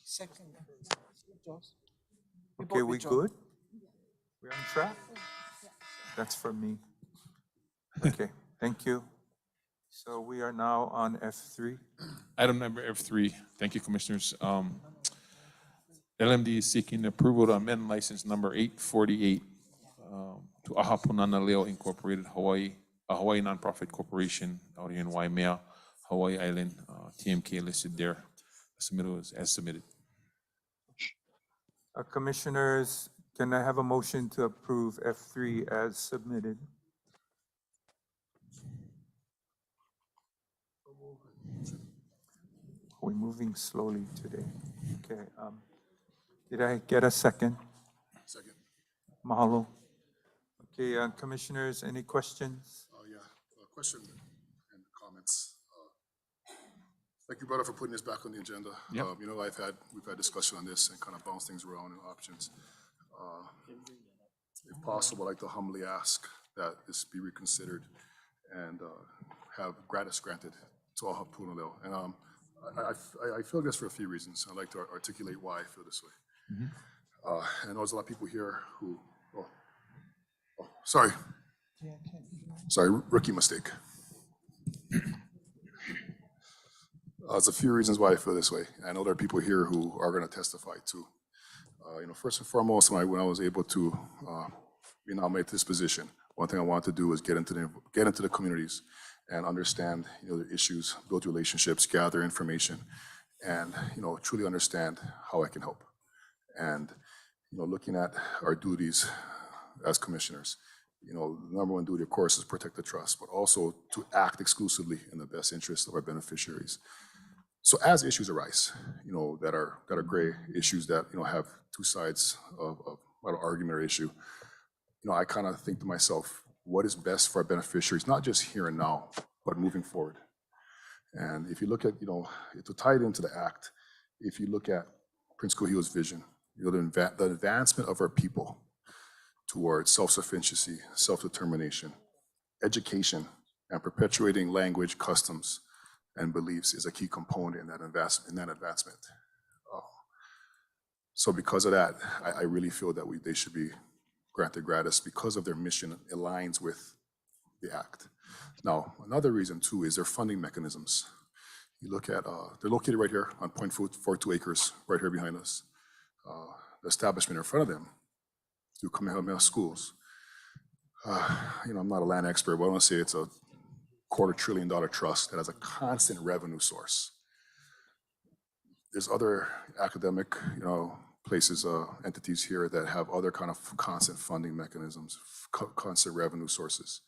Second. Okay, we good? We're on track? That's for me. Okay, thank you. So we are now on F3. Item number F3. Thank you, Commissioners. LMD is seeking approval to amend license number 848 to Ahapunana Leo Incorporated, Hawaii, a Hawaii nonprofit corporation out here in Waimea, Hawaii Island, TMK listed there. Submittal is as submitted. Commissioners, can I have a motion to approve F3 as submitted? We're moving slowly today. Okay. Did I get a second? Second. Mahalo. Okay, Commissioners, any questions? Yeah, question and comments. Thank you, brother, for putting this back on the agenda. Yep. You know, we've had discussion on this and kind of bounce things around and options. If possible, I'd like to humbly ask that this be reconsidered and have gratis granted to Ahapunaleo. And I feel this for a few reasons. I'd like to articulate why I feel this way. I know there's a lot of people here who, sorry, rookie mistake. There's a few reasons why I feel this way. I know there are people here who are going to testify too. You know, first and foremost, when I was able to be nominated to this position, one thing I wanted to do was get into the communities and understand, you know, the issues, build relationships, gather information, and, you know, truly understand how I can help. And, you know, looking at our duties as commissioners, you know, the number one duty, of course, is protect the trust, but also to act exclusively in the best interest of our beneficiaries. So as issues arise, you know, that are gray issues that, you know, have two sides of an argument or issue, you know, I kind of think to myself, what is best for our beneficiaries, not just here and now, but moving forward. And if you look at, you know, to tie it into the act, if you look at Prince Kuhio's vision, you know, the advancement of our people towards self-sufficiency, self-determination, education, And perpetuating language, customs, and beliefs is a key component in that advancement. So because of that, I really feel that they should be granted gratis because of their mission aligns with the act. Now, another reason too is their funding mechanisms. You look at, they're located right here on 0.42 acres, right here behind us. The establishment in front of them, through Kamehameha Schools. I'm not a land expert, but I want to say it's a $250 billion trust that has a constant revenue source. There's other academic, places, entities here that have other kind of constant funding mechanisms, constant revenue sources.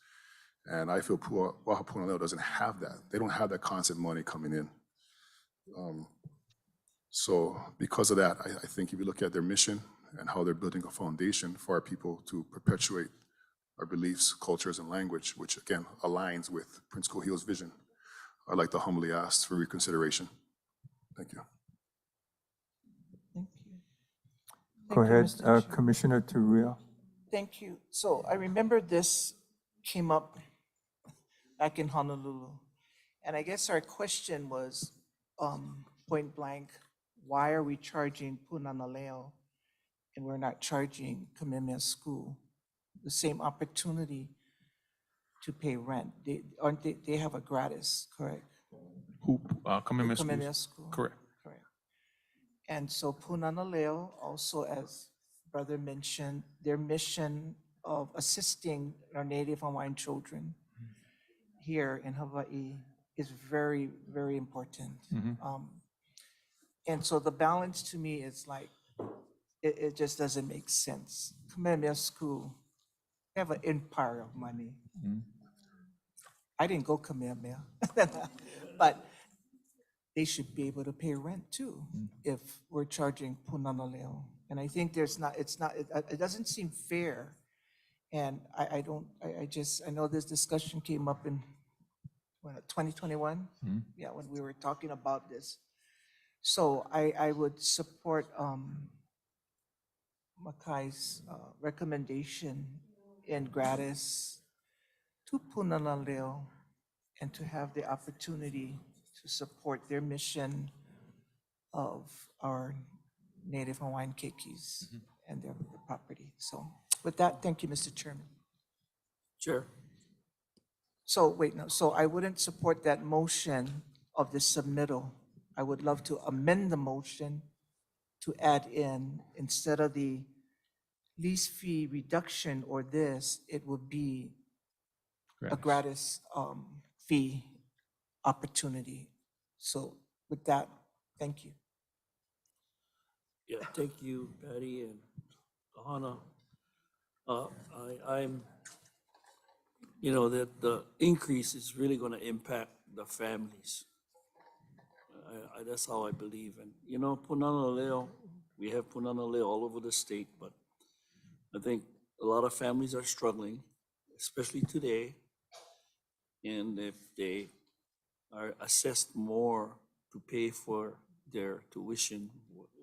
And I feel Waha Punaleo doesn't have that. They don't have that constant money coming in. So because of that, I think if you look at their mission and how they're building a foundation for our people to perpetuate our beliefs, cultures, and language, which again aligns with Prince Kohio's vision, I'd like to humbly ask for reconsideration. Thank you. Go Thank you, ahead, Mr. Chair. Commissioner Turia. Thank you. So I remember this came up back in Honolulu. And I guess our question was, point blank, why are we charging Punana and we're not charging Kamehameha School the same opportunity to pay rent? They have a gratis, correct? Who, Kamehameha Kamehameha Schools? School. Correct. Correct. And so Punana also, as brother mentioned, their mission of assisting our Native Hawaiian children here in Hawaii is very, very important. And so the balance to me is like, it just doesn't make sense. Kamehameha School, they have an empire of money. I didn't go Kamehameha, but they should be able to pay rent too if we're charging Punana. And I think it doesn't seem fair. And I know this discussion came up in 2021? Yeah, when we were talking about this. So I would support Makai's recommendation in gratis to Punana and to have the opportunity to support their mission of our Native Hawaiian keikis and their property. So with that, thank you, Mr. Chairman. Chair. So wait, no, so I wouldn't support that motion of the submittal. I would love to amend the motion to add in, instead of the lease fee reduction or this, it would be a gratis fee opportunity. So with that, thank you. Yeah, thank you, Patty and Kahana. I'm, that the increase is really going to impact the families. That's how I believe. And, Punana Leo, we have Punana Leo all over the state, but I think a lot of families are struggling, especially today. And if they are assessed more to pay for their tuition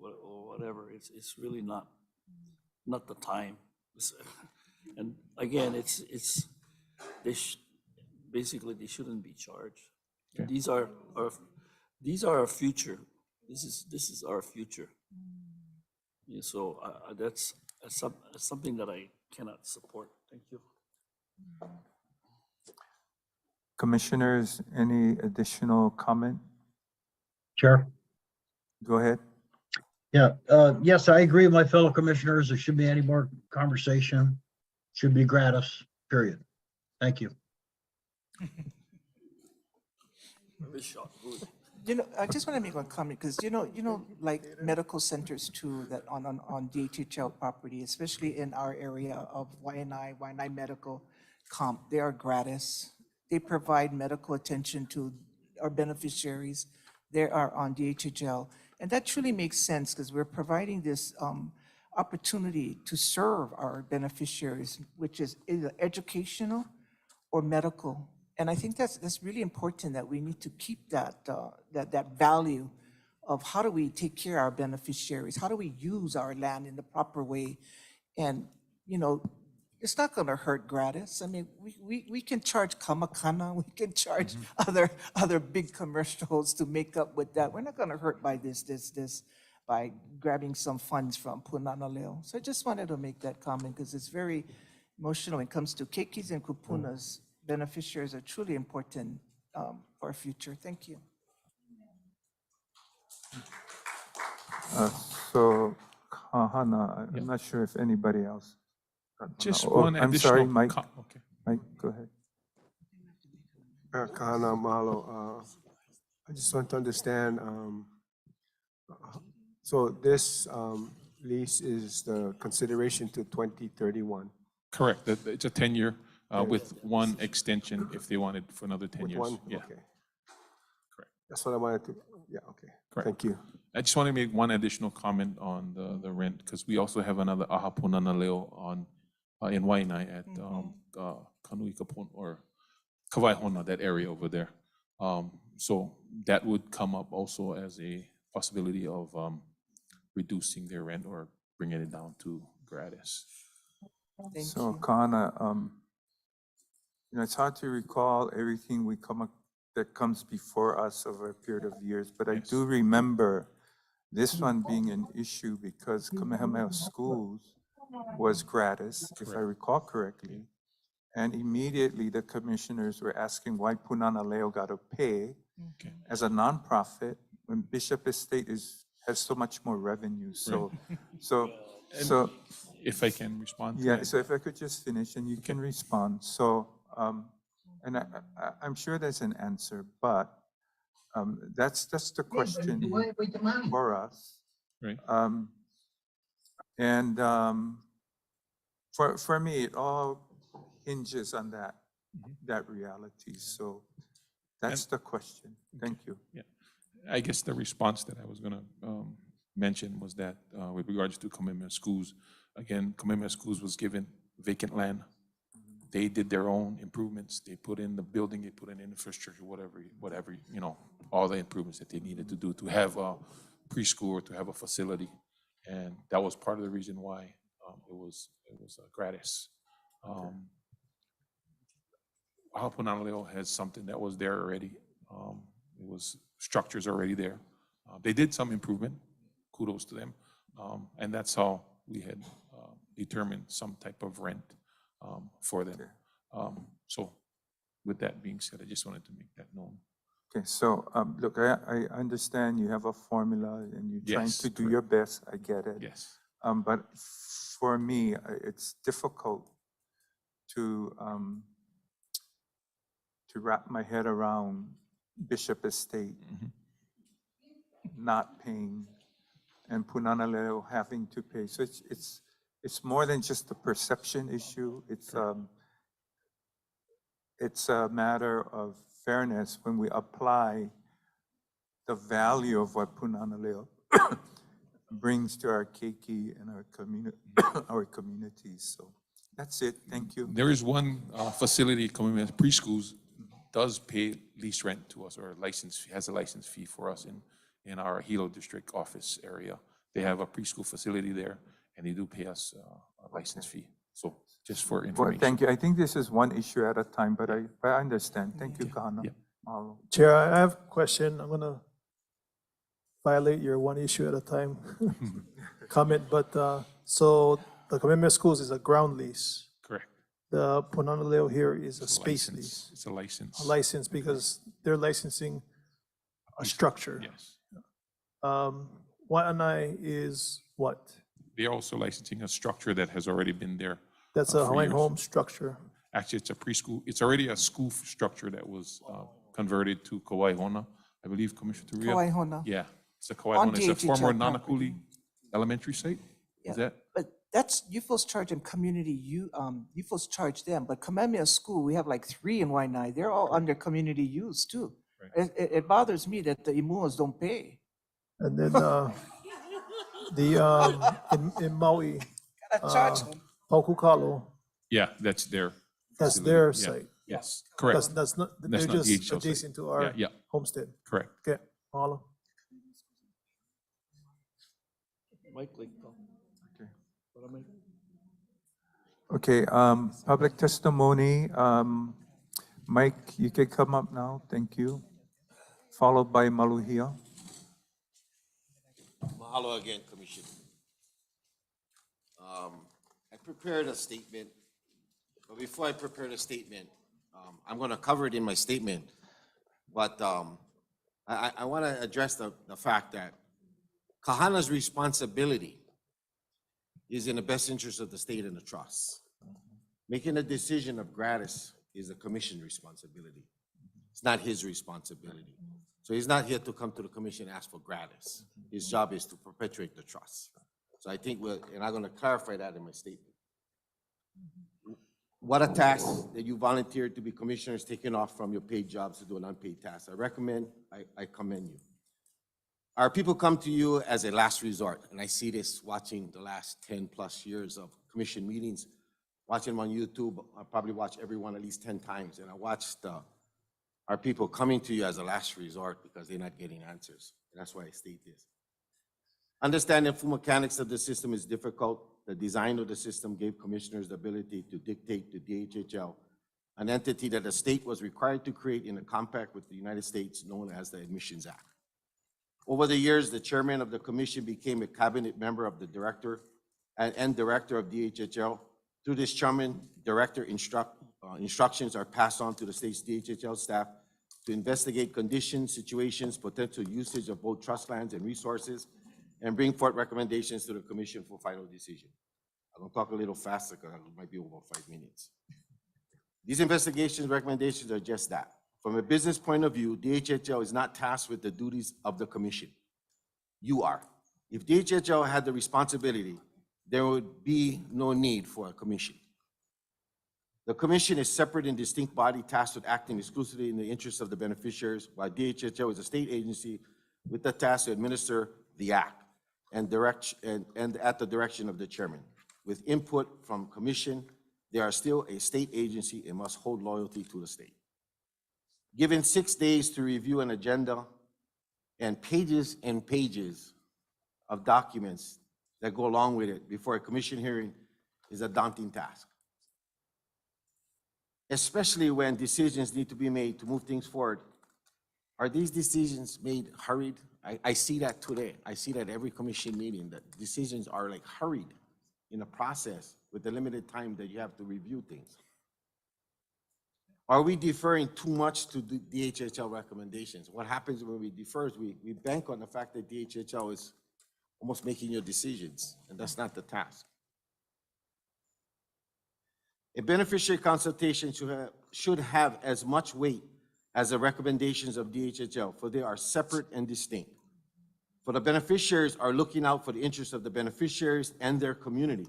or whatever, it's really not the time. And again, basically they shouldn't be charged. Okay. These are our future. This is our future. Yeah, so that's something that I cannot support. Thank you. Commissioners, any additional comment? Chair. Go ahead. Yeah, yes, I agree with my fellow commissioners. There shouldn't be any more conversation. Should be gratis, period. Thank you. I just want to make one comment because like medical centers too, that on DHHL property, especially in our area of Waianae Medical Comp, they are gratis. They provide medical attention to our beneficiaries. They are on DHHL, and that truly makes sense because we're providing this opportunity to serve our beneficiaries, which is either educational or medical. And I think that's really important, that we need to keep that value of how do we take care of our beneficiaries? How do we use our land in the proper way? And, it's not gonna hurt gratis. I mean, we can charge Kamakana, we can charge other big commercials to make up with that. We're not gonna hurt by this, by grabbing some funds from Punana. So I just wanted to make that comment because it's very emotional when it comes to keikis and kupunas. Beneficiaries are truly important for our future. Thank you. So, Hana, I'm not sure if anybody else. Just Oh, one I'm sorry, additional Mike. okay. Mike, go ahead. Kahana, mahalo. I just want to understand, so this lease is the consideration to 2031? Correct. It's a 10-year with one extension if they wanted for another 10 With years. one? Yeah. Okay. Correct. That's what I wanted to, yeah, okay. Correct. Thank you. I just want to make one additional comment on the rent, because we also have another Ahapuna Leo on in Waianae at Kanui Kapun or Kawaihona, that area over there. So that would come up also as a possibility of reducing their rent or bringing it down to gratis. Thank So, you. Kana, it's hard to recall everything that comes before us over a period of years, but I do remember this one being an issue because Kamehameha Schools was gratis, if I recall correctly. And immediately the commissioners were asking why Punana Leo got to pay as a nonprofit when Bishop Estate has so much more revenue. So, so if I can respond to yeah, that. so if I could just finish and you can respond. So, and I'm sure there's an answer, but that's the question for us. Right. And for me, it all hinges on that reality. So that's the question. Thank you. Yeah, I guess the response that I was going to mention was that with regards to Kamehameha Schools, again, Kamehameha Schools was given vacant land. They did their own improvements. They put in the building, they put in infrastructure, whatever, all the improvements that they needed to do to have a preschool or to have a facility. And that was part of the reason why it was gratis. Ha'apunana Leo has something that was there already. It was structures already there. They did some improvement, kudos to them. And that's how we had determined some type of rent for them. So with that being said, I just wanted to make that known. Okay, so look, I understand you have a formula and you're trying Yes, to do your best. I get it. Yes. But for me, it's difficult to wrap my head around Bishop Estate not paying and Punana Leo having to pay. So it's more than just a perception issue. It's a matter of fairness when we apply the value of what Punana Leo brings to our keiki and our communities. So that's it. Thank you. There is one facility, Kamehameha Preschools, does pay lease rent to us or has a license fee for us in our Hilo district office area. They have a preschool facility there and they do pay us a license fee. So just for Well, information. thank you. I think this is one issue at a time, but I understand. Thank you, Kahana. Yeah. Mahalo. Chair, I have a question. I'm gonna violate your one issue at a time comment, but so the Kamehameha Schools is a ground lease. Correct. The Punana Leo here is a space License. lease. It's a license. A license because they're licensing a structure. Yes. Waianae is what? They're also licensing a structure that has already been there. That's for a Hawaiian years. home structure. Actually, it's a preschool. It's already a school structure that was converted to Kawaihona. I believe Commissioner Turia. Kawaihona. Yeah, it's a On Kawaihona. It's a DHHL former property. Nanakuli Elementary site. Yeah. Is that? But that's, you folks charge them community, you folks charge them, but Kamehameha School, we have like 3 in Waianae, they're all under community use too. It bothers me that the Imuas don't pay. And then in Maui, Gotta charge them. Paukukalo, Yeah, that's their. that's facility. their Yeah. site. Yes, correct. That's not, That's they're not just DHL site. adjacent to our Yeah, homestead. correct. Okay, mahalo. Mike, like, Okay. Okay, public testimony. Mike, you can come up now. Thank you. Followed by Maluhia. Mahalo again, Commissioner. I prepared a statement, but before I prepare the statement, I'm going to cover it in my statement. But I want to address the fact that Kahana's responsibility is in the best interest of the state and the trust. Making a decision of gratis is a commission responsibility. It's not his responsibility. So he's not here to come to the commission and ask for gratis. His job is to perpetuate the trust. So I think and I'm going to clarify that in my statement. What a task that you volunteered to be commissioners, taking off from your paid jobs to do an unpaid task. I commend you. Our people come to you as a last resort, and I see this watching the last 10 plus years of commission meetings, watching them on YouTube. I probably watch every one at least 10 times, and I watched our people coming to you as a last resort because they're not getting answers. And that's why I state this. Understanding full mechanics of the system is difficult. The design of the system gave commissioners the ability to dictate to DHHL, an entity that the state was required to create in a compact with the United States known as the Admissions Act. Over the years, the chairman of the commission became a cabinet member of the director and director of DHHL. Through this chairman, director instructions are passed on to the state's DHHL staff to investigate conditions, situations, potential usage of both trust lands and resources, and bring forth recommendations to the commission for final decision. I'm gonna talk a little faster because it might be over 5 minutes. These investigations, recommendations are just that. From a business point of view, DHHL is not tasked with the duties of the commission. You are. If DHHL had the responsibility, there would be no need for a commission. The commission is separate and distinct body tasked with acting exclusively in the interests of the beneficiaries, while DHHL is a state agency with the task to administer the act and at the direction of the chairman. With input from commission, they are still a state agency and must hold loyalty to the state. Given 6 days to review an agenda and pages of documents that go along with it before a commission hearing is a daunting task. Especially when decisions need to be made to move things forward. Are these decisions made hurried? I see that today. I see that every commission meeting, that decisions are like hurried in a process with the limited time that you have to review things. Are we deferring too much to the DHHL recommendations? What happens when we defer is we bank on the fact that DHHL is almost making your decisions, and that's not the task. A beneficiary consultation should have as much weight as the recommendations of DHHL, for they are separate and distinct. For the beneficiaries are looking out for the interests of the beneficiaries and their community,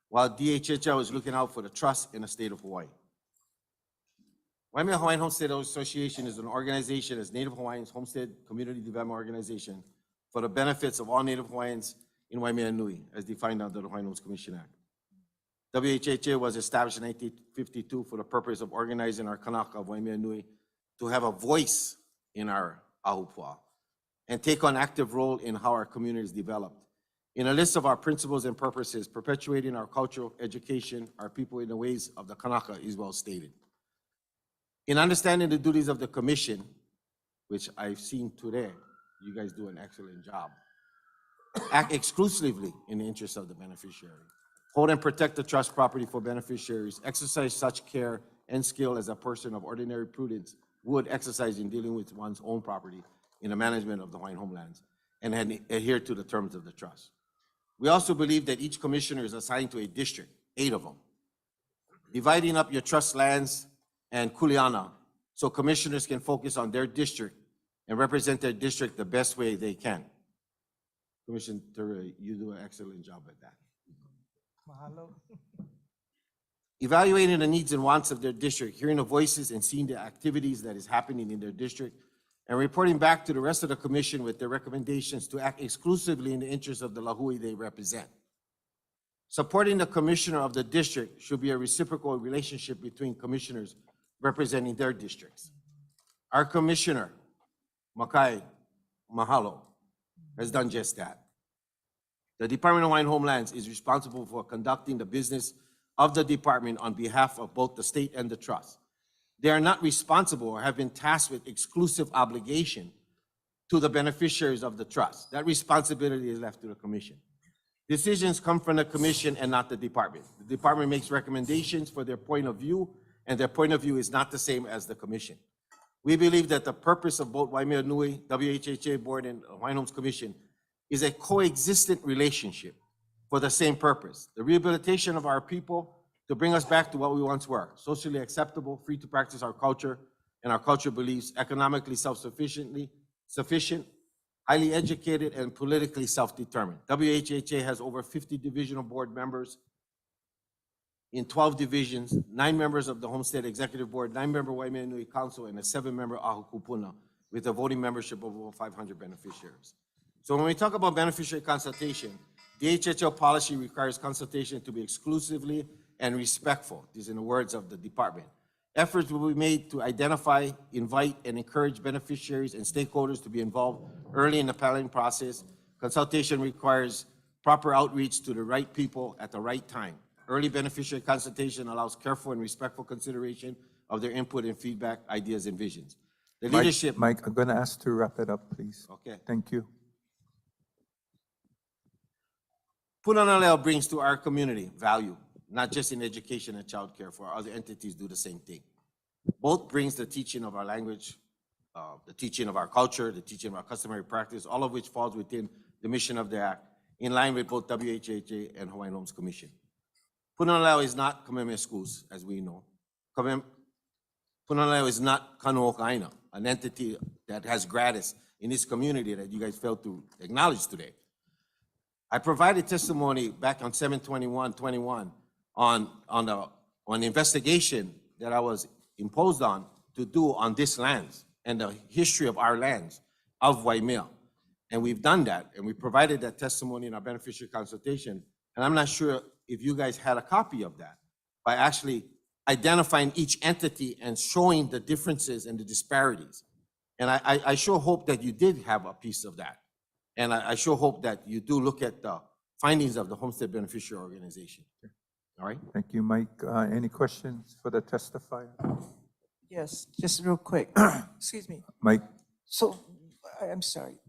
while DHHL is looking out for the trust in the state of Hawaii. Waimea Hawaiian Homestead Association is an organization as Native Hawaiians Homestead Community Development Organization for the benefits of all Native Hawaiians in Waimea Nui, as defined under the Hawaiian Homes Commission Act. WHHA was established in 1952 for the purpose of organizing our Kanaka of Waimea Nui to have a voice in our ahupua and take on active role in how our community is developed. In a list of our principles and purposes, perpetuating our cultural education, our people in the ways of the Kanaka is well stated. In understanding the duties of the commission, which I've seen today, you guys do an excellent job. Act exclusively in the interest of the beneficiary. Hold and protect the trust property for beneficiaries. Exercise such care and skill as a person of ordinary prudence would exercise in dealing with one's own property in the management of the Hawaiian homelands and adhere to the terms of the trust. We also believe that each commissioner is assigned to a district, 8 of them. Dividing up your trust lands and kuleana so commissioners can focus on their district and represent their district the best way they can. Commissioner, you do an excellent job at that. Mahalo. Evaluating the needs and wants of their district, hearing the voices and seeing the activities that is happening in their district, and reporting back to the rest of the commission with their recommendations to act exclusively in the interest of the lahui they represent. Supporting the commissioner of the district should be a reciprocal relationship between commissioners representing their districts. Our commissioner, Makai Mahalo, has done just that. The Department of Hawaiian Homelands is responsible for conducting the business of the department on behalf of both the state and the trust. They are not responsible or have been tasked with exclusive obligation to the beneficiaries of the trust. That responsibility is left to the commission. Decisions come from the commission and not the department. The department makes recommendations for their point of view, and their point of view is not the same as the commission. We believe that the purpose of both Waimea Nui, WHHA Board, and Hawaiian Homes Commission is a coexistent relationship for the same purpose, the rehabilitation of our people to bring us back to what we once were, socially acceptable, free to practice our culture and our culture beliefs, economically sufficient, highly educated, and politically self-determined. WHHA has over 50 divisional board members in 12 divisions, 9 members of the Homestead Executive Board, 9-member Waimea Nui Council, and a 7-member Ahu Kupuna with a voting membership of over 500 beneficiaries. So when we talk about beneficiary consultation, the HHL policy requires consultation to be exclusively and respectful. These are the words of the department. Efforts will be made to identify, invite, and encourage beneficiaries and stakeholders to be involved early in the planning process. Consultation requires proper outreach to the right people at the right time. Early beneficiary consultation allows careful and respectful consideration of their input and feedback, ideas, and visions. The leadership. Mike, I'm going to ask to wrap it up, please. Okay. Thank you. Punanaleo brings to our community value, not just in education and childcare, for other entities do the same thing. Both brings the teaching of our language, the teaching of our culture, the teaching of our customary practice, all of which falls within the mission of the Act, in line with both WHHA and Hawaiian Homes Commission. Punanaleo is not Kamehameha Schools, as we know. Punanaleo is not Kanuokaina, an entity that has gratis in this community that you guys failed to acknowledge today. I provided testimony back on 7/21/21 on the investigation that I was imposed on to do on this lands and the history of our lands of Waimea. And we've done that, and we provided that testimony in our beneficiary consultation. And I'm not sure if you guys had a copy of that, by actually identifying each entity and showing the differences and the disparities. And I sure hope that you did have a piece of that. And I sure hope that you do look at the findings of the Homestead Beneficiary Organization. All right? Thank you, Mike. Any questions for the testifier? Yes, just real quick. Excuse me. Mike? So, I'm sorry.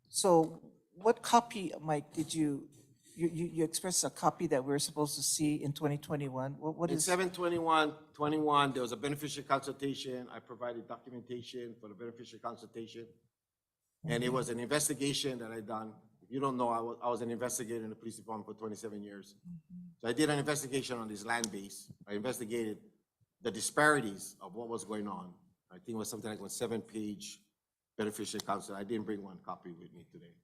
So what copy, Mike, did you expressed a copy that we're supposed to see in 2021? What In is? 7/21/21, there was a beneficiary consultation. I provided documentation for the beneficiary consultation. And it was an investigation that I done. If you don't know, I was an investigator in the police department for 27 years. So I did an investigation on this land base. I investigated the disparities of what was going on. I think it was something like a 7-page beneficiary counsel. I didn't bring one copy with me today.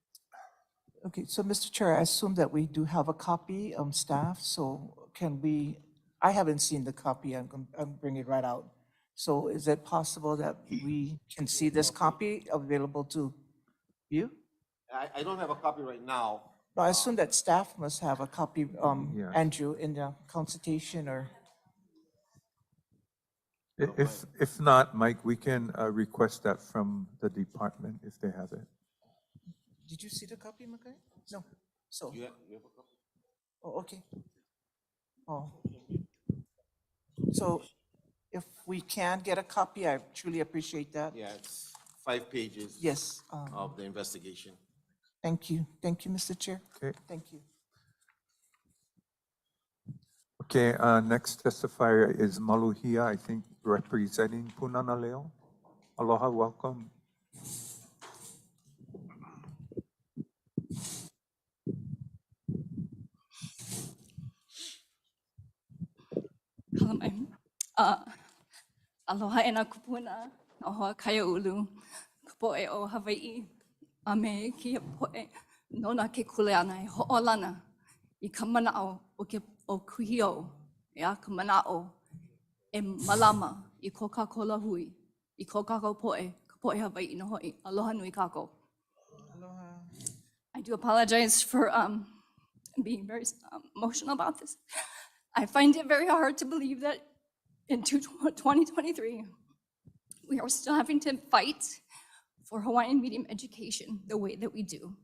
Okay, so Mr. Chair, I assume that we do have a copy, staff, so can we, I haven't seen the copy, I'm bringing it right out. So is it possible that we can see this copy available to you? I don't have a copy right now. No, I assume that staff must have a copy, Yeah. Andrew, in the consultation or, If not, Mike, we can request that from the department if they have it. did you see the copy, Makai? No, so, You have a copy? oh, okay. Oh. So if we can get a copy, I truly appreciate that. Yeah, it's 5 pages. Yes, Of the investigation. thank you. Thank you, Mr. Chair. Okay. Thank you. Okay, next testifier is Maluhia, I think representing Punanaleo. Aloha, welcome. Aloha e nā kupuna, ohoa kaya ulu, kupoe o Hawaii, a me kia poe, nona ke kuleana e ho'olana, I ka mana'o o kuhio, ea ka mana'o e malama I ko kākou hui, I ko kākou poe, ka poe Hawaii no hoi, aloha nui kākou. Aloha. I do apologize for being very emotional about this. I find it very hard to believe that in 2023, we are still having to fight for Hawaiian medium education the way that we do.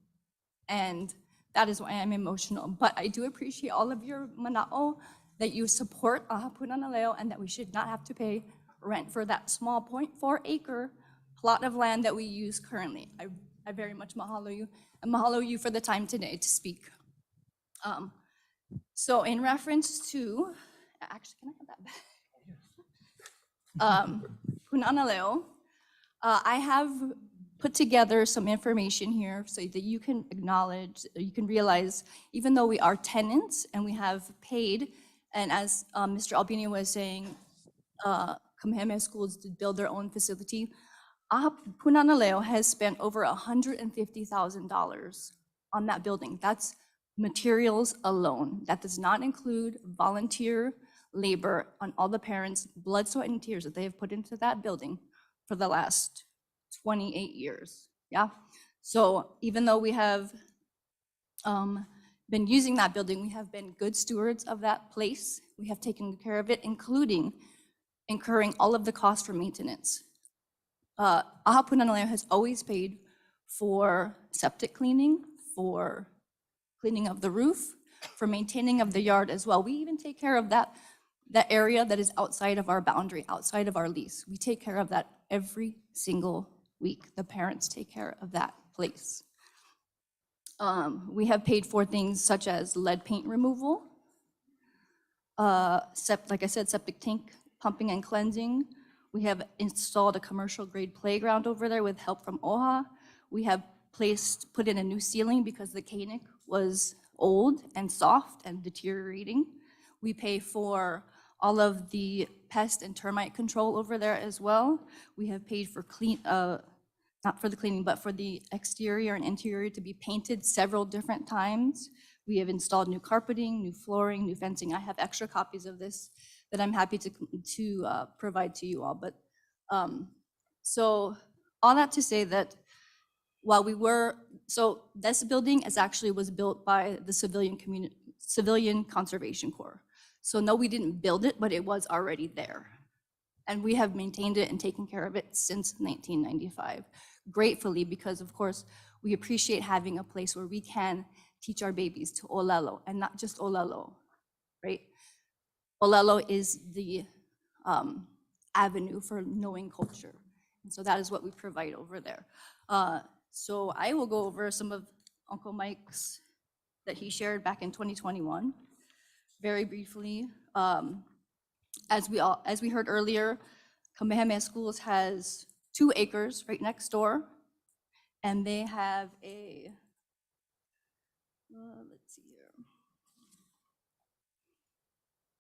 And that is why I'm emotional. But I do appreciate all of your mana'o that you support Aha Punanaleo and that we should not have to pay rent for that small 0.4 acre plot of land that we use currently. I very much mahalo you and mahalo you for the time today to speak. So in reference to, actually, can I have that back? Punanaleo, I have put together some information here so that you can acknowledge, you can realize, even though we are tenants and we have paid, and as Mr. Albino was saying, Kamehameha Schools did build their own facility. Punanaleo has spent over $150,000 on that building. That's materials alone. That does not include volunteer labor on all the parents' blood, sweat, and tears that they have put into that building for the last 28 years, yeah? So even though we have been using that building, we have been good stewards of that place. We have taken care of it, including incurring all of the costs for maintenance. Aha Punanaleo has always paid for septic cleaning, for cleaning of the roof, for maintaining of the yard as well. We even take care of that area that is outside of our boundary, outside of our lease. We take care of that every single week. The parents take care of that place. We have paid for things such as lead paint removal, like I said, septic tank pumping and cleansing. We have installed a commercial grade playground over there with help from OHA. We have put in a new ceiling because the Koenig was old and soft and deteriorating. We pay for all of the pest and termite control over there as well. We have paid for not for the cleaning, but for the exterior and interior to be painted several different times. We have installed new carpeting, new flooring, new fencing. I have extra copies of this that I'm happy to provide to you all. But so all that to say that while so this building was built by the Civilian Conservation Corps. So no, we didn't build it, but it was already there. And we have maintained it and taken care of it since 1995, gratefully, because of course, we appreciate having a place where we can teach our babies to olelo, and not just olelo, right? Olelo is the avenue for knowing culture. And so that is what we provide over there. So I will go over some of Uncle Mike's that he shared back in 2021, very briefly. As we heard earlier, Kamehameha Schools has 2 acres right next door, and they have a, let's see here,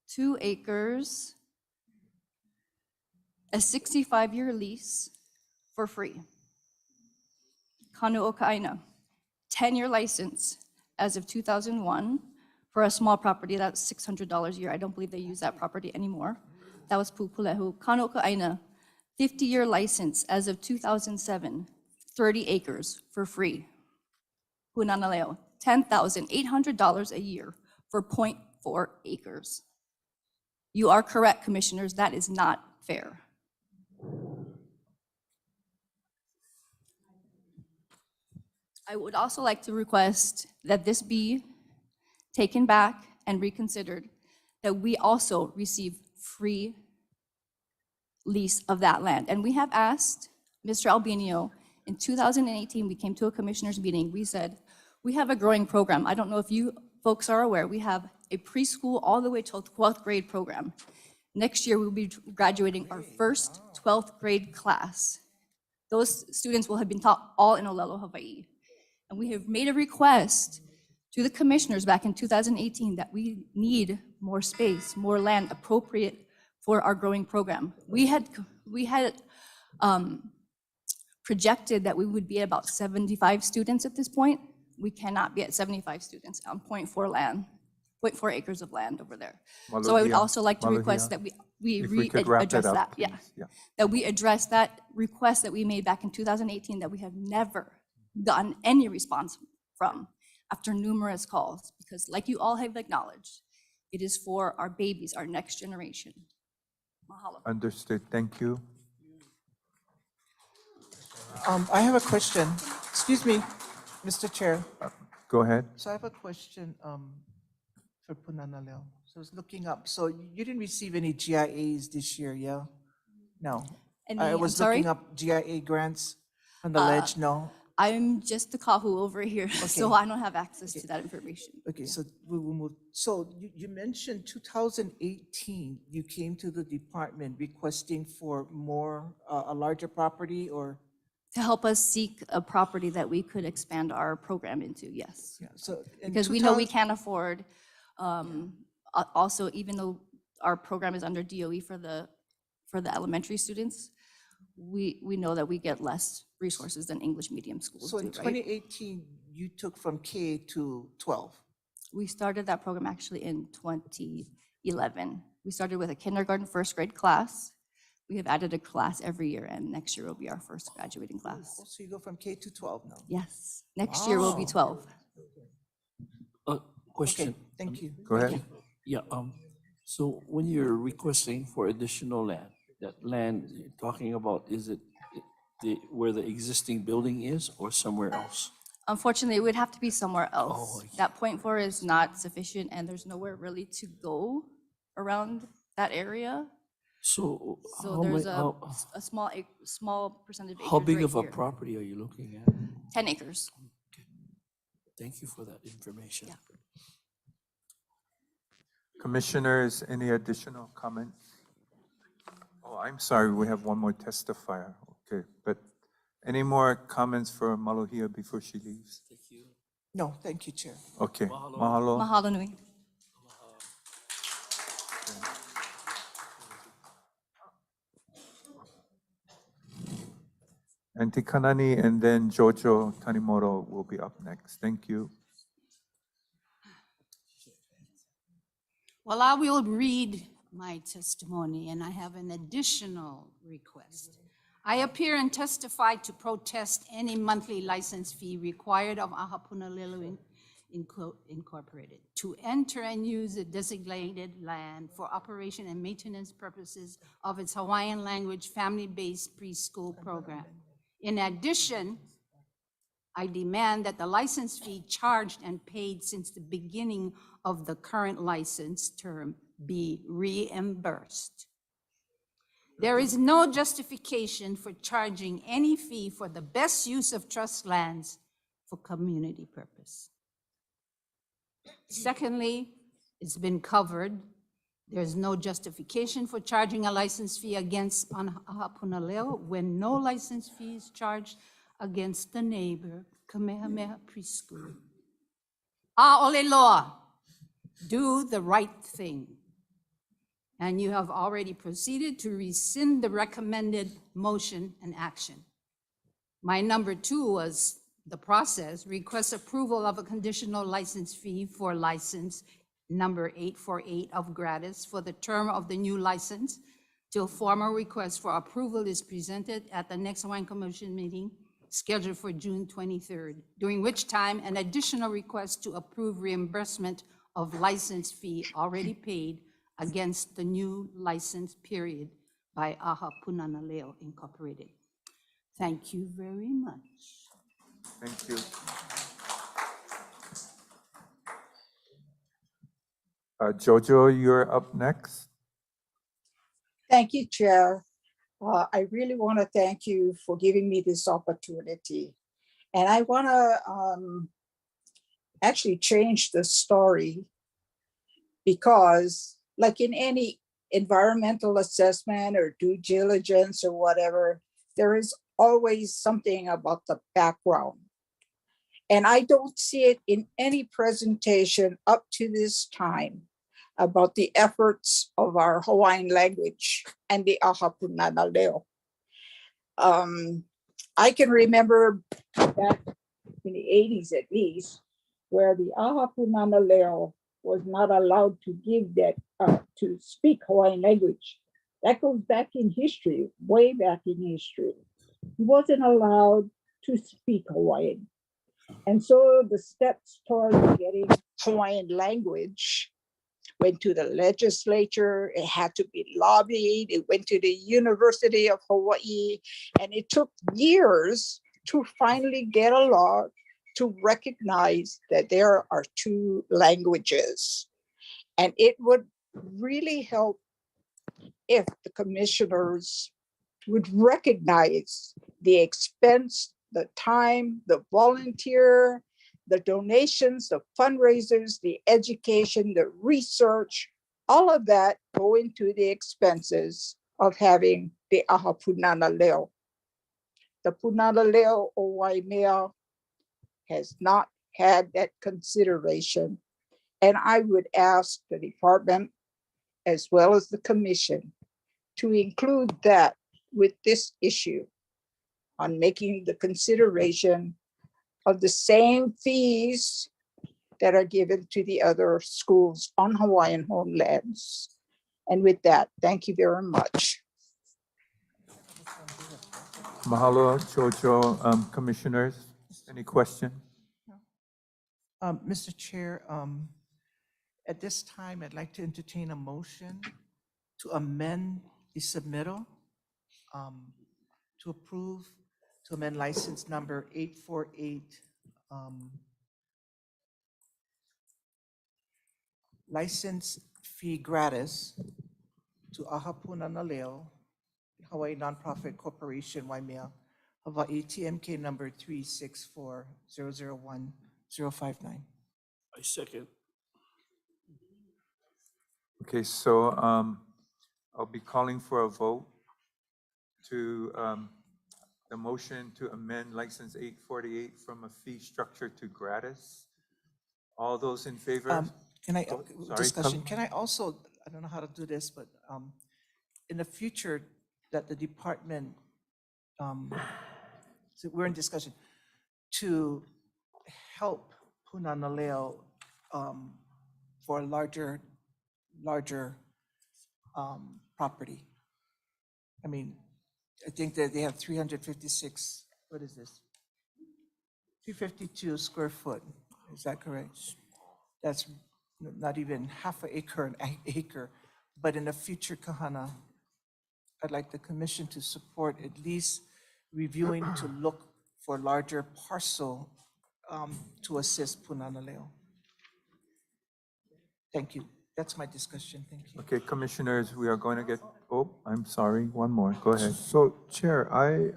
2 acres, a 65-year lease for free. Kanu'okaina, 10-year license as of 2001 for a small property. That's $600 a year. I don't believe they use that property anymore. That was Pupulehu. Kanu'okaina, 50-year license as of 2007, 30 acres for free. Punanaleo, $10,800 a year for 0.4 acres. You are correct, commissioners, that is not fair. I would also like to request that this be taken back and reconsidered, that we also receive free lease of that land. And we have asked Mr. Albino, in 2018, we came to a commissioners meeting, we said, we have a growing program. I don't know if you folks are aware, we have a preschool all the way till 12th grade program. Next year, we'll be graduating our first 12th grade class. Those students will have been taught all in Olelo, Hawaii. And we have made a request to the commissioners back in 2018 that we need more space, more land appropriate for our growing program. We had projected that we would be about 75 students at this point. We cannot be at 75 students on 0.4 acres of land over there. So I would also like to request that we address that. Yeah. That we address that request that we made back in 2018 that we have never gotten any response from after numerous calls, because like you all have acknowledged, it is for our babies, our next generation. Mahalo. Understood. Thank you. I have a question. Excuse me, Mr. Chair. Go ahead. So I have a question for Punanaleo. So I was looking up, so you didn't receive any GIAs this year, yeah? No. I was looking up GIA grants on the ledge, no? I'm just the kahu over here, so Okay. I don't have access to that information. Okay, so we will move. So you mentioned 2018, you came to the department requesting for more, a larger property or? To help us seek a property that we could expand our program into, yes. Yeah, so. in Because we know we 2000 can't afford, also, even though our program is under DOE for the elementary students, we know that we get less resources than English medium schools So in do, right? 2018, you took from K to 12. We started that program actually in 2011. We started with a kindergarten, first grade class. We have added a class every year, and next year will be our first graduating class. Oh, so you go from K to 12 now? Yes, next year will be Wow. 12. Question. Okay, thank you. Go ahead. Yeah, so when you're requesting for additional land, that land you're talking about, is it where the existing building is or somewhere else? Unfortunately, it would have to be somewhere else. Oh, I That .4 is not sufficient, and there's nowhere really to go around that area. So So how there's many, a small percentage of acres how big right of a here. property are you looking at? 10 acres. Thank you for that information. Yeah. Commissioners, any additional comments? Oh, I'm sorry, we have one more testifier. Okay, but any more comments for Malohia before she leaves? No, thank you, Chair. Okay, Mahalo. mahalo. Mahalo nui. Auntie Kanani and then Jojo Tanimoto will be up next. Thank you. Well, I will read my testimony, and I have an additional request. I appear and testify to protest any monthly license fee required of Ahapunalelu Incorporated to enter and use the designated land for operation and maintenance purposes of its Hawaiian language family-based preschool program. In addition, I demand that the license fee charged and paid since the beginning of the current license term be reimbursed. There is no justification for charging any fee for the best use of trust lands for community purpose. Secondly, it's been covered. There's no justification for charging a license fee against Ahapunaleo when no license fee is charged against the neighbor Kamehameha Preschool. A'ole do the right thing. And you have already proceeded to rescind the recommended motion and action. My number 2 was the process, request approval of a conditional license fee for license number 848 of Gratis for the term of the new license till formal request for approval is presented at the next Hawaiian Commission meeting scheduled for June 23rd, during which time an additional request to approve reimbursement of license fee already paid against the new license period by Ahapunaleo Incorporated. Thank you very much. Thank you. Jojo, you're up next. Thank you, Chair. I really want to thank you for giving me this opportunity. And I want to actually change the story because like in any environmental assessment or due diligence or whatever, there is always something about the background. And I don't see it in any presentation up to this time about the efforts of our Hawaiian language and the Ahapunaleo. I can remember back in the 80s at least, where the Ahapunaleo was not allowed to give that, to speak Hawaiian language. That goes back in history, way back in history. He wasn't allowed to speak Hawaiian. And so the steps towards getting Hawaiian language went to the legislature, it had to be lobbied, it went to the University of Hawaii, and it took years to finally get a law to recognize that there are 2 languages. And it would really help if the commissioners would recognize the expense, the time, the volunteer, the donations, the fundraisers, the education, the research, all of that go into the expenses of having the Aha Punana Leo. The Punana Leo o Waimea has not had that consideration. And I would ask the department as well as the commission to include that with this issue on making the consideration of the same fees that are given to the other schools on Hawaiian homelands. And with that, thank you very much. Mahalo, Jojo. Commissioners, any questions? Mr. Chair, at this time, I'd like to entertain a motion to amend the submittal to approve, to amend license number 848, license fee gratis to Aha Punana Leo, Hawaii Nonprofit Corporation, Waimea, Hawaii TMK number 364001059. I second. Okay, so I'll be calling for a vote to the motion to amend license 848 from a fee structure to gratis. All those in favor? Can I, Oh, sorry, discussion, can I also, I don't know how to do this, but in the future, that the department, so we're in discussion, to help Punana Leo for a larger property. I mean, I think that they have 356, what is this? 352 square foot, is that correct? That's not even half an acre, but in the future kahana, I'd like the commission to support at least reviewing to look for larger parcel to assist Punana Leo. Thank you. That's my discussion. Thank you. Okay, commissioners, we are going to get, oh, I'm sorry, one more, go ahead. So Chair, I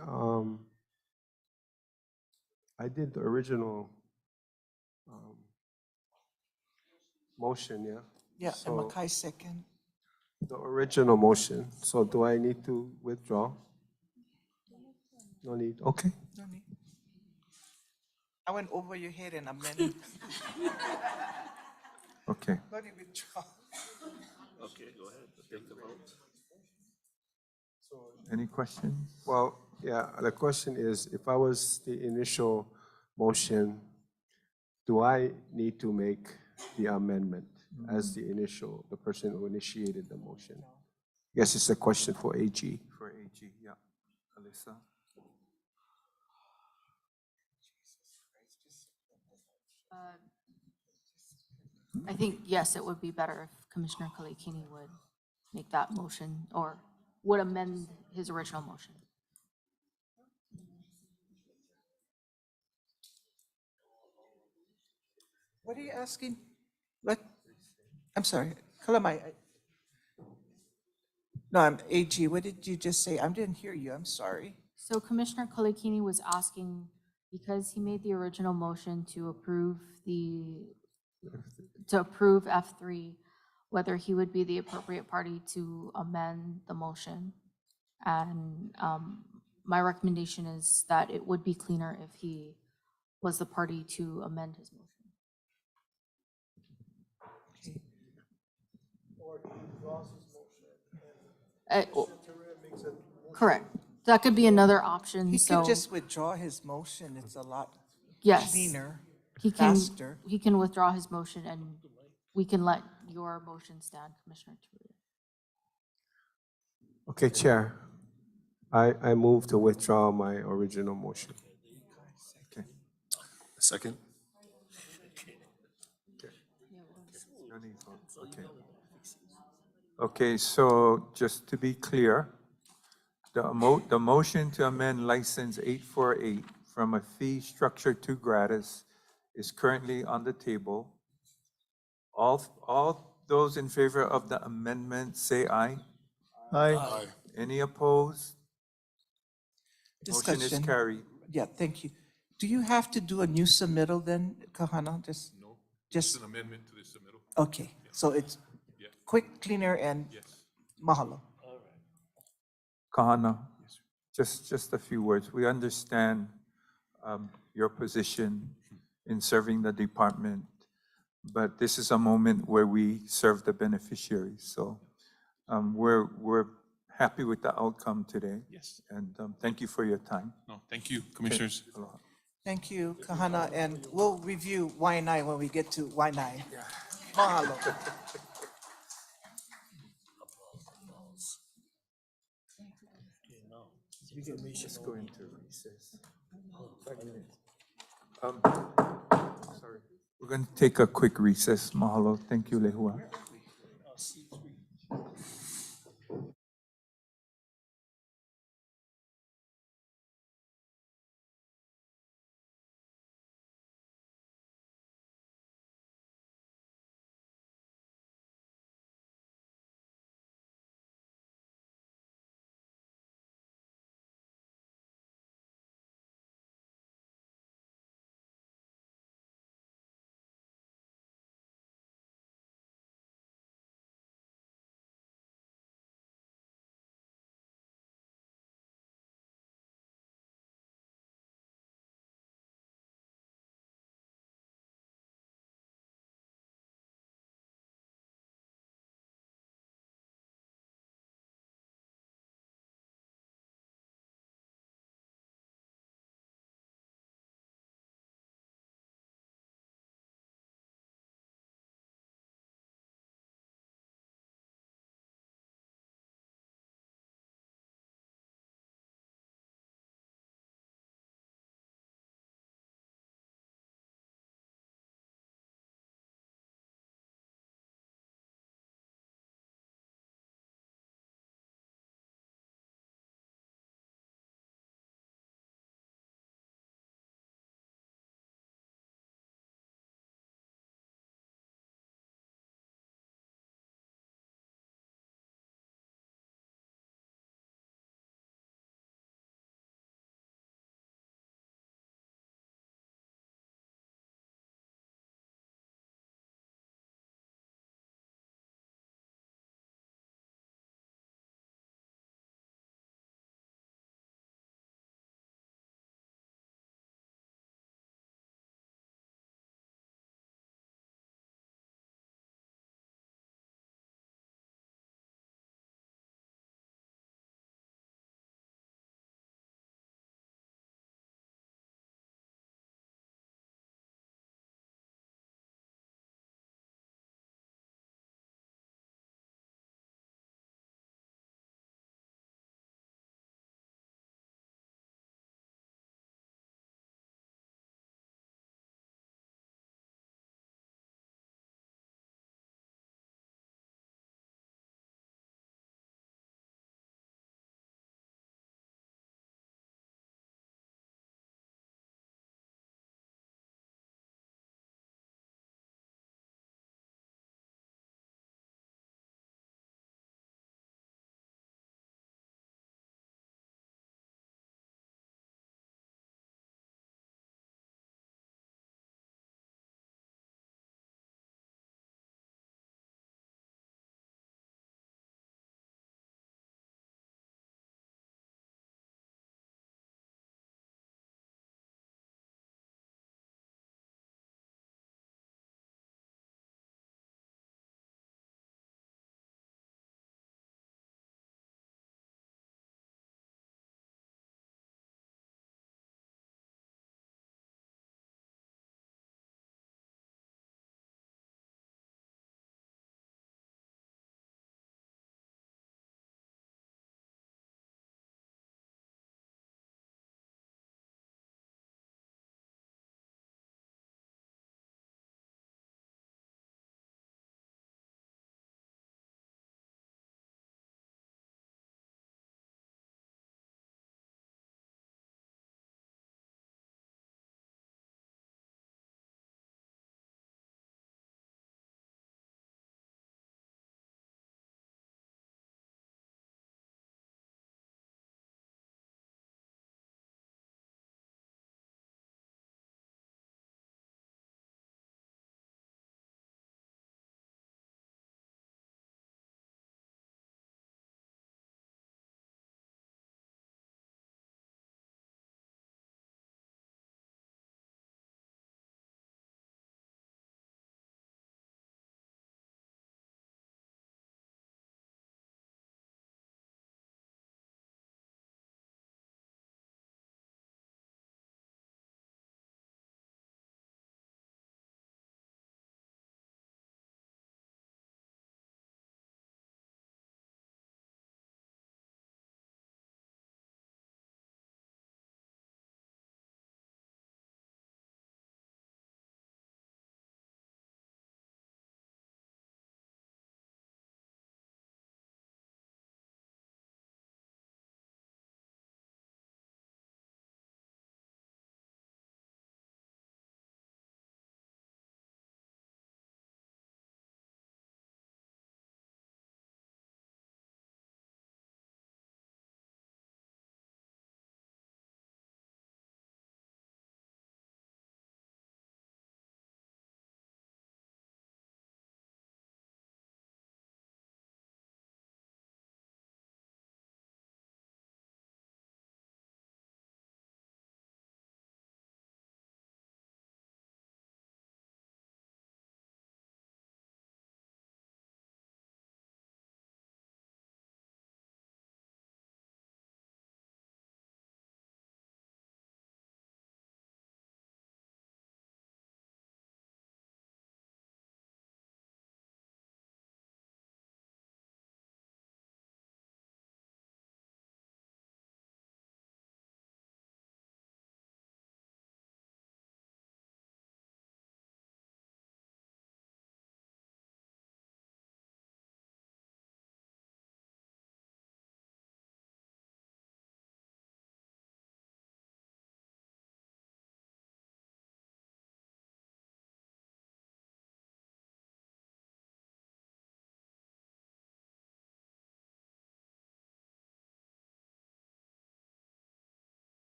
did the original motion, yeah? Yeah, and So Makai second. the original motion, so do I need to withdraw? No need, okay. No need. I went over your head and amended. Okay. Let me withdraw. Okay, go ahead, take the vote. Any questions? Well, yeah, the question is, if I was the initial motion, do I need to make the amendment as the person who initiated the motion? I guess it's a question for AG. For AG, yeah. Alyssa? I think, yes, it would be better if Commissioner Kalekini would make that motion or would amend his original motion. What are you asking? What? I'm sorry, Kalamai. No, I'm AG. What did you just say? I didn't hear you. I'm sorry. So Commissioner Kalekini was asking, because he made the original motion to approve F3, whether he would be the appropriate party to amend the motion. And my recommendation is that it would be cleaner if he was the party to amend his motion. Correct. That could be another option. He So could just withdraw his motion. It's a lot yes, cleaner, he can. faster. He can withdraw his motion, and we can let your motion stand, Commissioner Teruya. Okay, Chair. I move to withdraw my original motion. Okay. Second? No need for- Okay. Okay, so just to be clear, the motion to amend license 848 from a fee structure to gratis is currently on the table. All Those in favor of the amendment, say aye. Aye. Any opposed? Motion is Discussion. carried. Yeah, thank you. Do you have to do a new submittal then, Kahana? Just, an amendment to the submittal. okay, so it's quick, cleaner, and mahalo. Kahana, just a few words. We understand your position in serving the department, but this is a moment where we serve the beneficiaries. So we're happy with the outcome today. Yes. And thank you for your time. No, thank you, commissioners. Aloha. Thank you, Kahana, and we'll review Waianae when we get to Waianae. Mahalo. Let's go into recess. 5 minutes. Sorry. We're going to take a quick recess. Mahalo. Thank you, Lehua.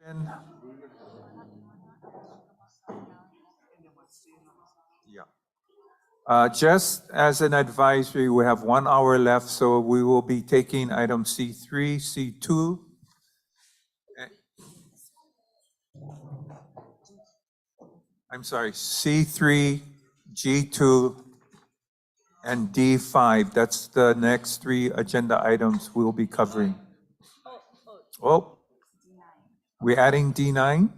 And- Yeah. Just as an advisory, we have 1 hour left, so we will be taking item C3, C2. I'm sorry, C3, G2, and D5. That's the next 3 agenda items we'll be covering. Oh, we're adding D9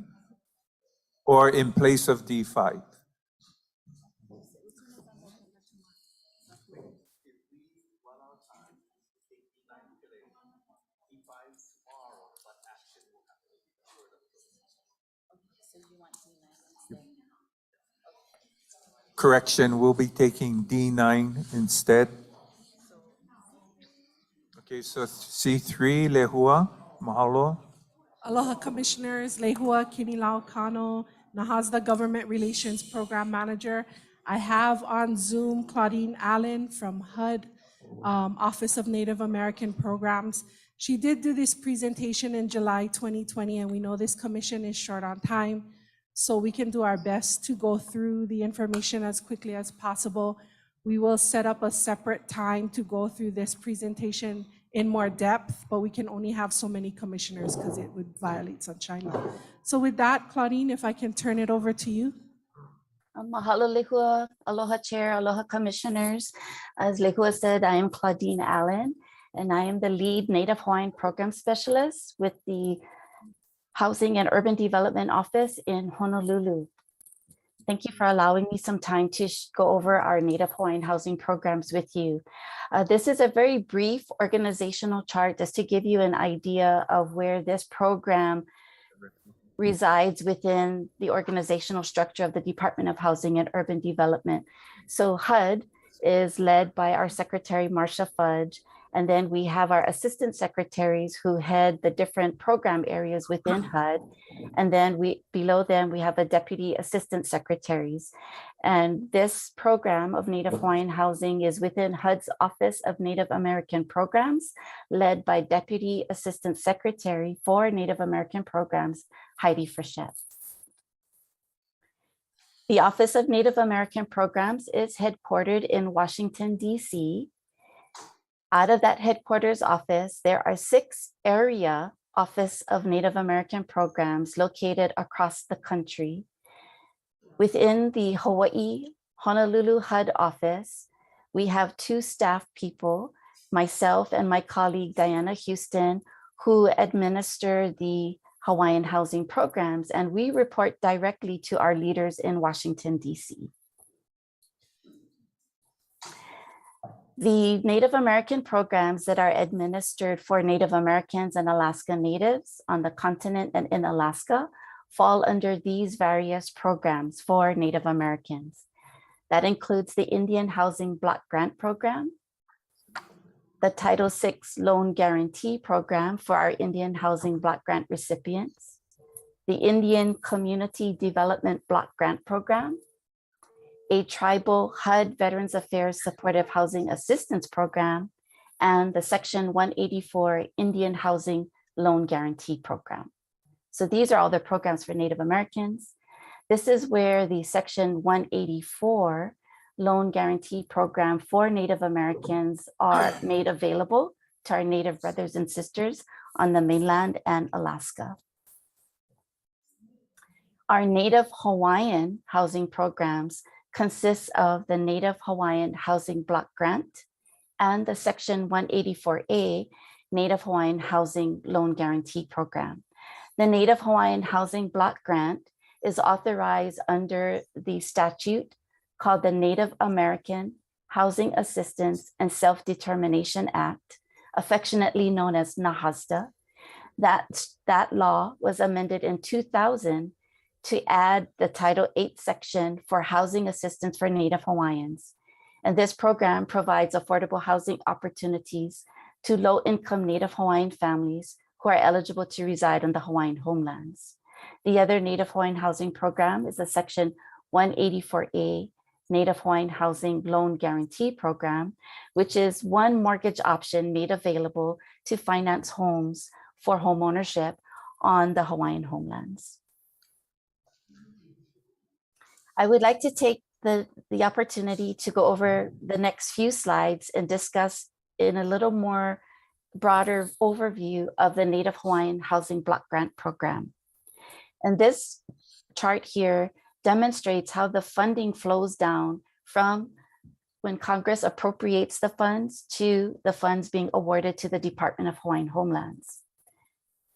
or in place of D5? Correction, we'll be taking D9 instead. Okay, so C3, Lehua, mahalo. Aloha Commissioners, Lehua Kinilau Kano, Nahasda Government Relations Program Manager. I have on Zoom Claudine Allen from HUD, Office of Native American Programs. She did do this presentation in July 2020, and we know this commission is short on time, so we can do our best to go through the information as quickly as possible. We will set up a separate time to go through this presentation in more depth, but we can only have so many commissioners because it would violate sunshine law. So with that, Claudine, if I can turn it over to you. Mahalo Lehua, aloha chair, aloha commissioners. As Lehua said, I am Claudine Allen, and I am the lead Native Hawaiian program specialist with the Housing and Urban Development Office in Honolulu. Thank you for allowing me some time to go over our Native Hawaiian housing programs with you. This is a very brief organizational chart just to give you an idea of where this program resides within the organizational structure of the Department of Housing and Urban Development. So HUD is led by our Secretary, Marcia Fudge, and then we have our assistant secretaries who head the different program areas within HUD. And then below them, we have the deputy assistant secretaries. And this program of Native Hawaiian housing is within HUD's Office of Native American Programs, led by Deputy Assistant Secretary for Native American Programs, Heidi Frechette. The Office of Native American Programs is headquartered in Washington, D.C. Out of that headquarters office, there are 6 area Office of Native American Programs located across the country. Within the Hawaii, Honolulu HUD office, we have 2 staff people, myself and my colleague Diana Houston, who administer the Hawaiian housing programs, and we report directly to our leaders in Washington, D.C. The Native American programs that are administered for Native Americans and Alaska Natives on the continent and in Alaska fall under these various programs for Native Americans. That includes the Indian Housing Block Grant Program, the Title VI Loan Guarantee Program for our Indian Housing Block Grant recipients, the Indian Community Development Block Grant Program, a tribal HUD Veterans Affairs Supportive Housing Assistance Program, and the Section 184 Indian Housing Loan Guarantee Program. So these are all the programs for Native Americans. This is where the Section 184 Loan Guarantee Program for Native Americans are made available to our Native brothers and sisters on the mainland and Alaska. Our Native Hawaiian housing programs consists of the Native Hawaiian Housing Block Grant and the Section 184A Native Hawaiian Housing Loan Guarantee Program. The Native Hawaiian Housing Block Grant is authorized under the statute called the Native American Housing Assistance and Self-Determination Act, affectionately known as NAHASDA. That law was amended in 2000 to add the Title VIII section for housing assistance for Native Hawaiians. And this program provides affordable housing opportunities to low-income Native Hawaiian families who are eligible to reside on the Hawaiian homelands. The other Native Hawaiian housing program is the Section 184A Native Hawaiian Housing Loan Guarantee Program, which is one mortgage option made available to finance homes for home ownership on the Hawaiian homelands. I would like to take the opportunity to go over the next few slides and discuss in a little more broader overview of the Native Hawaiian Housing Block Grant Program. And this chart here demonstrates how the funding flows down from when Congress appropriates the funds to the funds being awarded to the Department of Hawaiian Homelands.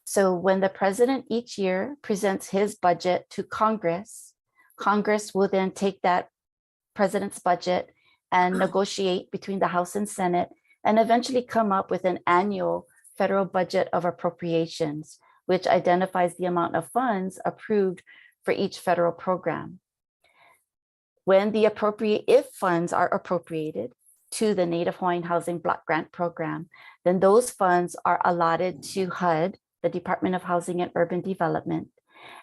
So when the president each year presents his budget to Congress, Congress will then take that president's budget and negotiate between the House and Senate and eventually come up with an annual federal budget of appropriations, which identifies the amount of funds approved for each federal program. If funds are appropriated to the Native Hawaiian Housing Block Grant Program, then those funds are allotted to HUD, the Department of Housing and Urban Development,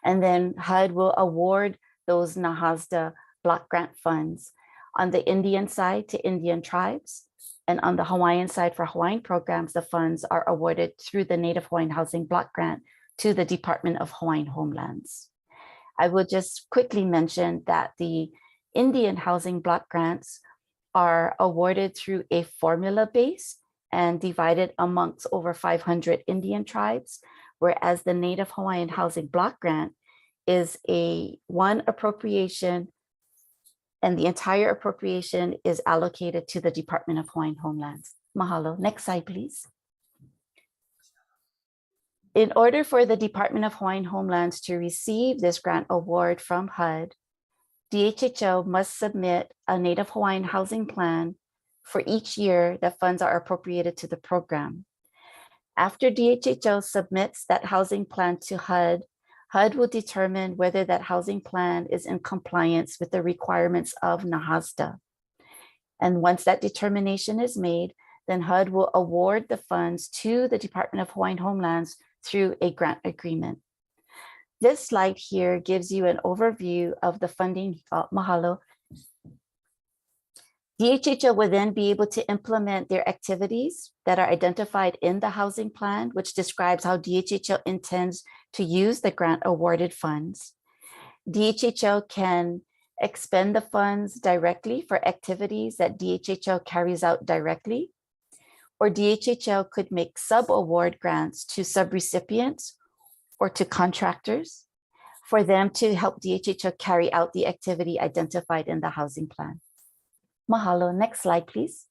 and then HUD will award those NAHASDA block grant funds on the Indian side to Indian tribes, and on the Hawaiian side for Hawaiian programs, the funds are awarded through the Native Hawaiian Housing Block Grant to the Department of Hawaiian Homelands. I will just quickly mention that the Indian housing block grants are awarded through a formula base and divided amongst over 500 Indian tribes, whereas the Native Hawaiian Housing Block Grant is one appropriation, and the entire appropriation is allocated to the Department of Hawaiian Homelands. Mahalo. Next slide, please. In order for the Department of Hawaiian Homelands to receive this grant award from HUD, DHHO must submit a Native Hawaiian housing plan for each year that funds are appropriated to the program. After DHHO submits that housing plan to HUD, HUD will determine whether that housing plan is in compliance with the requirements of NAHASDA. And once that determination is made, then HUD will award the funds to the Department of Hawaiian Homelands through a grant agreement. This slide here gives you an overview of the funding. Mahalo. DHHO will then be able to implement their activities that are identified in the housing plan, which describes how DHHO intends to use the grant awarded funds. DHHO can expend the funds directly for activities that DHHO carries out directly, or DHHO could make sub-award grants to subrecipients or to contractors for them to help DHHO carry out the activity identified in the housing plan. Mahalo. Next slide, please.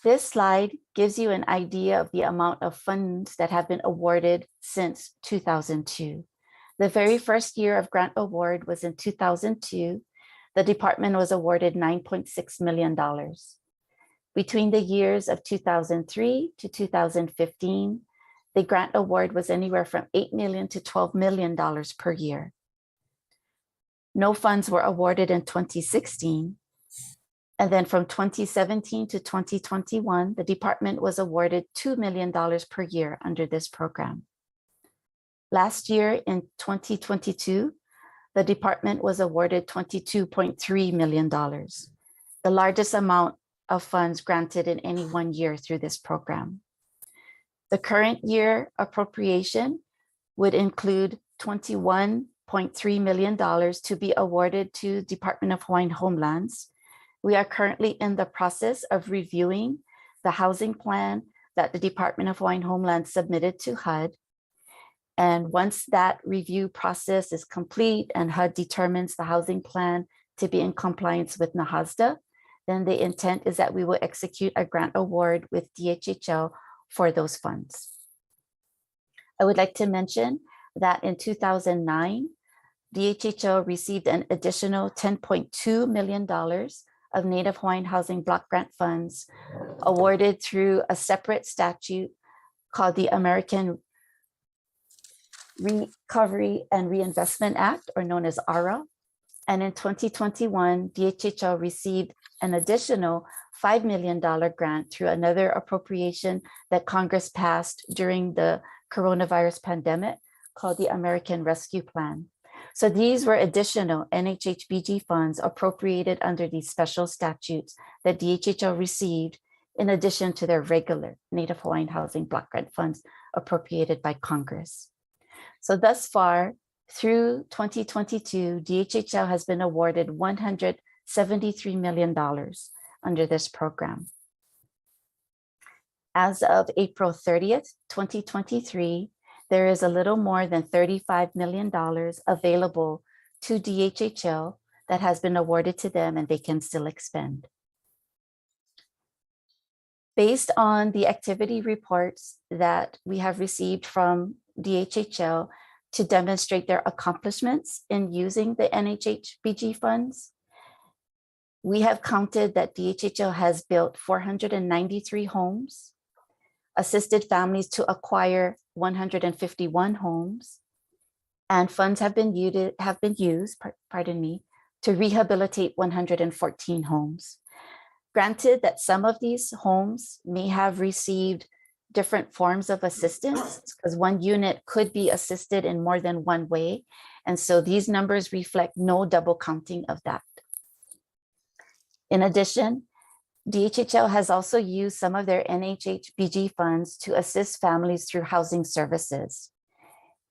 This slide gives you an idea of the amount of funds that have been awarded since 2002. The very first year of grant award was in 2002. The department was awarded $9.6 million. Between the years of 2003 to 2015, the grant award was anywhere from $8 million to $12 million per year. No funds were awarded in 2016. And then from 2017 to 2021, the department was awarded $2 million per year under this program. Last year in 2022, the department was awarded $22.3 million, the largest amount of funds granted in any one year through this program. The current year appropriation would include $21.3 million to be awarded to Department of Hawaiian Homelands. We are currently in the process of reviewing the housing plan that the Department of Hawaiian Homelands submitted to HUD. And once that review process is complete and HUD determines the housing plan to be in compliance with NAHASDA, then the intent is that we will execute a grant award with DHHO for those funds. I would like to mention that in 2009, DHHO received an additional $10.2 million of Native Hawaiian Housing Block Grant funds awarded through a separate statute called the American Recovery and Reinvestment Act, or known as ARA. And in 2021, DHHO received an additional $5 million grant through another appropriation that Congress passed during the coronavirus pandemic called the American Rescue Plan. So these were additional NHHBG funds appropriated under these special statutes that DHHO received in addition to their regular Native Hawaiian housing block grant funds appropriated by Congress. So thus far, through 2022, DHHL has been awarded $173 million under this program. As of April 30th, 2023, there is a little more than $35 million available to DHHL that has been awarded to them and they can still expend. Based on the activity reports that we have received from DHHL to demonstrate their accomplishments in using the NHHBG funds, we have counted that DHHL has built 493 homes, assisted families to acquire 151 homes, and funds have been used to rehabilitate 114 homes. Granted that some of these homes may have received different forms of assistance, because one unit could be assisted in more than one way. And so these numbers reflect no double counting of that. In addition, DHHL has also used some of their NHHBG funds to assist families through housing services.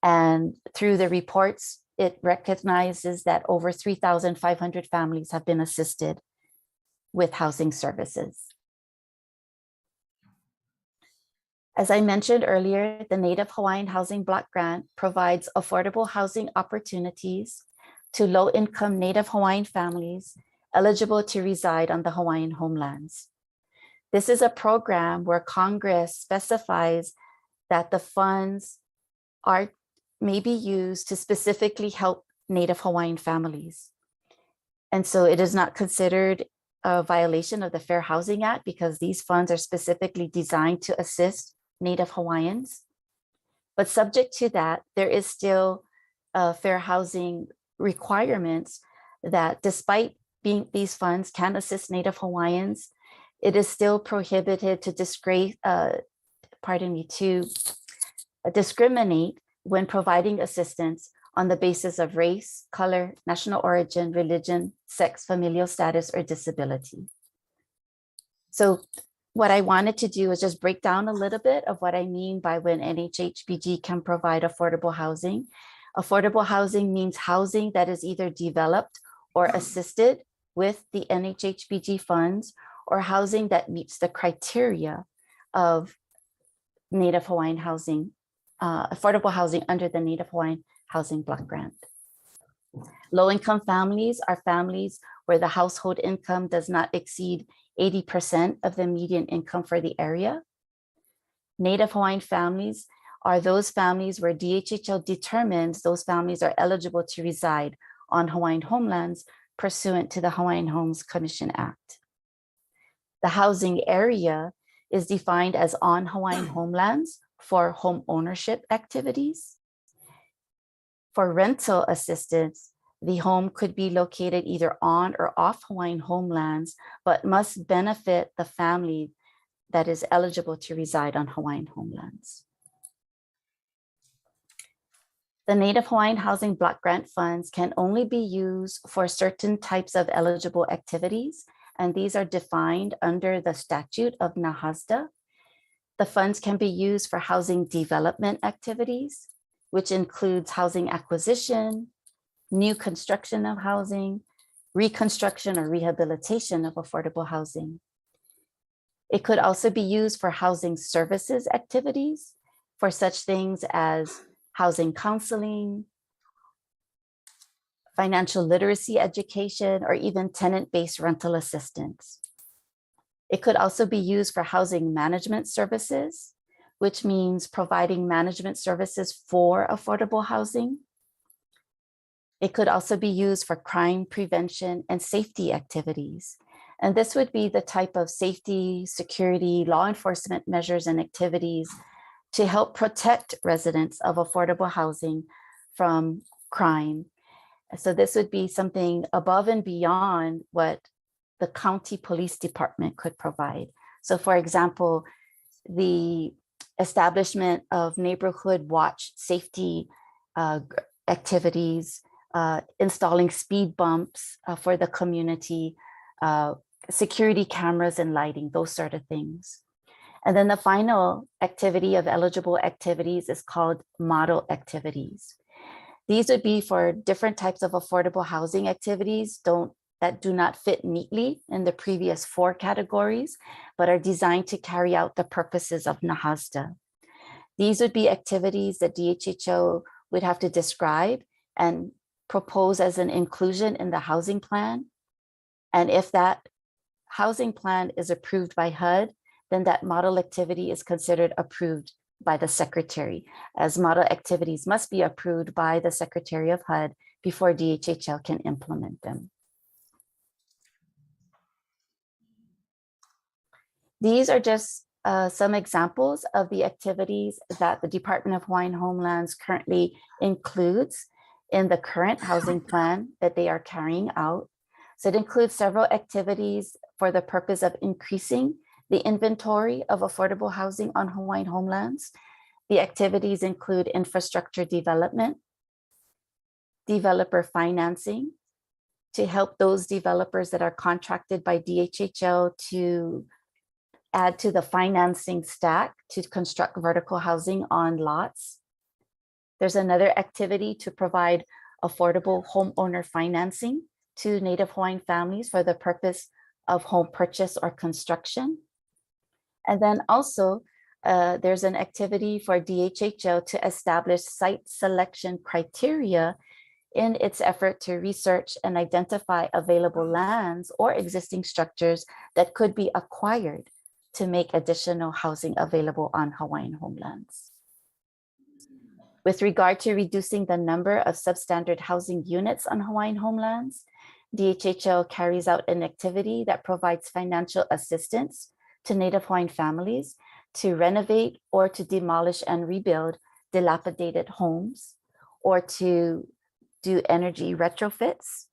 And through the reports, it recognizes that over 3,500 families have been assisted with housing services. As I mentioned earlier, the Native Hawaiian Housing Block Grant provides affordable housing opportunities to low-income Native Hawaiian families eligible to reside on the Hawaiian homelands. This is a program where Congress specifies that the funds may be used to specifically help Native Hawaiian families. And so it is not considered a violation of the Fair Housing Act because these funds are specifically designed to assist Native Hawaiians. But subject to that, there is still fair housing requirements that despite these funds can assist Native Hawaiians, it is still prohibited to discriminate when providing assistance on the basis of race, color, national origin, religion, sex, familial status, or disability. So what I wanted to do is just break down a little bit of what I mean by when NHHBG can provide affordable housing. Affordable housing means housing that is either developed or assisted with the NHHBG funds, or housing that meets the criteria of Native Hawaiian housing, affordable housing under the Native Hawaiian Housing Block Grant. Low-income families are families where the household income does not exceed 80% of the median income for the area. Native Hawaiian families are those families where DHHL determines those families are eligible to reside on Hawaiian homelands pursuant to the Hawaiian Homes Commission Act. The housing area is defined as on Hawaiian homelands for home ownership activities. For rental assistance, the home could be located either on or off Hawaiian homelands, but must benefit the family that is eligible to reside on Hawaiian homelands. The Native Hawaiian Housing Block Grant funds can only be used for certain types of eligible activities, and these are defined under the statute of NAHASDA. The funds can be used for housing development activities, which includes housing acquisition, new construction of housing, reconstruction or rehabilitation of affordable housing. It could also be used for housing services activities, for such things as housing counseling, financial literacy education, or even tenant-based rental assistance. It could also be used for housing management services, which means providing management services for affordable housing. It could also be used for crime prevention and safety activities. And this would be the type of safety, security, law enforcement measures and activities to help protect residents of affordable housing from crime. So this would be something above and beyond what the county police department could provide. So for example, the establishment of neighborhood watch safety activities, installing speed bumps for the community, security cameras and lighting, those sort of things. And then the final activity of eligible activities is called model activities. These would be for different types of affordable housing activities that do not fit neatly in the previous 4 categories, but are designed to carry out the purposes of NAHASDA. These would be activities that DHHO would have to describe and propose as an inclusion in the housing plan. And if that housing plan is approved by HUD, then that model activity is considered approved by the secretary, as model activities must be approved by the Secretary of HUD before DHHL can implement them. These are just some examples of the activities that the Department of Hawaiian Homelands currently includes in the current housing plan that they are carrying out. So it includes several activities for the purpose of increasing the inventory of affordable housing on Hawaiian Homelands. The activities include infrastructure development, developer financing, to help those developers that are contracted by DHHL to add to the financing stack to construct vertical housing on lots. There's another activity to provide affordable homeowner financing to Native Hawaiian families for the purpose of home purchase or construction. And then also, there's an activity for DHHO to establish site selection criteria in its effort to research and identify available lands or existing structures that could be acquired to make additional housing available on Hawaiian Homelands. With regard to reducing the number of substandard housing units on Hawaiian Homelands, DHHL carries out an activity that provides financial assistance to Native Hawaiian families to renovate or to demolish and rebuild dilapidated homes, or to do energy retrofits,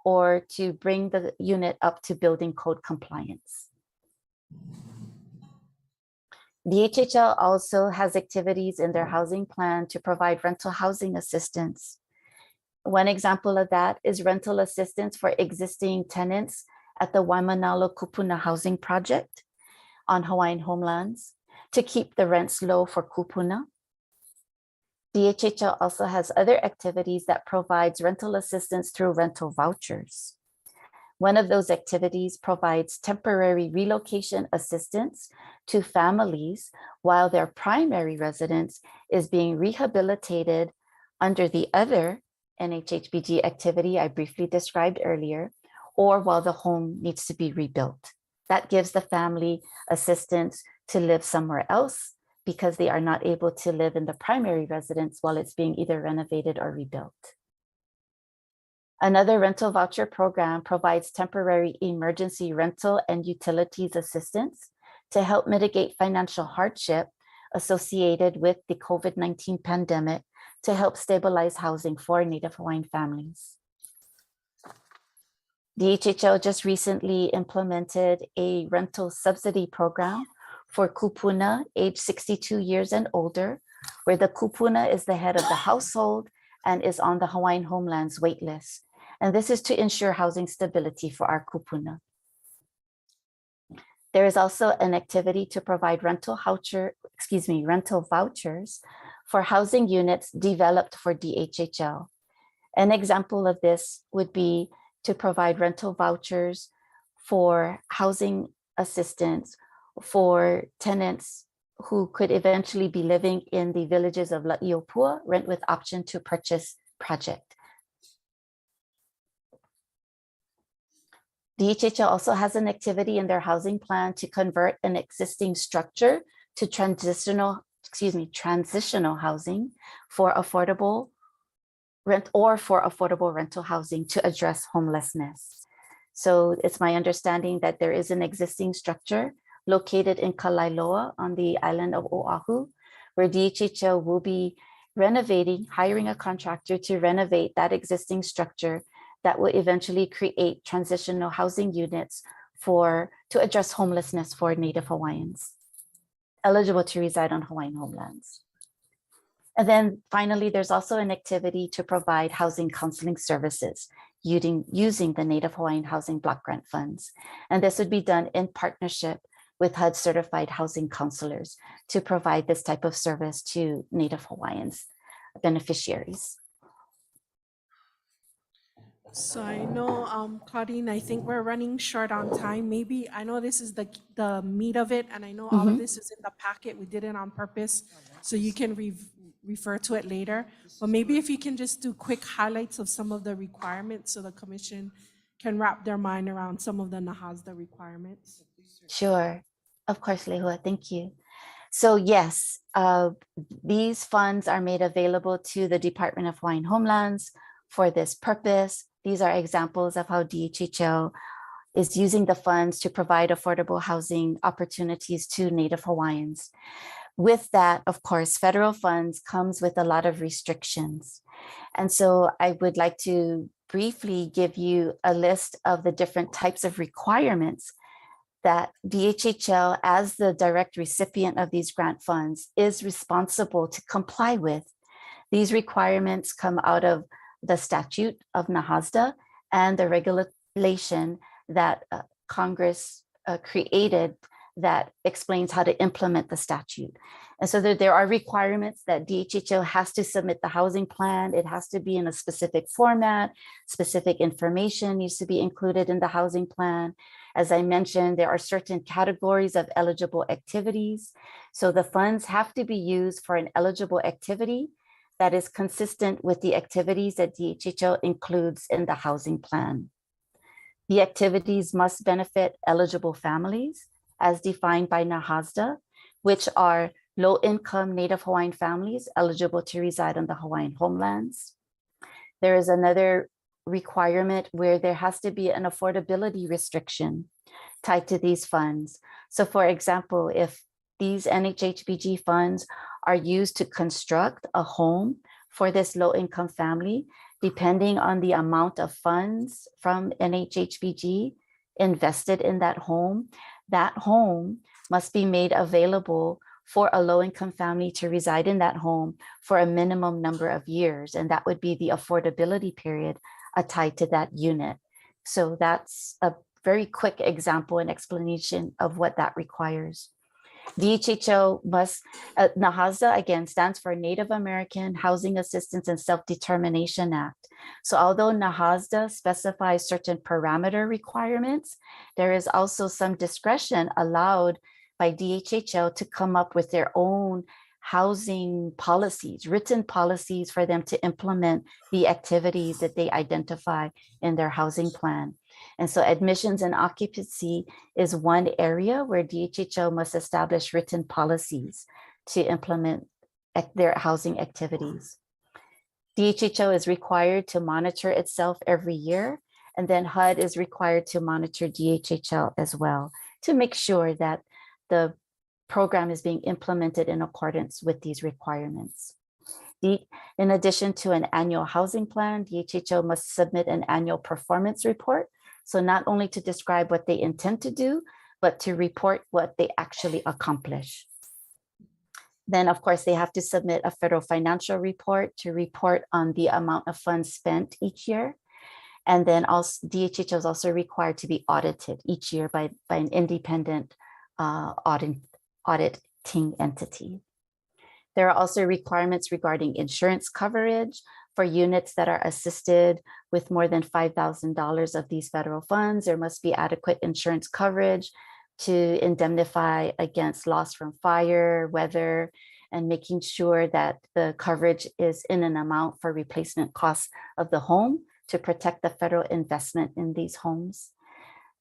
or to bring the unit up to building code compliance. DHHL also has activities in their housing plan to provide rental housing assistance. One example of that is rental assistance for existing tenants at the Waimanalo Kupuna Housing Project on Hawaiian Homelands to keep the rents low for kupuna. DHHL also has other activities that provides rental assistance through rental vouchers. One of those activities provides temporary relocation assistance to families while their primary residence is being rehabilitated under the other NHHBG activity I briefly described earlier, or while the home needs to be rebuilt. That gives the family assistance to live somewhere else because they are not able to live in the primary residence while it's being either renovated or rebuilt. Another rental voucher program provides temporary emergency rental and utilities assistance to help mitigate financial hardship associated with the COVID-19 pandemic to help stabilize housing for Native Hawaiian families. DHHL just recently implemented a rental subsidy program for kupuna age 62 years and older, where the kupuna is the head of the household and is on the Hawaiian Homelands wait list. And this is to ensure housing stability for our kupuna. There is also an activity to provide rental vouchers for housing units developed for DHHL. An example of this would be to provide rental vouchers for housing assistance for tenants who could eventually be living in the villages of La'iopua rent with option to purchase project. DHHL also has an activity in their housing plan to convert an existing structure to transitional housing for affordable rental housing to address homelessness. So it's my understanding that there is an existing structure located in Kalailoa on the island of Oahu, where DHHL will be hiring a contractor to renovate that existing structure that will eventually create transitional housing units to address homelessness for Native Hawaiians eligible to reside on Hawaiian Homelands. And then finally, there's also an activity to provide housing counseling services using the Native Hawaiian Housing Block Grant Funds. And this would be done in partnership with HUD certified housing counselors to provide this type of service to Native Hawaiians beneficiaries. So I know, Claudine, I think we're running short on time. Maybe, I know this is the meat of it, and I know all of this is in the packet. We did it on purpose, so you can refer to it later. But maybe if you can just do quick highlights of some of the requirements so the commission can wrap their mind around some of the NAHASDA requirements. Sure, of course, Lehua, thank you. So yes, these funds are made available to the Department of Hawaiian Homelands for this purpose. These are examples of how DHHL is using the funds to provide affordable housing opportunities to Native Hawaiians. With that, of course, federal funds comes with a lot of restrictions. And so I would like to briefly give you a list of the different types of requirements that DHHL, as the direct recipient of these grant funds, is responsible to comply with. These requirements come out of the statute of NAHASDA and the regulation that Congress created that explains how to implement the statute. And so there are requirements that DHHL has to submit the housing plan. It has to be in a specific format. Specific information needs to be included in the housing plan. As I mentioned, there are certain categories of eligible activities. So the funds have to be used for an eligible activity that is consistent with the activities that DHHL includes in the housing plan. The activities must benefit eligible families as defined by NAHASDA, which are low-income Native Hawaiian families eligible to reside on the Hawaiian homelands. There is another requirement where there has to be an affordability restriction tied to these funds. So for example, if these NHHBG funds are used to construct a home for this low-income family, depending on the amount of funds from NHHBG invested in that home must be made available for a low-income family to reside in that home for a minimum number of years. And that would be the affordability period tied to that unit. So that's a very quick example and explanation of what that requires. DHHL must, NAHASDA again stands for Native American Housing Assistance and Self-Determination Act. So although NAHASDA specifies certain parameter requirements, there is also some discretion allowed by DHHL to come up with their own housing policies, written policies for them to implement the activities that they identify in their housing plan. And so admissions and occupancy is one area where DHHL must establish written policies to implement their housing activities. DHHL is required to monitor itself every year, and then HUD is required to monitor DHHL as well to make sure that the program is being implemented in accordance with these requirements. In addition to an annual housing plan, DHHL must submit an annual performance report. So not only to describe what they intend to do, but to report what they actually accomplish. Then of course, they have to submit a federal financial report to report on the amount of funds spent each year. And then also DHHL is also required to be audited each year by an independent auditing entity. There are also requirements regarding insurance coverage for units that are assisted with more than $5,000 of these federal funds. There must be adequate insurance coverage to indemnify against loss from fire, weather, and making sure that the coverage is in an amount for replacement costs of the home to protect the federal investment in these homes.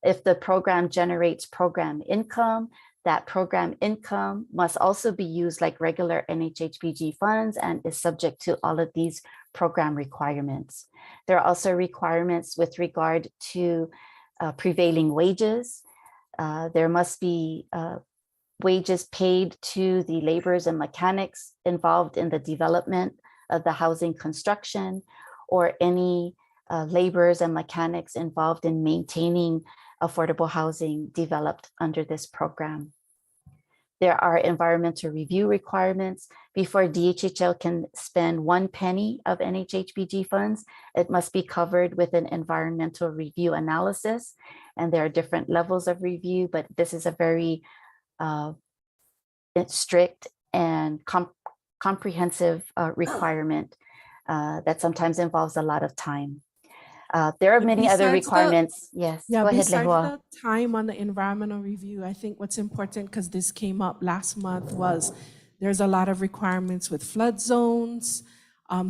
If the program generates program income, that program income must also be used like regular NHHBG funds and is subject to all of these program requirements. There are also requirements with regard to prevailing wages. There must be wages paid to the laborers and mechanics involved in the development of the housing construction, or any laborers and mechanics involved in maintaining affordable housing developed under this program. There are environmental review requirements. Before DHHL can spend 1 penny of NHHBG funds, it must be covered with an environmental review analysis. And there are different levels of review, but this is a very strict and comprehensive requirement that sometimes involves a lot of time. There are many other Besides the- requirements. Yes, Yeah, go ahead, besides Lehua. the time on the environmental review, I think what's important, because this came up last month, was there's a lot of requirements with flood zones.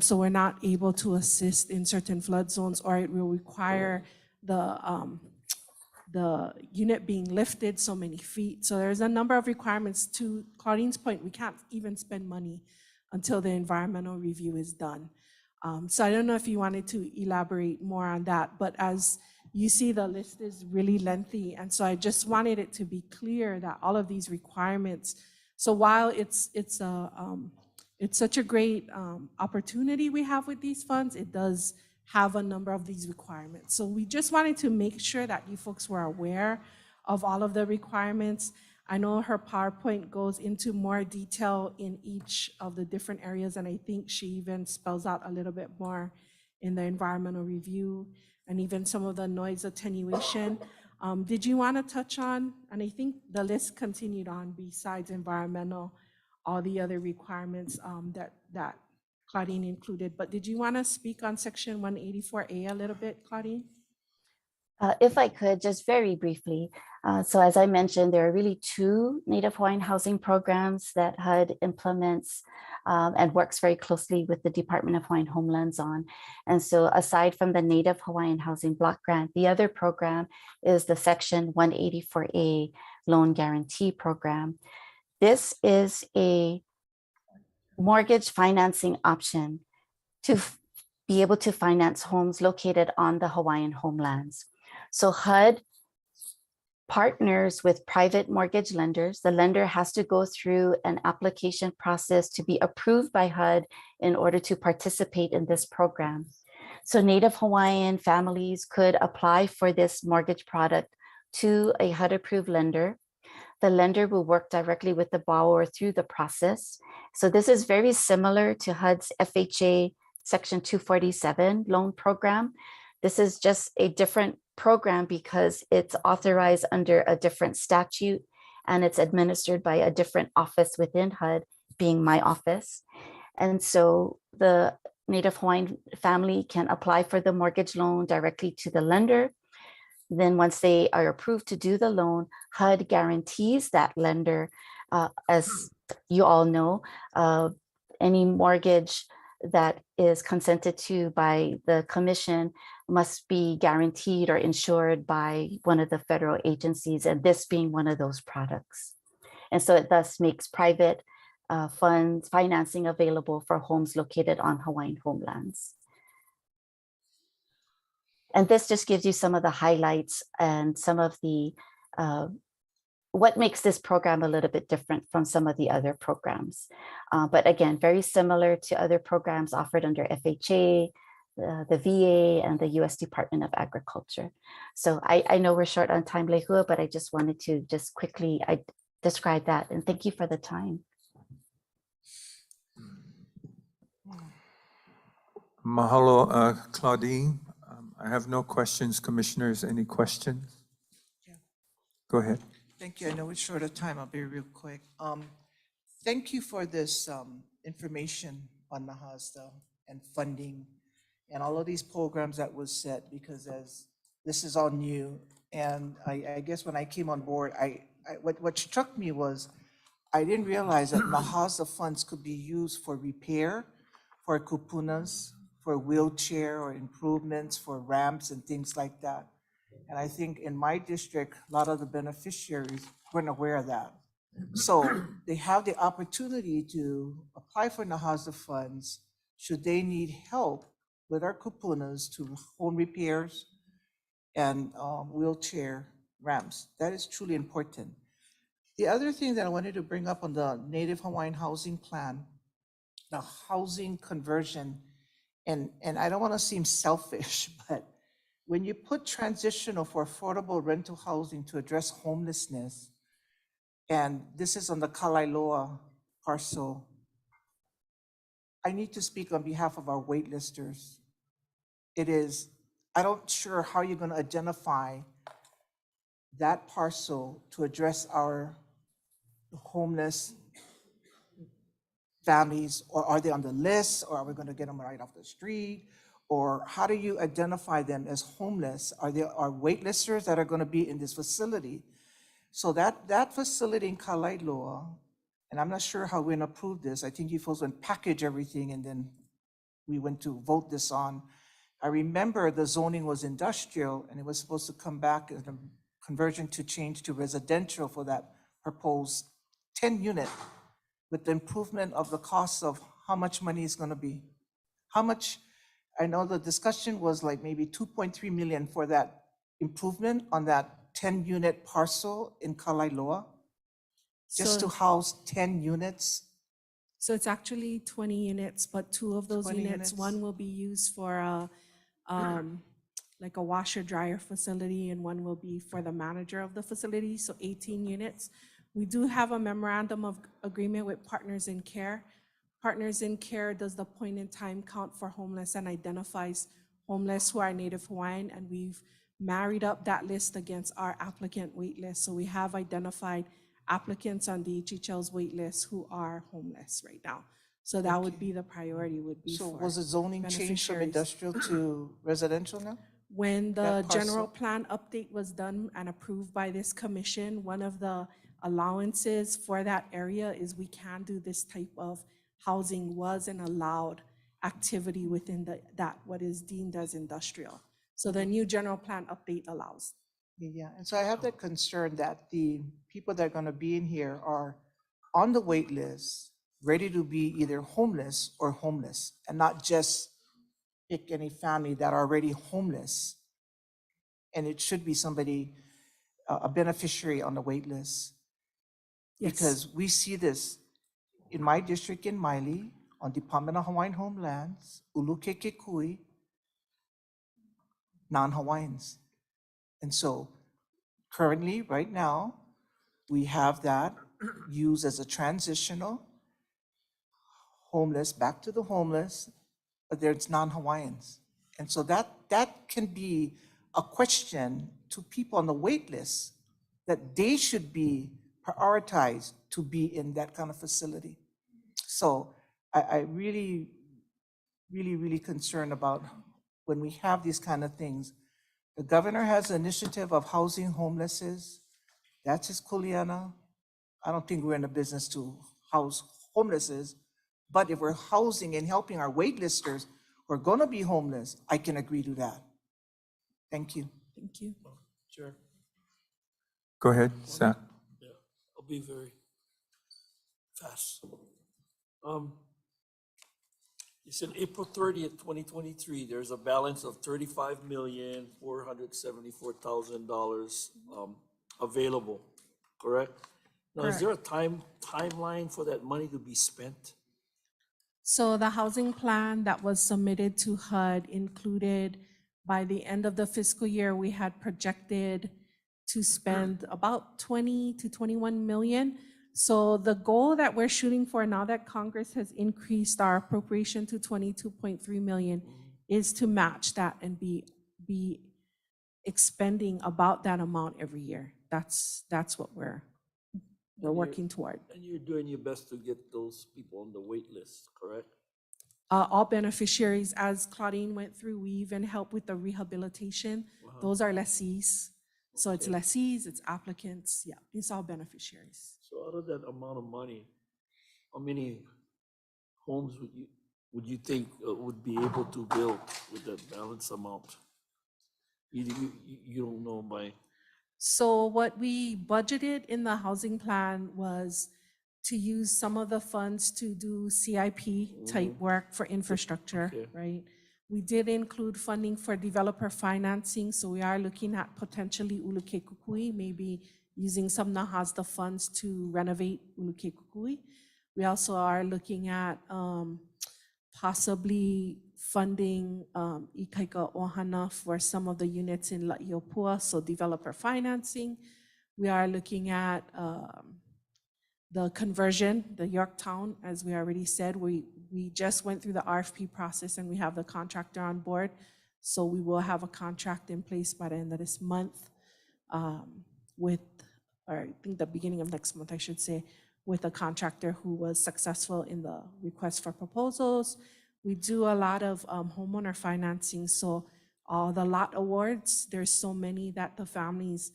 So we're not able to assist in certain flood zones, or it will require the unit being lifted so many feet. So there's a number of requirements. To Claudine's point, we can't even spend money until the environmental review is done. So I don't know if you wanted to elaborate more on that, but as you see, the list is really lengthy. And so I just wanted it to be clear that all of these requirements, so while it's such a great opportunity we have with these funds, it does have a number of these requirements. So we just wanted to make sure that you folks were aware of all of the requirements. I know her PowerPoint goes into more detail in each of the different areas, and I think she even spells out a little bit more in the environmental review and even some of the noise attenuation. Did you want to touch on, and I think the list continued on besides environmental, all the other requirements that Claudine included, but did you want to speak on section 184A a little bit, Claudine? If I could, just very briefly. So as I mentioned, there are really 2 Native Hawaiian housing programs that HUD implements and works very closely with the Department of Hawaiian Homelands on. And so aside from the Native Hawaiian Housing Block Grant, the other program is the section 184A Loan Guarantee Program. This is a mortgage financing option to be able to finance homes located on the Hawaiian homelands. So HUD partners with private mortgage lenders. The lender has to go through an application process to be approved by HUD in order to participate in this program. So Native Hawaiian families could apply for this mortgage product to a HUD-approved lender. The lender will work directly with the borrower through the process. So this is very similar to HUD's FHA Section 247 loan program. This is just a different program because it's authorized under a different statute and it's administered by a different office within HUD, being my office. And so the Native Hawaiian family can apply for the mortgage loan directly to the lender. Then once they are approved to do the loan, HUD guarantees that lender. As you all know, any mortgage that is consented to by the commission must be guaranteed or insured by one of the federal agencies, and this being one of those products. And so it thus makes private funds financing available for homes located on Hawaiian homelands. And this just gives you some of the highlights and some of the what makes this program a little bit different from some of the other programs. But again, very similar to other programs offered under FHA, the VA, and the US Department of Agriculture. So I know we're short on time, Lehua, but I just wanted to just quickly describe that. And thank you for the time. Mahalo, Claudine. I have no questions. Commissioners, any questions? Yeah. Go ahead. Thank you. I know we're short of time. I'll be real quick. Thank you for this information on NAHASDA and funding and all of these programs that was set, because as this is all new, and I guess when I came on board, what struck me was I didn't realize that NAHASDA funds could be used for repair, for kupunas, for wheelchair or improvements, for ramps and things like that. And I think in my district, a lot of the beneficiaries weren't aware of that. So they have the opportunity to apply for NAHASDA funds should they need help with our kupunas to home repairs and wheelchair ramps. That is truly important. The other thing that I wanted to bring up on the Native Hawaiian Housing Plan, the housing conversion, and I don't want to seem selfish, but when you put transitional for affordable rental housing to address homelessness, And this is on the Kalailoa parcel. I need to speak on behalf of our waitlisters. It is, I don't sure how you're gonna identify that parcel to address our homeless families, or are they on the list, or are we gonna get them right off the street? Or how do you identify them as homeless? Are there waitlisters that are gonna be in this facility? So that facility in Kalailoa, and I'm not sure how we're gonna approve this. I think you folks would package everything and then we went to vote this on. I remember the zoning was industrial and it was supposed to come back as a conversion to change to residential for that proposed 10-unit with the improvement of the cost of how much money is gonna be. How much, I know the discussion was like maybe 2.3 million for that improvement on that 10-unit parcel in Kalailoa, just to So- house 10 units. So it's actually 20 units, but 2 of those 20 units, units. one will be used for a, like a washer dryer facility, and one will be for the manager of the facility, so 18 units. We do have a memorandum of agreement with Partners in Care. Partners in Care does the point in time count for homeless and identifies homeless who are Native Hawaiian, and we've married up that list against our applicant wait list. So we have identified applicants on DHHL's wait list who are homeless right now. So that would be the priority, would be So for was the zoning changed from beneficiaries. industrial to residential now? When the That general parcel? plan update was done and approved by this commission, one of the allowances for that area is we can do this type of housing was an allowed activity within that what is deemed as industrial. So the new general plan update allows. Yeah, and so I have that concern that the people that are gonna be in here are on the wait list, ready to be either homeless or homeless, and not just pick any family that are already homeless. And it should be somebody, a beneficiary on the wait list. Yes. Because we see this in my district in Miley, on Department of Hawaiian Homelands, Ulukekekui, non-Hawaiians. And so currently, right now, we have that used as a transitional homeless, back to the homeless, but there's non-Hawaiians. And so that can be a question to people on the wait list, that they should be prioritized to be in that kind of facility. So I really, really concerned about when we have these kind of things. The governor has an initiative of housing homelesses. That's his kuleana. I don't think we're in the business to house homelesses, but if we're housing and helping our waitlisters who are gonna be homeless, I can agree to that. Thank you. Thank you. Chair, Go ahead, Sam. yeah, I'll be very fast. You said April 30th, 2023, there's a balance of $35,474,000 available, correct? Now, is there a timeline for that money to be spent? So the housing plan that was submitted to HUD included, by the end of the fiscal year, we had projected to spend about 20 to 21 million. So the goal that we're shooting for now that Congress has increased our appropriation to 22.3 million is to match that and be expending about that amount every year. That's what we're working toward. And you're doing your best to get those people on the wait list, correct? All beneficiaries, as Claudine went through, we even help with the rehabilitation. Those are lessees. So it's lessees, it's applicants, yeah, it's all beneficiaries. So out of that amount of money, how many homes would you think would be able to build with that balance amount? You don't know by. So what we budgeted in the housing plan was to use some of the funds to do CIP type work for infrastructure, right? We did include funding for developer financing, so we are looking at potentially Ulukekukui, maybe using some Nahasda funds to renovate Ulukekukui. We also are looking at possibly funding Ikaika Ohana for some of the units in La'iopua, so developer financing. We are looking at The conversion, the Yorktown, as we already said, we just went through the RFP process and we have the contractor on board. So we will have a contract in place by the end of this month or I think the beginning of next month, I should say, with a contractor who was successful in the request for proposals. We do a lot of homeowner financing. So all the lot awards, there's so many that the families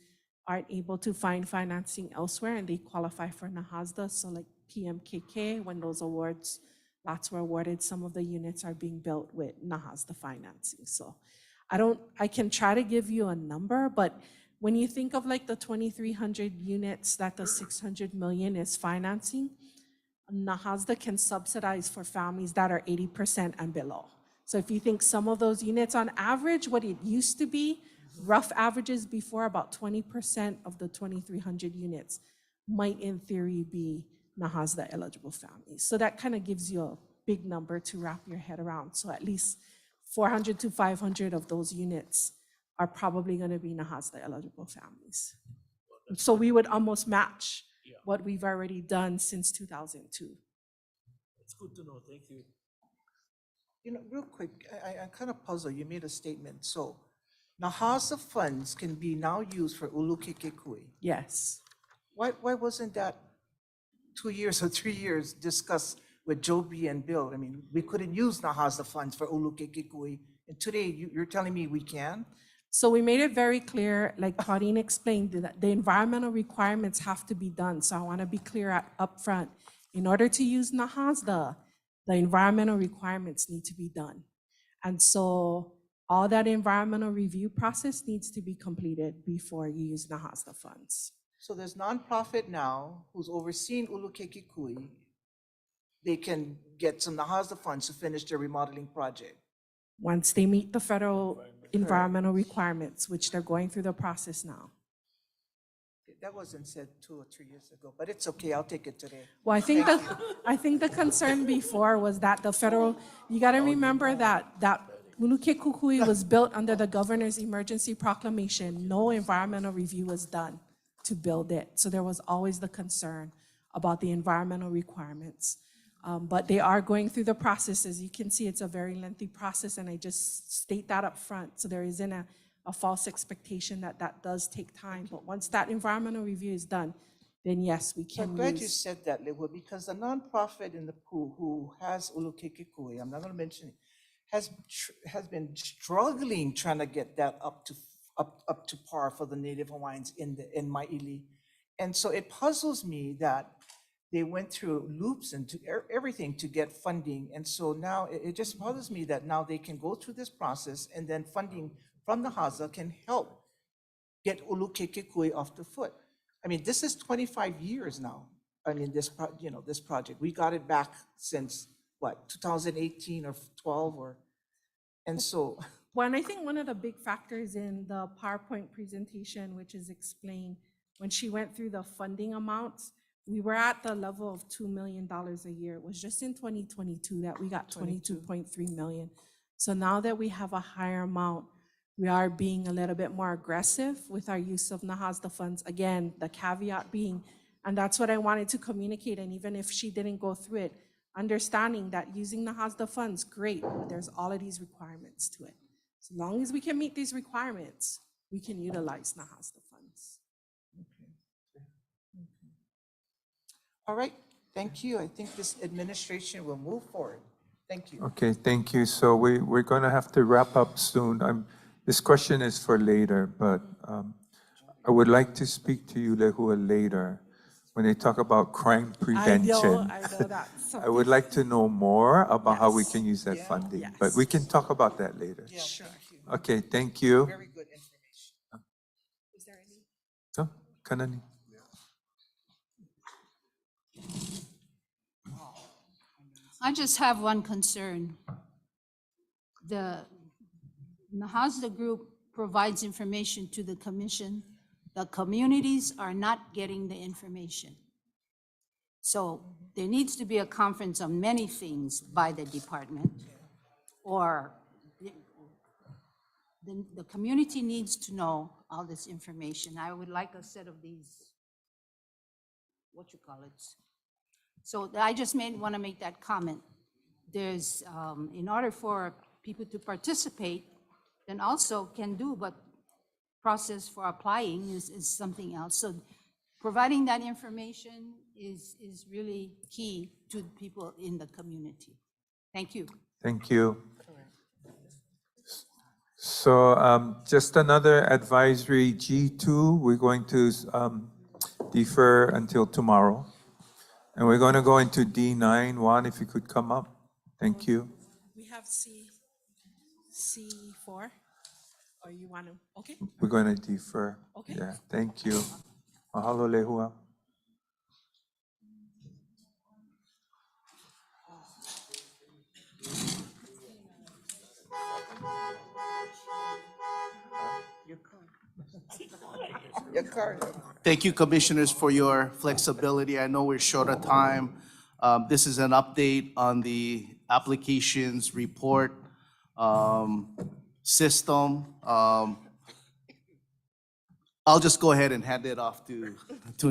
aren't able to find financing elsewhere and they qualify for NAHASDA. So like PMKK, when those awards, lots were awarded, some of the units are being built with NAHASDA financing. So I can try to give you a number, but when you think of like the 2,300 units that the 600 million is financing, NAHASDA can subsidize for families that are 80% and below. So if you think some of those units on average, what it used to be, rough averages before, about 20% of the 2,300 units might in theory be NAHASDA eligible families. So that kind of gives you a big number to wrap your head around. So at least 400 to 500 of those units are probably going to be NAHASDA eligible families. So we would almost match what we've already done since 2002. It's good to know, thank you. You know, real quick, I'm kind of puzzled. You made a statement. So NAHASDA funds can be now used for Ulukekekui. Yes. Why wasn't that 2 years or 3 years discussed with Joby and Bill? I mean, we couldn't use NAHASDA funds for Ulukekekui, and today you're telling me we can? So we made it very clear, like Claudine explained, that the environmental requirements have to be done. So I want to be clear up front. In order to use NAHASDA, the environmental requirements need to be done. And so all that environmental review process needs to be completed before you use NAHASDA funds. So there's nonprofit now who's overseeing Ulukekekui. They can get some NAHASDA funds to finish their remodeling project. Once they meet the federal environmental requirements, which they're going through the process now. That wasn't said 2 or 3 years ago, but it's okay, I'll take it today. Well, I think the concern before was that the federal, you gotta remember that Ulukekekui was built under the governor's emergency proclamation. No environmental review was done to build it. So there was always the concern about the environmental requirements. But they are going through the process. As you can see, it's a very lengthy process, and I just state that up front. So there isn't a false expectation that that does take time. But once that environmental review is done, then yes, we can I'm glad you use. said that, Lewa, because the nonprofit in the pool who has Ulukekekui, I'm not gonna mention it, has been struggling trying to get that up to par for the Native Hawaiians in Maili. And so it puzzles me that they went through loops and everything to get funding. And so now it just bothers me that now they can go through this process and then funding from the HAZA can help get Ulukekekui off the foot. I mean, this is 25 years now. I mean, this project, we got it back since what, 2018 or 12 or, and so. Well, and I think one of the big factors in the PowerPoint presentation, which is explained, when she went through the funding amounts, we were at the level of $2 million a year. It was just in 2022 that we got 22.3 million. So now that we have a higher amount, we are being a little bit more aggressive with our use of NAHASDA funds. Again, the caveat being, and that's what I wanted to communicate, and even if she didn't go through it, understanding that using NAHASDA funds, great, but there's all of these requirements to it. As long as we can meet these requirements, we can utilize NAHASDA funds. All right, thank you. I think this administration will move forward. Thank you. Okay, thank you. So we're going to have to wrap up soon. This question is for later, but I would like to speak to you, Lehua, later when they talk about crime prevention. I know that. I would like to know more about how we can use that funding, but we can talk about that later. Yeah, sure. Okay, thank you. Very good information. Is there any? So, Kanani. I just have one concern. The NAHASDA group provides information to the commission. The communities are not getting the information. So there needs to be a conference on many things by the department, or the community needs to know all this information. I would like a set of these, what you call it, So I just want to make that comment. There's, in order for people to participate, then also can do, but process for applying is something else. So providing that information is really key to people in the community. Thank you. Thank you. So just another advisory, G2, we're going to defer until tomorrow. And we're going to go into D9. Juan, if you could come up. Thank you. We have C4, or you want to, okay? We're going to defer. Okay. Yeah, thank you. Mahalo lehua. Thank you, commissioners, for your flexibility. I know we're short of time. This is an update on the applications report system. I'll just go ahead and hand it off to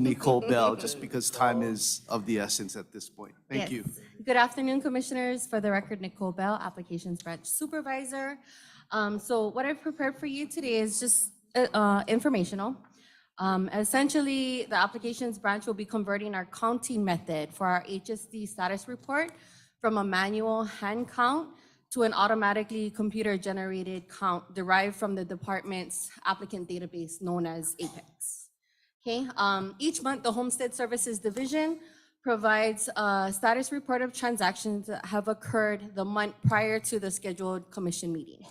Nicole Bell, just because time is of the essence at this point. Thank you. Good afternoon, commissioners. For the record, Nicole Bell, Applications Branch Supervisor. So what I've prepared for you today is just informational. Essentially, the Applications Branch will be converting our counting method for our HSD status report from a manual hand count to an automatically computer-generated count derived from the department's applicant database known as APEX. Okay, each month, the Homestead Services Division provides a status report of transactions that have occurred the month prior to the scheduled commission meeting.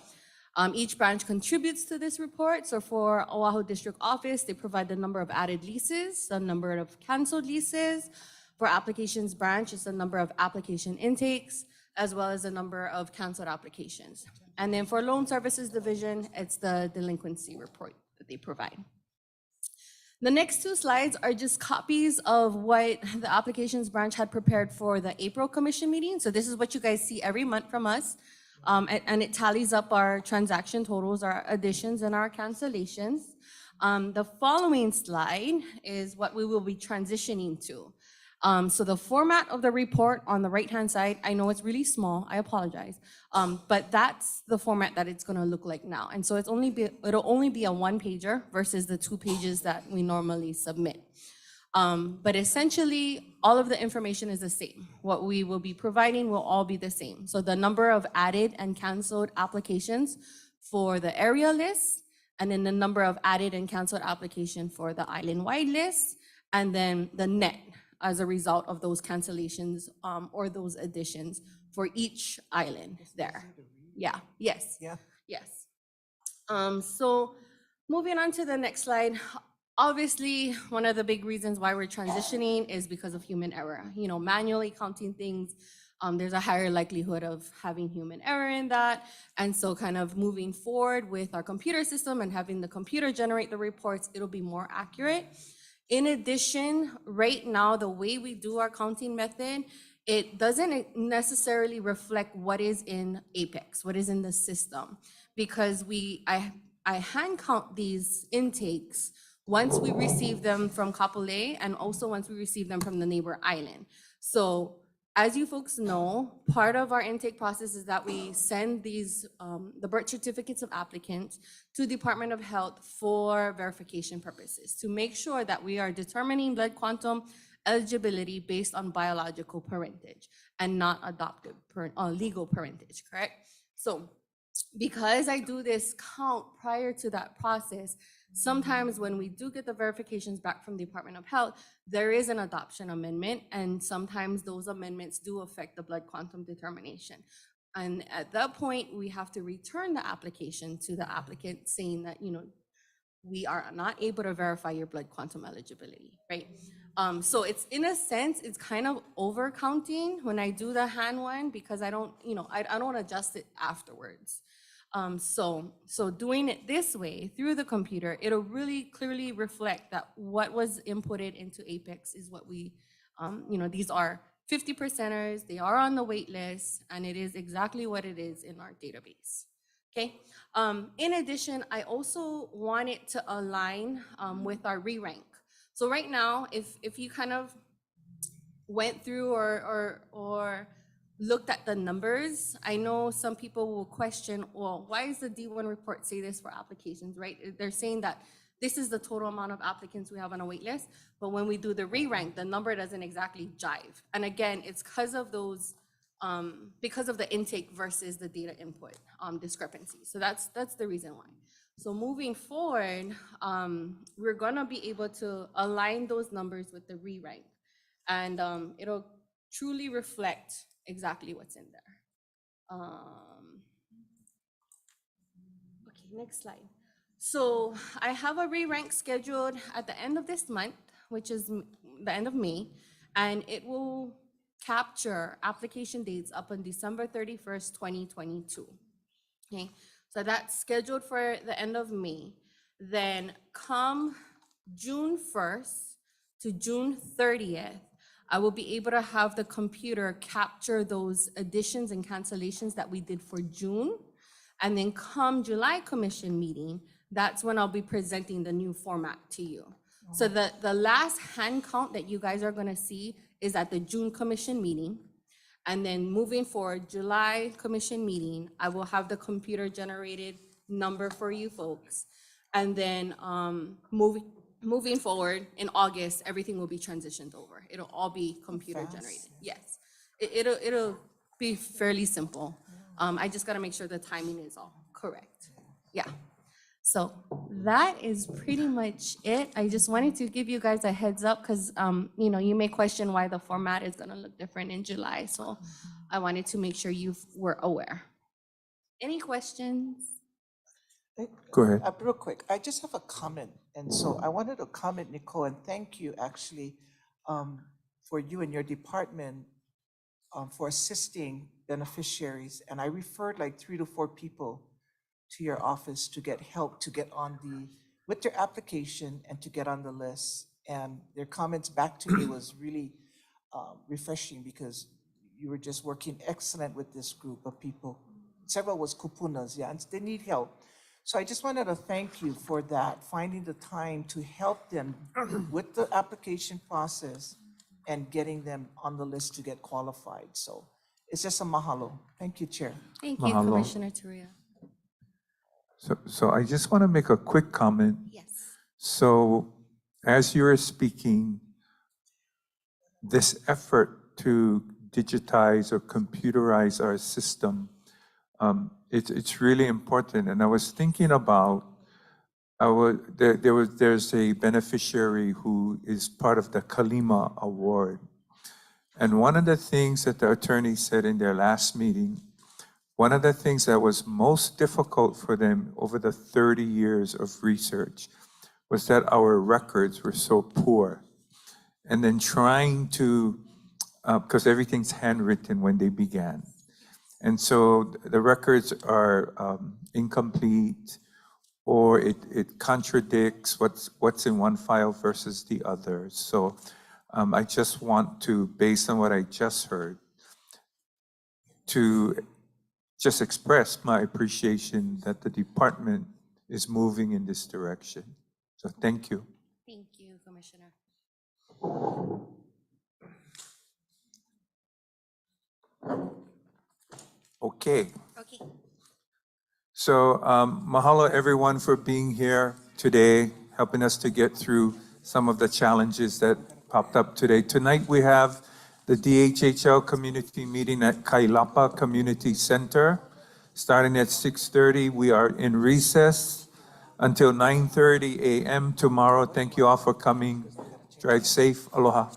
Each branch contributes to this report. So for Oahu District Office, they provide the number of added leases, the number of canceled leases. For Applications Branch, it's the number of application intakes, as well as the number of canceled applications. And then for Loan Services Division, it's the delinquency report that they provide. The next two slides are just copies of what the Applications Branch had prepared for the April commission meeting. So this is what you guys see every month from us. And it tallies up our transaction totals, our additions and our cancellations. The following slide is what we will be transitioning to. So the format of the report on the right-hand side, I know it's really small, I apologize, but that's the format that it's gonna look like now. And so it'll only be a one-pager versus the 2 pages that we normally submit. But essentially, all of the information is the same. What we will be providing will all be the same. So the number of added and canceled applications for the area list, and then the number of added and canceled application for the island-wide list, and then the net as a result of those cancellations or those additions for each island there. Yeah, yes. Yeah. Yes. So moving on to the next slide. Obviously, one of the big reasons why we're transitioning is because of human error. You know, manually counting things, there's a higher likelihood of having human error in that. And so kind of moving forward with our computer system and having the computer generate the reports, it'll be more accurate. In addition, right now, the way we do our counting method, it doesn't necessarily reflect what is in Apex, what is in the system, because I hand count these intakes once we receive them from Kapolei and also once we receive them from the neighbor island. So as you folks know, part of our intake process is that we send these, the birth certificates of applicants to Department of Health for verification purposes to make sure that we are determining blood quantum eligibility based on biological parentage and not adoptive legal parentage, correct? So because I do this count prior to that process, sometimes when we do get the verifications back from the Department of Health, there is an adoption amendment, and sometimes those amendments do affect the blood quantum determination. And at that point, we have to return the application to the applicant saying that, you know, we are not able to verify your blood quantum eligibility, right? So it's, in a sense, it's kind of over counting when I do the hand one because I don't, you know, I don't adjust it afterwards. So doing it this way through the computer, it'll really clearly reflect that what was inputted into Apex is what we, you know, these are 50%ers, they are on the wait list, and it is exactly what it is in our database, okay? In addition, I also want it to align with our re-rank. So right now, if you kind of went through or looked at the numbers, I know some people will question, well, why does the D1 report say this for applications, right? They're saying that this is the total amount of applicants we have on a wait list, but when we do the re-rank, the number doesn't exactly jive. And again, it's because of those, because of the intake versus the data input discrepancy. So that's the reason why. So moving forward, we're gonna be able to align those numbers with the re-rank, and it'll truly reflect exactly what's in there. Okay, next slide. So I have a re-rank scheduled at the end of this month, which is the end of May, and it will capture application dates up on December 31st, 2022. Okay, so that's scheduled for the end of May. Then come June 1st to June 30th, I will be able to have the computer capture those additions and cancellations that we did for June. And then come July commission meeting, that's when I'll be presenting the new format to you. So the last hand count that you guys are gonna see is at the June commission meeting. And then moving forward, July commission meeting, I will have the computer generated number for you folks. And then moving forward in August, everything will be transitioned over. It'll all be computer generated. Yes, it'll be fairly simple. I just gotta make sure the timing is all correct. Yeah. So that is pretty much it. I just wanted to give you guys a heads up because, you know, you may question why the format is gonna look different in July. So I wanted to make sure you were aware. Any questions? Go ahead. Real quick, I just have a comment. And so I wanted to comment, Nicole, and thank you actually for you and your department for assisting beneficiaries. And I referred like 3 to 4 people to your office to get help to get on with their application and to get on the list. And their comments back to me was really refreshing because you were just working excellent with this group of people. Several was kupunas, yeah, and they need help. So I just wanted to thank you for that, finding the time to help them with the application process and getting them on the list to get qualified. So it's just a mahalo. Thank you, Chair. Thank you, Mahalo. Commissioner Turiya. So I just want to make a quick comment. Yes. So as you were speaking, this effort to digitize or computerize our system, it's really important. And I was thinking about, there's a beneficiary who is part of the Kalima Award. And one of the things that the attorney said in their last meeting, one of the things that was most difficult for them over the 30 years of research was that our records were so poor. And then trying to, because everything's handwritten when they began. And so the records are incomplete, or it contradicts what's in one file versus the other. So I just want to, based on what I just heard, to just express my appreciation that the department is moving in this direction. So thank you. Thank you, Commissioner. Okay. Okay. So mahalo everyone for being here today, helping us to get through some of the challenges that popped up today. Tonight we have the DHHL community meeting at Kailapa Community Center, starting at 6:30. We are in recess until 9:30 a.m. tomorrow. Thank you all for coming. Drive safe. Aloha.